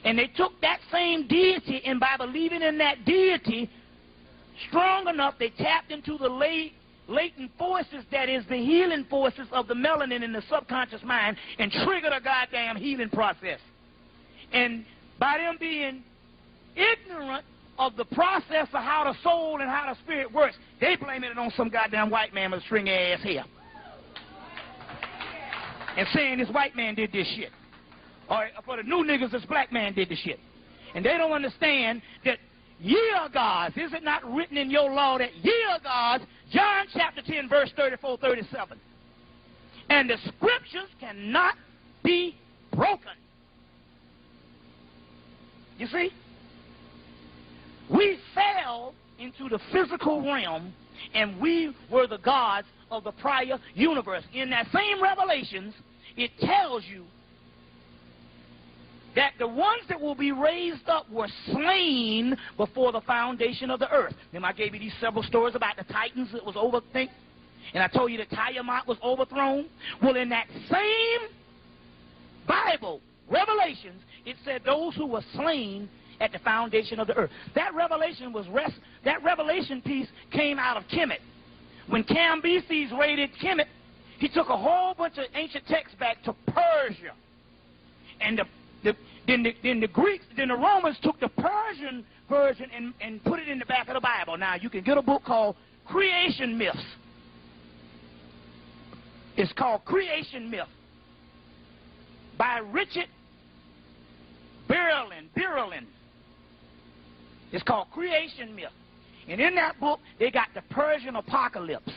And they took that same deity, and by believing in that deity strong enough, they tapped into the latent forces that is the healing forces of the melanin in the subconscious mind and triggered a goddamn healing process. And by them being ignorant of the process of how the soul and how the spirit works, they blame it on some goddamn white man with a stringy ass hair. And saying this white man did this shit. Or for the new niggas, this black man did this shit. And they don't understand that ye are gods. Is it not written in your law that ye are gods? John chapter 10, verse 34, 37. And the scriptures cannot be broken. You see? We fell into the physical realm, and we were the gods of the prior universe. In that same Revelations, it tells you that the ones that will be raised up were slain before the foundation of the earth. Remember, I gave you these several stories about the Titans that was overthrown, and I told you that Tiamat was overthrown. Well, in that same Bible, Revelations, it said those who were slain at the foundation of the earth. That revelation piece came out of Kemet. When Cambyses raided Kemet, he took a whole bunch of ancient texts back to Persia, and then the Romans took the Persian version and put it in the back of the Bible. Now, you can get a book called Creation Myths. It's called Creation Myth by Richard Berlin. It's called Creation Myth. And in that book, they got the Persian apocalypse.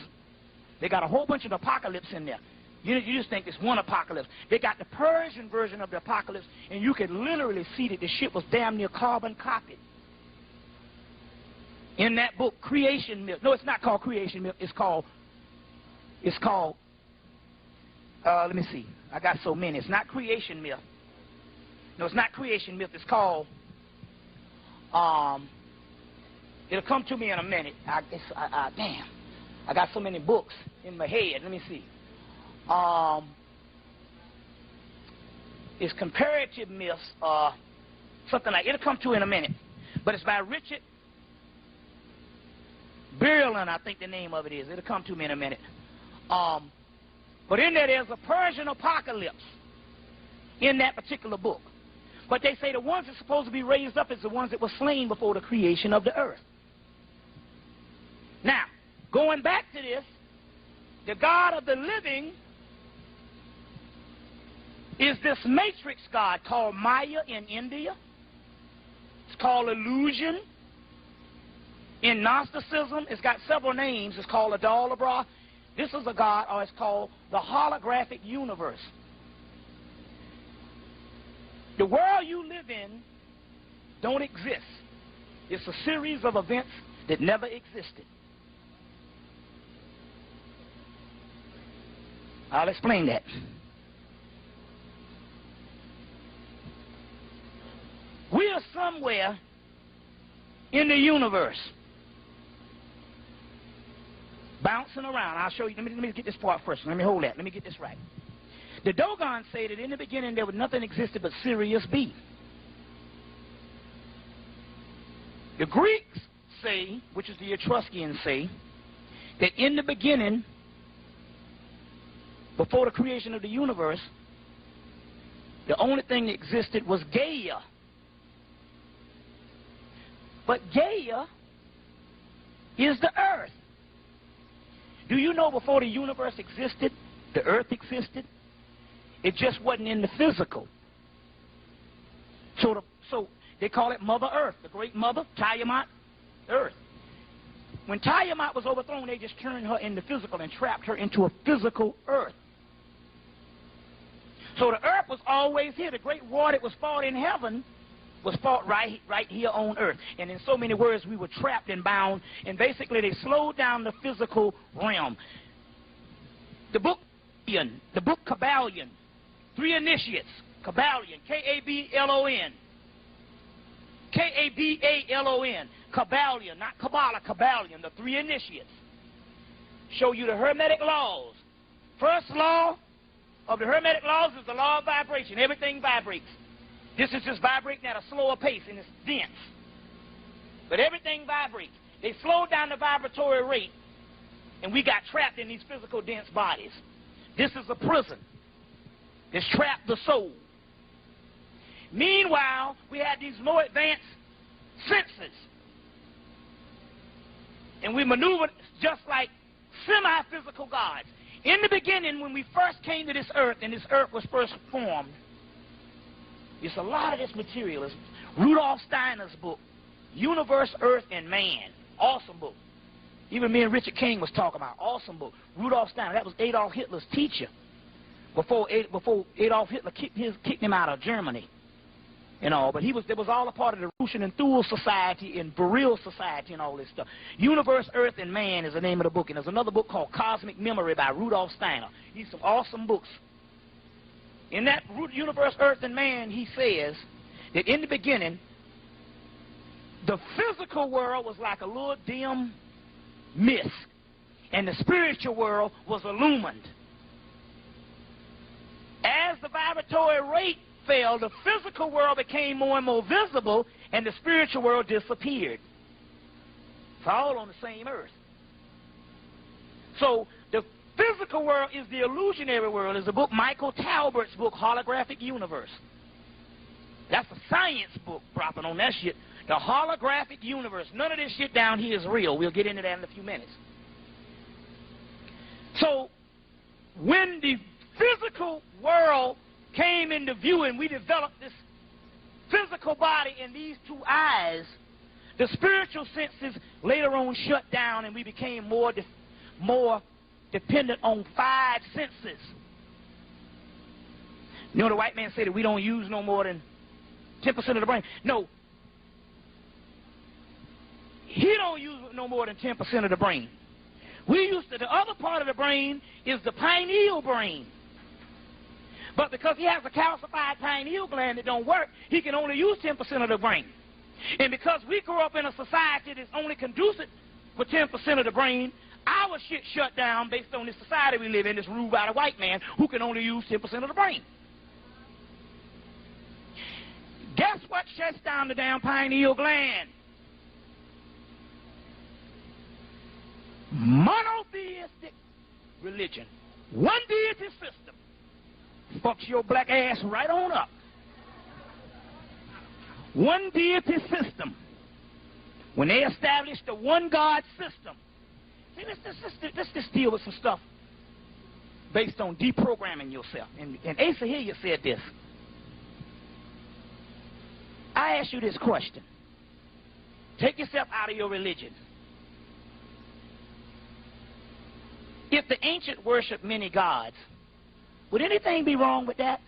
They got a whole bunch of apocalypse in there. You just think it's one apocalypse. They got the Persian version of the apocalypse, and you could literally see that the ship was damn near carbon copied. In that book, Creation Myth. No, it's not called Creation Myth. It's called, let me see. I got so many. It's not Creation Myth. No, it's not Creation Myth. It's called, it'll come to me in a minute. Damn. I got so many books in my head. Let me see. It's Comparative Myths, something like, it'll come to in a minute. But it's by Richard Berlin, I think the name of it is. It'll come to me in a minute. But in there, there's a Persian apocalypse in that particular book. But they say the ones that's supposed to be raised up is the ones that were slain before the creation of the earth. Now, going back to this, the God of the living is this matrix god called Maya in India. It's called illusion. In Gnosticism, it's got several names. It's called Adalabra. This is a god, or it's called the holographic universe. The world you live in don't exist. It's a series of events that never existed. I'll explain that. We are somewhere in the universe, bouncing around. I'll show you. Let me get this part first. Let me hold that. Let me get this right. The Dogons say that in the beginning there was nothing existed but Sirius B. The Greeks say, which is the Etruscans say, that in the beginning, before the creation of the universe, the only thing that existed was Gaia. But Gaia is the earth. Do you know before the universe existed, the earth existed? It just wasn't in the physical. So they call it Mother Earth, the great mother, Tiamat, earth. When Tiamat was overthrown, they just turned her into physical and trapped her into a physical earth. So the earth was always here. The great war that was fought in heaven was fought right here on earth. And in so many words, we were trapped and bound, and basically they slowed down the physical realm. The book Kabbalion, 3 initiates, Kabbalion, K-A-B-L-O-N, K-A-B-A-L-O-N, Kabbalion, not Kabbalah, Kabbalion, the 3 initiates, show you the Hermetic laws. First law of the Hermetic laws is the law of vibration. Everything vibrates. This is just vibrating at a slower pace, and it's dense. But everything vibrates. They slowed down the vibratory rate, and we got trapped in these physical dense bodies. This is a prison. It's trapped the soul. Meanwhile, we had these more advanced senses. And we maneuvered just like semi-physical gods. In the beginning, when we first came to this earth, and this earth was first formed, it's a lot of this material. It's Rudolf Steiner's book, Universe, Earth, and Man. Awesome book. Even me and Richard King was talking about. Awesome book. Rudolf Steiner, that was Adolf Hitler's teacher before Adolf Hitler kicked him out of Germany. and all, but it was all a part of the Russian and Thule Society and Beryl Society and all this stuff. Universe, Earth, and Man is the name of the book, and there's another book called Cosmic Memory by Rudolf Steiner. These are some awesome books. In that Universe, Earth, and Man, he says that in the beginning, the physical world was like a little dim mist, and the spiritual world was illumined. As the vibratory rate fell, the physical world became more and more visible, and the spiritual world disappeared. It's all on the same earth. So the physical world is the illusionary world. There's a book, Michael Talbert's book, Holographic Universe. That's a science book dropping on that shit. The holographic universe. None of this shit down here is real. We'll get into that in a few minutes. So when the physical world came into view and we developed this physical body and these two eyes, the spiritual senses later on shut down and we became more dependent on 5 senses. You know, the white man said that we don't use no more than 10% of the brain. No. He don't use no more than 10% of the brain. We used to, the other part of the brain is the pineal brain. But because he has a calcified pineal gland that don't work, he can only use 10% of the brain. And because we grew up in a society that's only conducive for 10% of the brain, our shit shut down based on the society we live in that's ruled by the white man who can only use 10% of the brain. Guess what shuts down the damn pineal gland? Monotheistic religion. One deity system. Fucks your black ass right on up. One deity system. When they established the one God system. See, let's just deal with some stuff based on deprogramming yourself. And Asa Hilliard said this. I ask you this question. Take yourself out of your religion. If the ancient worshiped many gods, would anything be wrong with that?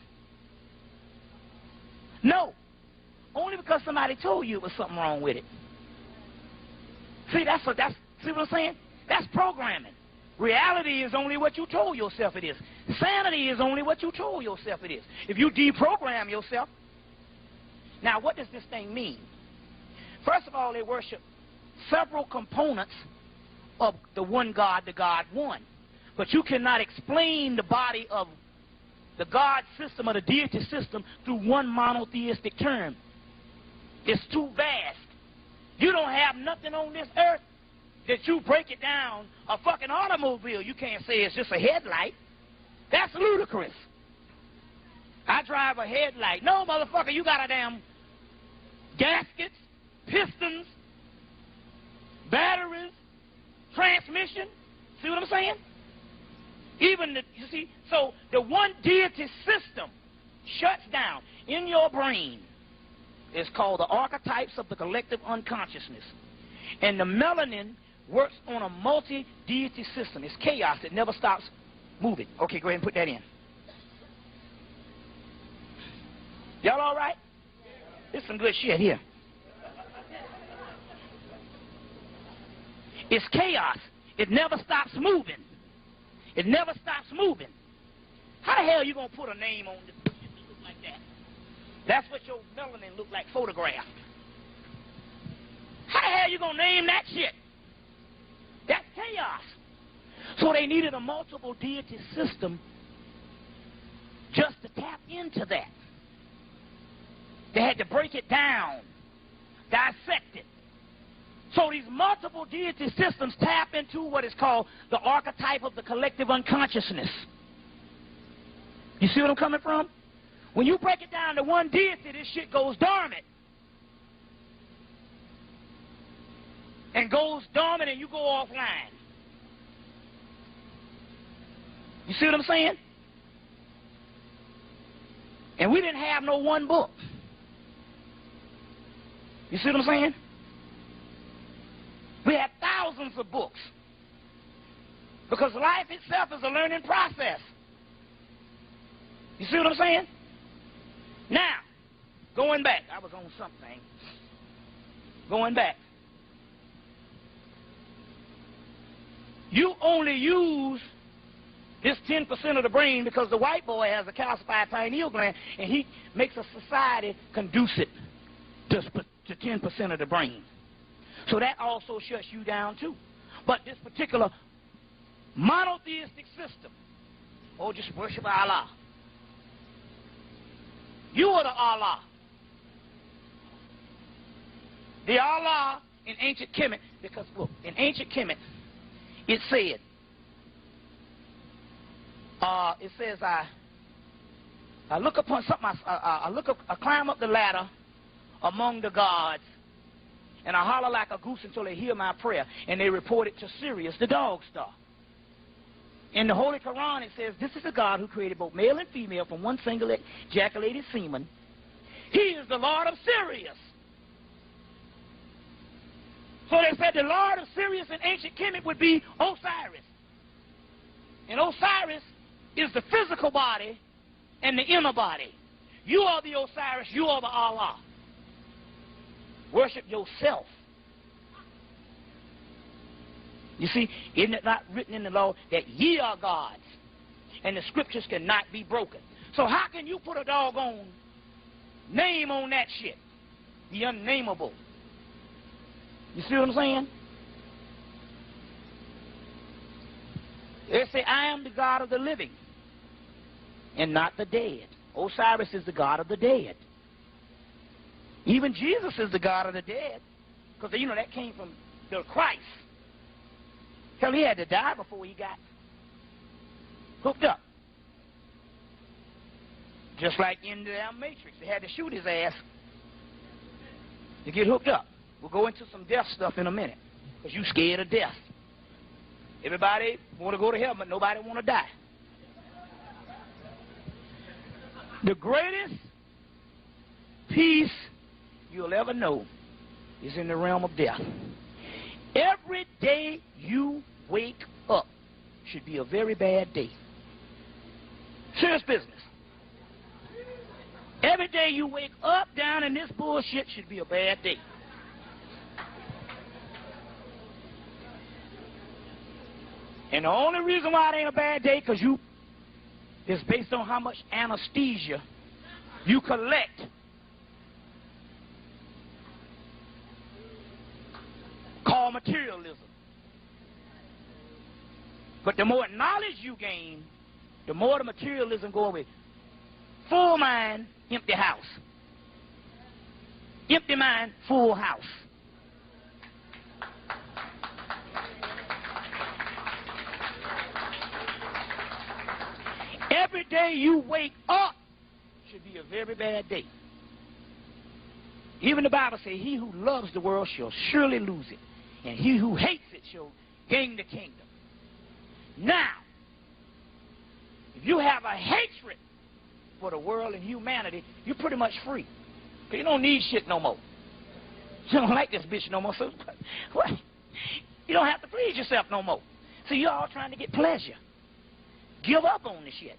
No. Only because somebody told you there was something wrong with it. See, see what I'm saying? That's programming. Reality is only what you told yourself it is. Sanity is only what you told yourself it is. If you deprogram yourself. Now, what does this thing mean? First of all, they worship several components of the one God, the God one. But you cannot explain the body of the God system or the deity system through one monotheistic term. It's too vast. You don't have nothing on this earth that you break it down. A fucking automobile, you can't say it's just a headlight. That's ludicrous. I drive a headlight. No, motherfucker, you got a damn gaskets, pistons, batteries, transmission. See what I'm saying? Even the, you see, so the one deity system shuts down in your brain. It's called the archetypes of the collective unconsciousness. And the melanin works on a multi-deity system. It's chaos. It never stops moving. Okay, go ahead and put that in. Y'all all right? This is some good shit here. It's chaos. It never stops moving. It never stops moving. How the hell are you going to put a name on this shit that look like that? That's what your melanin look like photographed. How the hell are you going to name that shit? That's chaos. So they needed a multiple deity system just to tap into that. They had to break it down, dissect it. So these multiple deity systems tap into what is called the archetype of the collective unconsciousness. You see what I'm coming from? When you break it down to one deity, this shit goes dormant. And goes dormant and you go offline. You see what I'm saying? And we didn't have no one book. You see what I'm saying? We had thousands of books. Because life itself is a learning process. You see what I'm saying? Now, going back. I was on something. Going back. You only use this 10% of the brain because the white boy has a calcified pineal gland, and he makes a society conducive to 10% of the brain. So that also shuts you down too. But this particular monotheistic system, oh, just worship Allah. You are the Allah. The Allah in ancient Kemet, because look, in ancient Kemet, it said, I look upon something, I climb up the ladder among the gods, and I holler like a goose until they hear my prayer, and they report it to Sirius, the dog star. In the Holy Quran, it says, this is a God who created both male and female from one single ejaculated semen. He is the Lord of Sirius. So they said the Lord of Sirius in ancient Kemet would be Osiris. And Osiris is the physical body and the inner body. You are the Osiris, you are the Allah. Worship yourself. You see, isn't it not written in the law that ye are gods, and the scriptures cannot be broken? So how can you put a doggone name on that shit? The unnameable. You see what I'm saying? They say, I am the God of the living and not the dead. Osiris is the God of the dead. Even Jesus is the God of the dead, because, you know, that came from the Christ. Hell, he had to die before he got hooked up. Just like in the Matrix, they had to shoot his ass to get hooked up. We'll go into some death stuff in a minute, because you scared of death. Everybody want to go to heaven, but nobody want to die. The greatest peace you'll ever know is in the realm of death. Every day you wake up should be a very bad day. Serious business. Every day you wake up down in this bullshit should be a bad day. And the only reason why it ain't a bad day because it's based on how much anesthesia you collect. Called materialism. But the more knowledge you gain, the more the materialism go away. Full mind, empty house. Empty mind, full house. Every day you wake up should be a very bad day. Even the Bible says, he who loves the world shall surely lose it, and he who hates it shall gain the kingdom. Now, if you have a hatred for the world and humanity, you're pretty much free. Because you don't need shit no more. You don't like this bitch no more. So what? You don't have to please yourself no more. So you're all trying to get pleasure. Give up on the shit.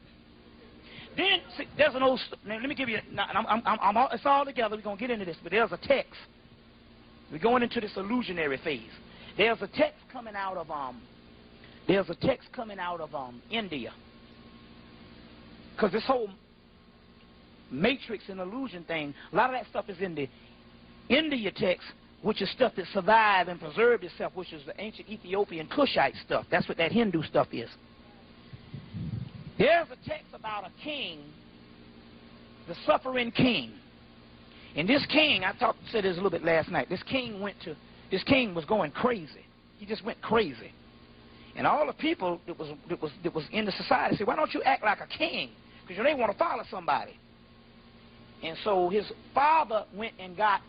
Then, see, there's an old... Now, let me give you... it's all together. We're going to get into this. But there's a text. We're going into this illusionary phase. There's a text coming out of... India. Because this whole matrix and illusion thing, a lot of that stuff is in the India text, which is stuff that survived and preserved itself, which is the ancient Ethiopian Kushite stuff. That's what that Hindu stuff is. There's a text about a king, the suffering king. And this king, said this a little bit last night, this king was going crazy. He just went crazy. And all the people that was in the society said, why don't you act like a king? Because you ain't want to follow somebody. And so his father went and got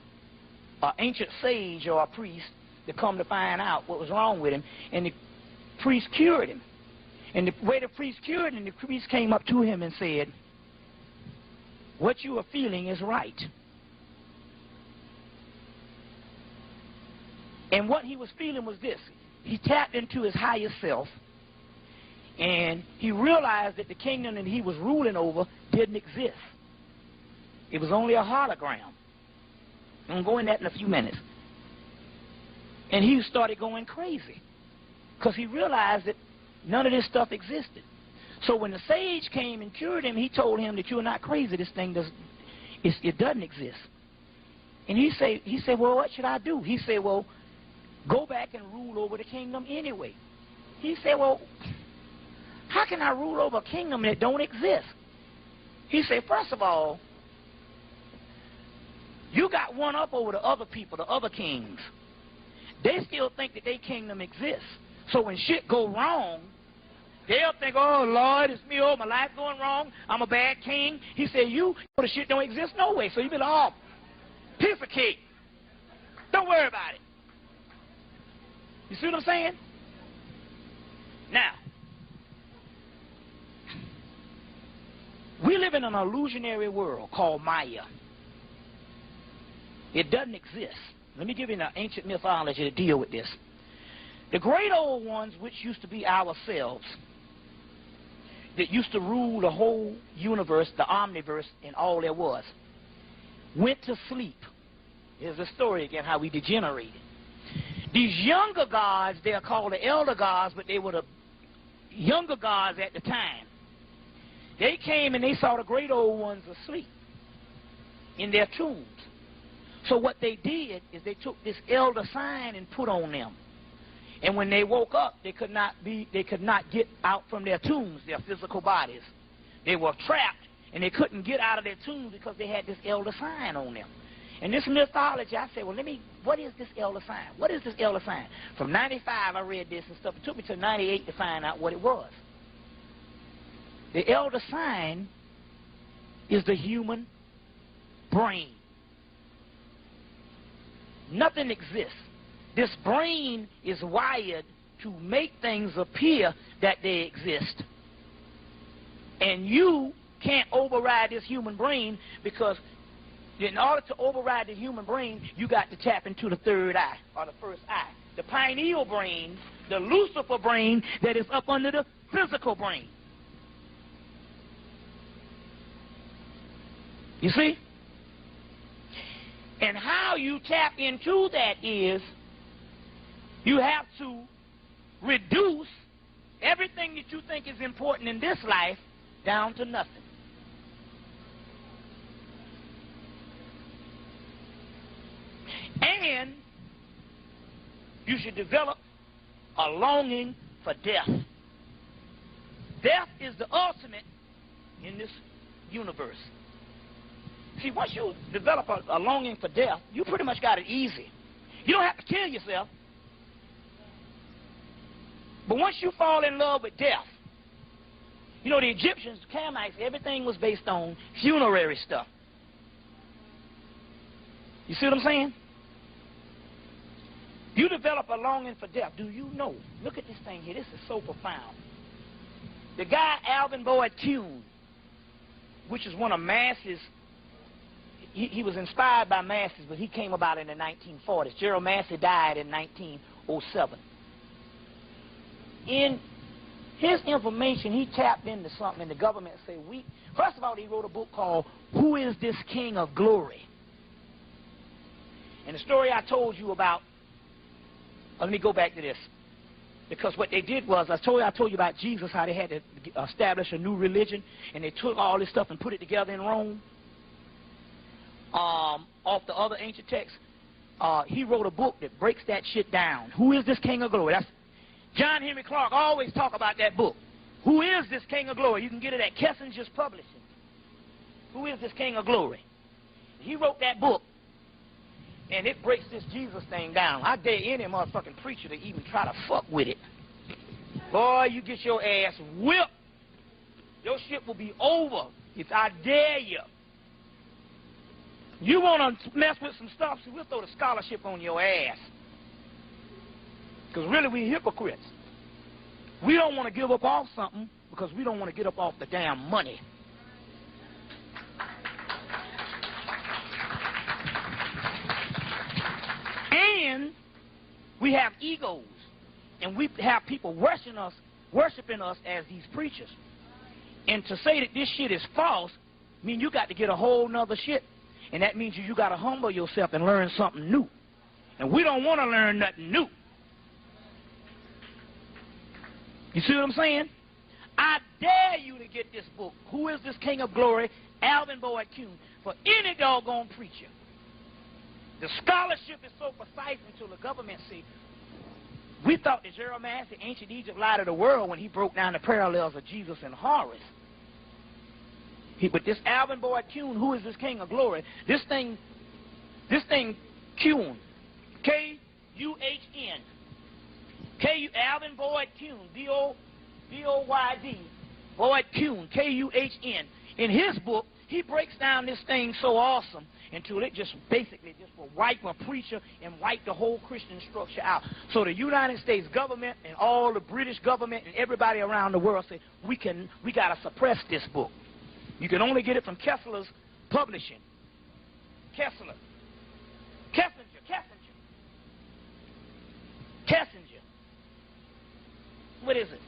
an ancient sage or a priest to come to find out what was wrong with him. And the priest cured him. And the way the priest cured him, the priest came up to him and said, what you are feeling is right. And what he was feeling was this. He tapped into his higher self, and he realized that the kingdom that he was ruling over didn't exist. It was only a hologram. I'm going to go in that in a few minutes. And he started going crazy because he realized that none of this stuff existed. So when the sage came and cured him, he told him that you're not crazy. This thing it doesn't exist. And he said, well, what should I do? He said, well, go back and rule over the kingdom anyway. He said, well, how can I rule over a kingdom that don't exist? He said, first of all, you got one up over the other people, the other kings. They still think that their kingdom exists. So when shit go wrong, they'll think, oh, Lord, it's me, oh, my life's going wrong, I'm a bad king. He said, the shit don't exist no way. So you be like, oh, piece of cake. Don't worry about it. You see what I'm saying? Now, we live in an illusionary world called Maya. It doesn't exist. Let me give you an ancient mythology to deal with this. The great old ones, which used to be ourselves, that used to rule the whole universe, the omniverse, and all there was, went to sleep. Here's the story again, how we degenerated. These younger gods, they're called the elder gods, but they were the younger gods at the time. They came and they saw the great old ones asleep in their tombs. So what they did is they took this elder sign and put on them. And when they woke up, they could not get out from their tombs, their physical bodies. They were trapped, and they couldn't get out of their tombs because they had this elder sign on them. And this mythology, I said, well, what is this elder sign? What is this elder sign? From 95, I read this and stuff. It took me to 98 to find out what it was. The elder sign is the human brain. Nothing exists. This brain is wired to make things appear that they exist. And you can't override this human brain because in order to override the human brain, you got to tap into the third eye, or the first eye. The pineal brain, the Lucifer brain that is up under the physical brain. You see? And how you tap into that is you have to reduce everything that you think is important in this life down to nothing. And you should develop a longing for death. Death is the ultimate in this universe. See, once you develop a longing for death, you pretty much got it easy. You don't have to kill yourself. But once you fall in love with death, you know, the Egyptians, the Canaanites, everything was based on funerary stuff. You see what I'm saying? You develop a longing for death. Do you know? Look at this thing here. This is so profound. The guy, Alvin Boyd Kuhn, which is one of Massey's, he was inspired by Massey's, but he came about in the 1940s. Gerald Massey died in 1907. In his information, he tapped into something, and the government said, first of all, he wrote a book called Who is This King of Glory? And the story I told you about, let me go back to this. Because what they did was, I told you about Jesus, how they had to establish a new religion, and they took all this stuff and put it together in Rome. Off the other ancient texts, he wrote a book that breaks that shit down. Who is this King of Glory? That's John Henry Clark always talk about that book. Who is this King of Glory? You can get it at Kessinger's Publishing. Who is this King of Glory? He wrote that book, and it breaks this Jesus thing down. I dare any motherfucking preacher to even try to fuck with it. Boy, you get your ass whipped. Your shit will be over. I dare you. You want to mess with some stuff, so we'll throw the scholarship on your ass. Because really, we hypocrites. We don't want to give up off something because we don't want to get up off the damn money. And we have egos. And we have people worshiping us as these preachers. And to say that this shit is false, I mean, you got to get a whole nother shit. And that means you got to humble yourself and learn something new. And we don't want to learn nothing new. You see what I'm saying? I dare you to get this book, Who is This King of Glory, Alvin Boyd Kuhn, for any doggone preacher. The scholarship is so precise until the government see. We thought that Jeremiah, the ancient Egypt, light of the world when he broke down the parallels of Jesus and Horus. But this Alvin Boyd Kuhn, Who is This King of Glory, this thing Kuhn, K-U-H-N, Alvin Boyd Kuhn, B-O-Y-D, Boyd Kuhn, K-U-H-N. In his book, he breaks down this thing so awesome until it just basically just will wipe a preacher and wipe the whole Christian structure out. So the United States government and all the British government and everybody around the world say, we got to suppress this book. You can only get it from Kessler's Publishing. Kessinger. What is it?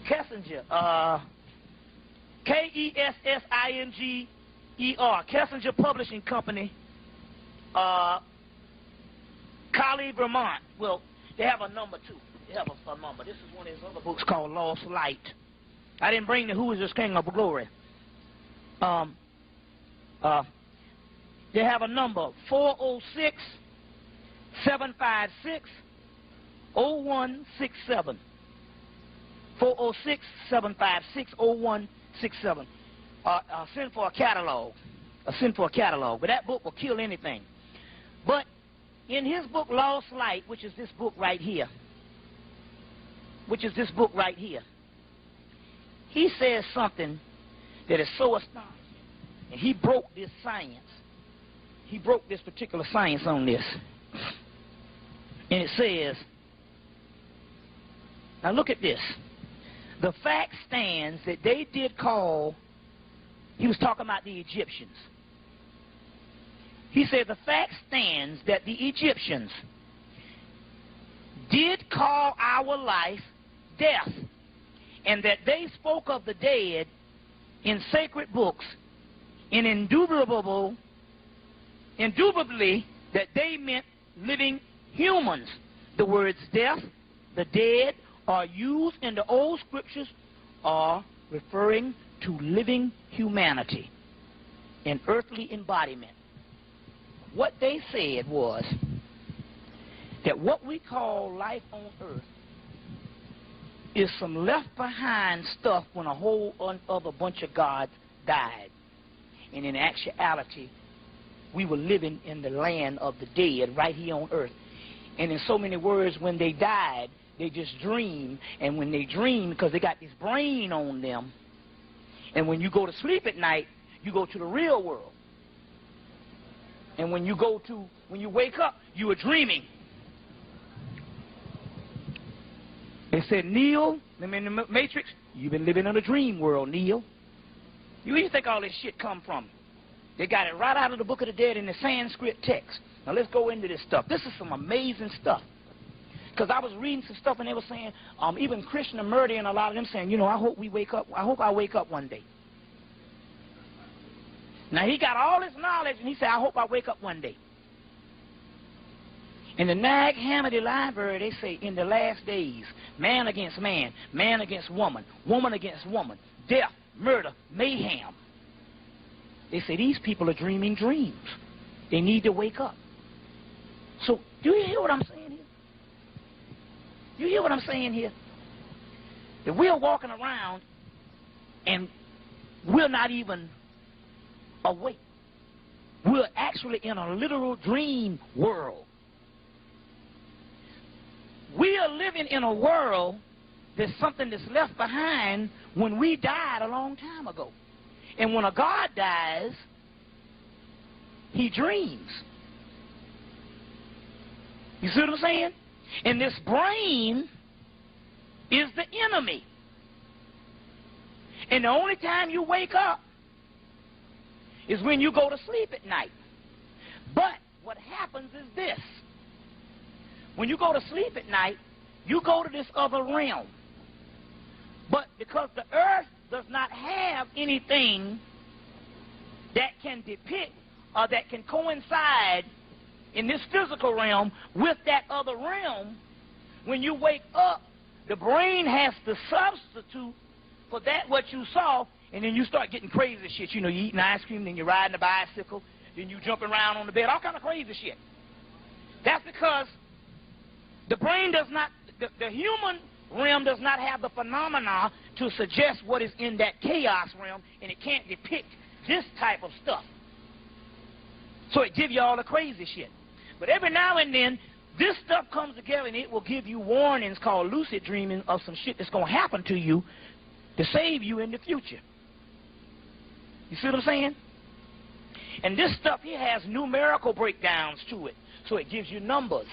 Kessinger. K-E-S-S-I-N-G-E-R. Kessinger Publishing Company. Cali, Vermont. Well, they have a number too. They have a number. This is one of his other books called Lost Light. I didn't bring the Who is This King of Glory. They have a number, 406-756-0167. 406-756-0167. Send for a catalog. Send for a catalog. But that book will kill anything. But in his book, Lost Light, which is this book right here, he says something that is so astonishing. And he broke this science. He broke this particular science on this. And it says, now look at this. The fact stands that they did call, he was talking about the Egyptians. He said the fact stands that the Egyptians did call our life death, and that they spoke of the dead in sacred books, and indubitably that they meant living humans. The words death, the dead, are used in the old scriptures are referring to living humanity, an earthly embodiment. What they said was that what we call life on earth is some left behind stuff when a whole other bunch of gods died. And in actuality, we were living in the land of the dead right here on earth. And in so many words, when they died, they just dreamed. And when they dream, because they got this brain on them, and when you go to sleep at night, you go to the real world. And when you wake up, you are dreaming. They said, Neil, in the Matrix, you've been living in a dream world, Neil. Where do you think all this shit come from? They got it right out of the Book of the Dead in the Sanskrit text. Now let's go into this stuff. This is some amazing stuff. Because I was reading some stuff and they were saying, even Krishnamurti and a lot of them saying, you know, I hope I wake up one day. Now he got all this knowledge and he said, I hope I wake up one day. In the Nag Hammadi library, they say, in the last days, man against man, man against woman, woman against woman, death, murder, mayhem. They say these people are dreaming dreams. They need to wake up. So, do you hear what I'm saying here? You hear what I'm saying here? That we're walking around and we're not even awake. We're actually in a literal dream world. We are living in a world that's something that's left behind when we died a long time ago. And when a God dies, he dreams. You see what I'm saying? And this brain is the enemy. And the only time you wake up is when you go to sleep at night. But what happens is this. When you go to sleep at night, you go to this other realm. But because the earth does not have anything that can depict or that can coincide in this physical realm with that other realm, when you wake up, the brain has to substitute for that what you saw, and then you start getting crazy shit. You know, you eating ice cream, then you're riding a bicycle, then you jumping around on the bed, all kind of crazy shit. That's because the brain does not, the human realm does not have the phenomena to suggest what is in that chaos realm, and it can't depict this type of stuff. So it gives you all the crazy shit. But every now and then, this stuff comes together and it will give you warnings called lucid dreaming of some shit that's going to happen to you to save you in the future. You see what I'm saying? And this stuff here has numerical breakdowns to it. So it gives you numbers.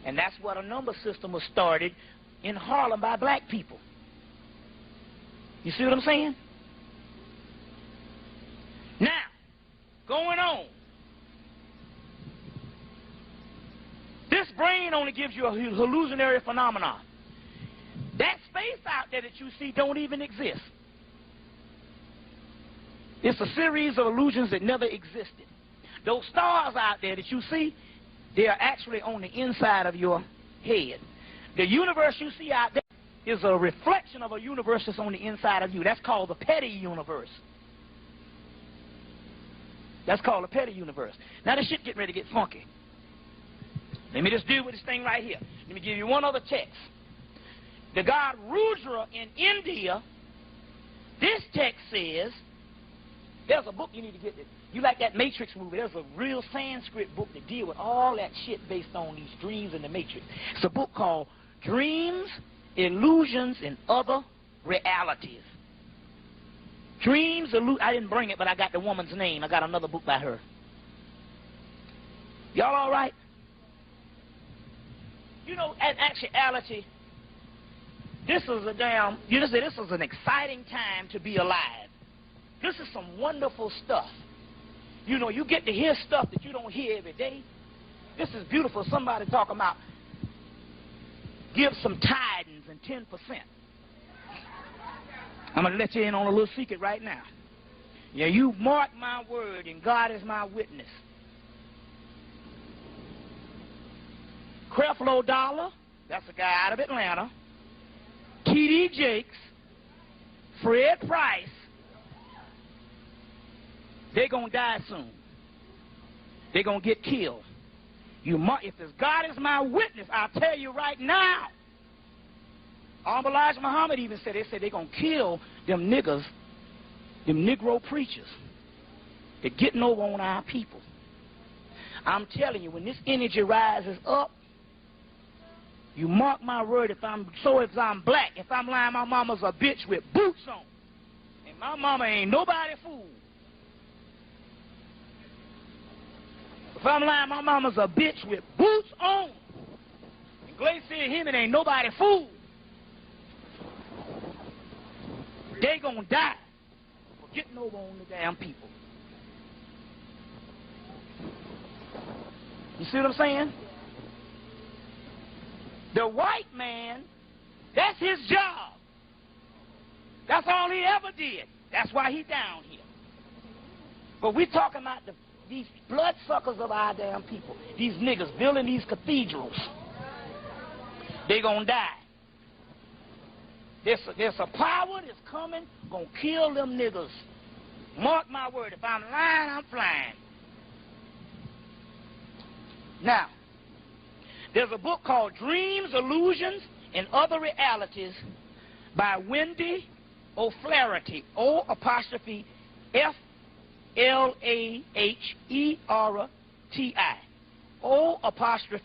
And that's what a number system was started in Harlem by black people. You see what I'm saying? Now, going on. This brain only gives you a hallucinatory phenomenon. That space out there that you see don't even exist. It's a series of illusions that never existed. Those stars out there that you see, they are actually on the inside of your head. The universe you see out there is a reflection of a universe that's on the inside of you. That's called the petty universe. That's called the petty universe. Now this shit getting ready to get funky. Let me just deal with this thing right here. Let me give you one other text. The god Rudra in India, this text says, there's a book you need to get. You like that Matrix movie? There's a real Sanskrit book that deals with all that shit based on these dreams in the Matrix. It's a book called Dreams, Illusions, and Other Realities. Dreams, I didn't bring it, but I got the woman's name. I got another book by her. Y'all all right? You know, in actuality, this is this is an exciting time to be alive. This is some wonderful stuff. You know, you get to hear stuff that you don't hear every day. This is beautiful. Somebody talking about give some tidings and 10%. I'm going to let you in on a little secret right now. Yeah, you mark my word, and God is my witness. Creflo Dollar, that's a guy out of Atlanta. T.D. Jakes, Fred Price, they're going to die soon. They're going to get killed. If God is my witness, I'll tell you right now. Elijah Muhammad even said, they're going to kill them niggas, them Negro preachers. They're getting over on our people. I'm telling you, when this energy rises up, you mark my word, if I'm black, if I'm lying, my mama's a bitch with boots on. And my mama ain't nobody fool. If I'm lying, my mama's a bitch with boots on. And Glacier him, it ain't nobody fool. They gonna die for getting over on the damn people. You see what I'm saying? The white man, that's his job. That's all he ever did. That's why he down here. But we're talking about these bloodsuckers of our damn people. These niggas building these cathedrals. They gonna die. There's a power that's coming, gonna kill them niggas. Mark my word, if I'm lying, I'm flying. Now, there's a book called Dreams, Illusions, and Other Realities by Wendy O'Flaherty, O''F''L''H''E''R''T''I. O''F''L''H''E''R''I,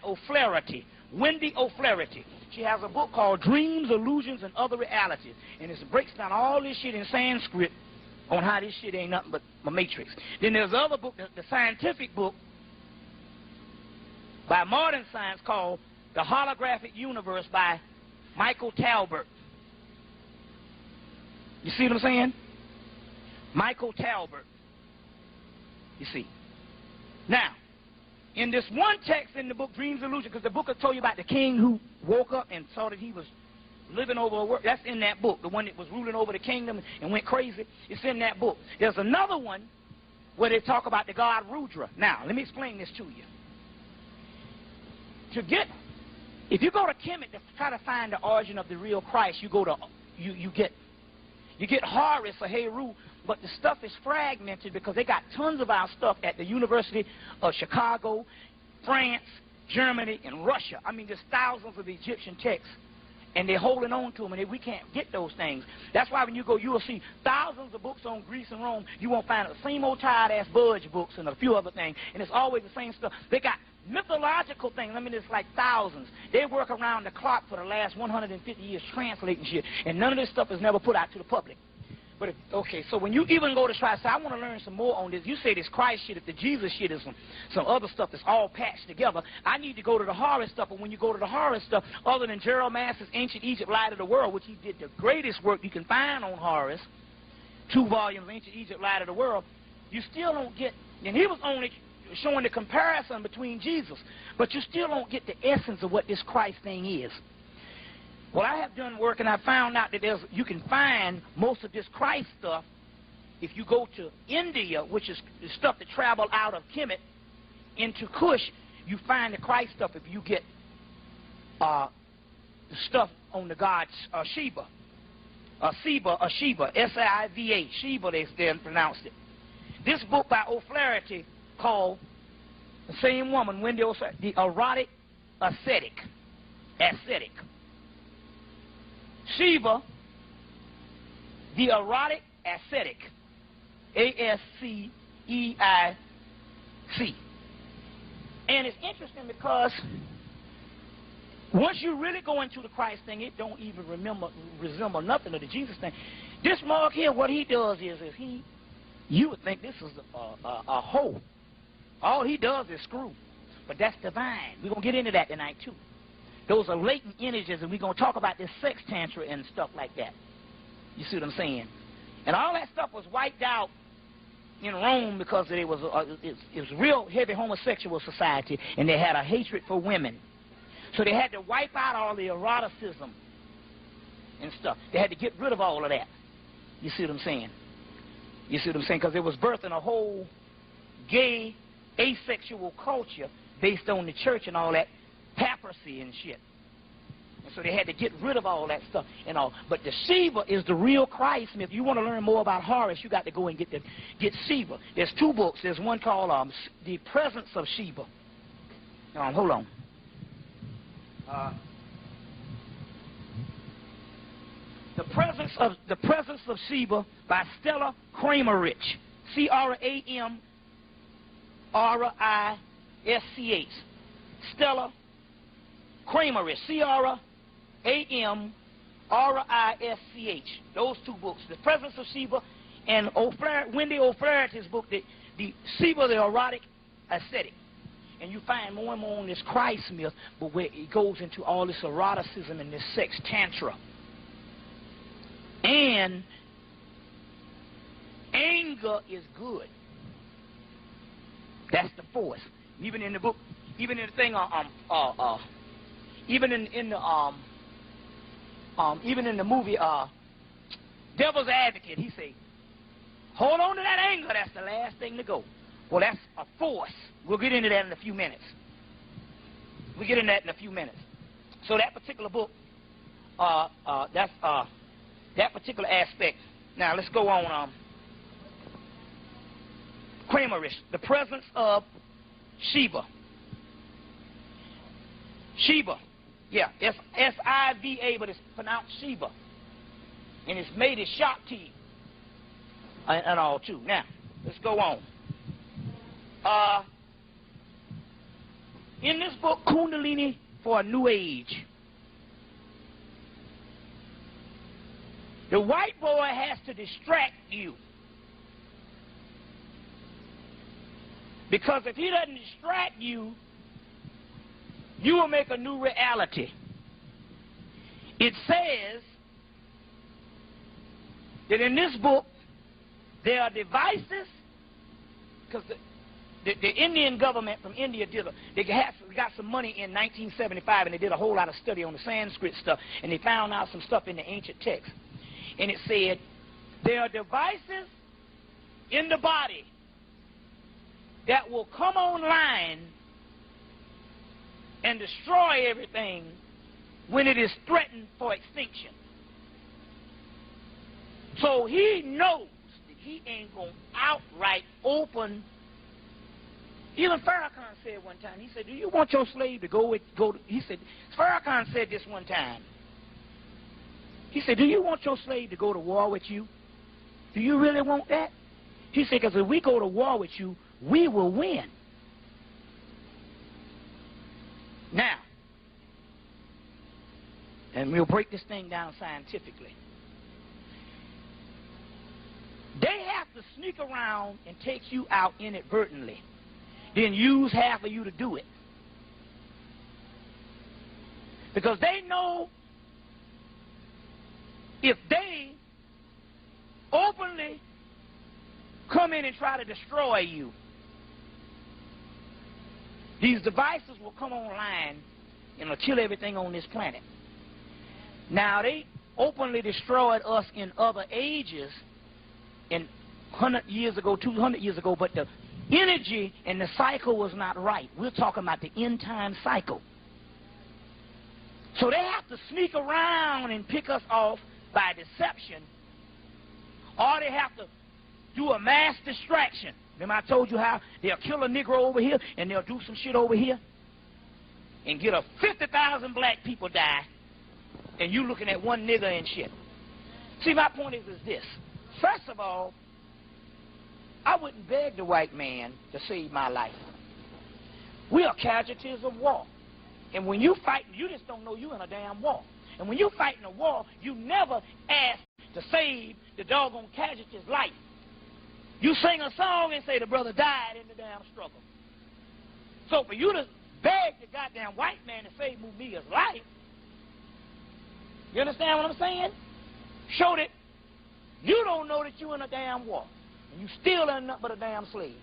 O'Flaherty, Wendy O'Flaherty. She has a book called Dreams, Illusions, and Other Realities. And it breaks down all this shit in Sanskrit on how this shit ain't nothing but a matrix. Then there's another book, the scientific book by modern science called The Holographic Universe by Michael Talbot. You see what I'm saying? Michael Talbot. You see. Now, In this one text in the book, Dreams and Illusion, because the book will tell you about the king who woke up and saw that he was living over a world. That's in that book, the one that was ruling over the kingdom and went crazy. It's in that book. There's another one where they talk about the god Rudra. Now, let me explain this to you. If you go to Kemet to try to find the origin of the real Christ, you get Horus or Heru, but the stuff is fragmented because they got tons of our stuff at the University of Chicago, France, Germany, and Russia. I mean, there's thousands of Egyptian texts, and they're holding on to them, and we can't get those things. That's why when you go, you will see thousands of books on Greece and Rome. You won't find the same old tired-ass Budge books and a few other things, and it's always the same stuff. They got mythological things. I mean, it's like thousands. They work around the clock for the last 150 years translating shit, and none of this stuff is never put out to the public. But okay, so when you even go to try to say, I want to learn some more on this, you say this Christ shit, if the Jesus shit is some other stuff that's all patched together, I need to go to the Horus stuff. But when you go to the Horus stuff, other than Gerald Mass's Ancient Egypt, Light of the World, which he did the greatest work you can find on Horus, 2 volumes, Ancient Egypt, Light of the World, you still don't get, and he was only showing the comparison between Jesus, but you still don't get the essence of what this Christ thing is. Well, I have done work, and I found out that you can find most of this Christ stuff if you go to India, which is the stuff that travel out of Kemet into Kush. You find the Christ stuff if you get the stuff on the god Shiva. Shiva, S-I-V-A, Shiva, they pronounced it. This book by O'Flaherty called, the same woman, Wendy O'Flaherty, The Erotic Ascetic. Shiva, the Erotic Ascetic, A-S-C-E-I-C. And it's interesting because once you really go into the Christ thing, it don't even resemble nothing of the Jesus thing. This mug here, what he does is you would think this is a hoe. All he does is screw. But that's divine. We're going to get into that tonight, too. Those are latent energies, and we're going to talk about this sex tantra and stuff like that. You see what I'm saying? And all that stuff was wiped out in Rome because it was a real heavy homosexual society, and they had a hatred for women. So they had to wipe out all the eroticism and stuff. They had to get rid of all of that. You see what I'm saying? You see what I'm saying? Because it was birthing a whole gay, asexual culture based on the church and all that papacy and shit. And so they had to get rid of all that stuff and all. But the Shiva is the real Christ. And if you want to learn more about Horus, you got to go and get Shiva. There's 2 books. There's one called The Presence of Shiva. Hold on. The Presence of Shiva by Stella Kramerich. C-R-A-M-R-I-S-C-H. Stella Kramerich, C-R-A-M-R-I-S-C-H. Those 2 books, The Presence of Shiva and Wendy O'Flaherty's book, the Shiva, the Erotic Ascetic. And you find more and more on this Christ myth, but where it goes into all this eroticism and this sex tantra. And anger is good. That's the force. Even in the book, even in the thing, even in the movie, Devil's Advocate, he say, hold on to that anger. That's the last thing to go. Well, that's a force. We'll get into that in a few minutes. We'll get into that in a few minutes. So that particular book, that particular aspect. Now let's go on. Kramerich, The Presence of Shiva. Shiva, yeah, it's S-I-V-A, but it's pronounced Shiva. And it's made as Shakti and all, too. Now, let's go on. In this book, Kundalini for a New Age, the white boy has to distract you. Because if he doesn't distract you, you will make a new reality. It says that in this book, there are devices, because the Indian government from India got some money in 1975, and they did a whole lot of study on the Sanskrit stuff, and they found out some stuff in the ancient text. And it said, there are devices in the body that will come online and destroy everything when it is threatened for extinction. So he knows that he ain't going to outright open. Even Farrakhan said one time, he said, do you want your slave to go to, he said, Farrakhan said this one time. He said, do you want your slave to go to war with you? Do you really want that? He said, because if we go to war with you, we will win. Now, and we'll break this thing down scientifically. They have to sneak around and take you out inadvertently, then use half of you to do it. Because they know if they openly come in and try to destroy you, these devices will come online and will kill everything on this planet. Now, they openly destroyed us in other ages, in 100 years ago, 200 years ago, but the energy and the cycle was not right. We're talking about the end time cycle. So they have to sneak around and pick us off by deception, or they have to do a mass distraction. Remember I told you how they'll kill a Negro over here and they'll do some shit over here and get 50,000 black people die, and you looking at one nigger and shit. See, my point is this. First of all, I wouldn't beg the white man to save my life. We are casualties of war. And when you fight, you just don't know you in a damn war. And when you fight in a war, you never ask to save the doggone casualty's life. You sing a song and say the brother died in the damn struggle. So for you to beg the goddamn white man to save Mumia's life, you understand what I'm saying? Show that you don't know that you're in a damn war. And you still ain't nothing but a damn slave.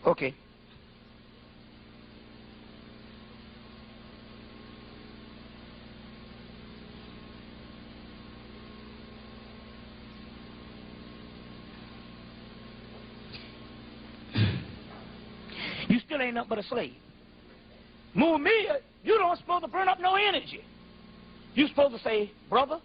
Okay. You still ain't nothing but a slave. Mumia, you don't supposed to burn up no energy. You supposed to say, brother,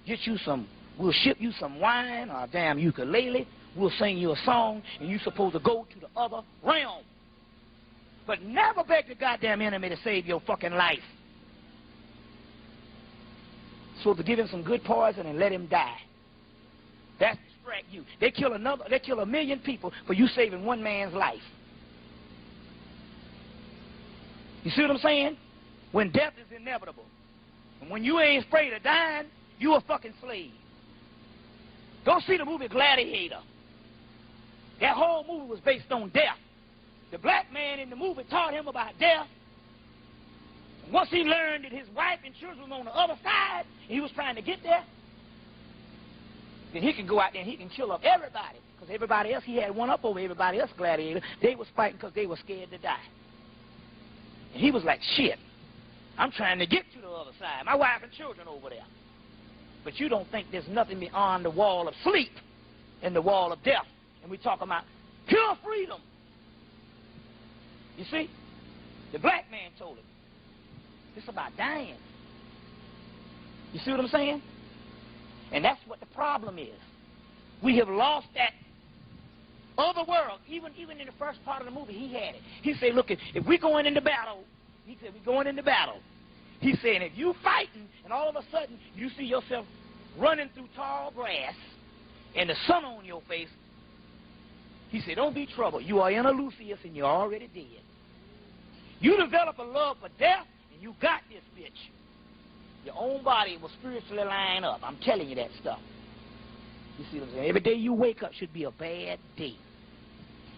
get you some, we'll ship you some wine or a damn ukulele, we'll sing you a song, and you're supposed to go to the other realm. But never beg the goddamn enemy to save your fucking life. Supposed to give him some good poison and let him die. That's distract you. They kill a million people for you saving one man's life. You see what I'm saying? When death is inevitable. And when you ain't afraid of dying, you a fucking slave. Go see the movie Gladiator. That whole movie was based on death. The black man in the movie taught him about death. And once he learned that his wife and children were on the other side, and he was trying to get there, then he can go out there and he can kill up everybody. Because everybody else, he had one up over everybody else, Gladiator. They was fighting because they were scared to die. And he was like, shit, I'm trying to get to the other side. My wife and children over there. But you don't think there's nothing beyond the wall of sleep and the wall of death. And we talk about pure freedom. You see? The black man told him. It's about dying. You see what I'm saying? And that's what the problem is. We have lost that other world. Even in the first part of the movie, he had it. He said, look, if we're going into battle, he said, we're going into battle. He said, if you fighting and all of a sudden you see yourself running through tall grass and the sun on your face, he said, don't be troubled. You are in a Lucius and you're already dead. You develop a love for death and you got this bitch. Your own body will spiritually line up. I'm telling you that stuff. You see what I'm saying? Every day you wake up should be a bad day.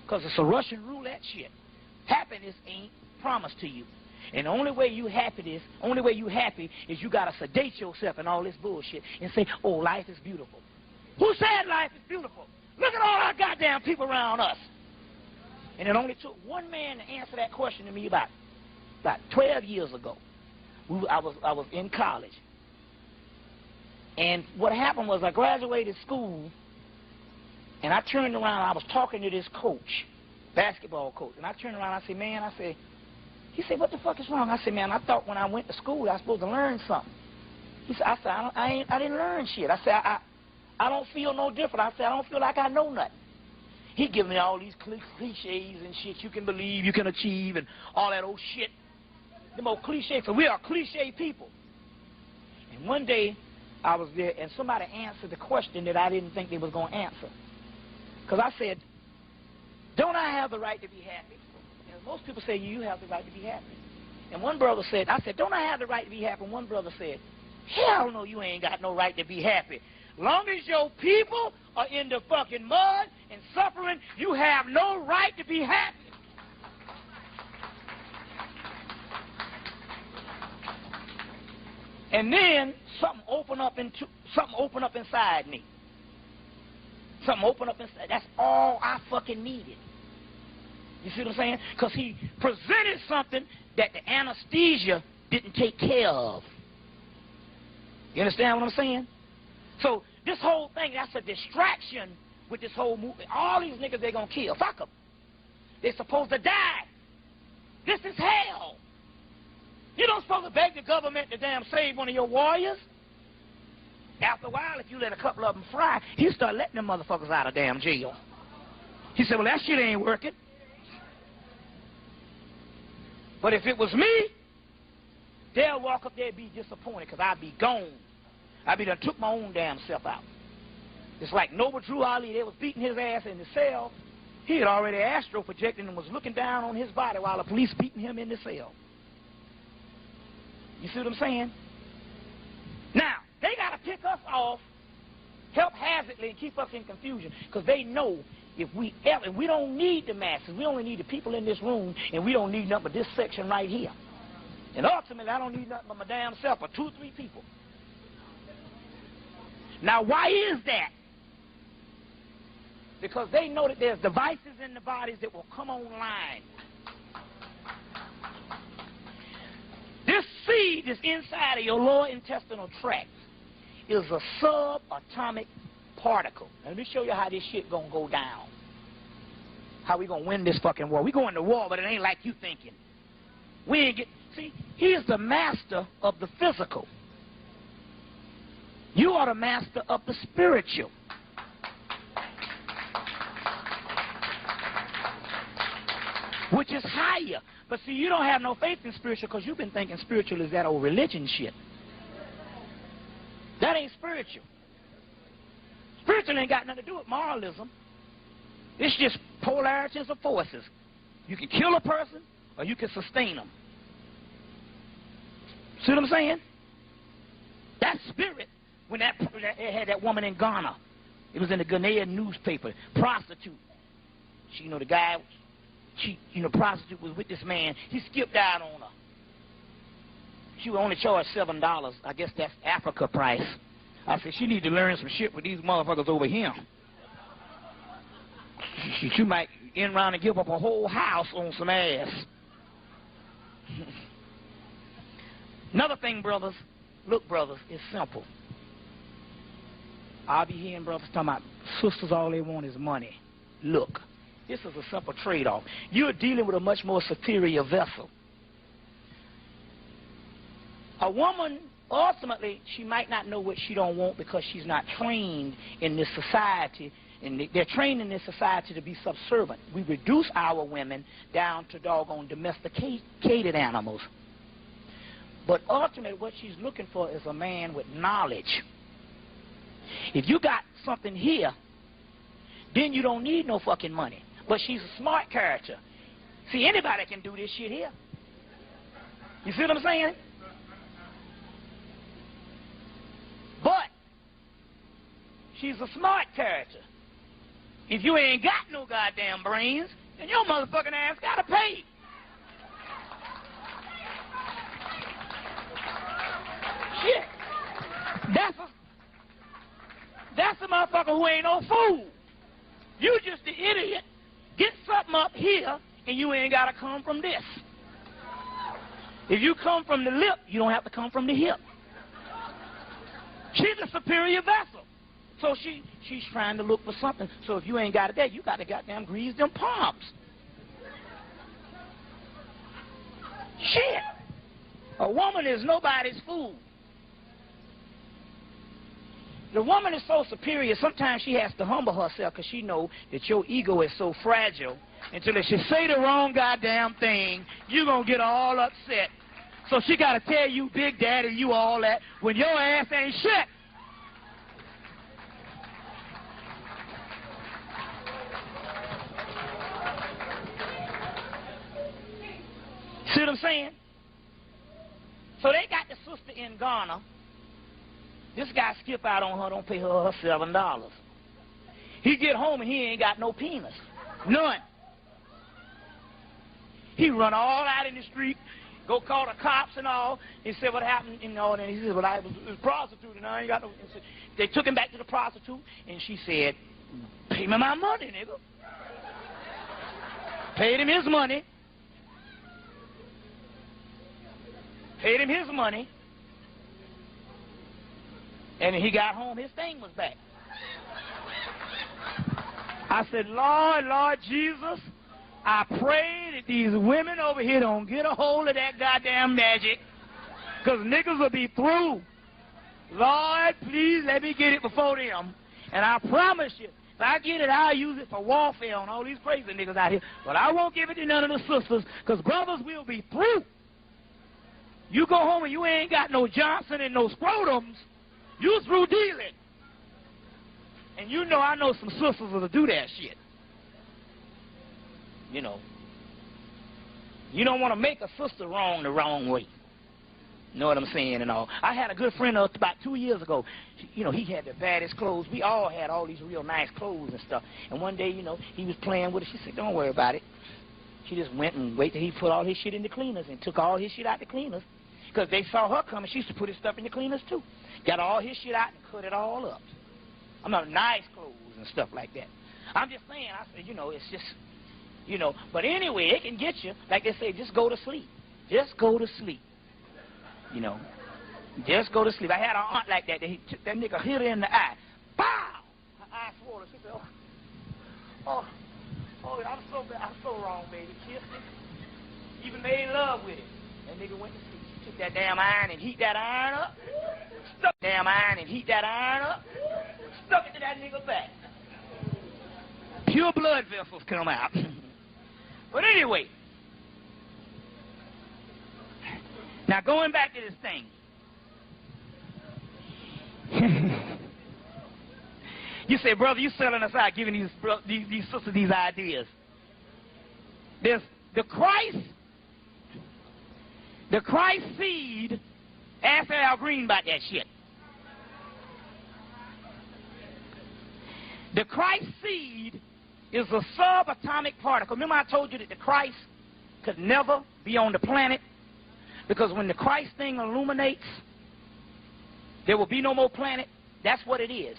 Because it's a Russian roulette shit. Happiness ain't promised to you. And the only way you happy is you got to sedate yourself and all this bullshit and say, oh, life is beautiful. Who said life is beautiful? Look at all our goddamn people around us. And it only took one man to answer that question to me about 12 years ago. I was in college. And what happened was I graduated school, and I turned around, I was talking to this coach, basketball coach, and I turned around, I said, man, he said, what the fuck is wrong? I said, man, I thought when I went to school I was supposed to learn something. He said, I didn't learn shit. I said, I don't feel no different. I said, I don't feel like I know nothing. He gave me all these cliches and shit you can believe, you can achieve, and all that old shit. Them old cliches, so we are cliche people. And one day, I was there, and somebody answered the question that I didn't think they was going to answer. Because I said, don't I have the right to be happy? And most people say, you have the right to be happy. And one brother said, I said, don't I have the right to be happy? And one brother said, hell no, you ain't got no right to be happy. Long as your people are in the fucking mud and suffering, you have no right to be happy. And then something opened up inside me. Something opened up inside. That's all I fucking needed. You see what I'm saying? Because he presented something that the anesthesia didn't take care of. You understand what I'm saying? So this whole thing, that's a distraction with this whole movement. All these niggas they're going to kill. Fuck them. They're supposed to die. This is hell. You don't supposed to beg the government to damn save one of your warriors. After a while, if you let a couple of them fry, he start letting them motherfuckers out of damn jail. He said, well, that shit ain't working. But if it was me, they'll walk up there and be disappointed because I'd be gone. I'd be done took my own damn self out. It's like Noble Drew Ali, they was beating his ass in the cell. He had already astro projected and was looking down on his body while the police beating him in the cell. You see what I'm saying? Now, they got to pick us off haphazardly and keep us in confusion because they know if we ever, we don't need the masses. We only need the people in this room, and we don't need nothing but this section right here. And ultimately, I don't need nothing but my damn self or 2 or 3 people. Now, why is that? Because they know that there's devices in the bodies that will come online. This seed that's inside of your lower intestinal tract is a subatomic particle. Now, let me show you how this shit gonna go down. How we gonna win this fucking war. We going to war, but it ain't like you thinking. We ain't get. See, he is the master of the physical. You are the master of the spiritual. Which is higher. But see, you don't have no faith in spiritual because you've been thinking spiritual is that old religion shit. That ain't spiritual. Spiritual ain't got nothing to do with moralism. It's just polarities of forces. You can kill a person or you can sustain them. See what I'm saying? That spirit, when they had that woman in Ghana, it was in the Ghanaian newspaper, prostitute. She, the guy, prostitute was with this man. He skipped out on her. She would only charge $7. I guess that's Africa price. I said, she need to learn some shit with these motherfuckers over here. She might end around and give up a whole house on some ass. Another thing, brothers, look, brothers, it's simple. I'll be hearing brothers talking about sisters, all they want is money. Look, this is a simple trade-off. You're dealing with a much more superior vessel. A woman, ultimately, she might not know what she don't want because she's not trained in this society. And they're trained in this society to be subservient. We reduce our women down to doggone domesticated animals. But ultimately, what she's looking for is a man with knowledge. If you got something here, then you don't need no fucking money. But she's a smart character. See, anybody can do this shit here. You see what I'm saying? But she's a smart character. If you ain't got no goddamn brains, then your motherfucking ass gotta pay. Shit. That's a motherfucker who ain't no fool. You just the idiot get something up here, and you ain't got to come from this. If you come from the lip, you don't have to come from the hip. She's a superior vessel. So she's trying to look for something. So if you ain't got it there, you got to goddamn grease them palms. Shit. A woman is nobody's fool. The woman is so superior, sometimes she has to humble herself because she knows that your ego is so fragile. Until if she say the wrong goddamn thing, you're going to get all upset. So she got to tell you, Big Daddy, you all that, when your ass ain't shit. See what I'm saying? So they got the sister in Ghana. This guy skip out on her, don't pay her $7. He get home and he ain't got no penis. None. He run all out in the street, go call the cops and all. He said, what happened? And all, and he said, well, I was a prostitute and I ain't got no... They took him back to the prostitute and she said, pay me my money, nigga. Paid him his money. Paid him his money. And he got home, his thing was back. I said, Lord Jesus, I pray that these women over here don't get a hold of that goddamn magic, because niggas will be through. Lord, please let me get it before them. And I promise you, if I get it, I'll use it for warfare on all these crazy niggas out here. But I won't give it to none of the sisters, because brothers will be through. You go home and you ain't got no Johnson and no scrotums. You through dealing. And you know I know some sisters that'll do that shit. You know. You don't want to make a sister wrong the wrong way. You know what I'm saying and all. I had a good friend about 2 years ago. You know, he had the baddest clothes. We all had all these real nice clothes and stuff. And one day, you know, he was playing with her. She said, don't worry about it. She just went and waited till he put all his shit in the cleaners and took all his shit out the cleaners. Because they saw her coming. She used to put his stuff in the cleaners too. Got all his shit out and cut it all up. I'm not nice clothes and stuff like that. I'm just saying, I said, you know, it's just, you know. But anyway, it can get you. Like they say, just go to sleep. Just go to sleep. You know. Just go to sleep. I had an aunt like that. He took that nigga, hit her in the eye. Pow! Her eye swollen. She said, oh, I'm so bad. I'm so wrong, baby. Kissed it. Even made love with it. That nigga went to sleep. Took that damn iron and heat that iron up. Stuck damn iron and heat that iron up. Stuck it to that nigga back. Pure blood vessels come out. But anyway. Now going back to this thing. You say, brother, you selling us out, giving these sisters these ideas. There's the Christ seed. Ask Al Green about that shit. The Christ seed is a subatomic particle. Remember I told you that the Christ could never be on the planet? Because when the Christ thing illuminates, there will be no more planet. That's what it is.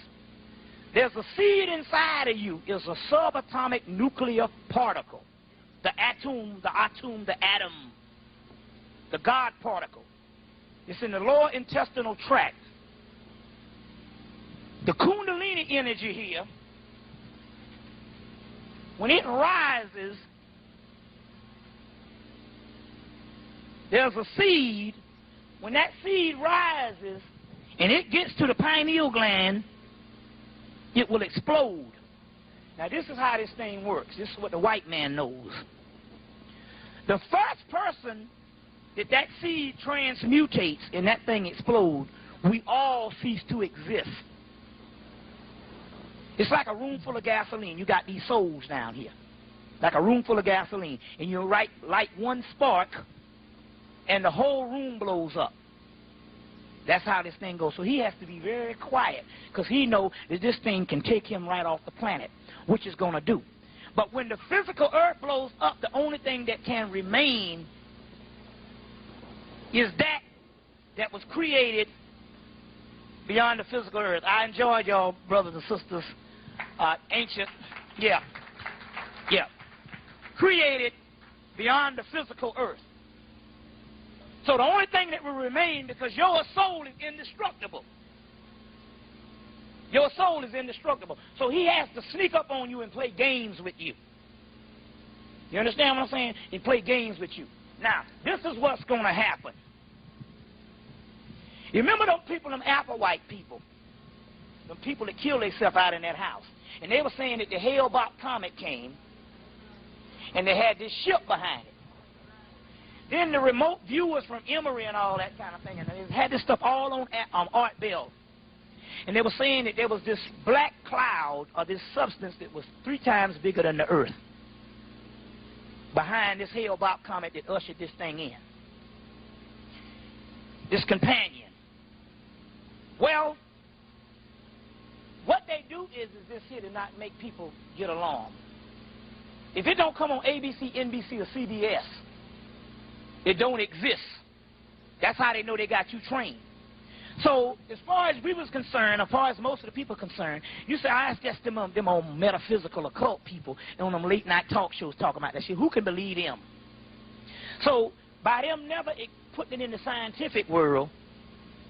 There's a seed inside of you. It's a subatomic nuclear particle. The atom, the God particle. It's in the lower intestinal tract. The Kundalini energy here, when it rises, there's a seed. When that seed rises and it gets to the pineal gland, it will explode. Now this is how this thing works. This is what the white man knows. The first person that seed transmutates and that thing explodes, we all cease to exist. It's like a room full of gasoline. You got these souls down here. Like a room full of gasoline. And you light one spark and the whole room blows up. That's how this thing goes. So he has to be very quiet because he knows that this thing can take him right off the planet, which is going to do. But when the physical earth blows up, the only thing that can remain is that was created beyond the physical earth. I enjoyed y'all, brothers and sisters, ancient. Yeah. created beyond the physical earth. So the only thing that will remain, because your soul is indestructible. Your soul is indestructible. So he has to sneak up on you and play games with you. You understand what I'm saying? He play games with you. Now, this is what's going to happen. You remember those people, them Applewhite people? Them people that killed themselves out in that house. And they were saying that the Hale-Bopp comet came, and they had this ship behind it. Then the remote viewers from Emory and all that kind of thing, and they had this stuff all on Art Bell. And they were saying that there was this black cloud, or this substance that was 3 times bigger than the earth, behind this Hale-Bopp comet that ushered this thing in. This companion. Well, what they do is this here to not make people get along. If it don't come on ABC, NBC, or CBS, it don't exist. That's how they know they got you trained. So, as far as we was concerned, as far as most of the people concerned, you say, I guess them on metaphysical occult people on them late night talk shows talking about that shit. Who can believe them? So, by them never putting it in the scientific world,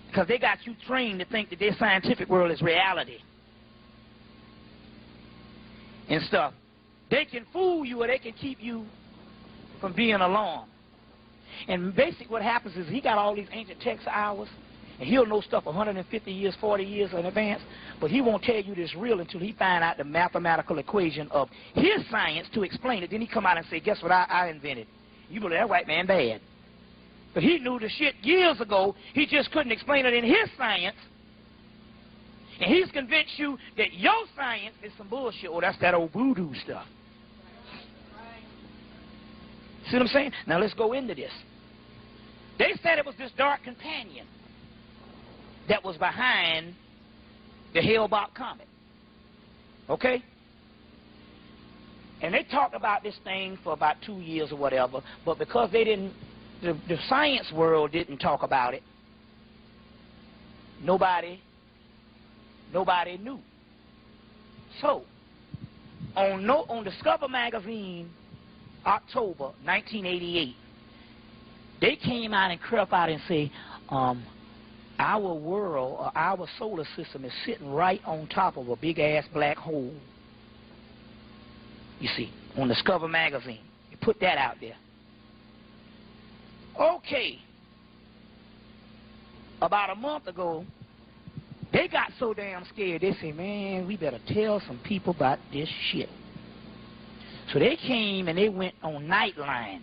because they got you trained to think that their scientific world is reality and stuff, they can fool you or they can keep you from being alarmed. And basically what happens is he got all these ancient text hours, and he'll know stuff 150 years, 40 years in advance, but he won't tell you this real until he find out the mathematical equation of his science to explain it. Then he come out and say, guess what I invented? You believe that white man bad. But he knew the shit years ago, he just couldn't explain it in his science. And he's convinced you that your science is some bullshit. Oh, that's that old voodoo stuff. See what I'm saying? Now let's go into this. They said it was this dark companion that was behind the Hale-Bopp comet. Okay? And they talked about this thing for about 2 years or whatever, but because they didn't, the science world didn't talk about it, nobody knew. So, on Discover Magazine, October 1988, they came out and crept out and say, our world, or our solar system is sitting right on top of a big-ass black hole. You see, on Discover Magazine. You put that out there. Okay. About a month ago, they got so damn scared, they said, man, we better tell some people about this shit. So they came and they went on Nightline.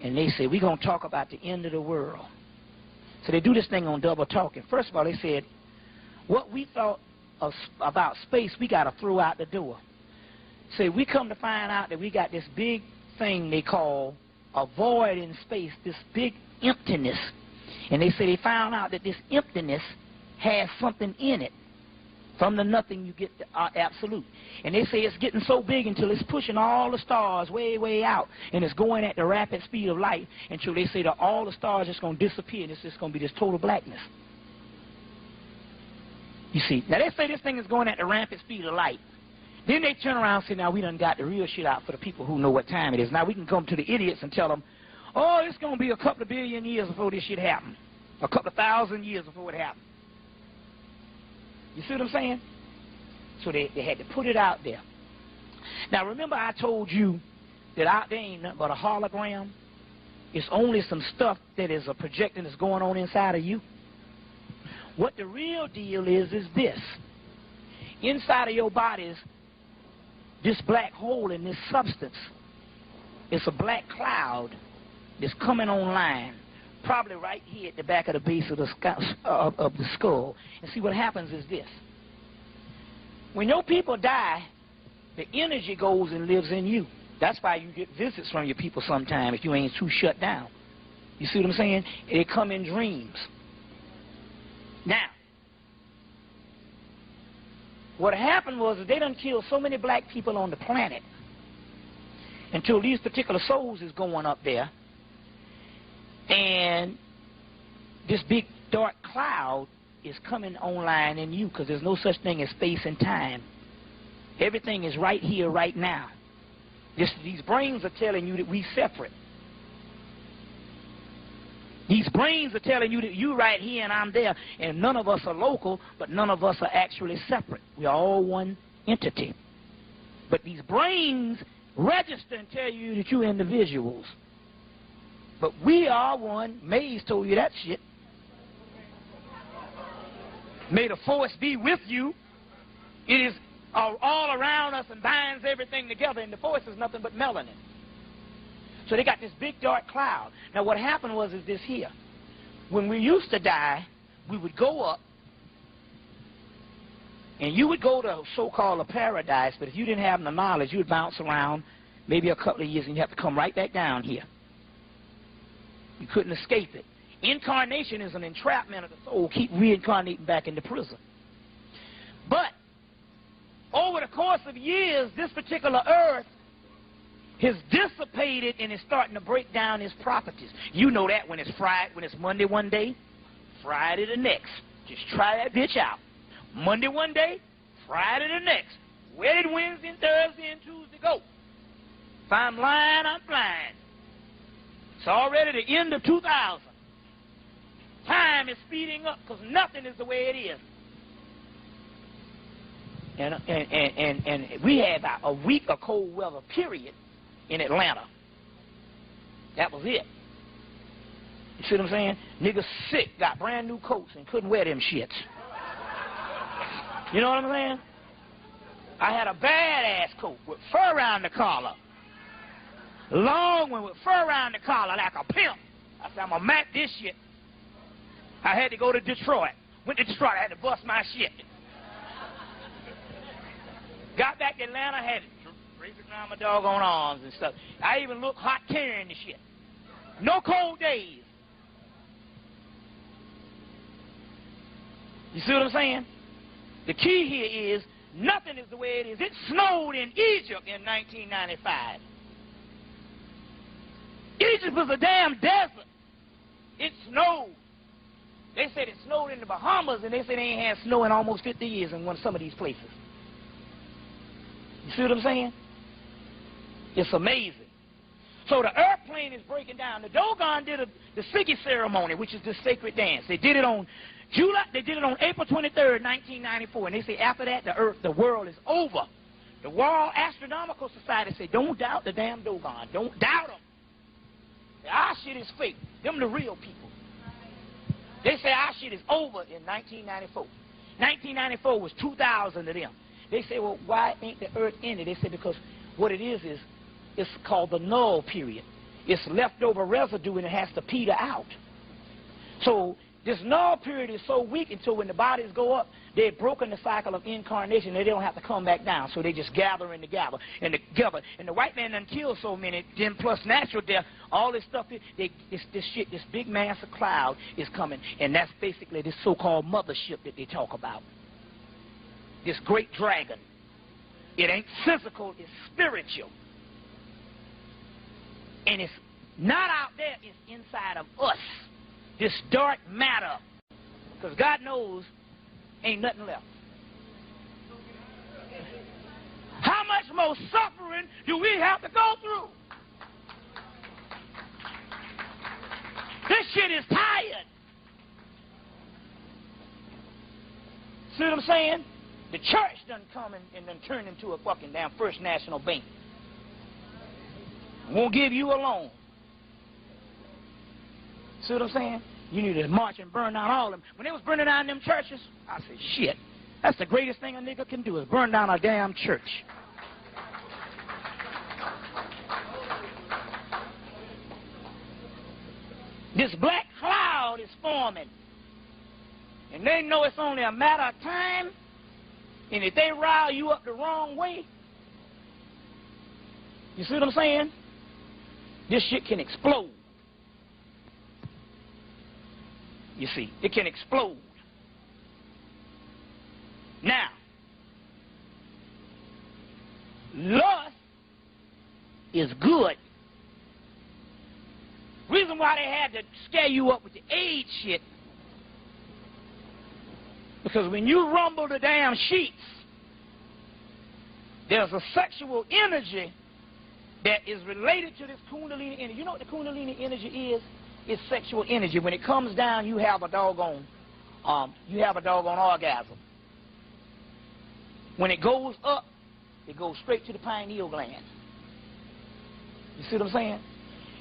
And they said, we're going to talk about the end of the world. So they do this thing on Double Talking. First of all, they said, what we thought about space, we got to throw out the door. So we come to find out that we got this big thing they call a void in space, this big emptiness. And they say they found out that this emptiness has something in it. From the nothing, you get the absolute. And they say it's getting so big until it's pushing all the stars way, way out. And it's going at the rapid speed of light until they say that all the stars are just going to disappear and it's just going to be this total blackness. You see, now they say this thing is going at the rapid speed of light. Then they turn around and say, now we done got the real shit out for the people who know what time it is. Now we can come to the idiots and tell them, oh, it's going to be a couple of billion years before this shit happens. A couple of thousand years before it happens. You see what I'm saying? So they had to put it out there. Now remember I told you that out there ain't nothing but a hologram? It's only some stuff that is a projection that's going on inside of you. What the real deal is this. Inside of your body is this black hole and this substance. It's a black cloud that's coming online. Probably right here at the back of the base of the skull. And see, what happens is this. When your people die, the energy goes and lives in you. That's why you get visits from your people sometimes if you ain't too shut down. You see what I'm saying? They come in dreams. Now, what happened was they done killed so many black people on the planet until these particular souls is going up there. And this big dark cloud is coming online in you because there's no such thing as space and time. Everything is right here, right now. These brains are telling you that we separate. These brains are telling you that you right here and I'm there, and none of us are local, but none of us are actually separate. We are all one entity. But these brains register and tell you that you're individuals. But we are one. Mays told you that shit. May the force be with you. It is all around us and binds everything together, and the force is nothing but melanin. So they got this big dark cloud. Now what happened was is this here. When we used to die, we would go up, and you would go to so-called a paradise, but if you didn't have the knowledge, you would bounce around maybe a couple of years, and you have to come right back down here. You couldn't escape it. Incarnation is an entrapment of the soul. Keep reincarnating back into prison. But over the course of years, this particular earth has dissipated and is starting to break down its properties. You know that when it's Friday, when it's Monday one day, Friday the next. Just try that bitch out. Monday one day, Friday the next. Wedded Wednesday and Thursday and Tuesday go. If I'm lying, I'm blind. It's already the end of 2000. Time is speeding up because nothing is the way it is. And we had about a week of cold weather period in Atlanta. That was it. You see what I'm saying? Niggas sick, got brand new coats and couldn't wear them shits. You know what I'm saying? I had a badass coat with fur around the collar. Long one with fur around the collar like a pimp. I said, I'm going to Mac this shit. I had to go to Detroit. Went to Detroit, I had to bust my shit. Got back to Atlanta, had raised around my doggone arms and stuff. I even looked hot carrying the shit. No cold days. You see what I'm saying? The key here is nothing is the way it is. It snowed in Egypt in 1995. Egypt was a damn desert. It snowed. They said it snowed in the Bahamas, and they said they ain't had snow in almost 50 years in some of these places. You see what I'm saying? It's amazing. So the earth plane is breaking down. The Dogon did the Sigi ceremony, which is the sacred dance. They did it on April 23rd, 1994, and they say after that the world is over. The World Astronomical Society said, don't doubt the damn Dogon. Don't doubt them. Our shit is fake. Them the real people. They say our shit is over in 1994. 1994 was 2,000 of them. They say, well, why ain't the earth ended? They say because what it is it's called the null period. It's leftover residue and it has to peter out. So this null period is so weak until when the bodies go up, they've broken the cycle of incarnation. They don't have to come back down. So they just gather and together. And the white man done killed so many, then plus natural death, all this stuff, this big massive cloud is coming. And that's basically this so-called mothership that they talk about. This great dragon. It ain't physical, it's spiritual. And it's not out there, it's inside of us. This dark matter. Because God knows ain't nothing left. How much more suffering do we have to go through? This shit is tired. See what I'm saying? The church done come and done turned into a fucking damn First National Bank. Won't give you a loan. See what I'm saying? You need to march and burn down all of them. When they was burning down them churches, I said, shit, that's the greatest thing a nigga can do is burn down a damn church. This black cloud is forming. And they know it's only a matter of time. And if they rile you up the wrong way, you see what I'm saying? This shit can explode. You see, it can explode. Now, lust is good. Reason why they had to scare you up with the AIDS shit, because when you rumble the damn sheets, there's a sexual energy that is related to this Kundalini energy. You know what the Kundalini energy is? It's sexual energy. When it comes down, you have a doggone orgasm. When it goes up, it goes straight to the pineal gland. You see what I'm saying?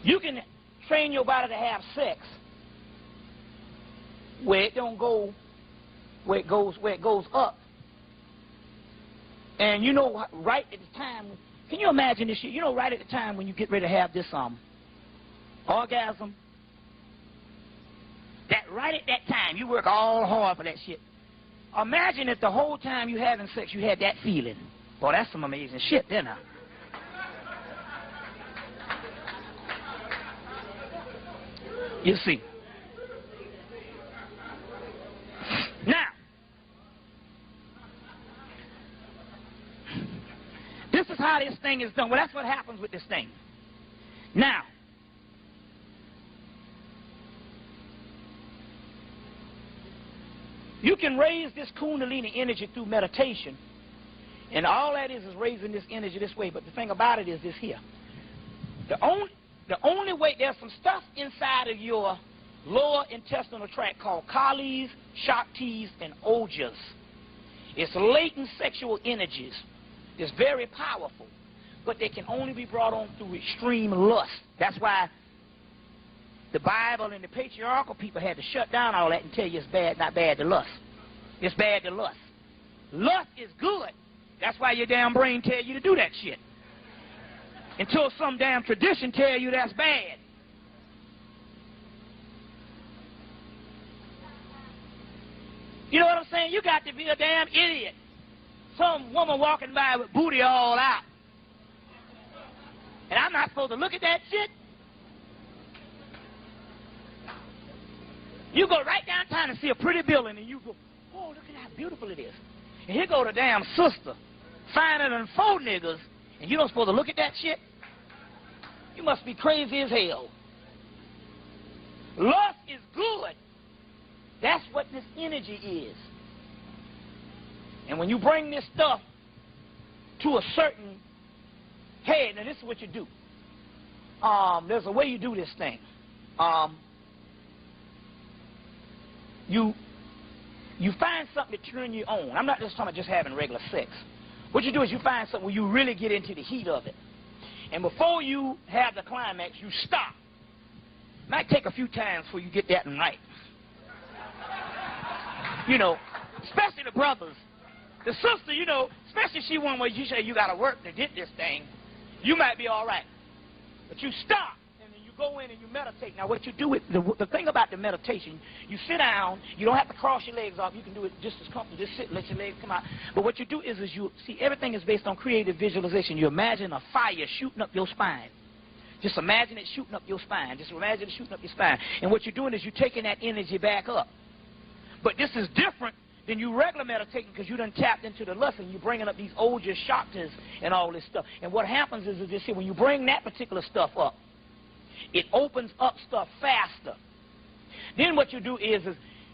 You can train your body to have sex where it don't go, where it goes up. And you know, right at the time, can you imagine this shit? You know, right at the time when you get ready to have this orgasm, that right at that time, you work all hard for that shit. Imagine if the whole time you having sex, you had that feeling. Boy, that's some amazing shit, there now. You see. Now, this is how this thing is done. Well, that's what happens with this thing. Now, you can raise this Kundalini energy through meditation, and all that is raising this energy this way. But the thing about it is this here. The only way, there's some stuff inside of your lower intestinal tract called Kalis, Shaktis, and Ojas. It's latent sexual energies. It's very powerful, but they can only be brought on through extreme lust. That's why the Bible and the patriarchal people had to shut down all that and tell you it's bad, not bad to lust. It's bad to lust. Lust is good. That's why your damn brain tell you to do that shit. Until some damn tradition tell you that's bad. You know what I'm saying? You got to be a damn idiot. Some woman walking by with booty all out. And I'm not supposed to look at that shit? You go right downtown and see a pretty building and you go, oh, look at how beautiful it is. And here go the damn sister, finer than 4 niggas, and you don't supposed to look at that shit? You must be crazy as hell. Lust is good. That's what this energy is. And when you bring this stuff to a certain head, now this is what you do. There's a way you do this thing. You find something to turn you on. I'm not just talking about just having regular sex. What you do is you find something where you really get into the heat of it. And before you have the climax, you stop. Might take a few times before you get that one right. You know, especially the brothers. The sister, you know, especially if she one where you say you got to work to get this thing, you might be all right. But you stop, and then you go in and you meditate. Now, what you do, the thing about the meditation, you sit down, you don't have to cross your legs off. You can do it just as comfortable. Just sit and let your legs come out. But what you do is you see, everything is based on creative visualization. You imagine a fire shooting up your spine. Just imagine it shooting up your spine. Just imagine it shooting up your spine. And what you're doing is you're taking that energy back up. But this is different than you regular meditating because you done tapped into the lust and you're bringing up these Ojas, Shaktis, and all this stuff. And what happens is this here, when you bring that particular stuff up, it opens up stuff faster. Then what you do is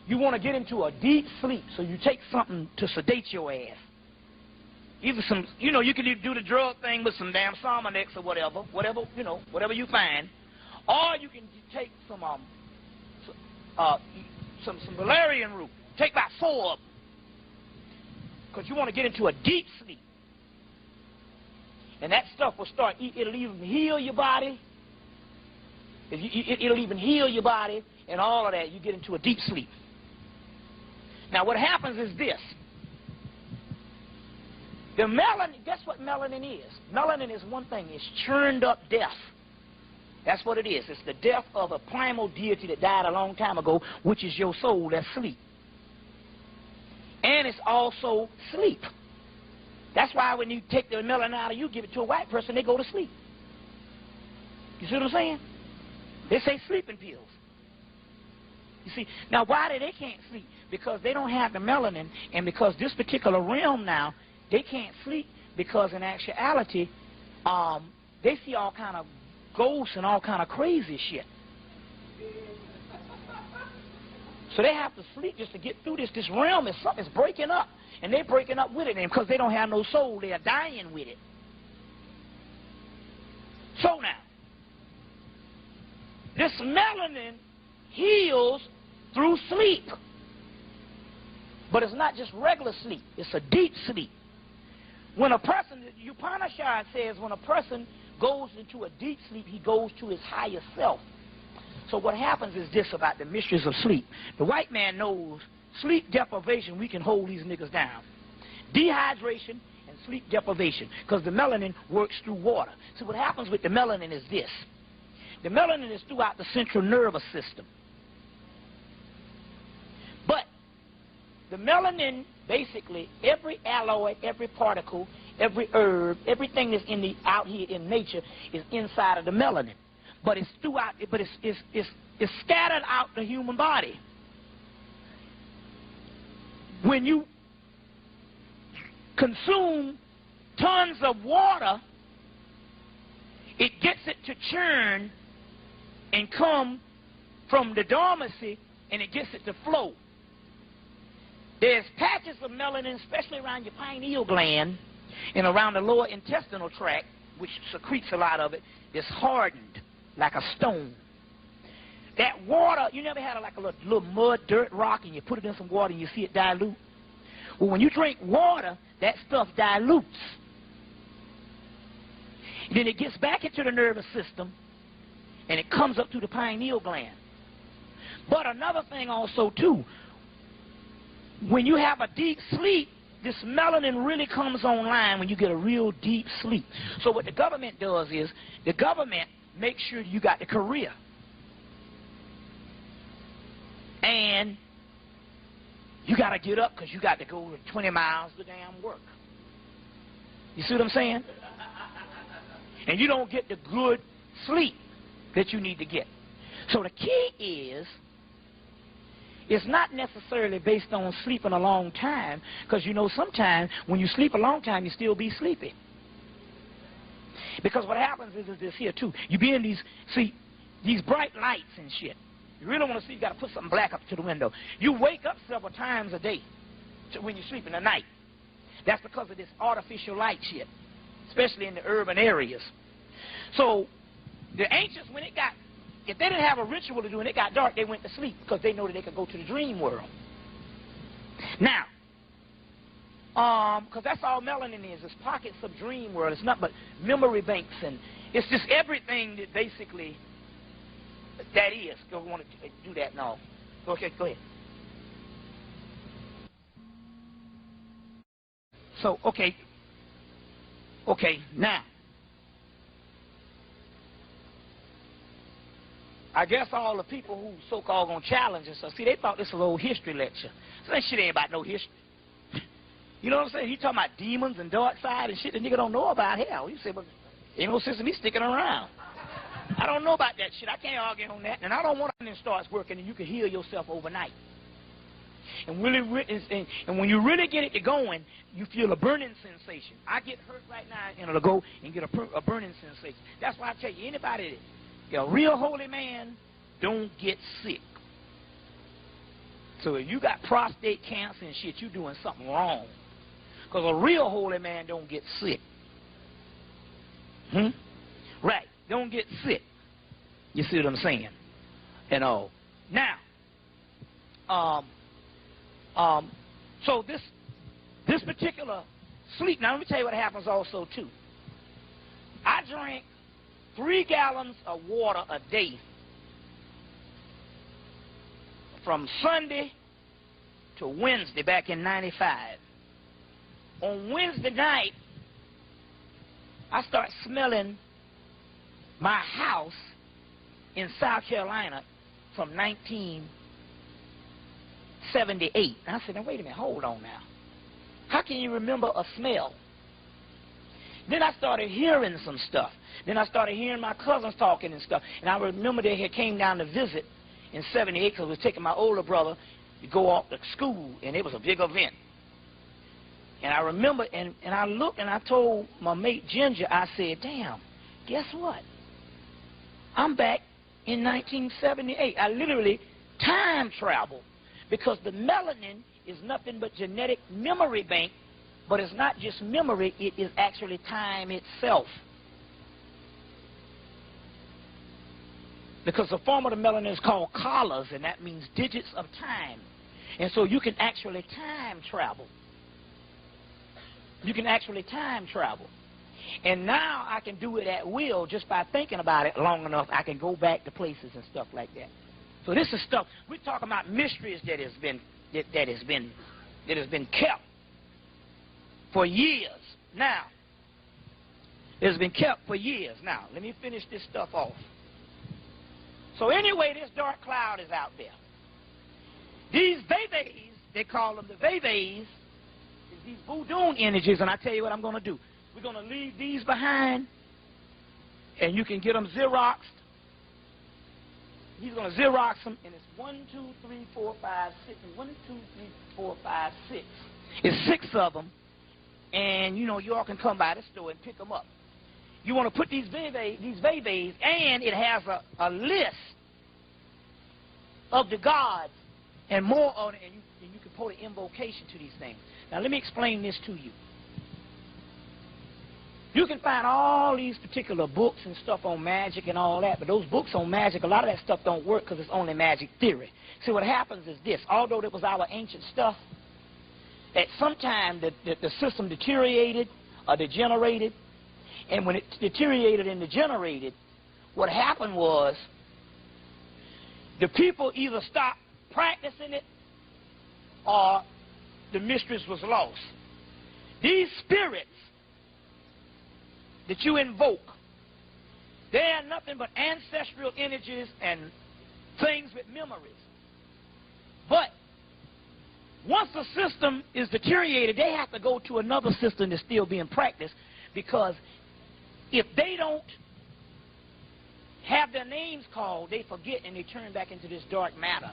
you want to get into a deep sleep, so you take something to sedate your ass. Either some, you know, you can do the drug thing with some damn Salmonex or whatever you find, or you can take some valerian root. Take about 4 of them, because you want to get into a deep sleep. And that stuff will start, it'll even heal your body. It'll even heal your body and all of that. You get into a deep sleep. Now what happens is this. The melanin, guess what melanin is? Melanin is one thing. It's churned up death. That's what it is. It's the death of a primal deity that died a long time ago, which is your soul that's asleep. And it's also sleep. That's why when you take the melanin out of you, give it to a white person, they go to sleep. You see what I'm saying? They say sleeping pills. You see, now why they can't sleep? Because they don't have the melanin, and because this particular realm now, they can't sleep because in actuality, they see all kind of ghosts and all kind of crazy shit. So they have to sleep just to get through this. This realm is something, it's breaking up. And they're breaking up with it. And because they don't have no soul, they are dying with it. So now, this melanin heals through sleep. But it's not just regular sleep. It's a deep sleep. When a person, Upanishad says, when a person goes into a deep sleep, he goes to his higher self. So what happens is this about the mysteries of sleep. The white man knows sleep deprivation, we can hold these niggas down. Dehydration and sleep deprivation, because the melanin works through water. So what happens with the melanin is this. The melanin is throughout the central nervous system. But the melanin, basically, every alloy, every particle, every herb, everything that's out here in nature is inside of the melanin. But it's throughout, but it's scattered out the human body. When you consume tons of water, it gets it to churn and come from the dormancy, and it gets it to flow. There's patches of melanin, especially around your pineal gland and around the lower intestinal tract, which secretes a lot of it, that's hardened like a stone. That water, you never had like a little mud, dirt, rock, and you put it in some water and you see it dilute? Well, when you drink water, that stuff dilutes. Then it gets back into the nervous system, and it comes up through the pineal gland. But another thing also, too, when you have a deep sleep, this melanin really comes online when you get a real deep sleep. So what the government does is, the government makes sure you got the career. And you got to get up because you got to go 20 miles to damn work. You see what I'm saying? And you don't get the good sleep that you need to get. So the key is, it's not necessarily based on sleeping a long time, because you know sometimes when you sleep a long time, you still be sleepy. Because what happens is this here too. You be in these bright lights and shit. You really want to see, you got to put something black up to the window. You wake up several times a day when you sleep in the night. That's because of this artificial light shit, especially in the urban areas. So the ancients, if they didn't have a ritual to do and it got dark, they went to sleep because they know that they could go to the dream world. Now, because that's all melanin is. It's pockets of dream world. It's not but memory banks, and it's just everything that basically that is. Go want to do that now. Okay, go ahead. So, okay, now, I guess all the people who so-called gonna challenge us, see, they thought this was an old history lecture. So that shit ain't about no history. You know what I'm saying? You talking about demons and dark side and shit the nigga don't know about. Hell, you say, but ain't no sense in me sticking around. I don't know about that shit. I can't argue on that. And I don't want to start working and you can heal yourself overnight. And when you really get it to going, you feel a burning sensation. I get hurt right now, and it'll go and get a burning sensation. That's why I tell you, anybody that a real holy man don't get sick. So if you got prostate cancer and shit, you doing something wrong. Because a real holy man don't get sick. Right. Don't get sick. You see what I'm saying? And all. Now, so this particular sleep, now let me tell you what happens also too. I drank 3 gallons of water a day from Sunday to Wednesday back in '95. On Wednesday night, I start smelling my house in South Carolina from 1978. And I said, now wait a minute, hold on now. How can you remember a smell? Then I started hearing some stuff. Then I started hearing my cousins talking and stuff. And I remember they had came down to visit in '78 because I was taking my older brother to go off to school, and it was a big event. And I remember, and I looked and I told my mate Ginger, I said, damn, guess what? I'm back in 1978. I literally time traveled because the melanin is nothing but genetic memory bank, but it's not just memory, it is actually time itself. because the form of the melanin is called collars, and that means digits of time. And so you can actually time travel. You can actually time travel. And now I can do it at will just by thinking about it long enough. I can go back to places and stuff like that. So this is stuff we're talking about, mysteries that has been kept for years. Now, it has been kept for years. Now, let me finish this stuff off. So anyway, this dark cloud is out there. These Veves, they call them the Veves, is these voodoo energies, and I tell you what I'm going to do. We're going to leave these behind, and you can get them Xeroxed. He's going to Xerox them, and it's 1, 2, 3, 4, 5, 6, and 1, 2, 3, 4, 5, 6. It's 6 of them, and you know you all can come by the store and pick them up. You want to put these Veves, and it has a list of the gods and more on it, and you can put an invocation to these things. Now let me explain this to you. You can find all these particular books and stuff on magic and all that, but those books on magic, a lot of that stuff don't work because it's only magic theory. See, what happens is this. Although it was our ancient stuff, at some time the system deteriorated or degenerated, and when it deteriorated and degenerated, what happened was the people either stopped practicing it or the mistress was lost. These spirits that you invoke, they are nothing but ancestral energies and things with memories. But once the system is deteriorated, they have to go to another system that's still being practiced, because if they don't have their names called, they forget and they turn back into this dark matter.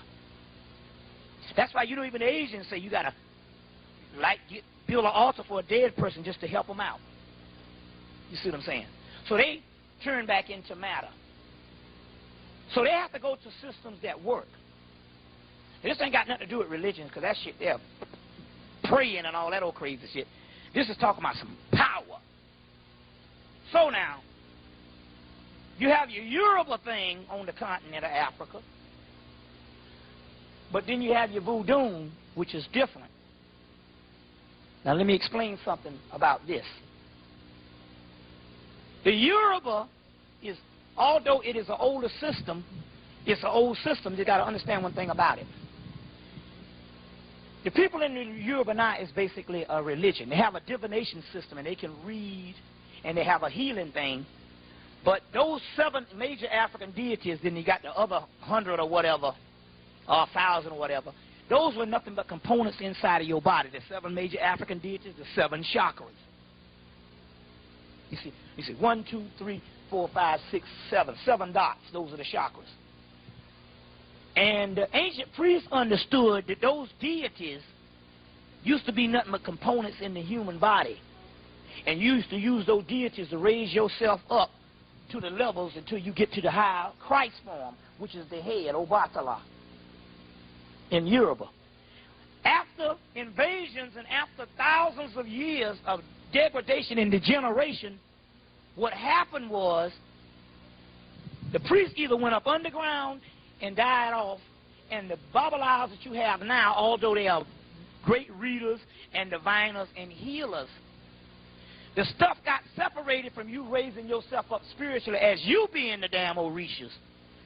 That's why, you know, even the Asians say you got to build an altar for a dead person just to help them out. You see what I'm saying? So they turn back into matter. So they have to go to systems that work. This ain't got nothing to do with religion, because that shit, they're praying and all that old crazy shit. This is talking about some power. So now, you have your Yoruba thing on the continent of Africa, but then you have your voodoo, which is different. Now let me explain something about this. The Yoruba is, although it is an older system, it's an old system. You got to understand one thing about it. The people in the Yoruba now is basically a religion. They have a divination system, and they can read, and they have a healing thing. But those 7 major African deities, then you got the other 100 or whatever, or 1,000 or whatever. Those were nothing but components inside of your body. The 7 major African deities, the 7 chakras. You see, 1, 2, 3, 4, 5, 6, 7. 7 dots. Those are the chakras. And the ancient priests understood that those deities used to be nothing but components in the human body. And you used to use those deities to raise yourself up to the levels until you get to the higher Christ form, which is the head, Obatala, in Yoruba. After invasions and after thousands of years of degradation and degeneration, what happened was the priests either went up underground and died off, and the Babalas that you have now, although they are great readers and diviners and healers, the stuff got separated from you raising yourself up spiritually as you being the damn Orishas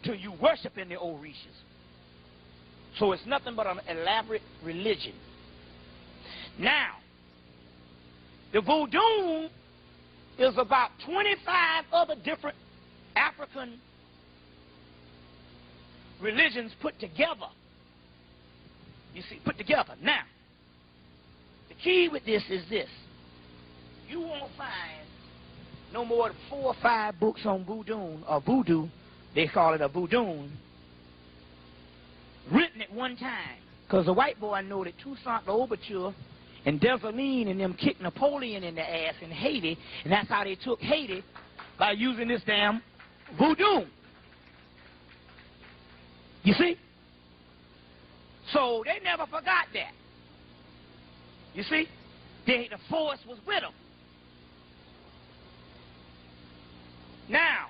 till you worshiping the Orishas. So it's nothing but an elaborate religion. Now, the voodoo is about 25 other different African religions put together. You see, put together. Now, the key with this is this. You won't find no more than 4 or 5 books on voodoo, or voodoo, they call it a voodoo, written at one time. Because the white boy know that Toussaint L'Ouverture and Dessalines and them kicked Napoleon in the ass in Haiti, and that's how they took Haiti, by using this damn voodoo. You see? So they never forgot that. You see? The force was with them. Now,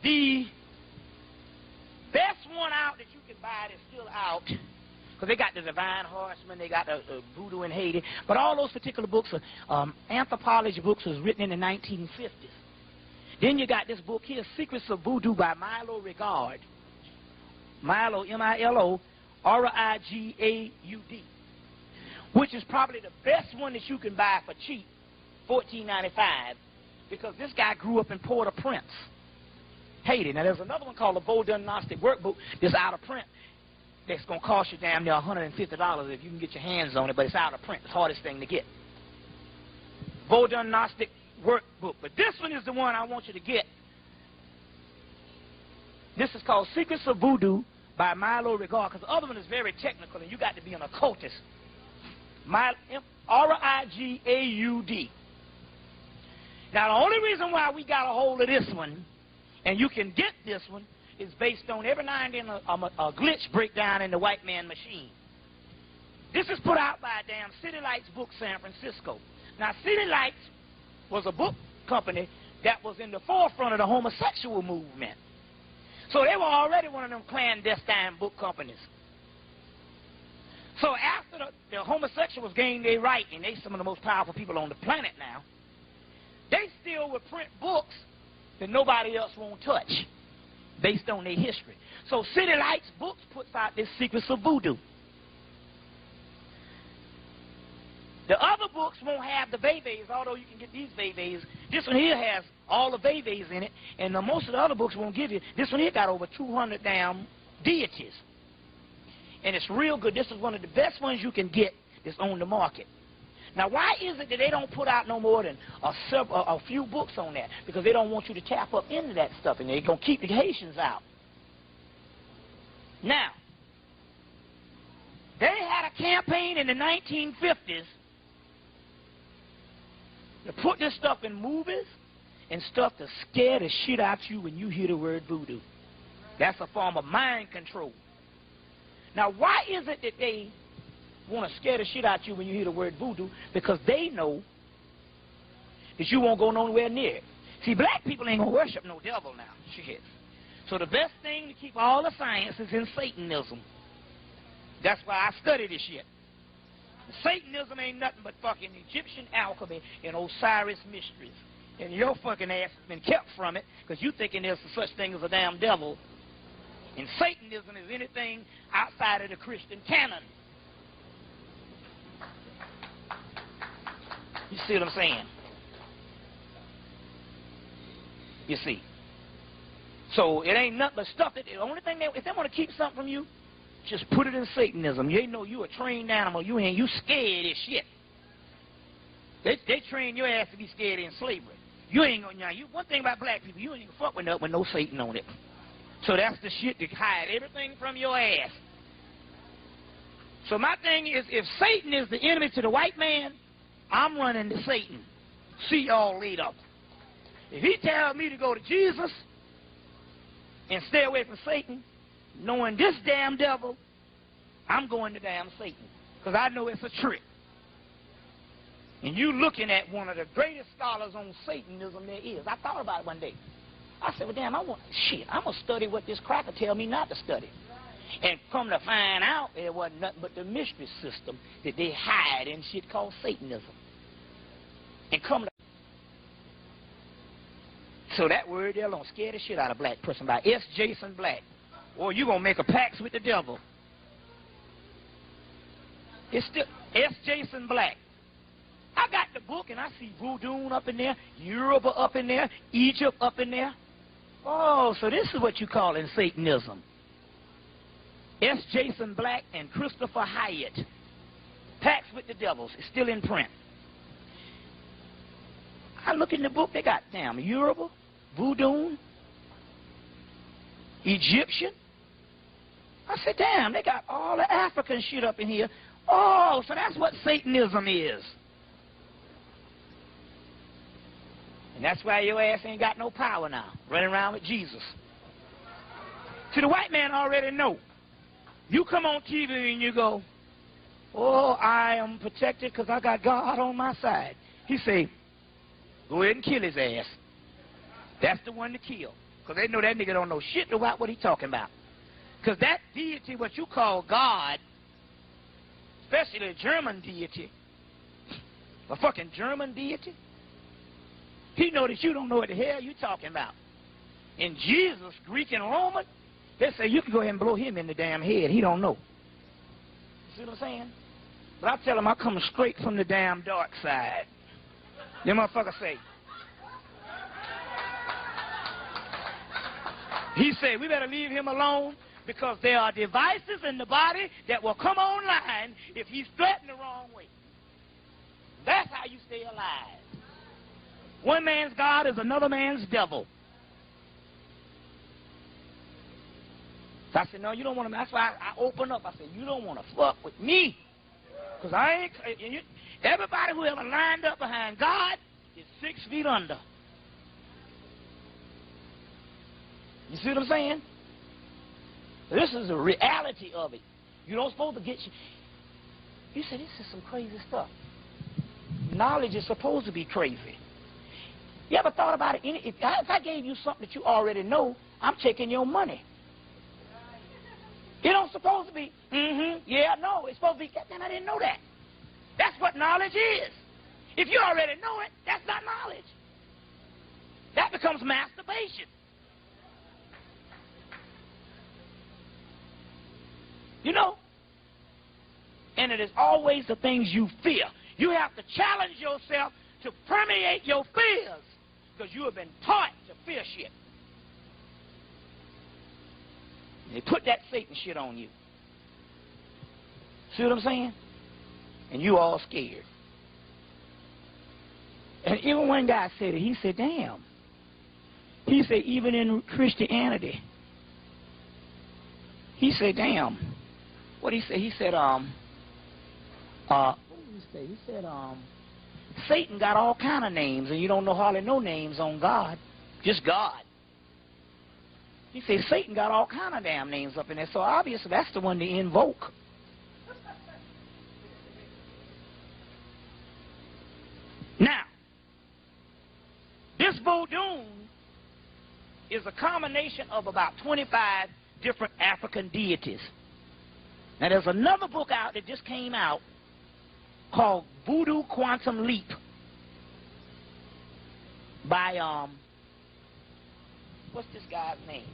the one out that you can buy that's still out, because they got the Divine Horseman, they got the Voodoo in Haiti, but all those particular books are anthropology books was written in the 1950s. Then you got this book here, Secrets of Voodoo by Milo Rigard. Milo, M-I-L-O, R-I-G-A-U-D, which is probably the best one that you can buy for cheap, $14.95, because this guy grew up in Port-au-Prince, Haiti. Now, there's another one called the Vodun Gnostic Workbook that's out of print. That's going to cost you damn near $150 if you can get your hands on it, but it's out of print. It's the hardest thing to get. Vodun Gnostic Workbook. But this one is the one I want you to get. This is called Secrets of Voodoo by Milo Rigard, because the other one is very technical, and you got to be an occultist. R-I-G-A-U-D. Now, the only reason why we got a hold of this one, and you can get this one, is based on every now and then a glitch breakdown in the white man machine. This is put out by damn City Lights Book, San Francisco. Now, City Lights was a book company that was in the forefront of the homosexual movement. So they were already one of them clandestine book companies. So after the homosexuals gained their right, and they some of the most powerful people on the planet now, they still would print books that nobody else won't touch, based on their history. So City Lights Books puts out this Secrets of Voodoo. The other books won't have the Vevas, although you can get these Vevas. This one here has all the Vevas in it, and most of the other books won't give you. This one here got over 200 damn deities. And it's real good. This is one of the best ones you can get that's on the market. Now, why is it that they don't put out no more than a few books on that? Because they don't want you to tap up into that stuff, and they're going to keep the Haitians out. Now, they had a campaign in the 1950s to put this stuff in movies and stuff to scare the shit out you when you hear the word voodoo. That's a form of mind control. Now, why is it that they want to scare the shit out you when you hear the word voodoo? Because they know that you won't go nowhere near it. See, black people ain't going to worship no devil now. Shit. So the best thing to keep all the science is in Satanism. That's why I study this shit. Satanism ain't nothing but fucking Egyptian alchemy and Osiris mysteries. And your fucking ass has been kept from it because you thinking there's such thing as a damn devil. And Satanism is anything outside of the Christian canon. You see what I'm saying? You see. So it ain't nothing but stuff that the only thing if they want to keep something from you, just put it in Satanism. You ain't know you a trained animal. You scared as shit. They train your ass to be scared in slavery. You ain't gonna one thing about black people, you ain't gonna fuck with no Satan on it. So that's the shit to hide everything from your ass. So my thing is, if Satan is the enemy to the white man, I'm running to Satan. See y'all later. If he tells me to go to Jesus and stay away from Satan, knowing this damn devil, I'm going to damn Satan. Because I know it's a trick. And you looking at one of the greatest scholars on Satanism there is. I thought about it one day. I said, well, damn, I'm going to study what this cracker tell me not to study. And come to find out, it wasn't nothing but the mystery system that they hide in shit called Satanism. And come to... So that word there don't scare the shit out of black person by S. Jason Black. Or you going to make a pact with the devil. It's still S. Jason Black. I got the book and I see Voodoo up in there, Yoruba up in there, Egypt up in there. Oh, so this is what you call in Satanism. S. Jason Black and Christopher Hyatt. Pacts with the Devils. It's still in print. I look in the book, they got damn Yoruba, Voodoo, Egyptian. I said, damn, they got all the African shit up in here. Oh, so that's what Satanism is. And that's why your ass ain't got no power now, running around with Jesus. See, the white man already know. You come on TV and you go, oh, I am protected because I got God on my side. He say, go ahead and kill his ass. That's the one to kill. Because they know that nigga don't know shit about what he talking about. Because that deity, what you call God, especially a German deity, a fucking German deity, he know that you don't know what the hell you talking about. In Jesus, Greek and Roman, they say you can go ahead and blow him in the damn head. He don't know. You see what I'm saying? But I tell him I come straight from the damn dark side. Them motherfuckers say. He said we better leave him alone because there are devices in the body that will come online if he's threatened the wrong way. That's how you stay alive. One man's God is another man's devil. So I said, no, you don't want to. That's why I opened up. I said, you don't want to fuck with me. Because I ain't. Everybody who ever lined up behind God is 6 feet under. You see what I'm saying? This is the reality of it. You don't supposed to get you. You said, this is some crazy stuff. Knowledge is supposed to be crazy. You ever thought about it? If I gave you something that you already know, I'm taking your money. It don't supposed to be, yeah, no. It's supposed to be, damn, I didn't know that. That's what knowledge is. If you already know it, that's not knowledge. That becomes masturbation. You know? And it is always the things you fear. You have to challenge yourself to permeate your fears because you have been taught to fear shit. They put that Satan shit on you. See what I'm saying? And you all scared. And even one guy said it, he said, damn. He said, even in Christianity. He said, damn. What did he say? He said, what did he say? He said, Satan got all kind of names, and you don't know hardly no names on God. Just God. He said Satan got all kind of damn names up in there, so obviously that's the one to invoke. Now, this voodoo is a combination of about 25 different African deities. Now, there's another book out that just came out called Voodoo Quantum Leap by, what's this guy's name?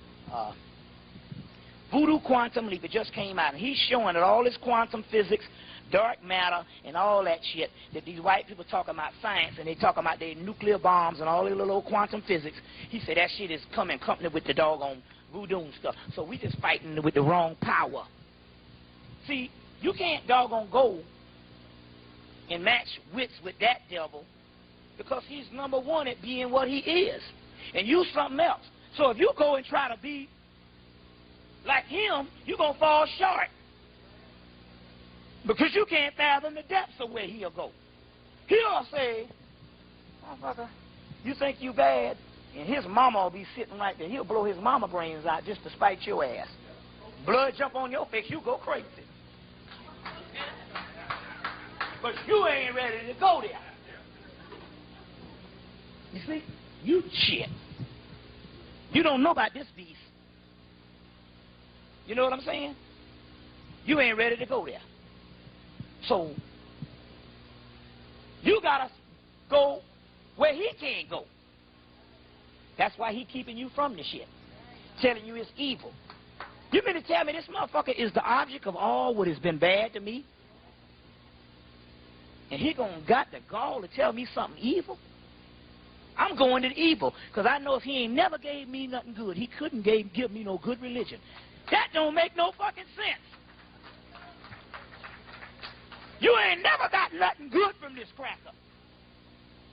Voodoo Quantum Leap. It just came out. And he's showing that all this quantum physics, dark matter, and all that shit that these white people talking about science, and they talking about their nuclear bombs and all their little quantum physics. He said that shit is coming company with the doggone voodoo and stuff. So we just fighting with the wrong power. See, you can't doggone go and match wits with that devil because he's number one at being what he is. And you something else. So if you go and try to be like him, you're going to fall short. Because you can't fathom the depths of where he'll go. He'll say, motherfucker, you think you bad? And his mama will be sitting right there. He'll blow his mama brains out just to spite your ass. Blood jump on your face, you go crazy. But you ain't ready to go there. You see? You shit. You don't know about this beast. You know what I'm saying? You ain't ready to go there. So, you got to go where he can't go. That's why he keeping you from the shit. Telling you it's evil. You mean to tell me this motherfucker is the object of all what has been bad to me? And he got the gall to tell me something evil? I'm going to the evil, because I know if he ain't never gave me nothing good, he couldn't give me no good religion. That don't make no fucking sense. You ain't never got nothing good from this cracker.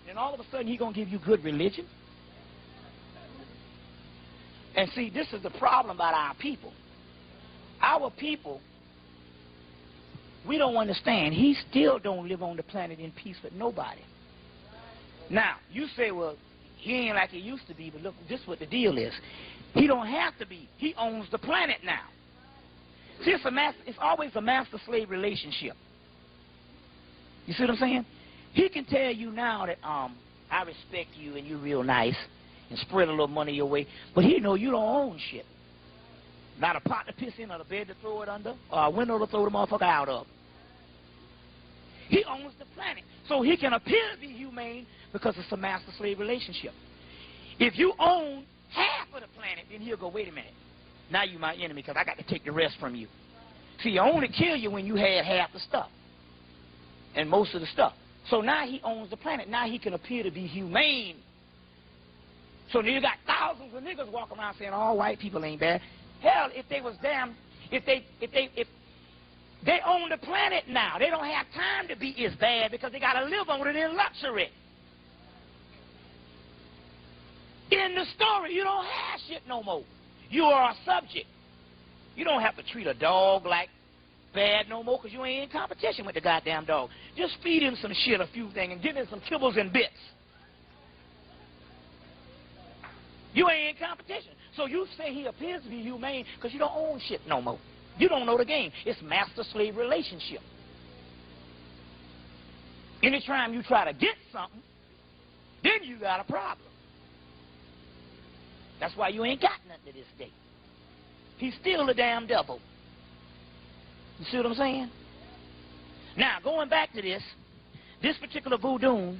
Then all of a sudden he going to give you good religion? And see, this is the problem about our people. Our people, we don't understand. He still don't live on the planet in peace with nobody. Now, you say, well, he ain't like he used to be, but look, this is what the deal is. He don't have to be. He owns the planet now. See, it's always a master-slave relationship. You see what I'm saying? He can tell you now that, I respect you and you're real nice and spread a little money your way, but he know you don't own shit. Not a pot to piss in, or a bed to throw it under, or a window to throw the motherfucker out of. He owns the planet. So he can appear to be humane because it's a master-slave relationship. If you own half of the planet, then he'll go, wait a minute. Now you're my enemy because I got to take the rest from you. See, he only kill you when you had half the stuff and most of the stuff. So now he owns the planet. Now he can appear to be humane. So you got thousands of niggas walking around saying all white people ain't bad. Hell, if they was damn, if they own the planet now, they don't have time to be as bad because they got to live on it in luxury. In the story, you don't have shit no more. You are a subject. You don't have to treat a dog like bad no more because you ain't in competition with the goddamn dog. Just feed him some shit, a few things, and give him some kibbles and bits. You ain't in competition. So you say he appears to be humane because you don't own shit no more. You don't know the game. It's master-slave relationship. Anytime you try to get something, then you got a problem. That's why you ain't got nothing to this day. He's still the damn devil. You see what I'm saying? Now, going back to this particular voodoo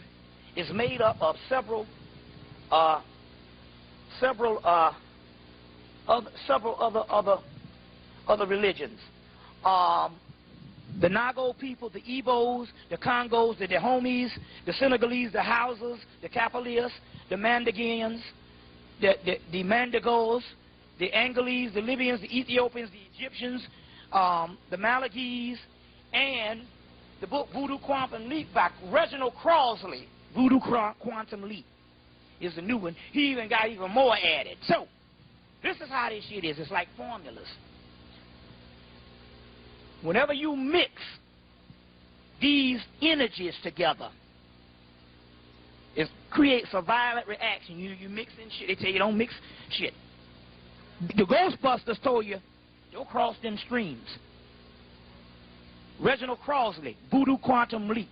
is made up of several other religions. The Nago people, the Igbos, the Congos, the Dahomis, the Senegalese, the Hausas, the Kapalis, the Mandingians, the Mandigos, the Angolese, the Libyans, the Ethiopians, the Egyptians, the Malagese, and the book Voodoo Quantum Leap by Reginald Crossley. Voodoo Quantum Leap is the new one. He even got even more added. So, this is how this shit is. It's like formulas. Whenever you mix these energies together, it creates a violent reaction. You mix in shit. They tell you don't mix shit. The Ghostbusters told you, don't cross them streams. Reginald Crossley, Voodoo Quantum Leap.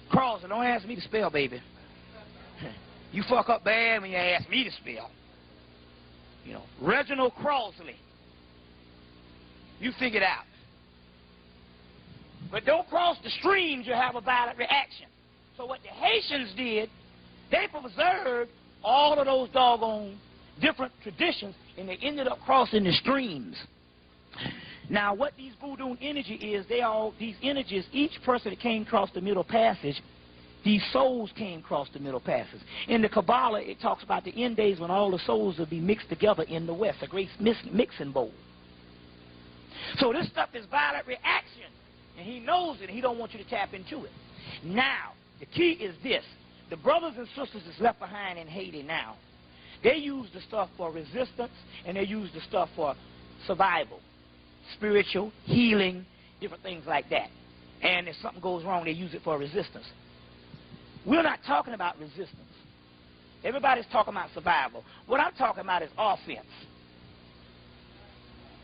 Crossley, don't ask me to spell, baby. You fuck up bad when you ask me to spell. You know, Reginald Crossley. You figure it out. But don't cross the streams, you have a violent reaction. So what the Haitians did, they preserved all of those doggone different traditions, and they ended up crossing the streams. Now, what these voodoo energy is, these energies, each person that came across the middle passage, these souls came across the middle passage. In the Kabbalah, it talks about the end days when all the souls will be mixed together in the West, a great mixing bowl. So this stuff is violent reaction, and he knows it, and he don't want you to tap into it. Now, the key is this. The brothers and sisters that's left behind in Haiti now, they use the stuff for resistance, and they use the stuff for survival, spiritual, healing, different things like that. And if something goes wrong, they use it for resistance. We're not talking about resistance. Everybody's talking about survival. What I'm talking about is offense.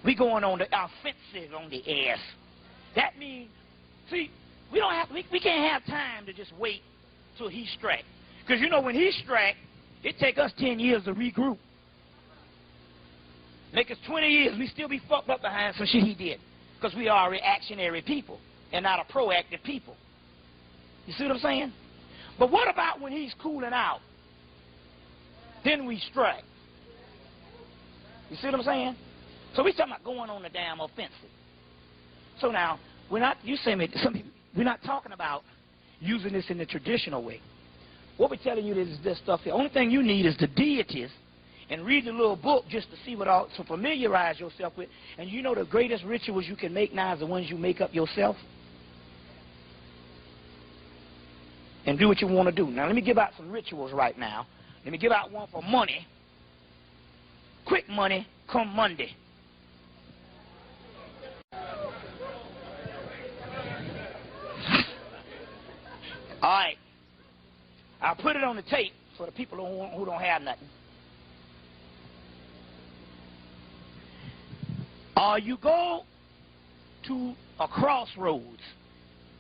We going on the offensive on the ass. That means, see, we can't have time to just wait till he strike. Because you know when he strike, it take us 10 years to regroup. Make us 20 years, we still be fucked up behind some shit he did. Because we are a reactionary people and not a proactive people. You see what I'm saying? But what about when he's cooling out? Then we strike. You see what I'm saying? So we're talking about going on the damn offensive. So now, we're not talking about using this in the traditional way. What we're telling you is this stuff. The only thing you need is the deities, and read the little book just to see to familiarize yourself with. And you know the greatest rituals you can make now is the ones you make up yourself. And do what you want to do. Now let me give out some rituals right now. Let me give out one for money. Quick money come Monday. All right. I'll put it on the tape for the people who don't have nothing. You go to a crossroads.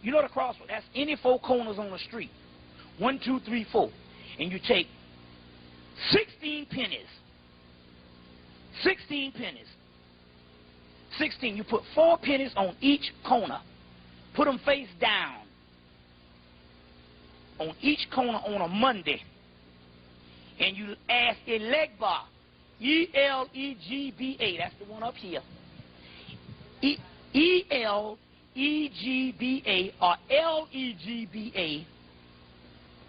You know the crossroads? That's any 4 corners on the street. 1, 2, 3, 4. And you take 16 pennies. 16 pennies. 16. You put 4 pennies on each corner. Put them face down. On each corner on a Monday. And you ask Elegba, E-L-E-G-B-A, that's the one up here. E-L-E-G-B-A or L-E-G-B-A.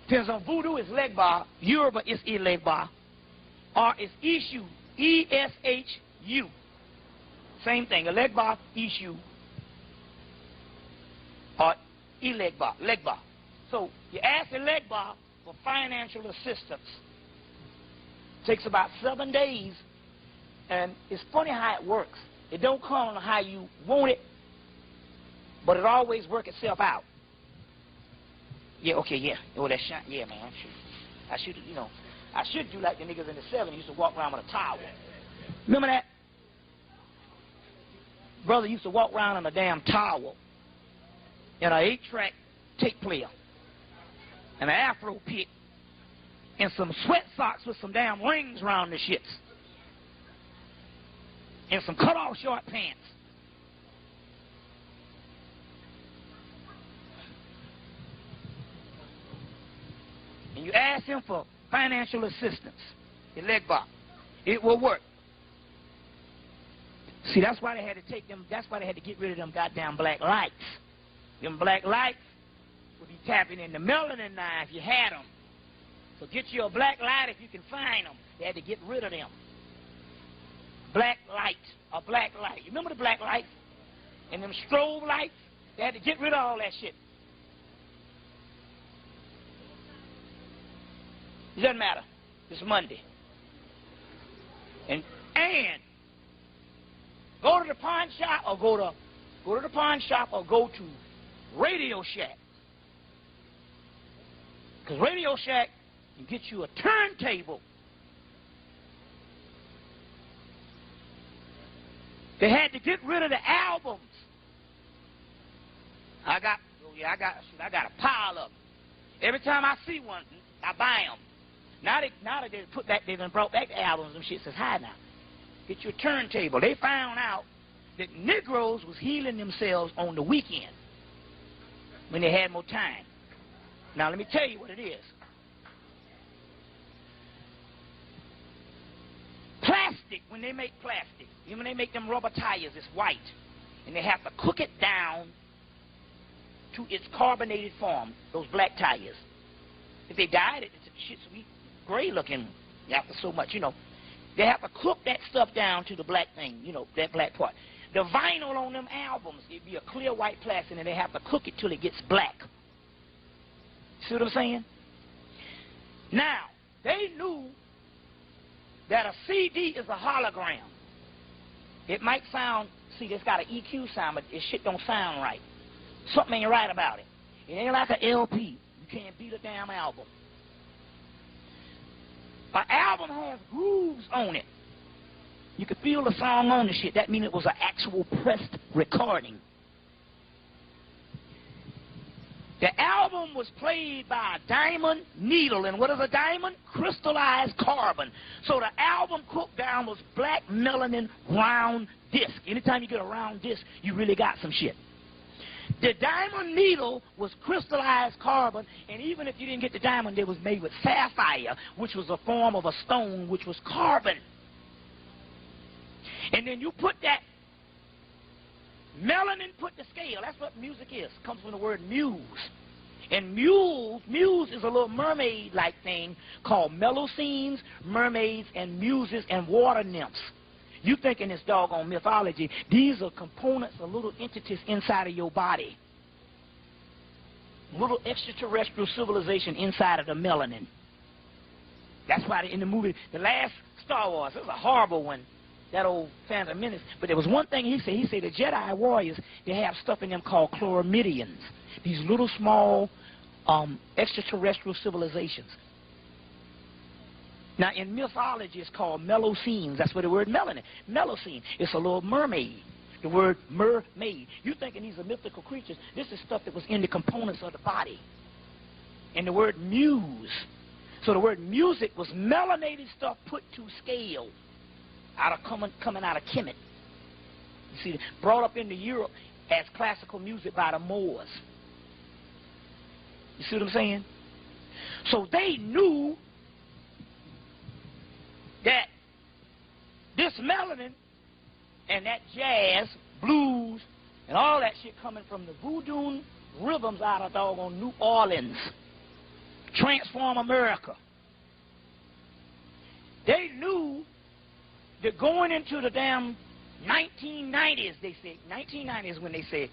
Depends on Voodoo, it's Legba. Yoruba is Elegba. Or it's Ishu, E-S-H-U. Same thing, Elegba, Ishu. Or Elegba, Legba. So you ask Elegba for financial assistance. Takes about 7 days, and it's funny how it works. It don't come on how you want it, but it always works itself out. Yeah, okay, yeah. Oh, that shot, yeah, man. I should do like the niggas in the 70s used to walk around with a towel. Remember that? Brother used to walk around in a damn towel in an 8-track tape player and an Afro pick and some sweat socks with some damn rings around the shits. And some cut-off short pants. And you ask him for financial assistance. Your leg box. It will work. See, that's why they had to take them, that's why they had to get rid of them goddamn black lights. Them black lights would be tapping in the melanin now if you had them. So get you a black light if you can find them. They had to get rid of them. Black light, a black light. You remember the black lights? And them strobe lights? They had to get rid of all that shit. It doesn't matter. It's Monday. And go to the pawn shop or go to the pawn shop or go to Radio Shack. Because Radio Shack can get you a turntable. They had to get rid of the albums. I got a pile of them. Every time I see one, I buy them. Now that they put back, they done brought back the albums and shit. Says, hi now, get your turntable. They found out that Negroes was healing themselves on the weekend when they had more time. Now let me tell you what it is. Plastic, when they make plastic, even when they make them rubber tires, it's white. And they have to cook it down to its carbonated form, those black tires. If they dyed it, it's shit's gray looking after so much, They have to cook that stuff down to the black thing, that black part. The vinyl on them albums, it'd be a clear white plastic, and they have to cook it till it gets black. See what I'm saying? Now, they knew that a CD is a hologram. It might sound, see, it's got an EQ sound, but this shit don't sound right. Something ain't right about it. It ain't like an LP. You can't beat a damn album. An album has grooves on it. You can feel the song on the shit. That means it was an actual pressed recording. The album was played by a diamond needle. And what is a diamond? Crystallized carbon. So the album cooked down was black melanin round disc. Anytime you get a round disc, you really got some shit. The diamond needle was crystallized carbon, and even if you didn't get the diamond, it was made with sapphire, which was a form of a stone, which was carbon. And then you put that melanin, put the scale. That's what music is. It comes from the word muse. And muse is a little mermaid-like thing called melosines, mermaids, and muses, and water nymphs. You think in this doggone mythology, these are components or little entities inside of your body. Little extraterrestrial civilization inside of the melanin. That's why in the movie, the last Star Wars, it was a horrible one, that old Phantom Menace. But there was one thing he said. He said the Jedi warriors, they have stuff in them called chloromidians. These little small extraterrestrial civilizations. Now, in mythology, it's called melosines. That's where the word melanin. Melosine. It's a little mermaid. The word mermaid. You're thinking these are mythical creatures. This is stuff that was in the components of the body. And the word muse. So the word music was melanated stuff put to scale. coming out of Kemet. You see, brought up into Europe as classical music by the Moors. You see what I'm saying? So they knew that this melanin and that jazz, blues, and all that shit coming from the voodoo rhythms out of doggone New Orleans, transform America. They knew that going into the damn 1990s, they said, 1990s when they said,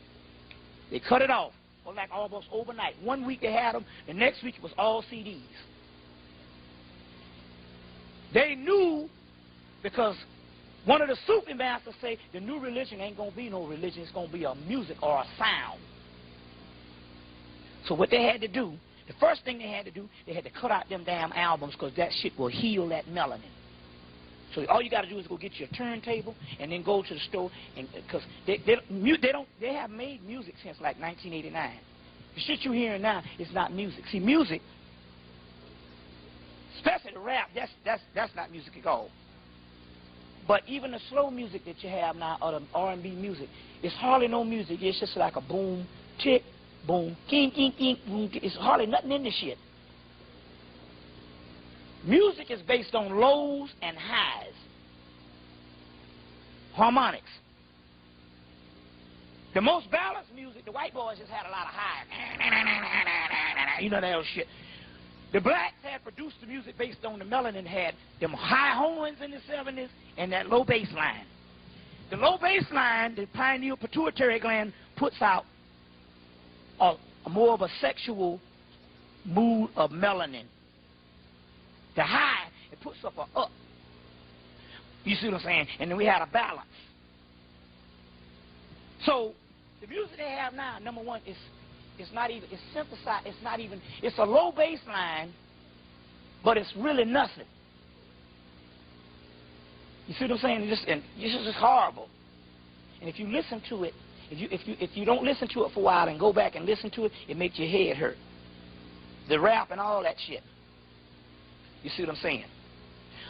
they cut it off, or like almost overnight. 1 week they had them, the next week it was all CDs. They knew because one of the Sufi masters say the new religion ain't going to be no religion, it's going to be a music or a sound. So what they had to do, the first thing they had to do, they had to cut out them damn albums because that shit will heal that melanin. So all you got to do is go get you a turntable and then go to the store, and because they have made music since like 1989. The shit you hearing now is not music. See, music, especially the rap, that's not music at all. But even the slow music that you have now, or the R&B music, it's hardly no music. It's just like a boom, tick, boom, king, king, king, boom. It's hardly nothing in this shit. Music is based on lows and highs, harmonics. The most balanced music, the white boys just had a lot of highs. You know that old shit. The blacks had produced the music based on the melanin, had them high horns in the 70s and that low bass line. The low bass line, the pineal pituitary gland puts out a more of a sexual mood of melanin. The high, it puts up a up. You see what I'm saying? And then we had a balance. So the music they have now, number one, it's not even, it's synthesized, it's not even, it's a low bass line, but it's really nothing. You see what I'm saying? It's just horrible. And if you listen to it, if you don't listen to it for a while and go back and listen to it, it makes your head hurt. The rap and all that shit. You see what I'm saying?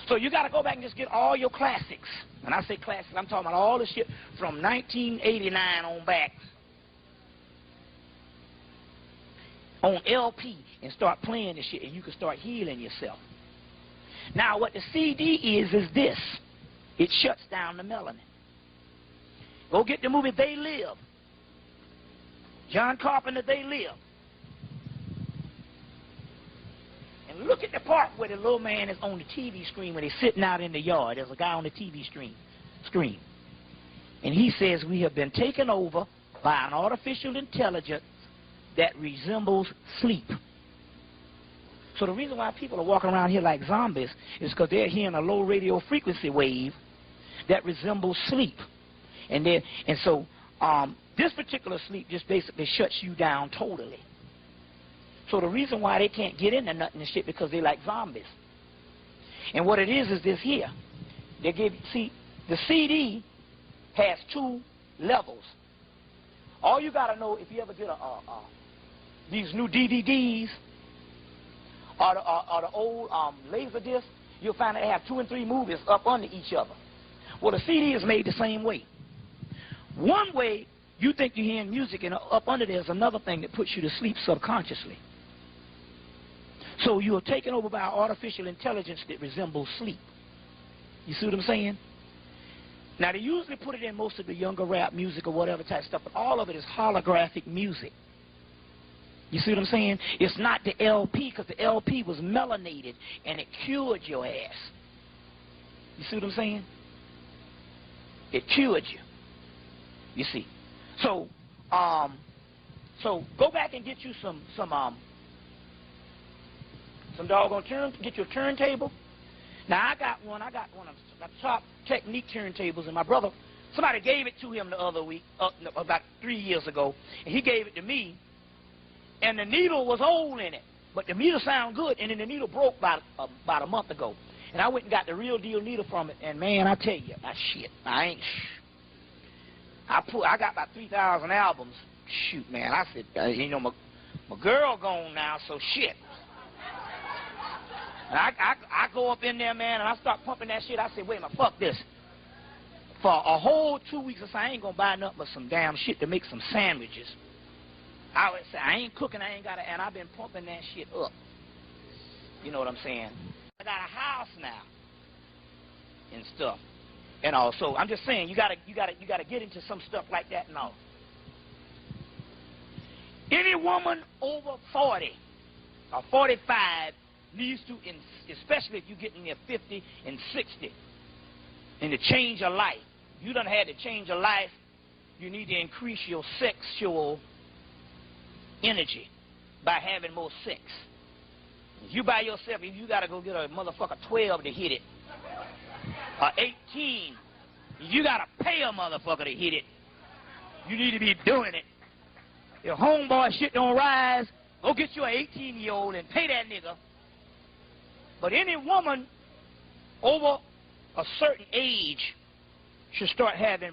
So you got to go back and just get all your classics. When I say classics, I'm talking about all the shit from 1989 on back on LP and start playing this shit, and you can start healing yourself. Now, what the CD is this. It shuts down the melanin. Go get the movie They Live. John Carpenter, They Live. And look at the part where the little man is on the TV screen when he's sitting out in the yard. There's a guy on the TV screen. And he says, we have been taken over by an artificial intelligence that resembles sleep. So the reason why people are walking around here like zombies is because they're hearing a low radio frequency wave that resembles sleep. And so this particular sleep just basically shuts you down totally. So the reason why they can't get into nothing and shit because they like zombies. And what it is this here. They give, see, the CD has 2 levels. All you got to know, if you ever get these new DVDs or the old laser disc, you'll find that they have 2 and 3 movies up under each other. Well, the CD is made the same way. One way you think you're hearing music, and up under there's another thing that puts you to sleep subconsciously. So you're taken over by artificial intelligence that resembles sleep. You see what I'm saying? Now, they usually put it in most of the younger rap music or whatever type stuff, but all of it is holographic music. You see what I'm saying? It's not the LP, because the LP was melanated, and it cured your ass. You see what I'm saying? It cured you. You see. So go back and get you some doggone get you a turntable. Now I got one of the top Technique turntables, and my brother, somebody gave it to him the other week, about 3 years ago, and he gave it to me, and the needle was old in it, but the needle sounded good, and then the needle broke about a month ago, and I went and got the real deal needle from it, and man, I tell you, I got about 3,000 albums. Shoot, man, I said, you know, my girl gone now, so shit. And I go up in there, man, and I start pumping that shit. I said, wait a minute, fuck this. for a whole 2 weeks. I said, I ain't going to buy nothing but some damn shit to make some sandwiches. I would say, I ain't cooking, I ain't got to, and I've been pumping that shit up. You know what I'm saying? I got a house now and stuff. And all. So I'm just saying, you gotta get into some stuff like that and all. Any woman over 40 or 45 needs to, especially if you get in your 50 and 60, and to change your life. You done had to change your life. You need to increase your sexual energy by having more sex. If you by yourself, if you got to go get a motherfucker 12 to hit it, or 18, if you got to pay a motherfucker to hit it, you need to be doing it. If homeboy shit don't rise, go get you an 18-year-old and pay that nigga. But any woman over a certain age should start having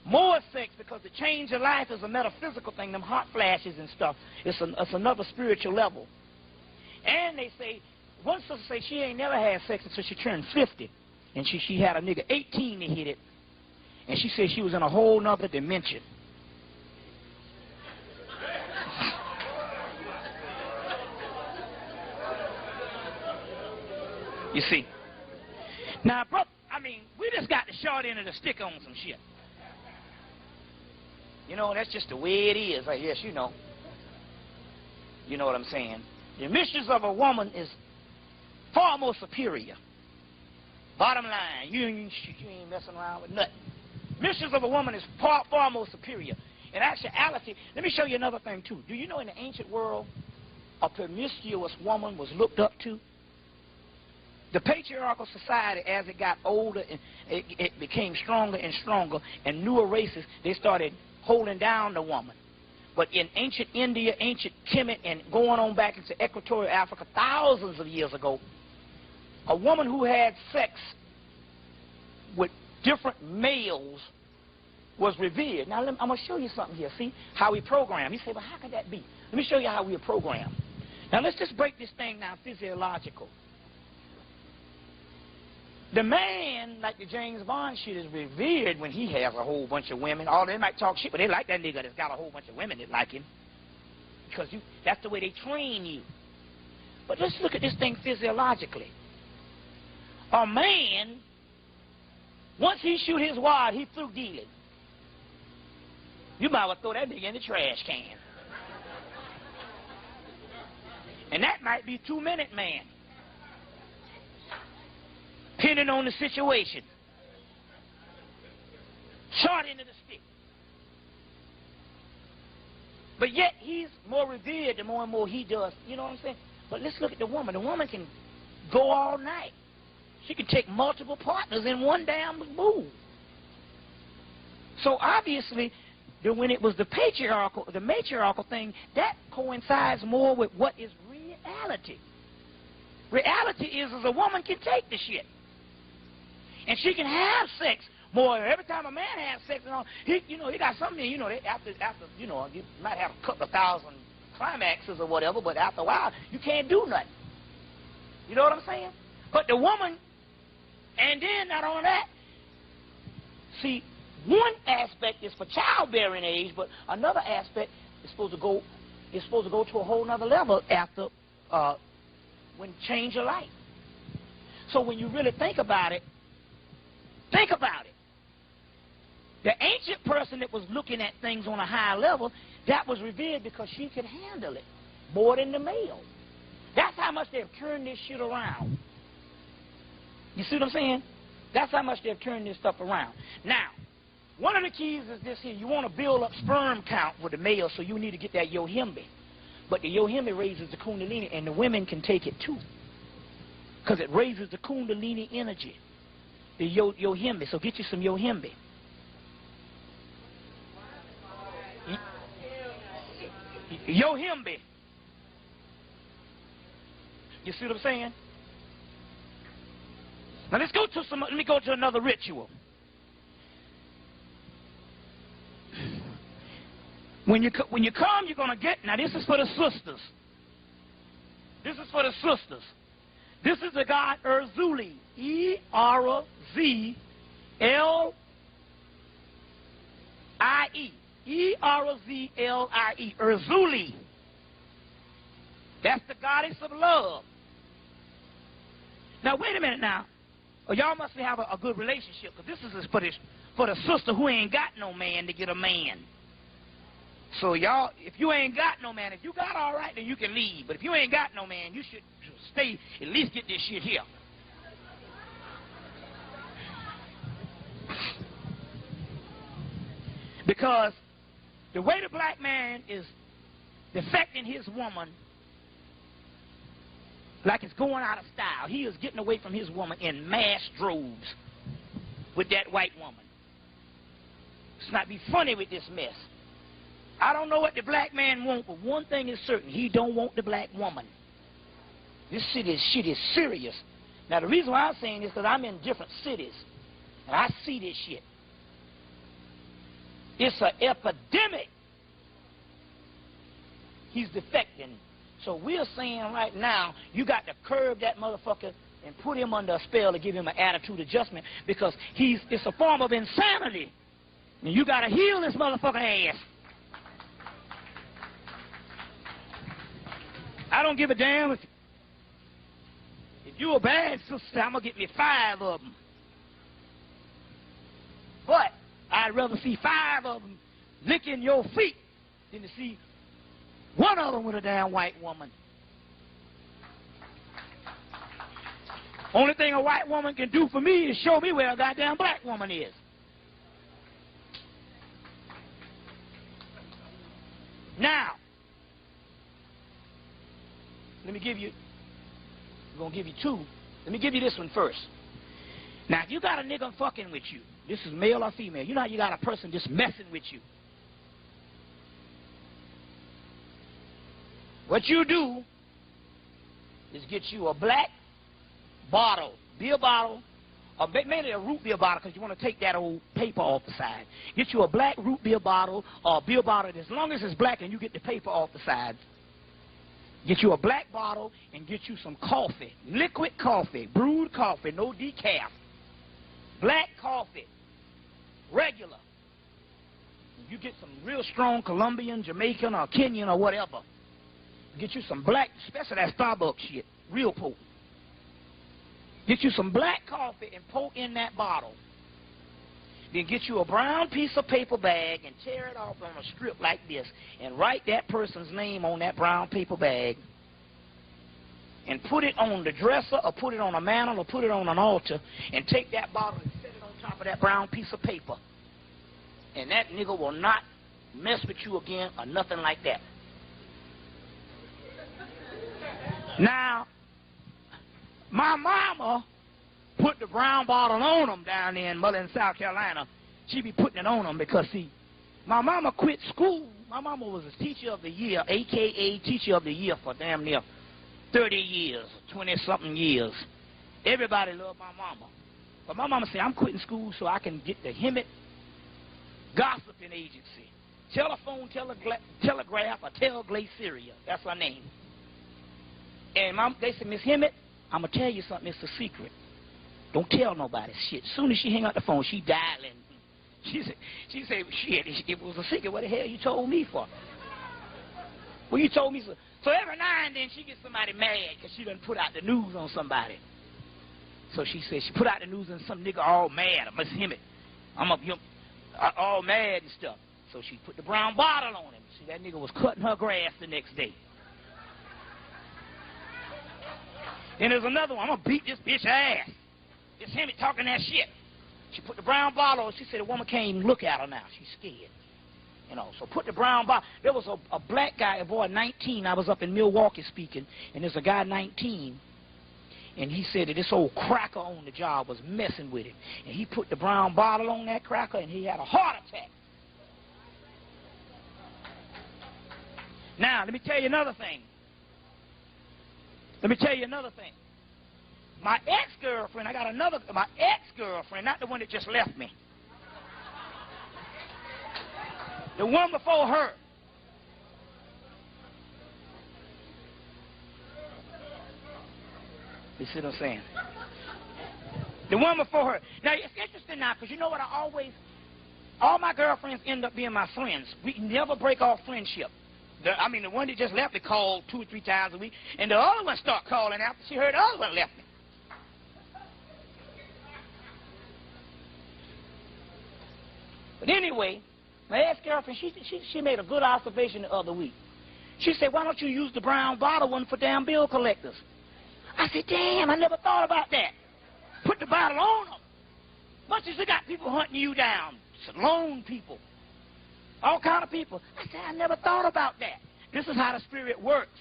more sex, because the change of life is a metaphysical thing, them hot flashes and stuff. It's another spiritual level. And they say, one sister say she ain't never had sex until she turned 50. And she had a nigga 18 to hit it. And she said she was in a whole nother dimension. You see. Now, bro, I mean, we just got the short end of the stick on some shit. You know, that's just the way it is. I guess, you know. You know what I'm saying? The mistress of a woman is far more superior. Bottom line, you ain't messing around with nothing. Mistress of a woman is far more superior. In actuality, let me show you another thing, too. Do you know in the ancient world, a promiscuous woman was looked up to? The patriarchal society, as it got older, and it became stronger and stronger, and newer races, they started holding down the woman. But in ancient India, ancient Kemet, and going on back into equatorial Africa, thousands of years ago, a woman who had sex with different males was revered. Now, I'm going to show you something here. See how we program. You say, well, how could that be? Let me show you how we are programmed. Now, let's just break this thing down physiological. The man, like the James Bond shit, is revered when he has a whole bunch of women. All they might talk shit, but they like that nigga that's got a whole bunch of women that like him. Because that's the way they train you. But let's look at this thing physiologically. A man, once he shoot his wad, he through dealing. You might well throw that nigga in the trash can. And that might be 2-minute man. Depending on the situation. Short end of the stick. But yet he's more revered the more and more he does. You know what I'm saying? But let's look at the woman. The woman can go all night. She can take multiple partners in one damn move. So obviously, when it was the matriarchal thing, that coincides more with what is reality. Reality is a woman can take the shit. And she can have sex more. Every time a man has sex, he got something. You might have a couple of thousand climaxes or whatever, but after a while, you can't do nothing. You know what I'm saying? But the woman, and then not only that, see, one aspect is for childbearing age, but another aspect is supposed to go to a whole nother level after when change your life. So when you really think about it. The ancient person that was looking at things on a higher level, that was revered because she could handle it more than the male. That's how much they've turned this shit around. You see what I'm saying? That's how much they've turned this stuff around. Now, one of the keys is this here. You want to build up sperm count with the male, so you need to get that yohimbe. But the yohimbe raises the kundalini, and the women can take it too. Because it raises the kundalini energy. The yohimbe. So get you some yohimbe. Yohimbe. You see what I'm saying? Now let me go to another ritual. When you come, you're going to get, now this is for the sisters. This is for the sisters. This is the god Erzuli, E-R-Z-U-L-I. L-I-E. E-R-O-Z-L-I-E. Erzuli. That's the goddess of love. Now, wait a minute now. Y'all must have a good relationship, because this is for the sister who ain't got no man to get a man. So y'all, if you ain't got no man, if you got all right, then you can leave. But if you ain't got no man, you should stay, at least get this shit here. Because the way the black man is defecting his woman, like it's going out of style. He is getting away from his woman in mass droves with that white woman. Let's not be funny with this mess. I don't know what the black man wants, but one thing is certain. He don't want the black woman. This shit is serious. Now, the reason why I'm saying this is because I'm in different cities, and I see this shit. It's an epidemic. He's defecting. So we're saying right now, you got to curb that motherfucker and put him under a spell to give him an attitude adjustment, because it's a form of insanity. And you got to heal this motherfucker ass. I don't give a damn if you're a bad sister, I'm going to get me 5 of them. But I'd rather see 5 of them licking your feet than to see one of them with a damn white woman. Only thing a white woman can do for me is show me where a goddamn black woman is. Now, let me give you, I'm going to give you 2. Let me give you this one first. Now, if you got a nigga fucking with you, this is male or female, you know how you got a person just messing with you. What you do is get you a black bottle, beer bottle, or mainly a root beer bottle, because you want to take that old paper off the side. Get you a black root beer bottle or a beer bottle, as long as it's black and you get the paper off the side. Get you a black bottle and get you some coffee, liquid coffee, brewed coffee, no decaf. Black coffee, regular. You get some real strong Colombian, Jamaican, or Kenyan, or whatever. Get you some black, especially that Starbucks shit, real potent. Get you some black coffee and pour in that bottle. Then get you a brown piece of paper bag and tear it off on a strip like this and write that person's name on that brown paper bag and put it on the dresser or put it on a mantle or put it on an altar and take that bottle and set it on top of that brown piece of paper. And that nigga will not mess with you again or nothing like that. Now, my mama put the brown bottle on them down there in Mullins, South Carolina. She be putting it on them because, see, my mama quit school. My mama was a teacher of the year, a.k.a. teacher of the year for damn near 30 years, 20-something years. Everybody loved my mama. But my mama said, I'm quitting school so I can get the Hemet Gossiping Agency. Telephone, telegraph, or Telglaceria. That's her name. And they said, Miss Hemet, I'm going to tell you something. It's a secret. Don't tell nobody shit. As soon as she hang up the phone, she dialing. She said, shit, it was a secret. What the hell you told me for? Well, you told me so. So every now and then she gets somebody mad because she done put out the news on somebody. So she said, she put out the news and some nigga all mad. Miss Hemet, I'm up, all mad and stuff. So she put the brown bottle on him. See, that nigga was cutting her grass the next day. Then there's another one. I'm going to beat this bitch ass. It's him talking that shit. She put the brown bottle on. She said the woman can't even look at her now. She's scared. You know, so put the brown bottle. There was a black guy, a boy, 19. I was up in Milwaukee speaking, and there's a guy, 19, and he said that this old cracker on the job was messing with him. And he put the brown bottle on that cracker, and he had a heart attack. Now, let me tell you another thing. My ex-girlfriend, my ex-girlfriend, not the one that just left me. The one before her. You see what I'm saying? The one before her. Now, it's interesting now, because you know what all my girlfriends end up being my friends. We never break off friendship. The one that just left me called 2 or 3 times a week, and the other one start calling after she heard the other one left me. But anyway, my ex-girlfriend, she made a good observation the other week. She said, why don't you use the brown bottle one for damn bill collectors? I said, damn, I never thought about that. Put the bottle on them. Much as you got people hunting you down, lone people, all kind of people. I said, I never thought about that. This is how the Spirit works.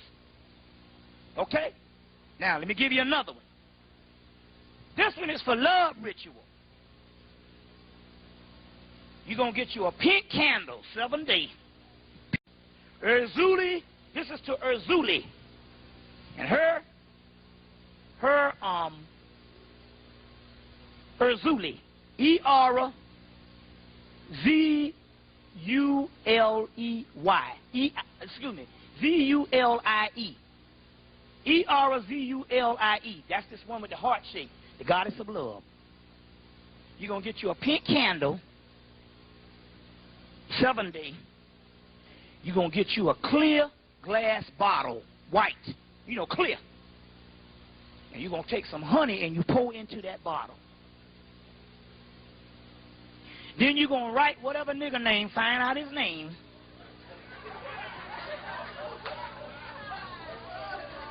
Okay? Now, let me give you another one. This one is for love ritual. You're going to get you a pink candle, 7-day. Erzuli, this is to Erzuli. And Erzuli, E-R-Z-U-L-E-Y. Z-U-L-I-E. E-R-Z-U-L-I-E. That's this one with the heart shape, the goddess of love. You're going to get you a pink candle, 7-day. You're going to get you a clear glass bottle, white, clear. And you're going to take some honey and you pour into that bottle. Then you're going to write whatever nigga name, find out his name.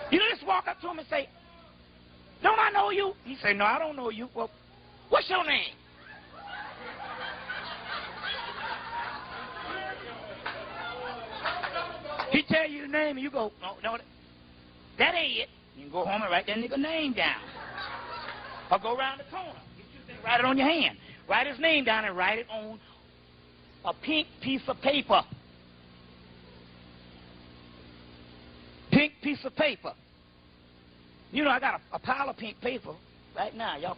You just walk up to him and say, don't I know you? He say, no, I don't know you. Well, what's your name? He tell you the name and you go, no, that ain't it. You can go home and write that nigga name down. Or go around the corner. Get you thing, write it on your hand. Write his name down and write it on a pink piece of paper. Pink piece of paper. I got a pile of pink paper right now, y'all.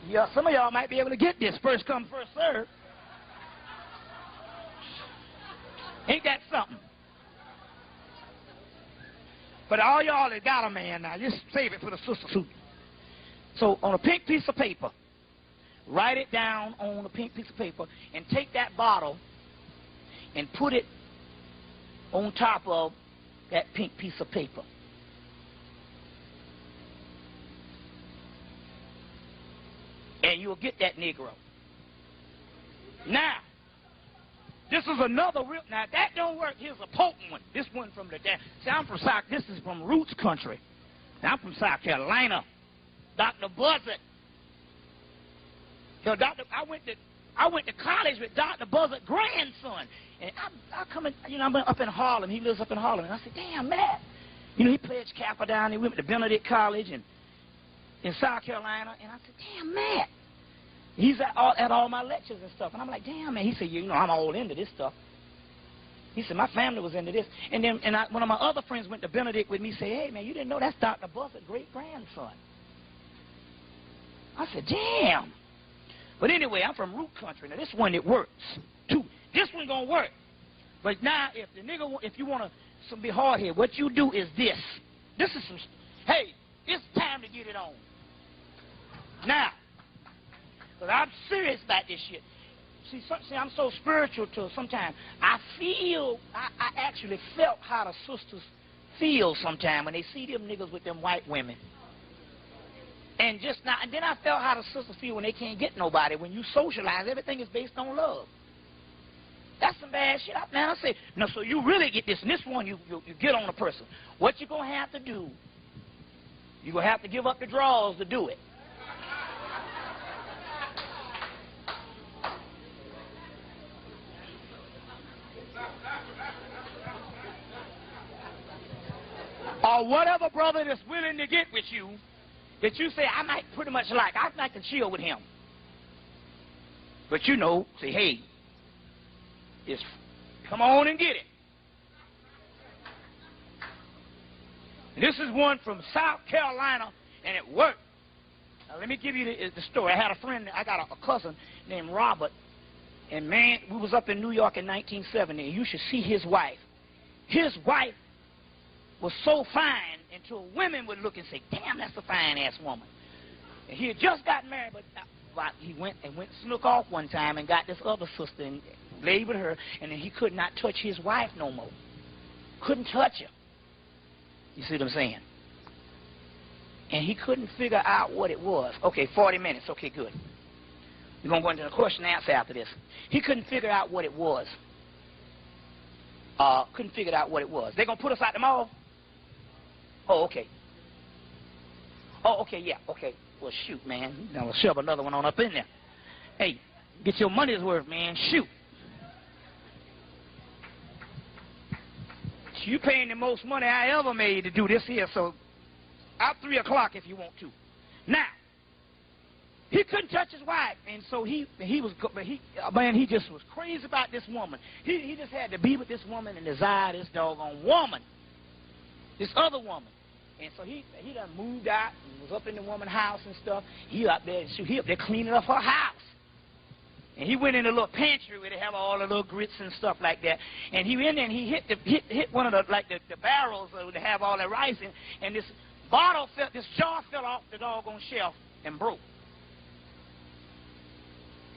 Yeah, some of y'all might be able to get this. First come, first serve. Ain't that something? But all y'all that got a man now, just save it for the sisters who. So on a pink piece of paper, write it down on a pink piece of paper and take that bottle and put it on top of that pink piece of paper. And you'll get that Negro. Now, this is another real. Now, that don't work. Here's a potent one. This one from the. See, I'm from South. This is from Roots Country. Now, I'm from South Carolina. Dr. Buzzard. I went to college with Dr. Buzzard's grandson. And I come in, I'm up in Harlem. He lives up in Harlem. And I said, damn, man. He pledged Kappa down. He went to Benedict College and in South Carolina. And I said, damn, man. He's at all my lectures and stuff. And I'm like, damn, man. He said, I'm all into this stuff. He said, my family was into this. And then one of my other friends went to Benedict with me and said, hey, man, you didn't know that's Dr. Buzzard's great-grandson. I said, damn. But anyway, I'm from Root Country. Now, this one, it works, too. This one going to work. But now, if you want to be hard here, what you do is this. This is hey, it's time to get it on. Now, but I'm serious about this shit. See, I'm so spiritual to sometimes. I actually felt how the sisters feel sometimes when they see them niggas with them white women. And then I felt how the sisters feel when they can't get nobody. When you socialize, everything is based on love. That's some bad shit. Now I say, no, so you really get this. And this one, you get on a person. What you're going to have to do, you're going to have to give up the drawers to do it. Or whatever brother that's willing to get with you, that you say, I might pretty much like, I'd like to chill with him. But say, hey, just come on and get it. And this is one from South Carolina, and it worked. Now, let me give you the story. I had a friend, I got a cousin named Robert, and man, we was up in New York in 1970, and you should see his wife. His wife was so fine until women would look and say, damn, that's a fine-ass woman. And he had just got married, but he went snook off one time and got this other sister and laid with her, and then he could not touch his wife no more. Couldn't touch her. You see what I'm saying? And he couldn't figure out what it was. Okay, 40 minutes. Okay, good. We're going to go into the question and answer after this. He couldn't figure out what it was. Couldn't figure out what it was. They're going to put us out the mall? Oh, okay. Oh, okay, yeah, okay. Well, shoot, man. Now we'll shove another one on up in there. Hey, get your money's worth, man. Shoot. You paying the most money I ever made to do this here, so out 3 o'clock if you want to. Now, he couldn't touch his wife, and so he just was crazy about this woman. He just had to be with this woman and desire this doggone woman, this other woman. And so he done moved out and was up in the woman's house and stuff. He up there cleaning up her house. And he went in the little pantry where they have all the little grits and stuff like that. And he went in there and he hit one of the barrels where they have all that rice in, and this jar fell off the doggone shelf and broke.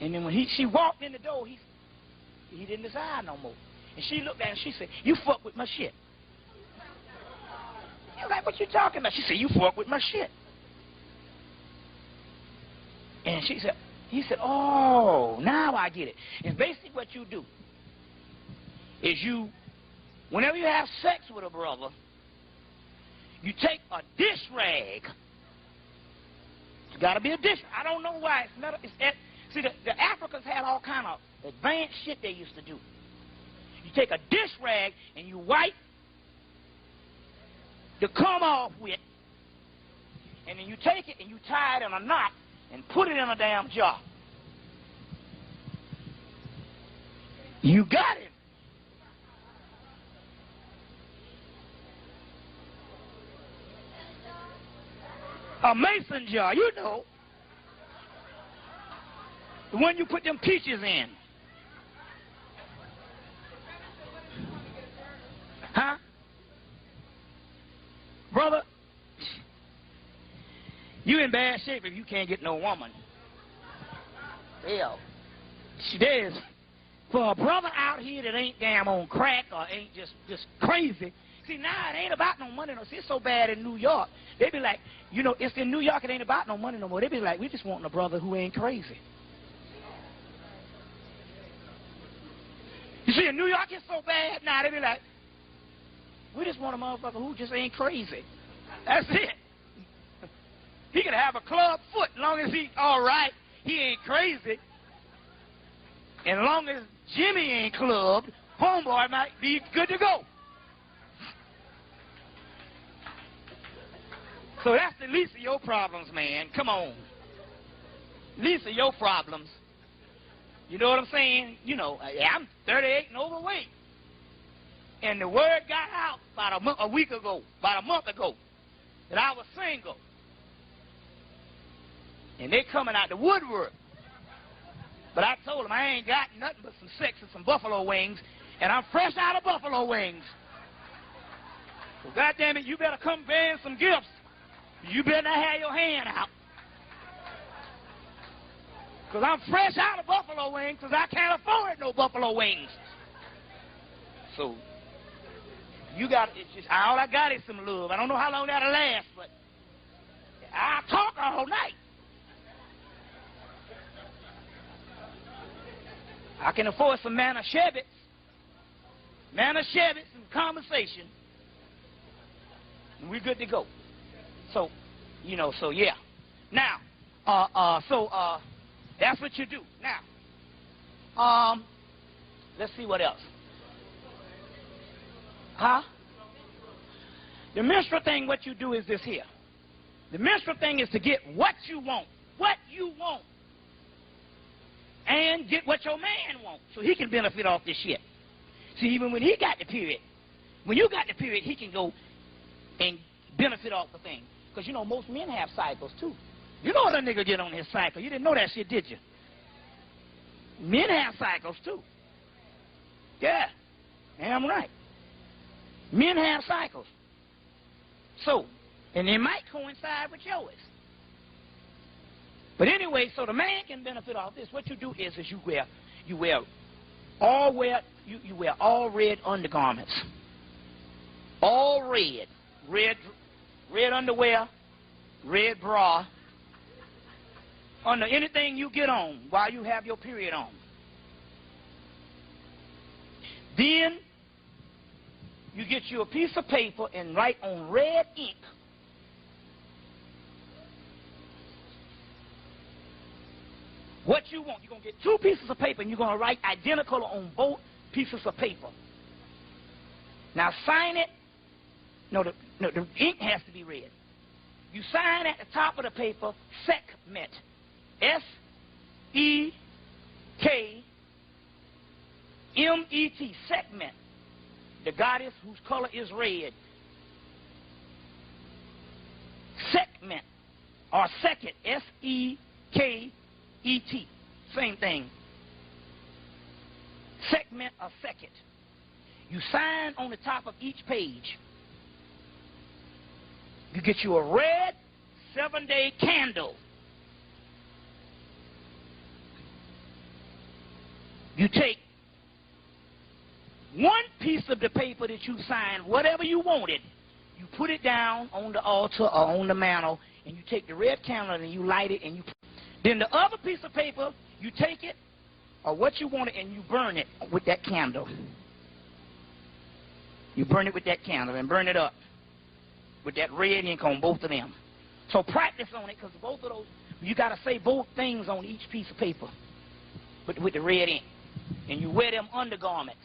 And then when she walked in the door, he didn't desire no more. And she looked at him and she said, "You fuck with my shit." He was like, "What you talking about?" She said, "You fuck with my shit." And he said, "Oh, now I get it." And basically what you do is whenever you have sex with a brother, you take a dish rag. It's got to be a dish. I don't know why it's not. See, the Africans had all kind of advanced shit they used to do. You take a dish rag and you wipe the cum off with, and then you take it and you tie it in a knot and put it in a damn jar. You got it. A mason jar, you know. The one you put them peaches in. Huh? Brother, you in bad shape if you can't get no woman. Hell, there is. For a brother out here that ain't damn on crack or ain't just crazy. See, now it ain't about no money. No, see, it's so bad in New York. They be like, it's in New York. It ain't about no money no more. They be like, we just want a brother who ain't crazy. You see, in New York it's so bad. Now they be like, we just want a motherfucker who just ain't crazy. That's it. He can have a club foot as long as he all right. He ain't crazy. And as long as Jimmy ain't clubbed, homeboy might be good to go. So that's the least of your problems, man. Come on. Least of your problems. You know what I'm saying? I'm 38 and overweight. And the word got out about a month ago, that I was single. And they coming out the woodwork. But I told them I ain't got nothing but some sex and some buffalo wings, and I'm fresh out of buffalo wings. So goddamn it, you better come bearing some gifts. You better not have your hand out. Because I'm fresh out of buffalo wings because I can't afford no buffalo wings. So, all I got is some love. I don't know how long that'll last, but I'll talk all night. I can afford some Manischewitz and conversation, and we're good to go. So, yeah. Now, that's what you do. Now, let's see what else. Huh? The menstrual thing, what you do is this here. The menstrual thing is to get what you want. What you want. And get what your man wants, so he can benefit off this shit. See, even when he got the period, when you got the period, he can go and benefit off the thing. Because, most men have cycles, too. You know what a nigga get on his cycle. You didn't know that shit, did you? Men have cycles, too. Yeah, damn right. Men have cycles. So, and they might coincide with yours. But anyway, so the man can benefit off this. What you do is you wear all red undergarments. All red. Red underwear, red bra, under anything you get on while you have your period on. Then you get you a piece of paper and write on red ink what you want. You're going to get 2 pieces of paper and you're going to write identical on both pieces of paper. Now sign it. No, the ink has to be red. You sign at the top of the paper, Sekhmet. S-E-K-M-E-T, Sekhmet. The goddess whose color is red. Sekhmet, or Sekhet, S-E-K-E-T, same thing. Sekhmet or Sekhet. You sign on the top of each page. You get you a red 7-day candle. You take 1 piece of the paper that you signed, whatever you wanted, you put it down on the altar or on the mantle, and you take the red candle and you light it, and you. Then the other piece of paper, you take it, or what you wanted, and you burn it with that candle. You burn it with that candle and burn it up with that red ink on both of them. So practice on it, because both of those, you got to say both things on each piece of paper with the red ink. And you wear them undergarments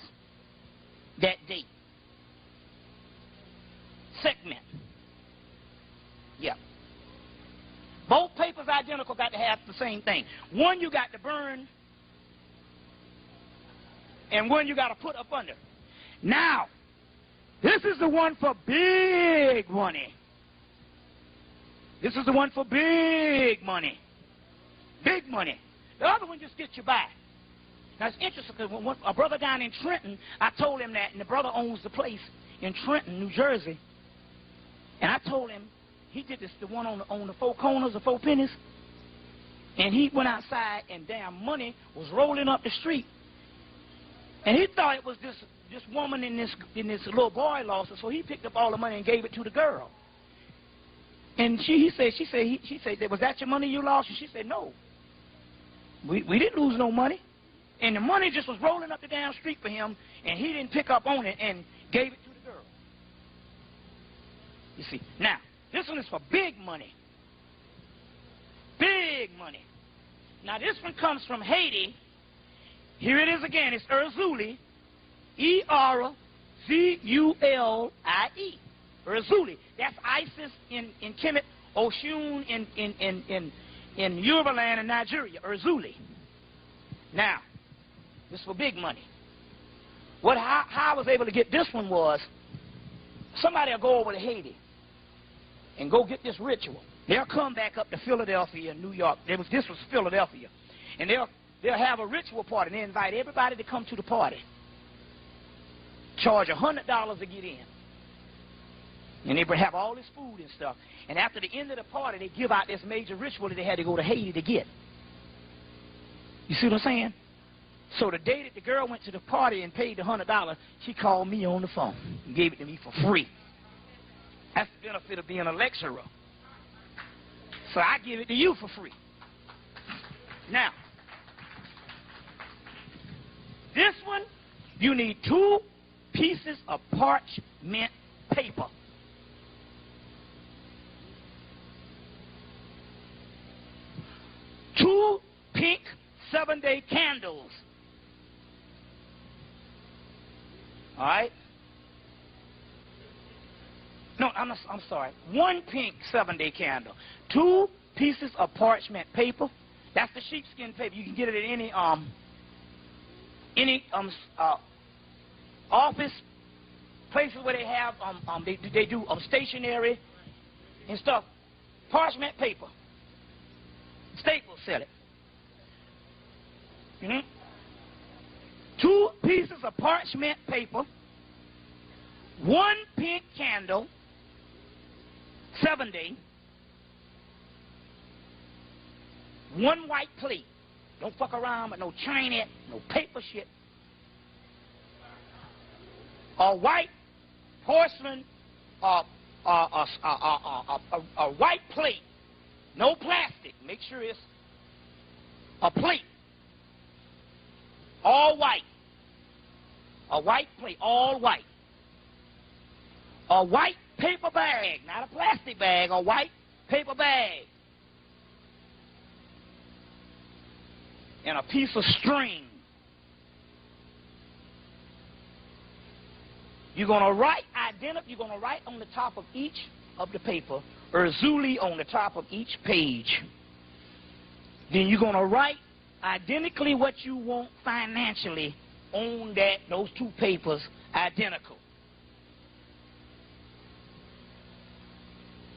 that day. Sekhmet. Yeah. Both papers identical, got to have the same thing. One you got to burn, and one you got to put up under. Now, this is the one for big money. This is the one for big money. Big money. The other one just gets you by. Now, it's interesting because when a brother down in Trenton, I told him that, and the brother owns the place in Trenton, New Jersey. And I told him, he did this, the one on the 4 corners, the 4 pennies. And he went outside, and damn money was rolling up the street. And he thought it was this woman in this little boy lost it, so he picked up all the money and gave it to the girl. And she said, was that your money you lost? And she said, no. We didn't lose no money. And the money just was rolling up the damn street for him, and he didn't pick up on it and gave it to the girl. You see. Now, this one is for big money. Big money. Now, this one comes from Haiti. Here it is again. It's Erzulie. E-R-Z-U-L-I-E. Erzulie. That's Isis in Kemet, Oshun in Yoruba land in Nigeria. Erzulie. Now, this is for big money. How I was able to get this one was, somebody will go over to Haiti and go get this ritual. They'll come back up to Philadelphia, New York. This was Philadelphia. And they'll have a ritual party, and they invite everybody to come to the party. Charge $100 to get in. And they have all this food and stuff. And after the end of the party, they give out this major ritual that they had to go to Haiti to get. You see what I'm saying? So the day that the girl went to the party and paid the $100, she called me on the phone and gave it to me for free. That's the benefit of being a lecturer. So I give it to you for free. Now, this one, you need 2 pieces of parchment paper. Two pink 7-day candles. All right? No, I'm sorry. 1 pink 7-day candle. 2 pieces of parchment paper. That's the sheepskin paper. You can get it at any office places where they have they do stationery and stuff. Parchment paper. Staples sell it. 2 pieces of parchment paper, 1 pink candle, 7-day, one white plate. Don't fuck around with no China, no paper shit. A white porcelain, a white plate. No plastic. Make sure it's a plate. All white. A white plate, all white. A white paper bag, not a plastic bag, a white paper bag. And a piece of string. You're going to write on the top of each of the paper, Erzuli on the top of each page. Then you're going to write identically what you want financially on those two papers, identical.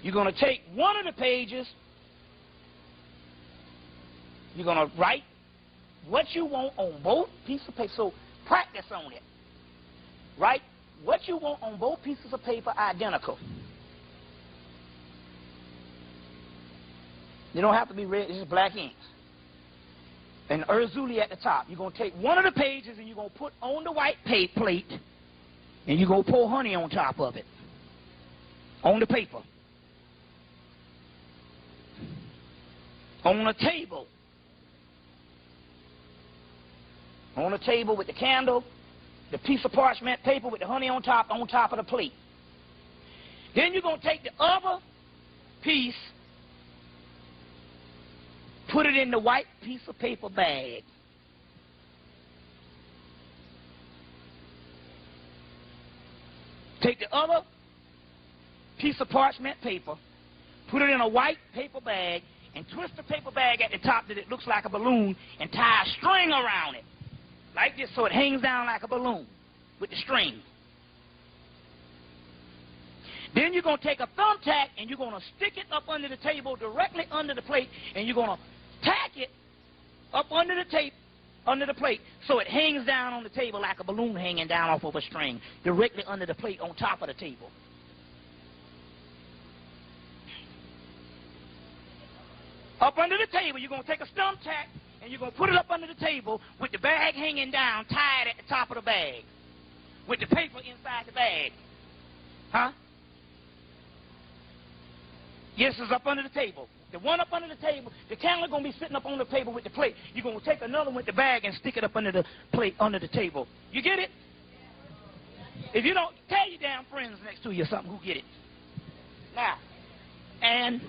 You're going to take one of the pages, you're going to write what you want on both pieces of paper. So practice on it. Write what you want on both pieces of paper identical. You don't have to be red, this is black ink. And Erzuli at the top. You're going to take one of the pages and you're going to put on the white plate and you're going to pour honey on top of it. On the paper. On a table. On a table with the candle, the piece of parchment paper with the honey on top of the plate. Then you're going to take the other piece, put it in the white piece of paper bag. Take the other piece of parchment paper, put it in a white paper bag, and twist the paper bag at the top that it looks like a balloon and tie a string around it. Like this, so it hangs down like a balloon with the string. Then you're going to take a thumbtack and you're going to stick it up under the table, directly under the plate, and you're going to tack it up under the plate, so it hangs down on the table like a balloon hanging down off of a string, directly under the plate on top of the table. Up under the table, you're going to take a thumbtack and you're going to put it up under the table with the bag hanging down, tied at the top of the bag, with the paper inside the bag. Huh? Yes, it's up under the table. The one up under the table, the candle is going to be sitting up on the table with the plate. You're going to take another one with the bag and stick it up under the plate, under the table. You get it? If you don't, tell your damn friends next to you or something who get it. Now, and,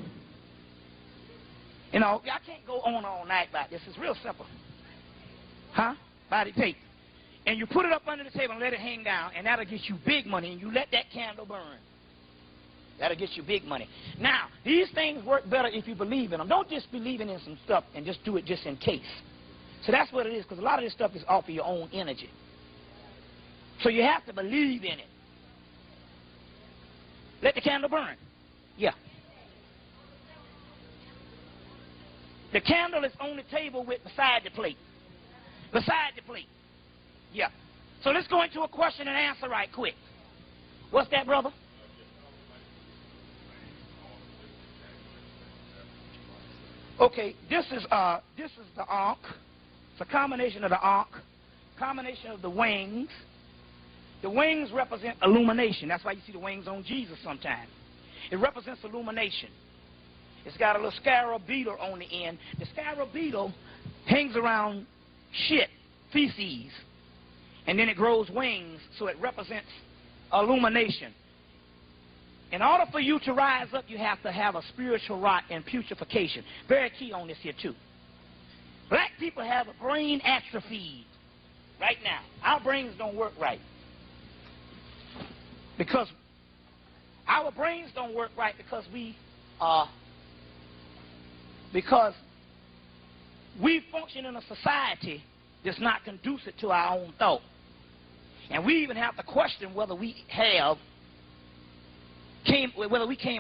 you know, I can't go on all night about this. It's real simple. Huh? By the tape. And you put it up under the table and let it hang down, and that'll get you big money, and you let that candle burn. That'll get you big money. Now, these things work better if you believe in them. Don't just believe in some stuff and just do it just in case. So that's what it is, because a lot of this stuff is off of your own energy. So you have to believe in it. Let the candle burn. Yeah. The candle is on the table beside the plate. Beside the plate. Yeah. So let's go into a question and answer right quick. What's that, brother? Okay, this is the Ankh. It's a combination of the Ankh, combination of the wings. The wings represent illumination. That's why you see the wings on Jesus sometimes. It represents illumination. It's got a little scarab beetle on the end. The scarab beetle hangs around shit, feces, and then it grows wings, so it represents illumination. In order for you to rise up, you have to have a spiritual rot and putrefaction. Very key on this here, too. Black people have a brain atrophy right now. Our brains don't work right. Because our brains don't work right because we function in a society that's not conducive to our own thought. And we even have to question whether we came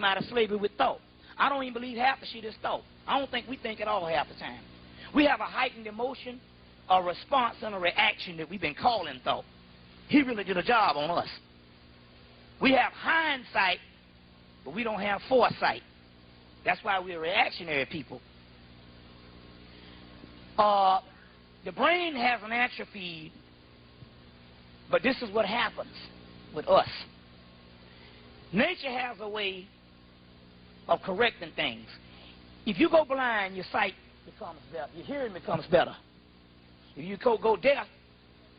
out of slavery with thought. I don't even believe half the shit is thought. I don't think we think at all half the time. We have a heightened emotion, a response, and a reaction that we've been calling thought. He really did a job on us. We have hindsight, but we don't have foresight. That's why we're reactionary people. The brain has an atrophy, but this is what happens with us. Nature has a way of correcting things. If you go blind, your sight becomes better. Your hearing becomes better. If you go deaf,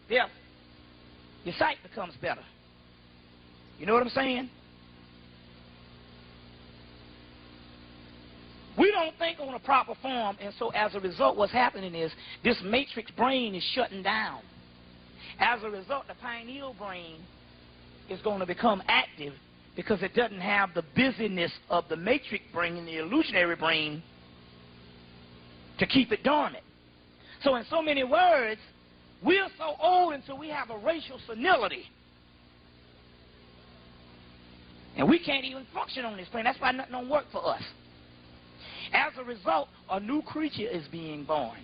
your sight becomes better. You know what I'm saying? We don't think on a proper form, and so as a result, what's happening is this matrix brain is shutting down. As a result, the pineal brain is going to become active because it doesn't have the busyness of the matrix brain and the illusionary brain to keep it dormant. So in so many words, we're so old until we have a racial senility. And we can't even function on this plane. That's why nothing don't work for us. As a result, a new creature is being born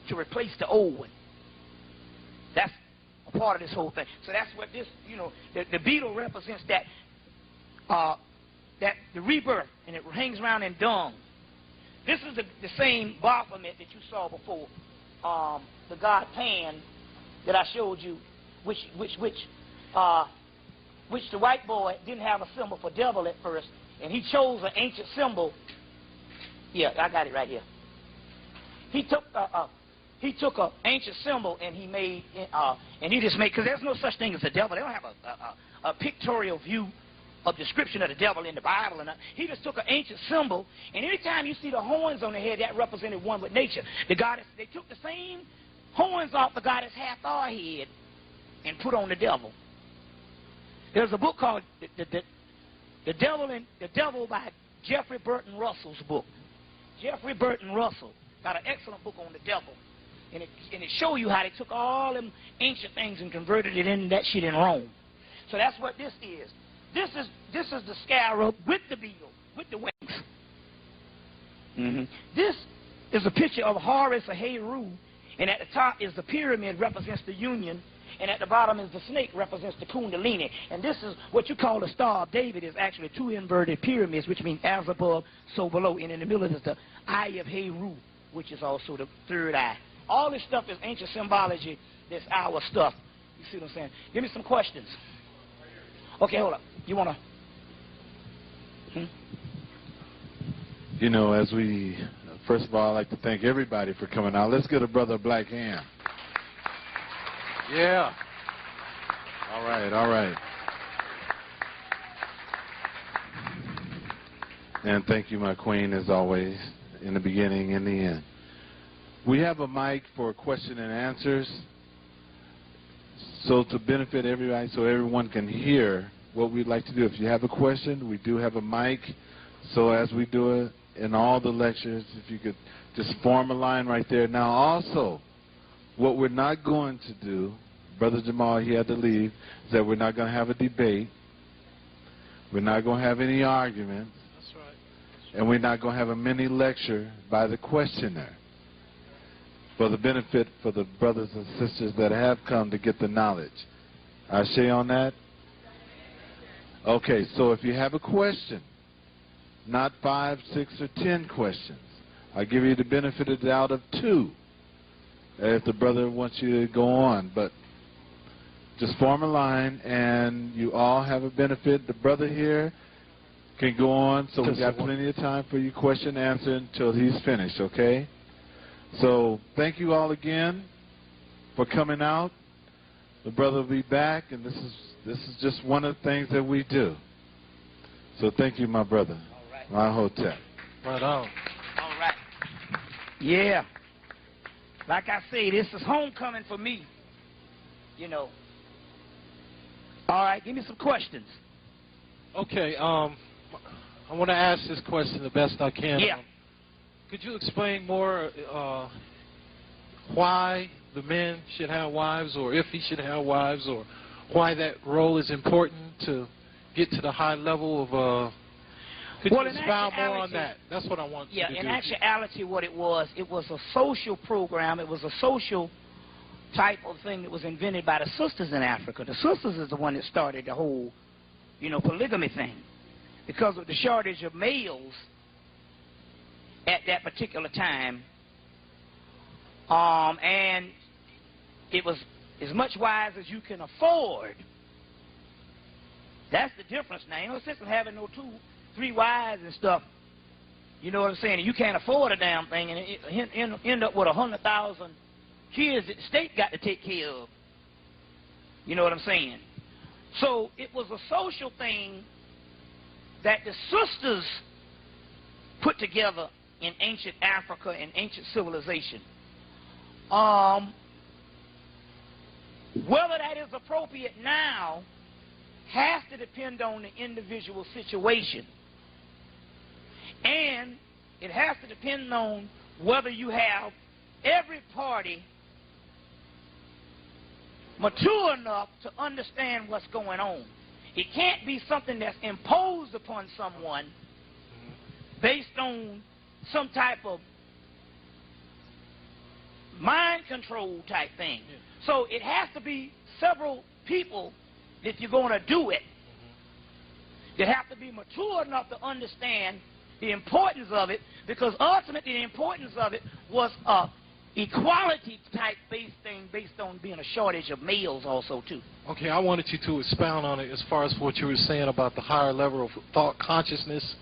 to replace the old one. That's a part of this whole thing. So that's what this, the beetle represents that the rebirth, and it hangs around in dung. This is the same Baphomet that you saw before, the god Pan that I showed you, which the white boy didn't have a symbol for devil at first, and he chose an ancient symbol. Yeah, I got it right here. He took an ancient symbol and he made and he just made, because there's no such thing as the devil. They don't have a pictorial view of description of the devil in the Bible, and he just took an ancient symbol, and anytime you see the horns on the head, that represented one with nature. The goddess, they took the same horns off the goddess Hathor head and put on the devil. There's a book called The Devil by Jeffrey Burton Russell's book. Jeffrey Burton Russell got an excellent book on the devil, and it show you how they took all them ancient things and converted it into that shit in Rome. So that's what this is. This is the scarab with the beetle, with the wings. This is a picture of Horus or Heru, and at the top is the pyramid, represents the union, and at the bottom is the snake, represents the Kundalini. And this is what you call the Star of David, is actually two inverted pyramids, which means as above, so below. And in the middle is the Eye of Heru, which is also the third eye. All this stuff is ancient symbology. That's our stuff. You see what I'm saying? Give me some questions. Okay, hold up. You want to? As we, first of all, I'd like to thank everybody for coming out. Let's get a brother a black hand. Yeah. All right. And thank you, my queen, as always, in the beginning and the end. We have a mic for question and answers. So to benefit everybody, so everyone can hear what we'd like to do. If you have a question, we do have a mic. So as we do it in all the lectures, if you could just form a line right there. Now also, what we're not going to do, Brother Jamal, he had to leave, is that we're not going to have a debate. We're not going to have any arguments. That's right. And we're not going to have a mini lecture by the questioner, for the benefit for the brothers and sisters that have come to get the knowledge. Ashe on that? Okay, so if you have a question, not 5, 6, or 10 questions, I'll give you the benefit of the doubt of 2 if the brother wants you to go on. But just form a line, and you all have a benefit. The brother here can go on, so we've got plenty of time for your question and answer until he's finished, okay? So thank you all again for coming out. The brother will be back, and this is just one of the things that we do. So thank you, my brother. All right. Hotep. Right on. All right. Yeah. Like I say, this is homecoming for me. All right, give me some questions. Okay, I want to ask this question the best I can. Yeah. Could you explain more why the men should have wives, or if he should have wives, or why that role is important to get to the high level of... could you expound more on that? That's what I want you to do. Yeah, in actuality, what it was a social program. It was a social type of thing that was invented by the sisters in Africa. The sisters is the one that started the whole, polygamy thing. Because of the shortage of males at that particular time, And it was as much wise as you can afford. That's the difference now. Ain't no sense in having no 2, 3 wives and stuff. You know what I'm saying? You can't afford a damn thing, and it end up with 100,000 kids that the state got to take care of. You know what I'm saying? So it was a social thing that the sisters put together in ancient Africa and ancient civilization. Whether that is appropriate now has to depend on the individual situation. And it has to depend on whether you have every party mature enough to understand what's going on. It can't be something that's imposed upon someone based on some type of mind control type thing. So it has to be several people, if you're going to do it, that have to be mature enough to understand the importance of it, because ultimately the importance of it was a equality type based thing based on being a shortage of males also too. Okay, I wanted you to expound on it as far as what you were saying about the higher level of thought consciousness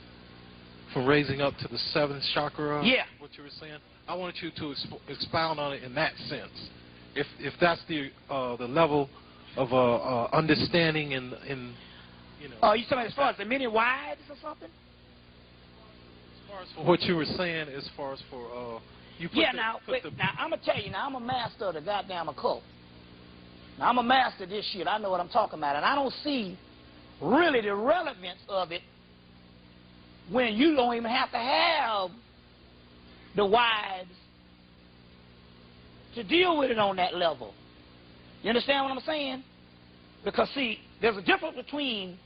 from raising up to the 7th chakra. Yeah. What you were saying. I wanted you to expound on it in that sense. If that's the level of understanding and you know. You talking as far as the many wives or something? As far as for what you were saying, as far as for you put now I'm gonna tell you now. I'm a master of the goddamn occult. Now I'm a master of this shit. I know what I'm talking about, and I don't see really the relevance of it when you don't even have to have the wives to deal with it on that level. You understand what I'm saying? Because, see, there's a difference between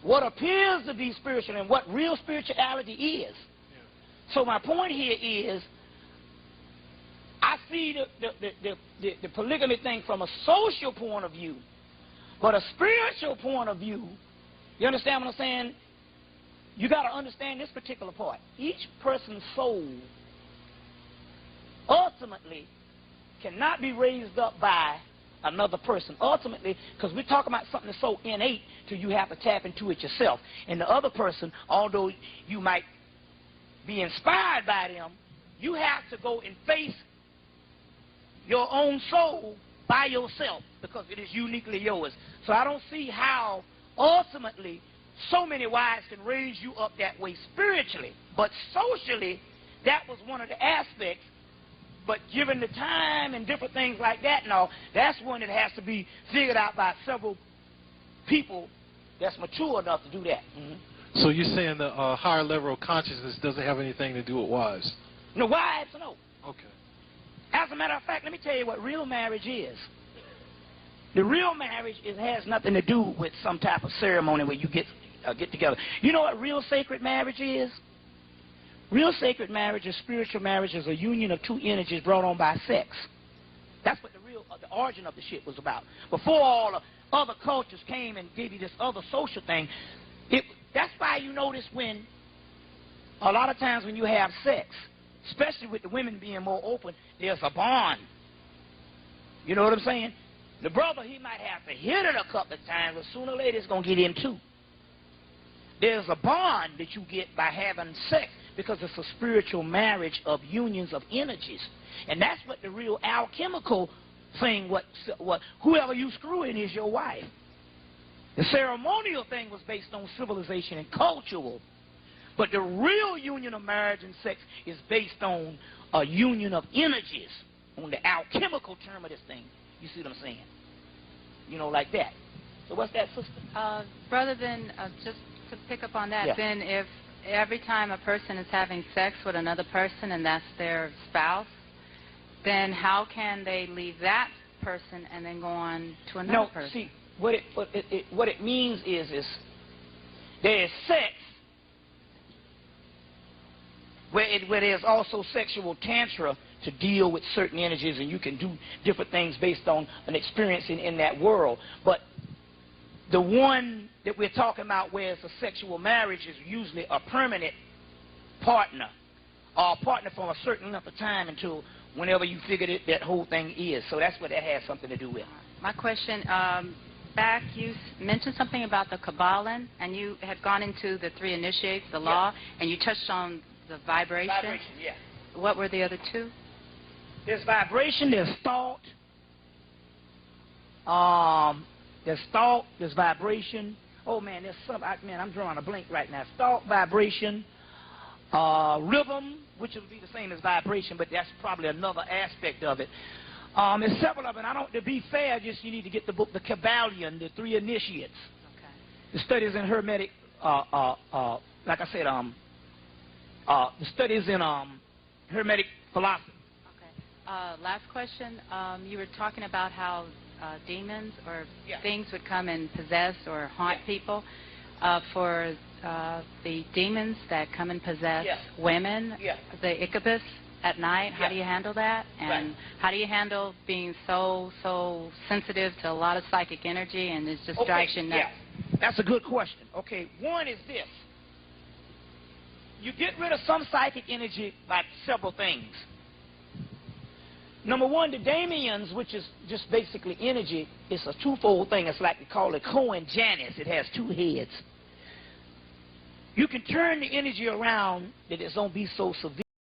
what appears to be spiritual and what real spirituality is. Yeah. So my point here is I see the polygamy thing from a social point of view, but a spiritual point of view, you understand what I'm saying? You got to understand this particular part. Each person's soul ultimately cannot be raised up by another person. Ultimately, because we're talking about something that's so innate till you have to tap into it yourself. And the other person, although you might be inspired by them, you have to go and face your own soul by yourself because it is uniquely yours. So I don't see how ultimately so many wives can raise you up that way spiritually. But socially, that was one of the aspects. But given the time and different things like that and all, that's one that has to be figured out by several people that's mature enough to do that. So you're saying the higher level of consciousness doesn't have anything to do with wives? No, wives, no. Okay. As a matter of fact, let me tell you what real marriage is. The real marriage has nothing to do with some type of ceremony where you get together. You know what real sacred marriage is? Real sacred marriage or spiritual marriage is a union of 2 energies brought on by sex. That's what the origin of the shit was about. Before all the other cultures came and gave you this other social thing, that's why you notice when a lot of times when you have sex, especially with the women being more open, there's a bond. You know what I'm saying? The brother, he might have to hit it a couple of times, but sooner or later it's going to get him too. There's a bond that you get by having sex because it's a spiritual marriage of unions of energies. And that's what the real alchemical thing, what whoever you screw in is your wife. The ceremonial thing was based on civilization and cultural. But the real union of marriage and sex is based on a union of energies, on the alchemical term of this thing. You see what I'm saying? You know, like that. So what's that, sister? Brother, then, just to pick up on that, yeah. Then if every time a person is having sex with another person and that's their spouse, then how can they leave that person and then go on to another person? See, what it means is there is sex where there's also sexual tantra to deal with certain energies, and you can do different things based on an experience in that world. But the one that we're talking about where it's a sexual marriage is usually a permanent partner, or a partner for a certain length of time until whenever you figured it, that whole thing is. So that's what that has something to do with. My question, back you mentioned something about the Kabbalah, and you had gone into the 3 initiates, the law, and you touched on the vibration. Vibration, yeah. What were the other 2? There's vibration, there's thought. There's thought, there's vibration. Oh, man, there's some, man, I'm drawing a blank right now. Thought, vibration, rhythm, which would be the same as vibration, but that's probably another aspect of it. There's several of them. I don't, to be fair, just you need to get the book, The Kabbalion, the 3 Initiates. Okay. The studies in Hermetic, like I said, the studies in Hermetic philosophy. Okay. Last question. You were talking about how demons or things would come and possess or haunt people. For the demons that come and possess women, the incubus at night, how do you handle that? And how do you handle being so sensitive to a lot of psychic energy and it's just drives you nuts? That's a good question. Okay, one is this. You get rid of some psychic energy by several things. Number one, the Damians, which is just basically energy, it's a twofold thing. It's like we call it Cohen Janus. It has 2 heads. You can turn the energy around that it don't be so severe.